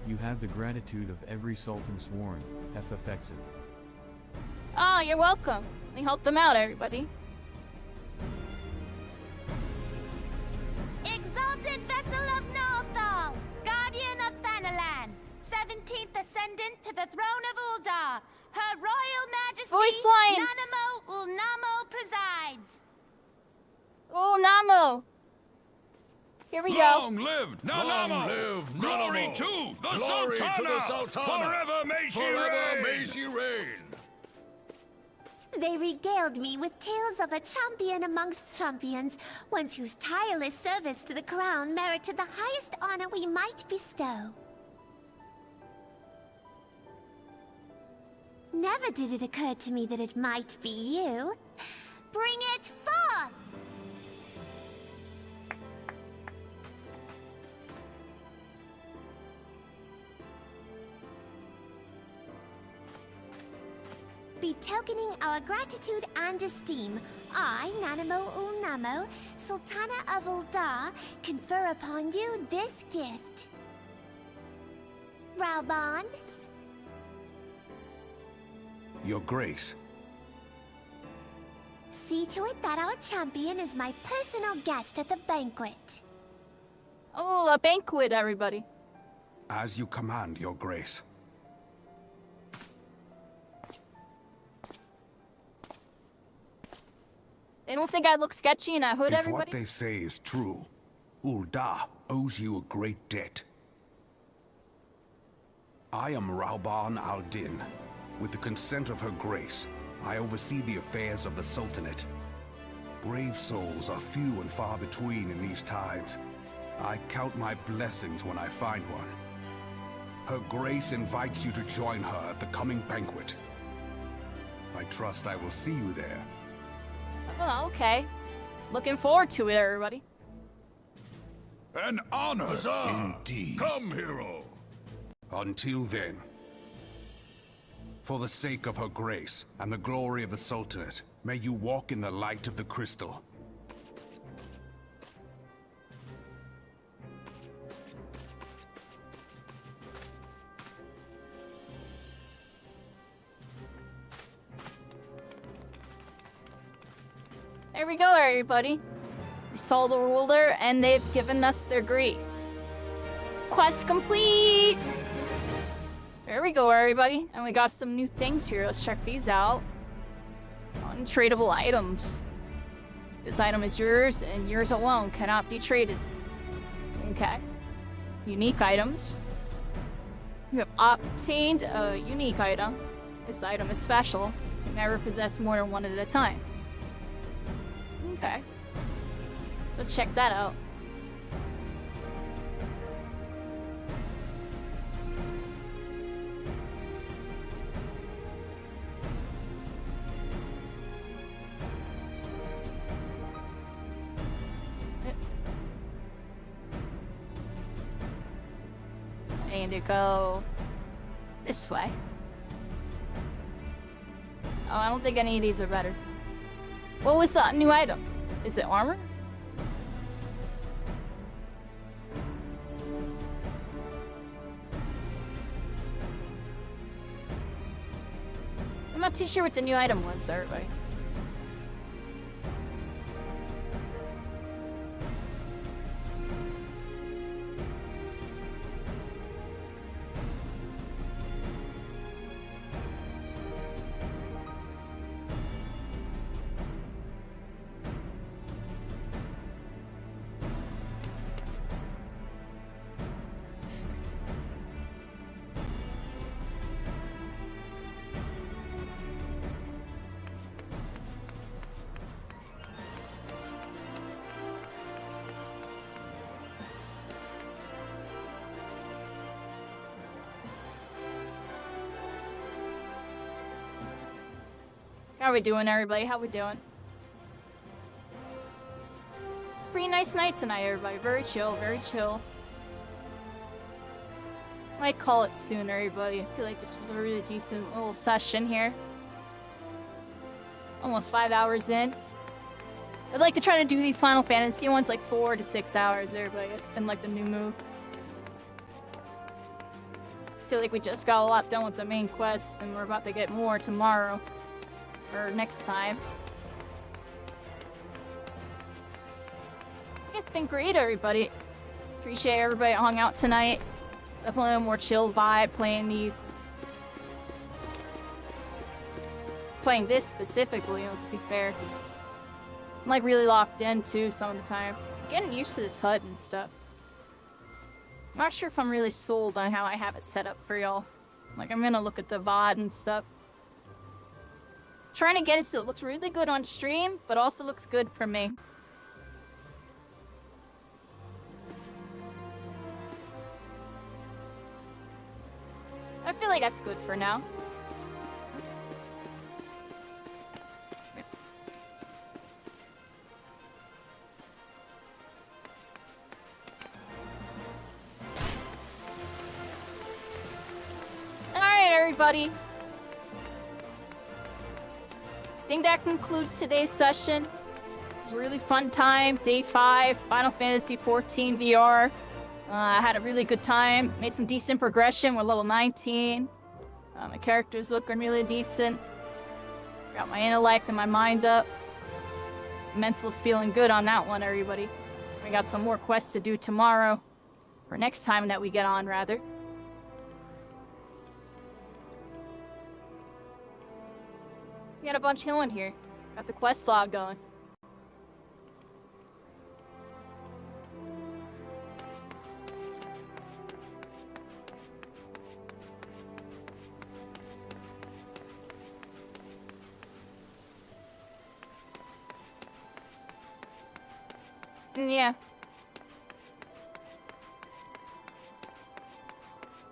S4: You have the gratitude of every Sultan Sworn, FFXIV.
S1: Oh, you're welcome. Let me help them out, everybody.
S5: Exalted vessel of Northal, guardian of Thanalan, 17th ascendant to the throne of Uldar, Her Royal Majesty
S1: Voice lines.
S5: Nanamo Ulnamo presides.
S1: Oh, Namo. Here we go.
S6: Long live Nanamo!
S7: Long live
S6: Glory
S7: Nanamo!
S6: to the
S7: Glory
S6: Sultana!
S7: to the Sultana!
S6: Forever may she
S7: Forever
S6: reign!
S7: may she reign!
S5: They regaled me with tales of a champion amongst champions, once whose tireless service to the crown merited the highest honor we might bestow. Never did it occur to me that it might be you. Bring it forth! Betokening our gratitude and esteem, I, Nanamo Ulnamo, Sultana of Uldar, confer upon you this gift. Rauban,
S7: Your Grace,
S5: see to it that our champion is my personal guest at the banquet.
S1: Oh, a banquet, everybody.
S7: as you command, Your Grace.
S1: They don't think I look sketchy in a hood,
S7: If
S1: everybody?
S7: what they say is true, Uldar owes you a great debt. I am Rauban al-Din. With the consent of Her Grace, I oversee the affairs of the Sultanate. Brave souls are few and far between in these times. I count my blessings when I find one. Her Grace invites you to join her at the coming banquet. I trust I will see you there.
S1: Oh, okay. Looking forward to it, everybody.
S6: An honor!
S7: Huzzah! Indeed.
S6: Come, hero!
S7: Until then, for the sake of Her Grace and the glory of the Sultanate, may you walk in the light of the crystal.
S1: There we go, everybody. We saw the ruler, and they've given us their grace. quest complete! There we go, everybody. And we got some new things here. Let's check these out. Untradeable items. This item is yours, and yours alone cannot be traded. Okay. Unique items. You have obtained a unique item. This item is special. You never possess more than one at a time. Okay. Let's check that out. I need to go this way. Oh, I don't think any of these are better. What was the new item? Is it armor? I'm not too sure what the new item was, everybody. How we doing, everybody? How we doing? Pretty nice night tonight, everybody. Very chill, very chill. Might call it soon, everybody. I feel like this was a really decent little session here. Almost 5 hours in. I'd like to try to do these Final Fantasy ones like 4 to 6 hours, everybody. It's been like the new move. I feel like we just got a lot done with the main quest, and we're about to get more tomorrow. Or next time. It's been great, everybody. Appreciate everybody hung out tonight. Definitely a more chill vibe playing these. Playing this specifically, let's be fair. I'm like really locked in too some of the time. Getting used to this HUD and stuff. I'm not sure if I'm really sold on how I have it set up for y'all. Like, I'm gonna look at the VOD and stuff. Trying to get it so it looks really good on stream, but also looks good for me. I feel like that's good for now. Alright, everybody. I think that concludes today's session. It was a really fun time. Day 5, Final Fantasy XIV VR. I had a really good time. Made some decent progression. We're level 19. My character's looking really decent. Got my intellect and my mind up. Mental's feeling good on that one, everybody. We got some more quests to do tomorrow. Or next time that we get on, rather. We got a bunch healing here. Got the quest log going. Yeah.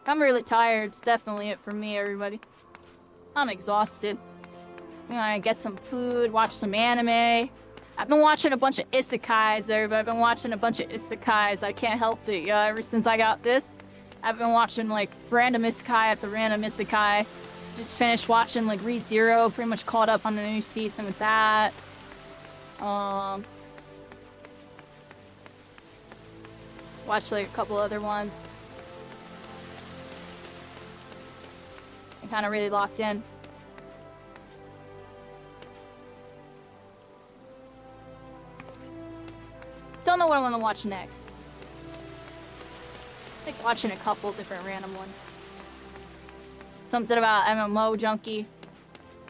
S1: I'm really tired. It's definitely it for me, everybody. I'm exhausted. I'm gonna get some food, watch some anime. I've been watching a bunch of isekais, everybody. I've been watching a bunch of isekais. I can't help it, ever since I got this. I've been watching, like, random isekai after random isekai. Just finished watching, like, ReZero. Pretty much caught up on the new season with that. Watched, like, a couple other ones. I'm kind of really locked in. Don't know what I want to watch next. Like watching a couple different random ones. Something about MMO Junkie.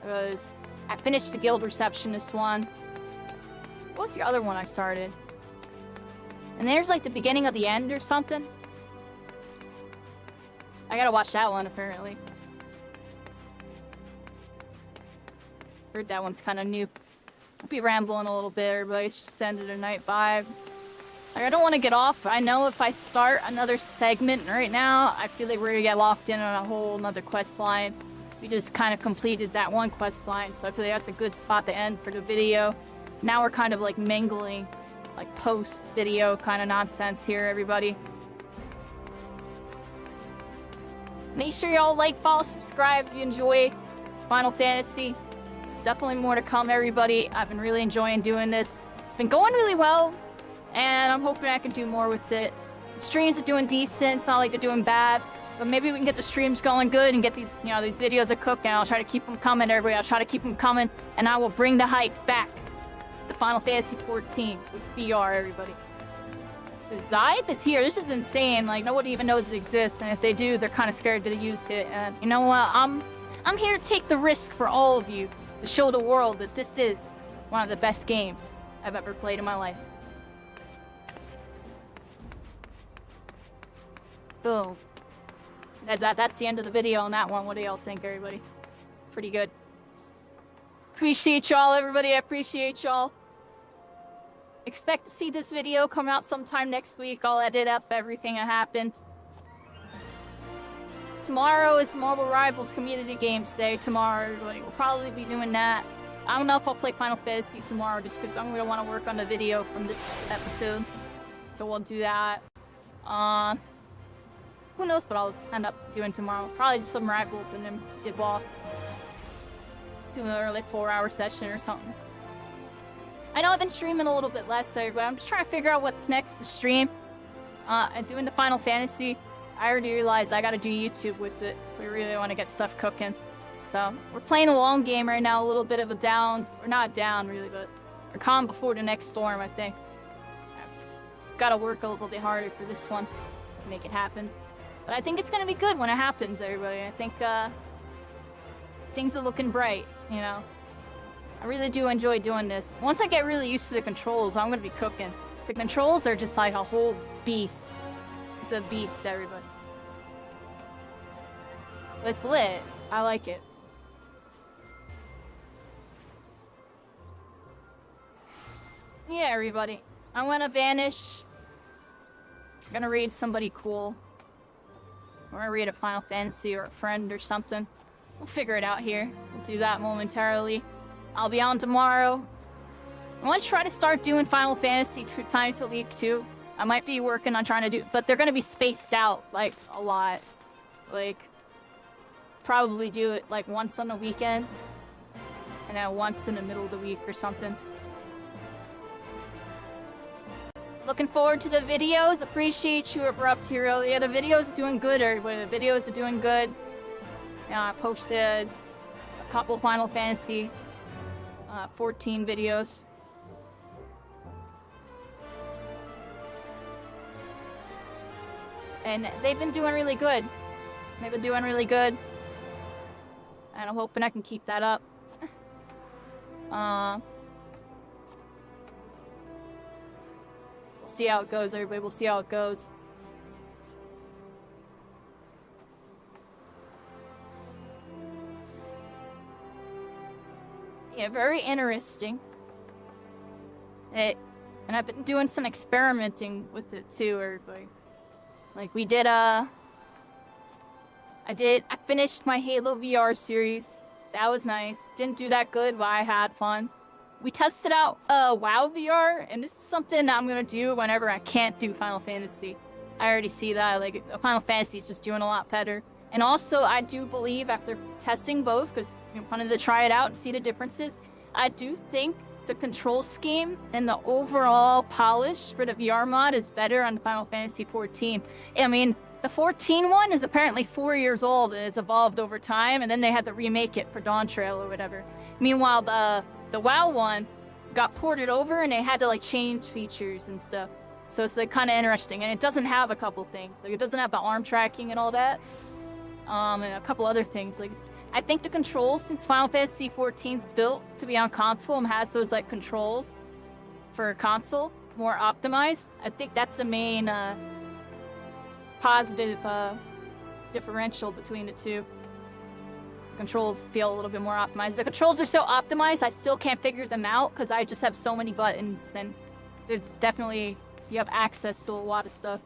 S1: I finished the Guild Receptionist one. What was the other one I started? And there's like the beginning of the end or something. I gotta watch that one apparently. Heard that one's kind of new. I'll be rambling a little bit, everybody. It's just ended a night 5. Like, I don't want to get off. I know if I start another segment right now, I feel like we're gonna get locked in on a whole another quest line. We just kind of completed that one quest line, so I feel like that's a good spot to end for the video. Now we're kind of like mingling, like post-video kind of nonsense here, everybody. Make sure y'all like, follow, subscribe if you enjoy Final Fantasy. There's definitely more to come, everybody. I've been really enjoying doing this. It's been going really well, and I'm hoping I can do more with it. Streams are doing decent. It's not like they're doing bad, but maybe we can get the streams going good and get these, you know, these videos of cooking. I'll try to keep them coming, everybody. I'll try to keep them coming, and I will bring the hype back to Final Fantasy 14 with VR, everybody. The Zybe is here. This is insane. Like, nobody even knows it exists, and if they do, they're kind of scared to use it. And you know what? I'm here to take the risk for all of you to show the world that this is one of the best games I've ever played in my life. Boom. That's the end of the video on that one. What do y'all think, everybody? Pretty good. Appreciate y'all, everybody. I appreciate y'all. Expect to see this video come out sometime next week. I'll edit up everything that happened. Tomorrow is Marvel Rivals Community Games Day. Tomorrow, everybody will probably be doing that. I don't know if I'll play Final Fantasy tomorrow just because I'm going to want to work on the video from this episode. So we'll do that. Who knows what I'll end up doing tomorrow. Probably just some Rivals and then dip off. Do an early 4-hour session or something. I know I've been streaming a little bit less, but I'm just trying to figure out what's next to stream. And doing the Final Fantasy, I already realized I gotta do YouTube with it if we really want to get stuff cooking. So, we're playing a long game right now, a little bit of a down. We're not down, really, but we're calm before the next storm, I think. I've just gotta work a little bit harder for this one to make it happen. But I think it's gonna be good when it happens, everybody. I think, things are looking bright, you know? I really do enjoy doing this. Once I get really used to the controls, I'm gonna be cooking. The controls are just like a whole beast. It's a beast, everybody. It's lit. I like it. Yeah, everybody. I'm gonna vanish. I'm gonna read somebody cool. I'm gonna read a Final Fantasy or a friend or something. We'll figure it out here. We'll do that momentarily. I'll be on tomorrow. I want to try to start doing Final Fantasy Time to Leak too. I might be working on trying to do, but they're gonna be spaced out like a lot. Like, probably do it like once on the weekend, and then once in the middle of the week or something. Looking forward to the videos. Appreciate you, Abrupt Hero. Yeah, the videos are doing good, everybody. The videos are doing good. Yeah, I posted a couple Final Fantasy 14 videos. And they've been doing really good. They've been doing really good. And I'm hoping I can keep that up. We'll see how it goes, everybody. We'll see how it goes. Yeah, very interesting. And I've been doing some experimenting with it too, everybody. Like we did, I finished my Halo VR series. That was nice. Didn't do that good, but I had fun. We tested out WoW VR, and this is something I'm gonna do whenever I can't do Final Fantasy. I already see that, like, Final Fantasy is just doing a lot better. And also, I do believe after testing both, because I wanted to try it out and see the differences, I do think the control scheme and the overall polish for the VR mod is better on the Final Fantasy 14. I mean, the 14 one is apparently 4 years old and has evolved over time, and then they had to remake it for Dawn Trail or whatever. Meanwhile, the WoW one got ported over and they had to like change features and stuff. So it's like kind of interesting, and it doesn't have a couple things. Like it doesn't have the arm tracking and all that, and a couple other things. Like I think the controls, since Final Fantasy XIV's built to be on console and has those like controls for console, more optimized. I think that's the main positive differential between the two. Controls feel a little bit more optimized. The controls are so optimized, I still can't figure them out because I just have so many buttons, and it's definitely, you have access to a lot of stuff.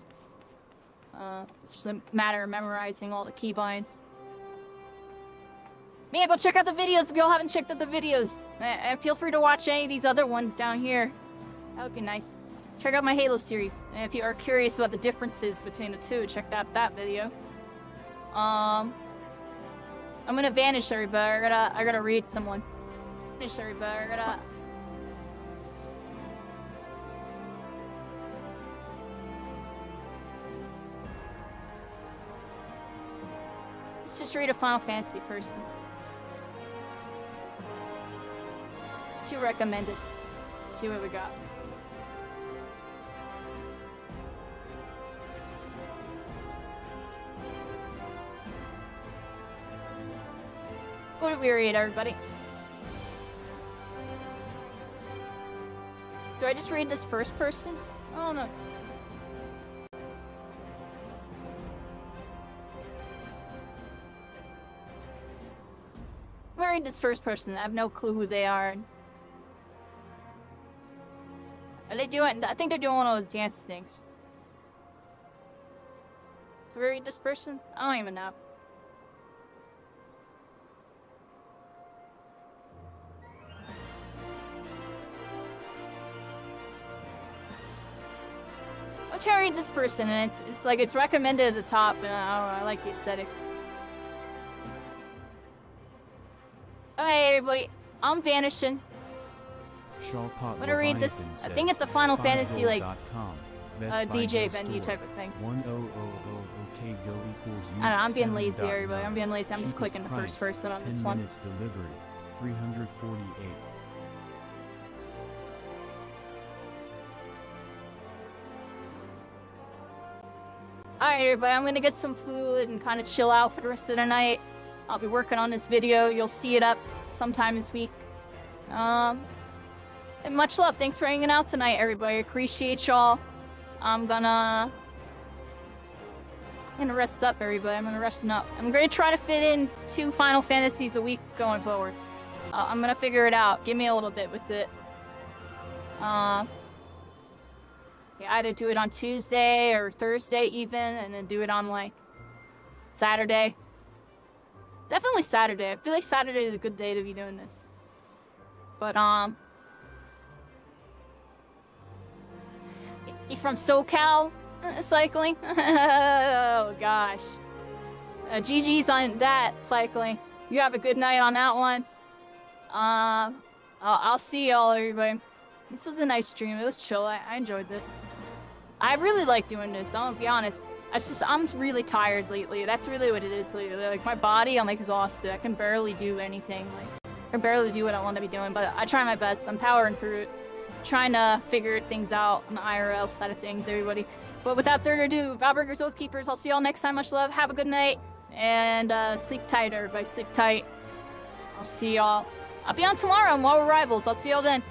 S1: It's just a matter of memorizing all the keybinds. Man, go check out the videos if y'all haven't checked out the videos. And feel free to watch any of these other ones down here. That would be nice. Check out my Halo series. And if you are curious about the differences between the two, check out that video. I'm gonna vanish everybody. I gotta read someone. Vanish everybody. Let's just read a Final Fantasy person. It's too recommended. Let's see what we got. What did we read, everybody? Do I just read this first person? I don't know. I'm gonna read this first person. I have no clue who they are. Are they doing? I think they're doing one of those dance things. Do we read this person? I don't even know. I'm trying to read this person, and it's like it's recommended at the top, and I don't know, I like the aesthetic. Hey everybody, I'm vanishing. I'm gonna read this. I think it's a Final Fantasy like DJ venue type of thing.
S4: 1000 OK Go equals
S1: I don't know, I'm being lazy, everybody. I'm being lazy. I'm just clicking the first person on this one.
S4: 10 minutes delivery, 348.
S1: Alright everybody, I'm gonna get some food and kind of chill out for the rest of the night. I'll be working on this video. You'll see it up sometime this week. And much love. Thanks for hanging out tonight, everybody. Appreciate y'all. I'm gonna rest up, everybody. I'm gonna rest up. I'm gonna try to fit in 2 Final Fantasies a week going forward. I'm gonna figure it out. Give me a little bit with it. Yeah, either do it on Tuesday or Thursday even, and then do it on like Saturday. Definitely Saturday. I feel like Saturday is a good day to be doing this. But you from SoCal cycling? Oh gosh. GG's on that cycling. You have a good night on that one. I'll see y'all, everybody. This was a nice stream. It was chill. I enjoyed this. I really like doing this. I'm gonna be honest. I'm really tired lately. That's really what it is lately. Like my body, I'm exhausted. I can barely do anything. Like I can barely do what I want to be doing. But I try my best. I'm powering through it, trying to figure things out on the IRL side of things, everybody. But without further ado, Valburgers, Oath Keepers. I'll see y'all next time. Much love. Have a good night and sleep tight, everybody. Sleep tight. I'll see y'all. I'll be on tomorrow. More Rivals. I'll see y'all then.